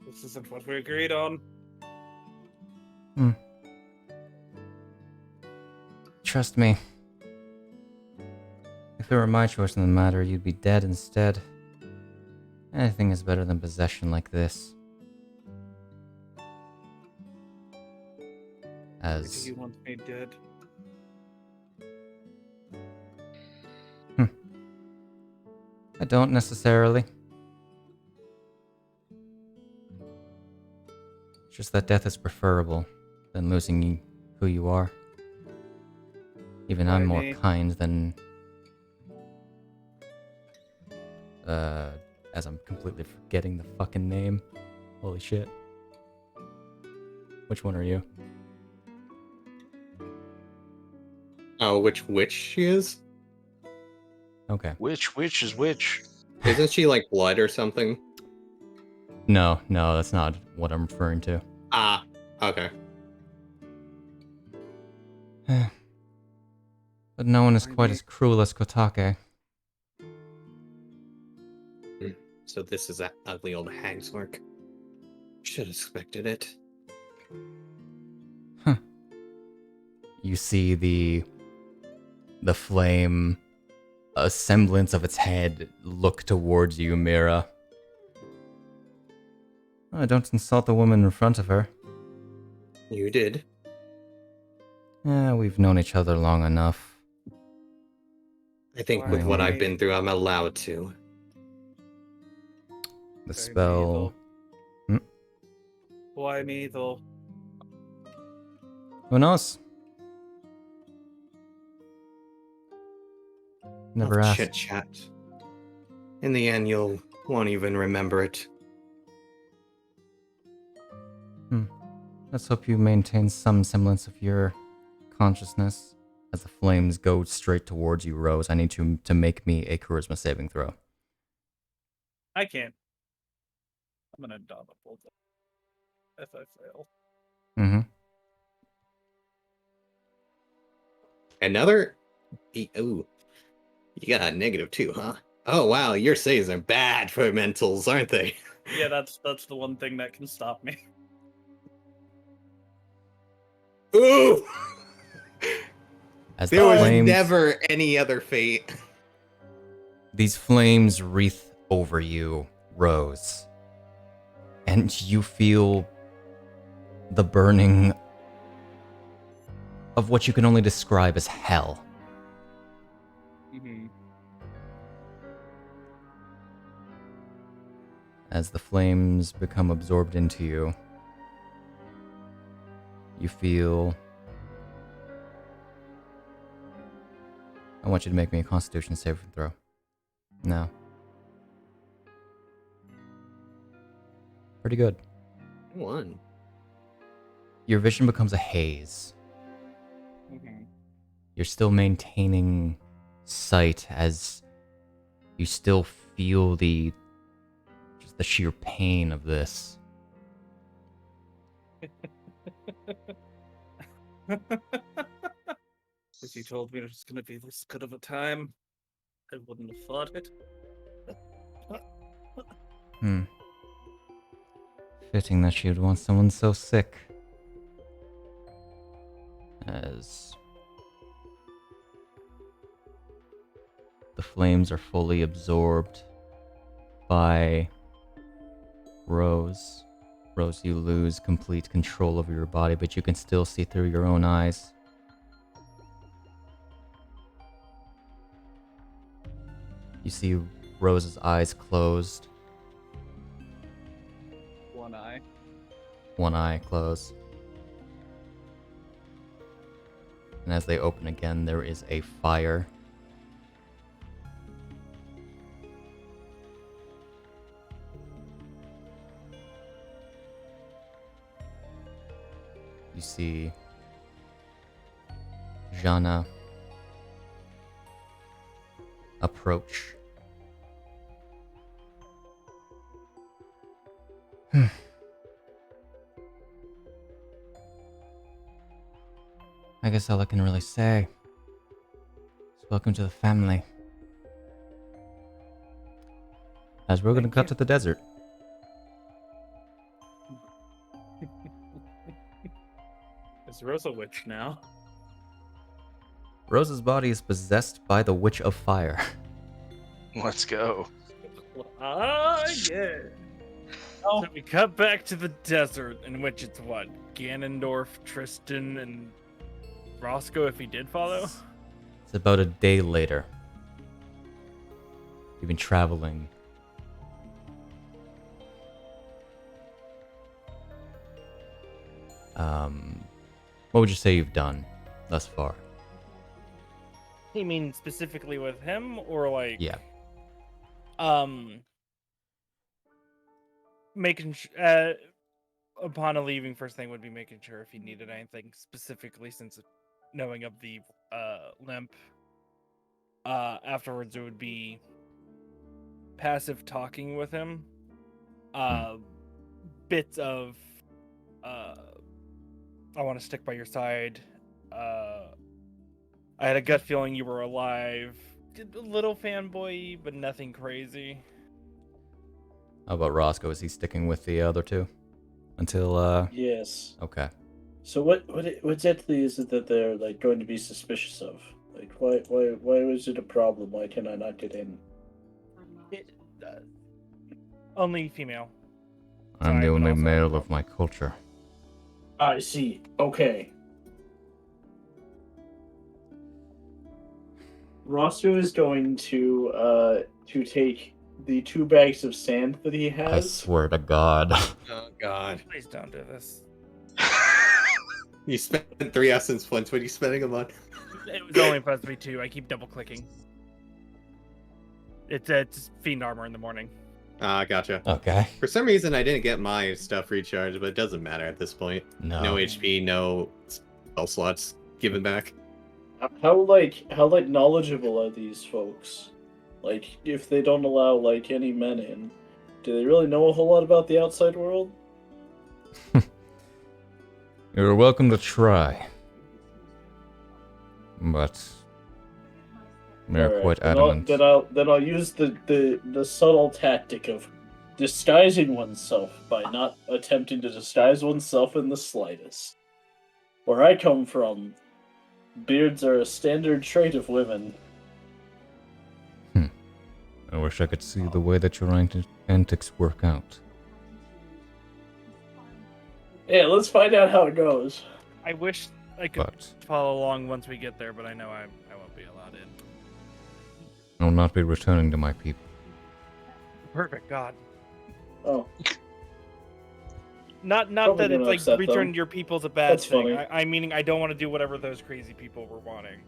Speaker 2: This isn't what we agreed on.
Speaker 9: Trust me. If it were my choice in the matter, you'd be dead instead. Anything is better than possession like this.
Speaker 2: Or do you want me dead?
Speaker 9: I don't necessarily. It's just that death is preferable than losing who you are. Even I'm more kind than... as I'm completely forgetting the fucking name. Holy shit. Which one are you?
Speaker 3: Oh, which witch she is?
Speaker 9: Okay.
Speaker 4: Which is which?
Speaker 3: Isn't she like blood or something?
Speaker 9: No, that's not what I'm referring to.
Speaker 3: Ah, okay.
Speaker 9: But no one is quite as cruel as Kotake.
Speaker 3: So this is that ugly old hag's work. Should have expected it.
Speaker 9: You see the flame, a semblance of its head, look towards you, Miira. Oh, don't insult the woman in front of her.
Speaker 3: You did.
Speaker 9: We've known each other long enough.
Speaker 3: I think with what I've been through, I'm allowed to.
Speaker 9: The spell...
Speaker 2: Why me, though?
Speaker 9: Who knows? Never asked.
Speaker 3: Chit chat. In the end, you won't even remember it.
Speaker 9: Let's hope you maintain some semblance of your consciousness. As the flames go straight towards you, Rose, I need you to make me a charisma saving throw.
Speaker 2: I can't. I'm gonna dodge a bolt if I fail.
Speaker 3: Another? Ooh. You got a -2, huh? Oh, wow, your saves are bad for mentals, aren't they?
Speaker 2: Yeah, that's the one thing that can stop me.
Speaker 3: Ooh!
Speaker 9: As
Speaker 3: there
Speaker 9: the
Speaker 3: was
Speaker 9: flames,
Speaker 3: never any other fate.
Speaker 9: These flames wreath over you, Rose. And you feel the burning of what you can only describe as hell. As the flames become absorbed into you, you feel... I want you to make me a Constitution saving throw. Now. Pretty good.
Speaker 3: One.
Speaker 9: Your vision becomes a haze. You're still maintaining sight as you still feel the sheer pain of this.
Speaker 2: If you told me it was gonna be this good of a time, I wouldn't have thought it.
Speaker 1: Fitting that you'd want someone so sick. As the flames are fully absorbed by Rose. Rose, you lose complete control over your body, but you can still see through your own eyes. You see Rose's eyes closed.
Speaker 2: One eye.
Speaker 1: One eye closed. And as they open again, there is a fire. You see Jana approach. I guess all I can really say is welcome to the family. As we're gonna cut to the desert.
Speaker 2: Is Rose a witch now?
Speaker 1: Rose's body is possessed by the Witch of Fire.
Speaker 4: Let's go.
Speaker 2: Ah, yeah.
Speaker 5: So we cut back to the desert, in which it's what? Ganondorf, Tristan, and Roscoe, if he did follow?
Speaker 1: It's about a day later. You've been traveling. What would you say you've done thus far?
Speaker 5: You mean specifically with him, or like?
Speaker 1: Yeah.
Speaker 5: Making upon leaving, first thing would be making sure if he needed anything specifically, since knowing of the limp. Afterwards, it would be passive talking with him. Bits of I want to stick by your side. I had a gut feeling you were alive. A little fanboy, but nothing crazy.
Speaker 1: How about Roscoe? Is he sticking with the other two? Until,
Speaker 6: Yes.
Speaker 1: Okay.
Speaker 6: So what exactly is it that they're like going to be suspicious of? Like why was it a problem? Why can I not get in?
Speaker 5: Only female.
Speaker 1: I'm the
Speaker 5: Sorry, but
Speaker 1: only
Speaker 5: also-
Speaker 1: male of my culture.
Speaker 6: I see. Okay. Roscoe is going to take the 2 bags of sand that he
Speaker 1: I
Speaker 6: has.
Speaker 1: swear to God.
Speaker 3: Oh god.
Speaker 5: Please don't do this.
Speaker 3: You spent 3 essence points. What are you spending them on?
Speaker 5: It was only supposed to be 2. I keep double clicking. It's fiend armor in the morning.
Speaker 3: Ah, gotcha.
Speaker 1: Okay.
Speaker 3: For some reason, I didn't get my stuff recharged, but it doesn't matter at this point.
Speaker 1: No.
Speaker 3: No HP, no spell slots given back.
Speaker 6: How knowledgeable are these folks? Like, if they don't allow like any men in, do they really know a whole lot about the outside world?
Speaker 1: You're welcome to try. But they're
Speaker 6: Alright,
Speaker 1: quite
Speaker 6: then
Speaker 1: adamant.
Speaker 6: Then I'll use the subtle tactic of disguising oneself by not attempting to disguise oneself in the slightest. Where I come from, beards are a standard trait of women.
Speaker 1: I wish I could see the way that your antics work out.
Speaker 6: Yeah, let's find out how it goes.
Speaker 5: I wish I could
Speaker 1: But
Speaker 5: follow along once we get there, but I know I won't be allowed in.
Speaker 1: I will not be returning to my people.
Speaker 5: Perfect, God.
Speaker 6: Oh,
Speaker 5: Not
Speaker 6: Probably
Speaker 5: that it's
Speaker 6: gonna
Speaker 5: like
Speaker 6: upset
Speaker 5: return
Speaker 6: them.
Speaker 5: to your people's a bad
Speaker 6: That's
Speaker 5: thing.
Speaker 6: funny.
Speaker 5: I meaning I don't want to do whatever those crazy people were wanting.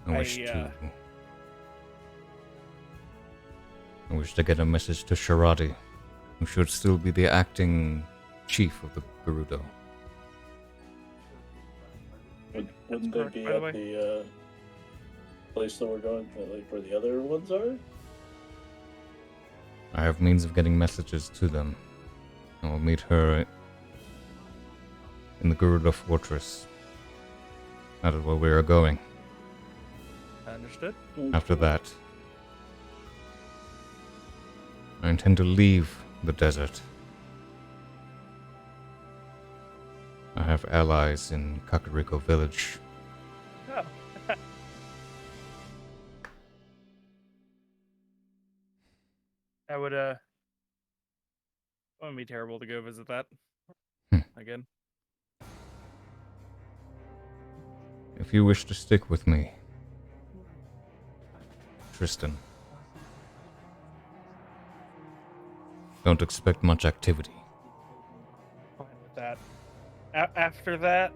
Speaker 1: I wish
Speaker 5: I
Speaker 1: to get a message to Sharadi, who should still be the acting chief of the Gerudo.
Speaker 6: wouldn't they
Speaker 5: correct,
Speaker 6: be
Speaker 5: by the
Speaker 6: at
Speaker 5: way.
Speaker 6: the place that we're going, like where the other ones are?
Speaker 1: I have means of getting messages to them. I will meet her in the Gerudo Fortress. That is where we are going.
Speaker 5: Understood.
Speaker 1: After that, I intend to leave the desert have allies in Kakariko Village.
Speaker 5: Oh. I wouldn't be terrible to go visit that again.
Speaker 1: If you wish to stick with me, Tristan, don't expect much activity.
Speaker 5: Fine with that. After that,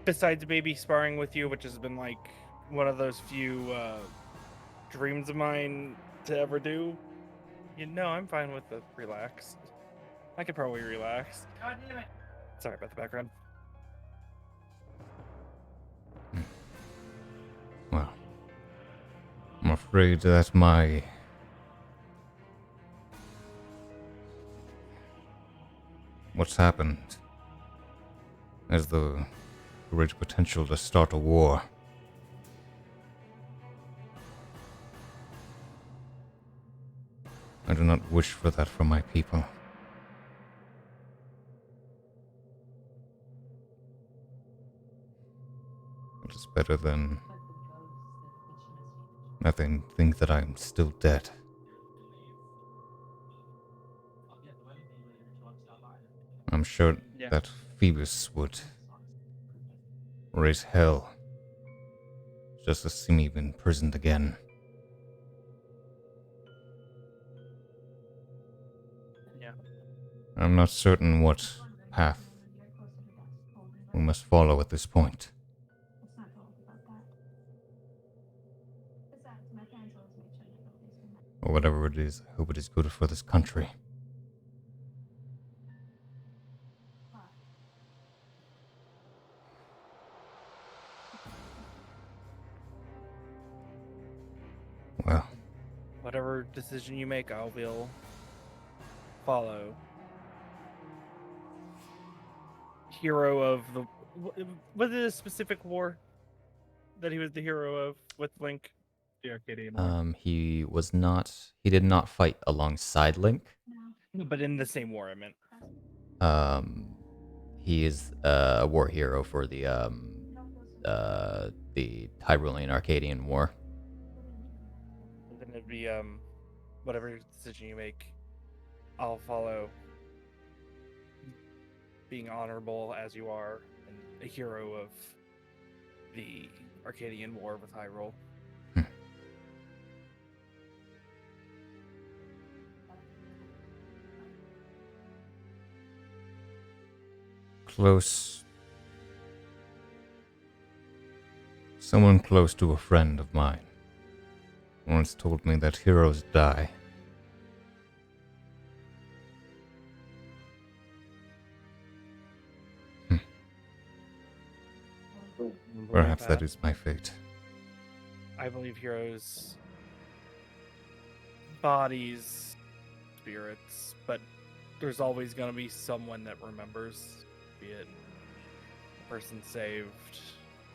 Speaker 5: besides maybe sparring with you, which has been like one of those few dreams of mine to ever do, I'm fine with the relax. I could probably relax. God damn it! Sorry about the background.
Speaker 1: Well, I'm afraid that what's happened has the great potential to start a war. I do not wish for that for my people. It is better than nothing. Think that I am still dead. I'm sure that Phoebus would raise hell just to see me imprisoned again.
Speaker 5: Yeah.
Speaker 1: I'm not certain what path we must follow at this point. Or whatever it is, I hope it is good for this country. Well,
Speaker 5: Whatever decision you make, I will follow. Hero of the... Was it a specific war that he was the hero of with Link? The Arcadian War.
Speaker 9: He did not fight alongside Link.
Speaker 5: But in the same war, I meant.
Speaker 9: He is a war hero for the Hyrulean Arcadian War.
Speaker 5: Then it'd be whatever decision you make, I'll follow. Being honorable as you are, and a hero of the Arcadian War with Hyrule.
Speaker 1: close. Someone close to a friend of mine once told me that heroes die. Perhaps that is my fate.
Speaker 5: I believe heroes, bodies, spirits, but there's always going to be someone that remembers, be it a person saved,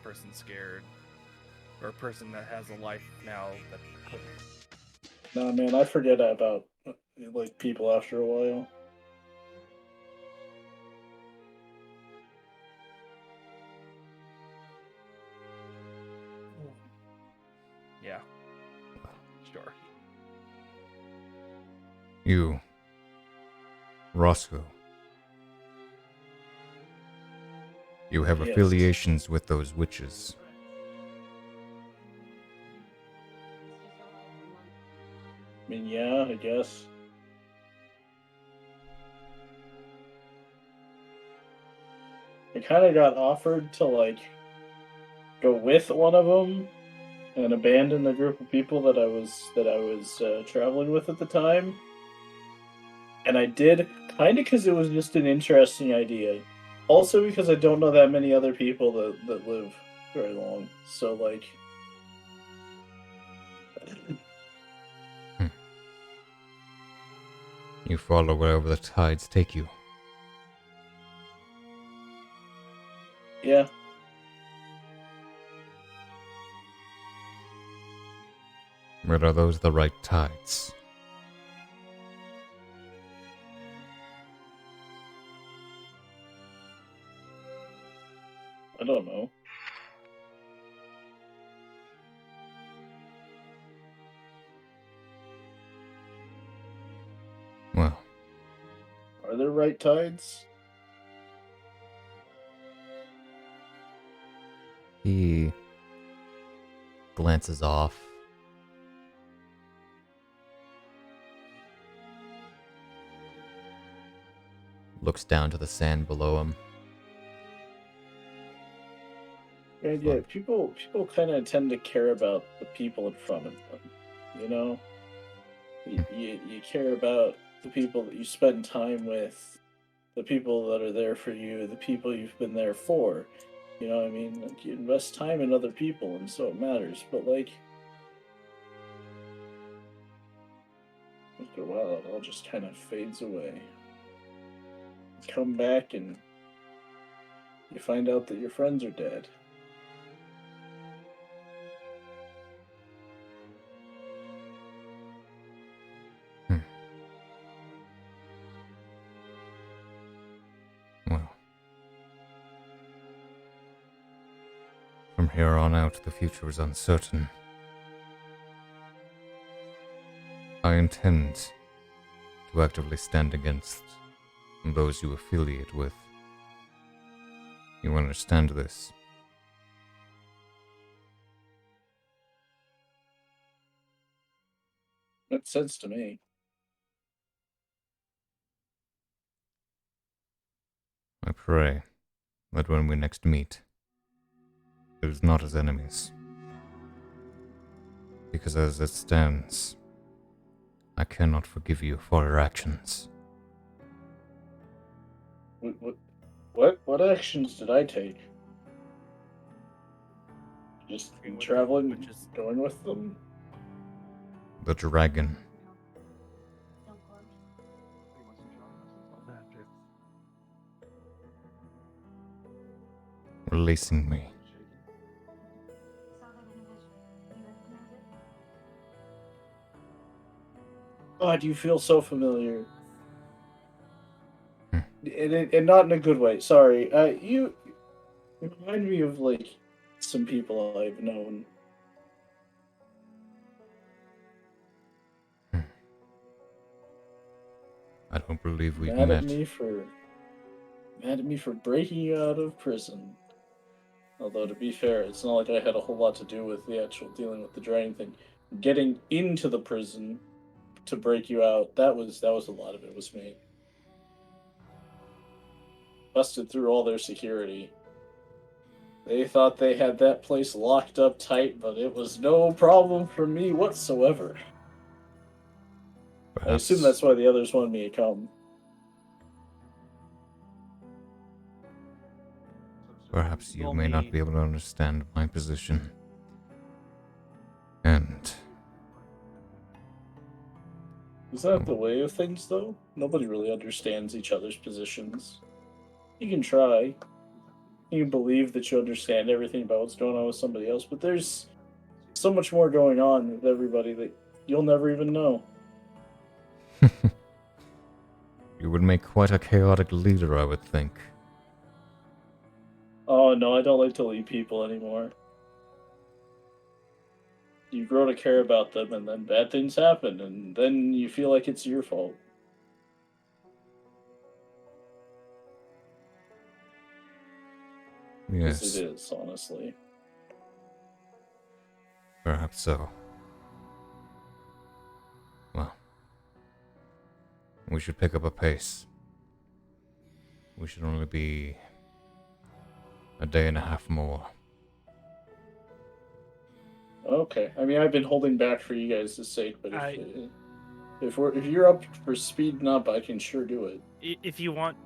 Speaker 5: a person scared, or a person that has a life now that couldn't.
Speaker 6: Nah, man, I forget about like people after a while.
Speaker 5: Yeah. Sure.
Speaker 1: You, Roscoe. You have
Speaker 6: Yes.
Speaker 1: affiliations with those witches.
Speaker 6: I mean, yeah, I guess. I kind of got offered to like go with one of them and abandon the group of people that I was traveling with at the time, and I did kind of because it was just an interesting idea. Also because I don't know that many other people that live very long, so like.
Speaker 1: You follow wherever the tides take you.
Speaker 6: Yeah.
Speaker 1: But are those the right tides?
Speaker 6: I don't know.
Speaker 1: Well,
Speaker 6: Are there right tides?
Speaker 9: He glances off. Looks down to the sand below him.
Speaker 6: And yeah, people kind of tend to care about the people in front of them. You know, you care about the people that you spend time with, the people that are there for you, the people you've been there for. You know what I mean? Like, you invest time in other people, and so it matters. But, like, after a while, it all just kind of fades away. Come back, and you find out that your friends are dead.
Speaker 1: well. From here on out, the future is uncertain. I intend to actively stand against those you affiliate with. You understand this?
Speaker 6: Makes sense to me.
Speaker 1: I pray that when we next meet, it is not as enemies. Because as it stands, I cannot forgive you for your actions.
Speaker 6: What actions did I take? Just traveling, just going with them?
Speaker 1: The dragon. Releasing me.
Speaker 6: God, you feel so familiar. And not in a good way. Sorry. You remind me of, like, some people I've known.
Speaker 1: I don't believe we've
Speaker 6: Mad
Speaker 1: met.
Speaker 6: at me for breaking you out of prison. Although, to be fair, it's not like I had a whole lot to do with the actual dealing with the dragon thing. Getting into the prison to break you out, that was a lot of it was me. Busted through all their security. They thought they had that place locked up tight, but it was no problem for me whatsoever. I assume that's why the others wanted me to come.
Speaker 1: Perhaps you may not be able to understand my position. And
Speaker 6: Is that the way of things, though? Nobody really understands each other's positions. You can try. You can believe that you understand everything about what's going on with somebody else, but there's so much more going on with everybody that you'll never even know.
Speaker 1: you would make quite a chaotic leader, I would think.
Speaker 6: Oh, no, I don't like to lead people anymore. You grow to care about them, and then bad things happen, and then you feel like it's your fault.
Speaker 1: Yes.
Speaker 6: Yes, it is, honestly.
Speaker 1: Perhaps so. Well, we should pick up a pace. We should only be a day and a half more.
Speaker 6: Okay, I mean, I've been holding back for you guys' sake, but if you're up for speeding up, I can sure do it.
Speaker 5: If you want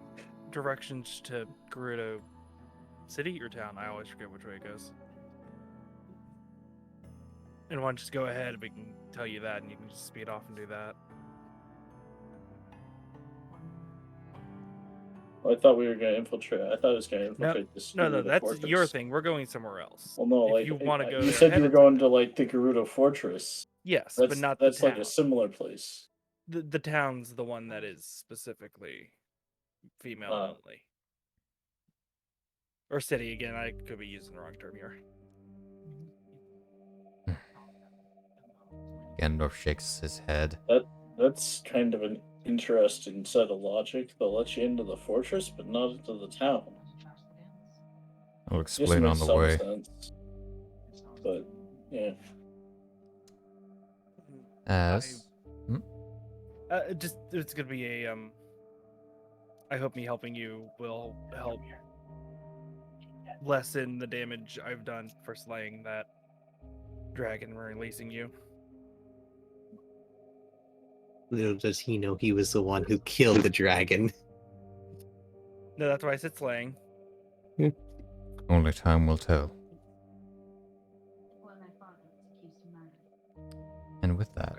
Speaker 5: directions to Gerudo City or town, I always forget which way it goes. And why don't you just go ahead, we can tell you that, and you can just speed off and do that.
Speaker 6: Well, I thought we were going to infiltrate. I thought it was going to infiltrate this.
Speaker 5: No,
Speaker 6: Gerudo
Speaker 5: that's
Speaker 6: fortress.
Speaker 5: your thing. We're going somewhere else.
Speaker 6: Well, no,
Speaker 5: if
Speaker 6: like
Speaker 5: you want to go.
Speaker 6: You said you were going to like the Gerudo fortress.
Speaker 5: Yes,
Speaker 6: That's,
Speaker 5: but not
Speaker 6: that's
Speaker 5: the
Speaker 6: like
Speaker 5: town.
Speaker 6: a similar place.
Speaker 5: The town's the one that is specifically female only. Or city again. I could be using the wrong term here.
Speaker 9: Ganondorf shakes his head.
Speaker 6: That's kind of an interesting set of logic. They'll let you into the fortress, but not into the town.
Speaker 9: I'll
Speaker 6: Just
Speaker 9: explain on
Speaker 6: makes
Speaker 9: the
Speaker 6: some
Speaker 9: way.
Speaker 6: sense. But yeah.
Speaker 9: As
Speaker 5: Just it's gonna be a I hope me helping you will help lessen the damage I've done for slaying that dragon and releasing you.
Speaker 3: Little does he know he was the one who killed the dragon.
Speaker 5: No, that's why I said slaying.
Speaker 9: only time will tell. And with that,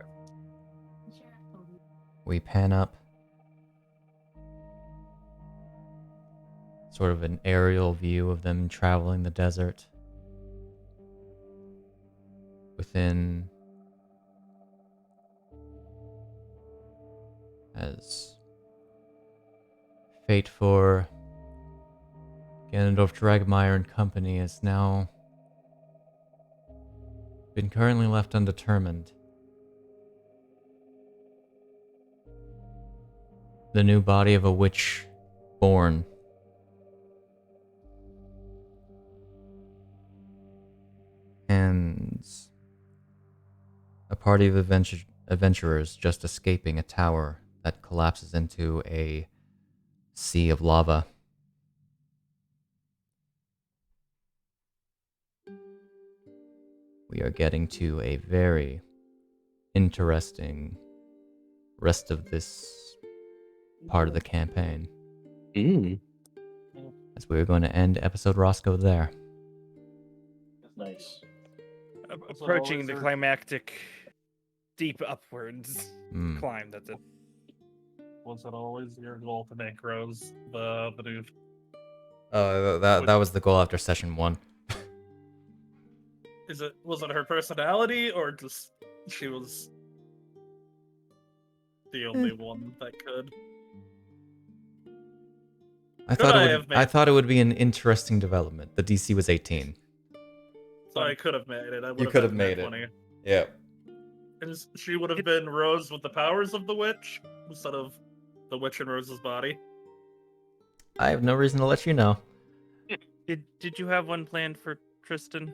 Speaker 9: we pan up. Sort of an aerial view of them traveling the desert. Within, as fate for Ganondorf, Dragmire and company has now been currently left undetermined. The new body of a witch born. And a party of adventurers just escaping a tower that collapses into a sea of lava. We are getting to a very interesting rest of this part of the campaign. As we're going to end episode Roscoe there.
Speaker 6: Nice.
Speaker 5: Approaching the climactic, deep upwards climb. That's it.
Speaker 2: Was it always your goal to make Rose the dude?
Speaker 1: That was the goal after session 1.
Speaker 2: Was it her personality or just she was the only one that could?
Speaker 1: I thought it would be an interesting development. The DC was 18.
Speaker 2: So I could have made it.
Speaker 1: You could have made it.
Speaker 2: 20.
Speaker 1: Yeah.
Speaker 2: And she would have been Rose with the powers of the witch instead of the witch in Rose's body.
Speaker 9: I have no reason to let you know.
Speaker 5: Did you have one planned for Tristan?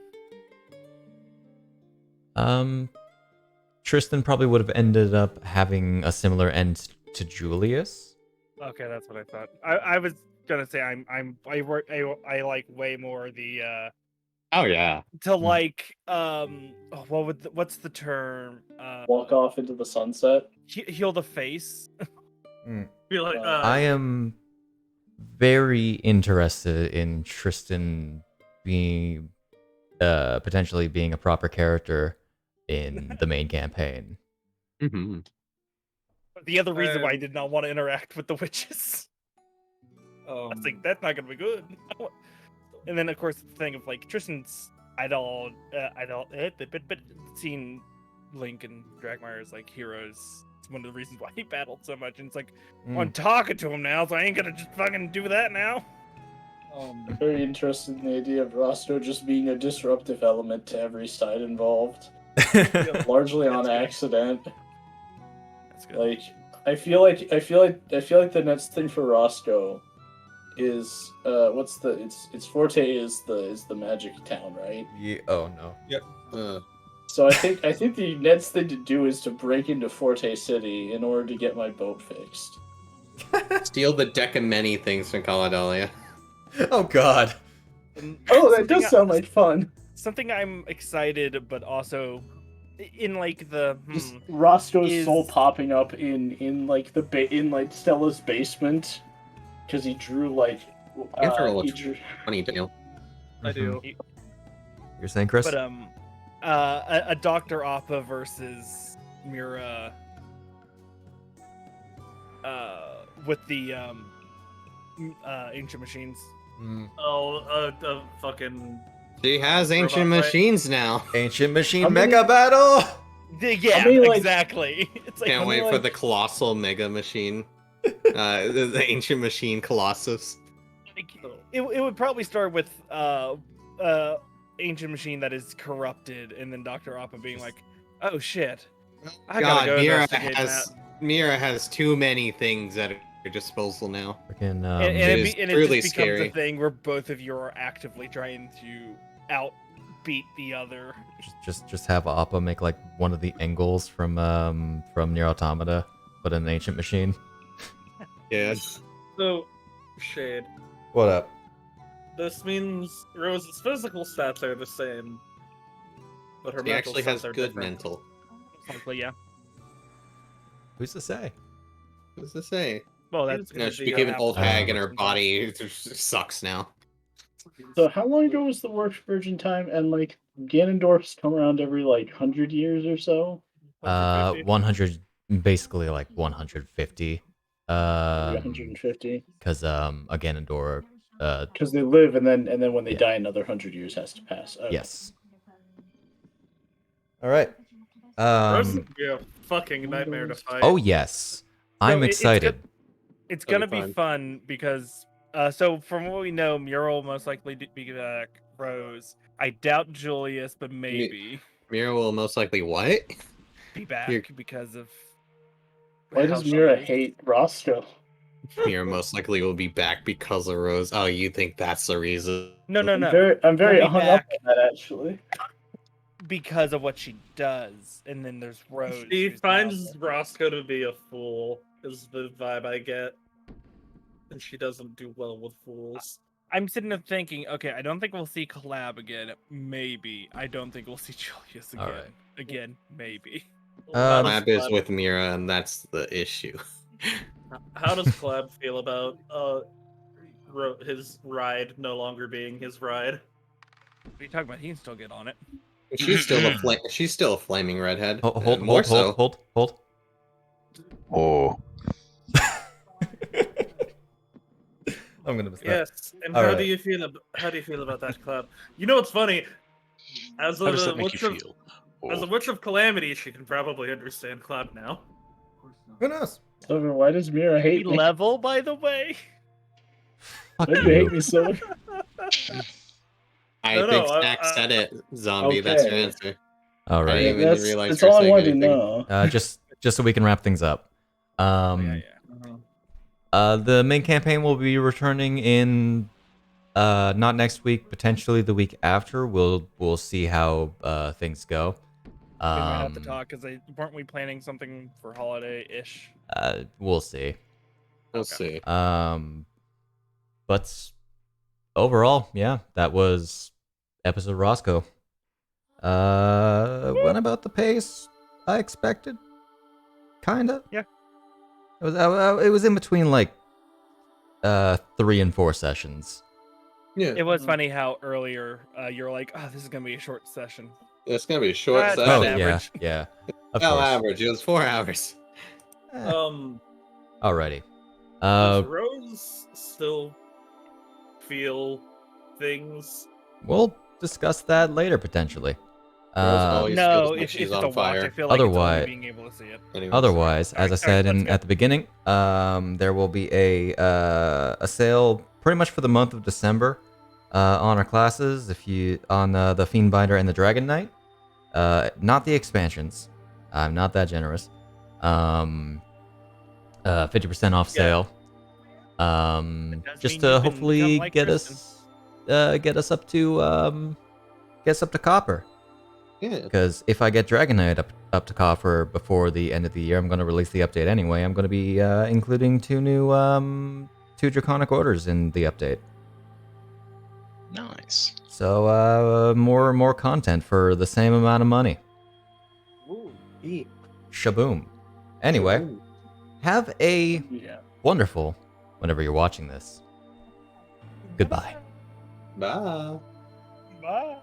Speaker 9: Tristan probably would have ended up having a similar end to Julius.
Speaker 5: Okay, that's what I thought. I was gonna say I like way more the
Speaker 3: Oh yeah.
Speaker 5: to like what's the term?
Speaker 6: Walk off into the sunset.
Speaker 5: Heal the face.
Speaker 2: Be like,
Speaker 9: I am very interested in Tristan being potentially being a proper character in the main campaign.
Speaker 3: Mm-hmm.
Speaker 5: The other reason why I did not want to interact with the witches. I was like, that's not gonna be good. And then of course the thing of like Tristan's but seeing Link and Dragmire as like heroes, it's one of the reasons why he battled so much. And it's like, I'm talking to him now, so I ain't gonna just fucking do that now.
Speaker 6: I'm very interested in the idea of Roscoe just being a disruptive element to every side involved, largely on accident.
Speaker 5: That's good.
Speaker 6: Like, I feel like the next thing for Roscoe is its forte is the magic town, right?
Speaker 1: Yeah. Oh no.
Speaker 3: Yep.
Speaker 6: So I think the next thing to do is to break into Forte City in order to get my boat fixed.
Speaker 3: Steal the deck of many things from Caladelia.
Speaker 1: Oh god.
Speaker 6: Oh, that does sound like fun.
Speaker 5: Something I'm excited, but also in like the
Speaker 6: Just Roscoe's soul popping up in Stella's basement because he drew like.
Speaker 3: You have to roll a 20, Daniel.
Speaker 2: I do.
Speaker 1: You're saying, Chris?
Speaker 5: But a Dr. Appa versus Miira with the ancient machines.
Speaker 2: Fucking.
Speaker 3: She has ancient machines now.
Speaker 1: Ancient machine mega battle.
Speaker 5: Yeah, exactly. It's like,
Speaker 3: Can't wait for the colossal mega machine. The ancient machine Colossus.
Speaker 5: It would probably start with ancient machine that is corrupted, and then Dr. Appa being like, "Oh shit, I
Speaker 3: God,
Speaker 5: gotta go
Speaker 3: Miira
Speaker 5: investigate
Speaker 3: has
Speaker 5: that."
Speaker 3: Miira has too many things at her disposal now.
Speaker 9: Freaking,
Speaker 5: And
Speaker 3: It is
Speaker 5: it
Speaker 3: truly
Speaker 5: just becomes
Speaker 3: scary.
Speaker 5: a thing where both of you are actively trying to outbeat the other.
Speaker 9: just have Appa make like one of the Engels from Nier Automata, but an ancient machine.
Speaker 3: Yes.
Speaker 2: So, Shade,
Speaker 1: What up?
Speaker 2: this means Rose's physical stats are the same, but her
Speaker 3: She
Speaker 2: mental
Speaker 3: actually
Speaker 2: stats
Speaker 3: has
Speaker 2: are
Speaker 3: good
Speaker 2: different.
Speaker 3: mental.
Speaker 5: Likely, yeah.
Speaker 9: Who's to say?
Speaker 3: What's to say?
Speaker 5: Well, that's
Speaker 3: No, she
Speaker 2: the,
Speaker 3: became an
Speaker 2: uh,
Speaker 3: old hag and her
Speaker 5: sometimes.
Speaker 3: body sucks now.
Speaker 6: So how long ago was the works virgin time? And like Ganondorf's come around every like 100 years or so.
Speaker 9: 100, basically like 150.
Speaker 6: Maybe
Speaker 9: 'Cause
Speaker 6: 150.
Speaker 9: again, Endor,
Speaker 6: Because they live, and then when they
Speaker 9: Yeah.
Speaker 6: die, another 100 years has to pass. Okay.
Speaker 9: yes.
Speaker 1: All right.
Speaker 2: Rose would be a fucking nightmare to fight.
Speaker 9: Oh yes, I'm
Speaker 5: it's
Speaker 9: excited.
Speaker 5: It's
Speaker 3: That'll
Speaker 5: gonna
Speaker 3: be
Speaker 5: be
Speaker 3: fun.
Speaker 5: fun because so from what we know, Mural will most likely be back. Rose, I doubt Julius, but maybe
Speaker 3: Miira will most likely what?
Speaker 5: be back
Speaker 3: You're-
Speaker 5: because of.
Speaker 6: Why
Speaker 5: how
Speaker 6: does
Speaker 5: she
Speaker 6: Miira
Speaker 5: is.
Speaker 6: hate Roscoe?
Speaker 3: Miira most likely will be back because of Rose. Oh, you think that's the reason?
Speaker 5: No,
Speaker 6: I'm very
Speaker 5: We'll be
Speaker 6: hung up
Speaker 5: back.
Speaker 6: on that actually.
Speaker 5: Because of what she does, and then there's Rose.
Speaker 2: She
Speaker 5: who's
Speaker 2: finds
Speaker 5: not-
Speaker 2: Roscoe to be a fool, is the vibe I get. And she doesn't do well with fools.
Speaker 5: I'm sitting there thinking, okay, I don't think we'll see Klab again. Maybe. I don't think we'll see Julius again.
Speaker 9: Alright.
Speaker 5: Again, maybe.
Speaker 2: How does
Speaker 3: Klab is
Speaker 2: Klab-
Speaker 3: with Miira, and that's the issue.
Speaker 2: How does Klab feel about his ride no longer being his ride?
Speaker 5: What are you talking about? He can still get on it.
Speaker 3: She's still a flaming redhead.
Speaker 9: Hold,
Speaker 3: and more so.
Speaker 9: hold.
Speaker 4: Oh,
Speaker 1: I'm gonna miss that.
Speaker 2: Yes. And
Speaker 1: All
Speaker 2: how
Speaker 1: right.
Speaker 2: do you feel about that, Klab? You know what's funny? As
Speaker 4: how does
Speaker 2: a
Speaker 4: that make you
Speaker 2: witch of
Speaker 4: feel?
Speaker 2: as a
Speaker 4: Oh.
Speaker 2: witch of calamity, she can probably understand Klab now.
Speaker 1: Who knows?
Speaker 6: Silver, why does Miira
Speaker 5: He
Speaker 6: hate me?
Speaker 5: level, by the way.
Speaker 9: Fuck
Speaker 6: Why do you hate
Speaker 9: you.
Speaker 6: me, Silver?
Speaker 3: I
Speaker 2: No,
Speaker 3: think
Speaker 2: no,
Speaker 3: Snak said it, Zombie. That's your
Speaker 6: Okay.
Speaker 3: answer.
Speaker 9: All
Speaker 3: I
Speaker 9: right.
Speaker 3: didn't even realize
Speaker 6: That's
Speaker 3: you were
Speaker 6: all I
Speaker 3: saying
Speaker 6: wanted to
Speaker 3: anything.
Speaker 6: know.
Speaker 9: Just so we can wrap things up.
Speaker 5: Yeah.
Speaker 9: The main campaign will be returning in not next week, potentially the week after. We'll see how things go.
Speaker 5: We might have to talk because weren't we planning something for holiday-ish?
Speaker 9: We'll see.
Speaker 3: We'll see.
Speaker 9: But overall, yeah, that was episode Roscoe. Went about the pace I expected. Kinda.
Speaker 5: Yeah.
Speaker 9: It was in between like 3 and 4 sessions.
Speaker 3: Yeah,
Speaker 5: It was funny how earlier you're like, "Oh, this is gonna be a short session."
Speaker 3: it's gonna be a short
Speaker 5: That's
Speaker 9: Oh
Speaker 3: session.
Speaker 5: average.
Speaker 9: yeah. Of
Speaker 3: Well,
Speaker 9: course.
Speaker 3: average. It was 4 hours.
Speaker 9: Alrighty.
Speaker 2: Does Rose still feel things?
Speaker 9: We'll discuss that later potentially.
Speaker 3: always
Speaker 5: No,
Speaker 3: feels like
Speaker 5: if
Speaker 3: she's
Speaker 5: it's
Speaker 3: on
Speaker 5: a watch,
Speaker 3: fire.
Speaker 5: I feel like it's
Speaker 9: Otherwise-
Speaker 5: only being able to see it.
Speaker 3: Anyways.
Speaker 9: Otherwise, as I
Speaker 5: Alright,
Speaker 9: said
Speaker 5: let's go.
Speaker 9: at the beginning, there will be a sale pretty much for the month of December on our classes. If you on the Fiendbinder and the Dragon Knight, not the expansions. I'm not that generous. 50% off sale.
Speaker 5: does
Speaker 9: Just
Speaker 5: mean you
Speaker 9: to
Speaker 5: can
Speaker 9: hopefully
Speaker 5: become like
Speaker 9: get us up to copper.
Speaker 3: Yeah.
Speaker 9: Because if I get Dragon Knight up to copper before the end of the year, I'm going to release the update anyway. I'm going to be including 2 Draconic Orders in the update.
Speaker 4: Nice.
Speaker 9: So more content for the same amount of money. Shaboom. Anyway, have a
Speaker 6: Yeah.
Speaker 9: wonderful whenever you're watching this. Goodbye.
Speaker 3: Bye.
Speaker 5: Bye.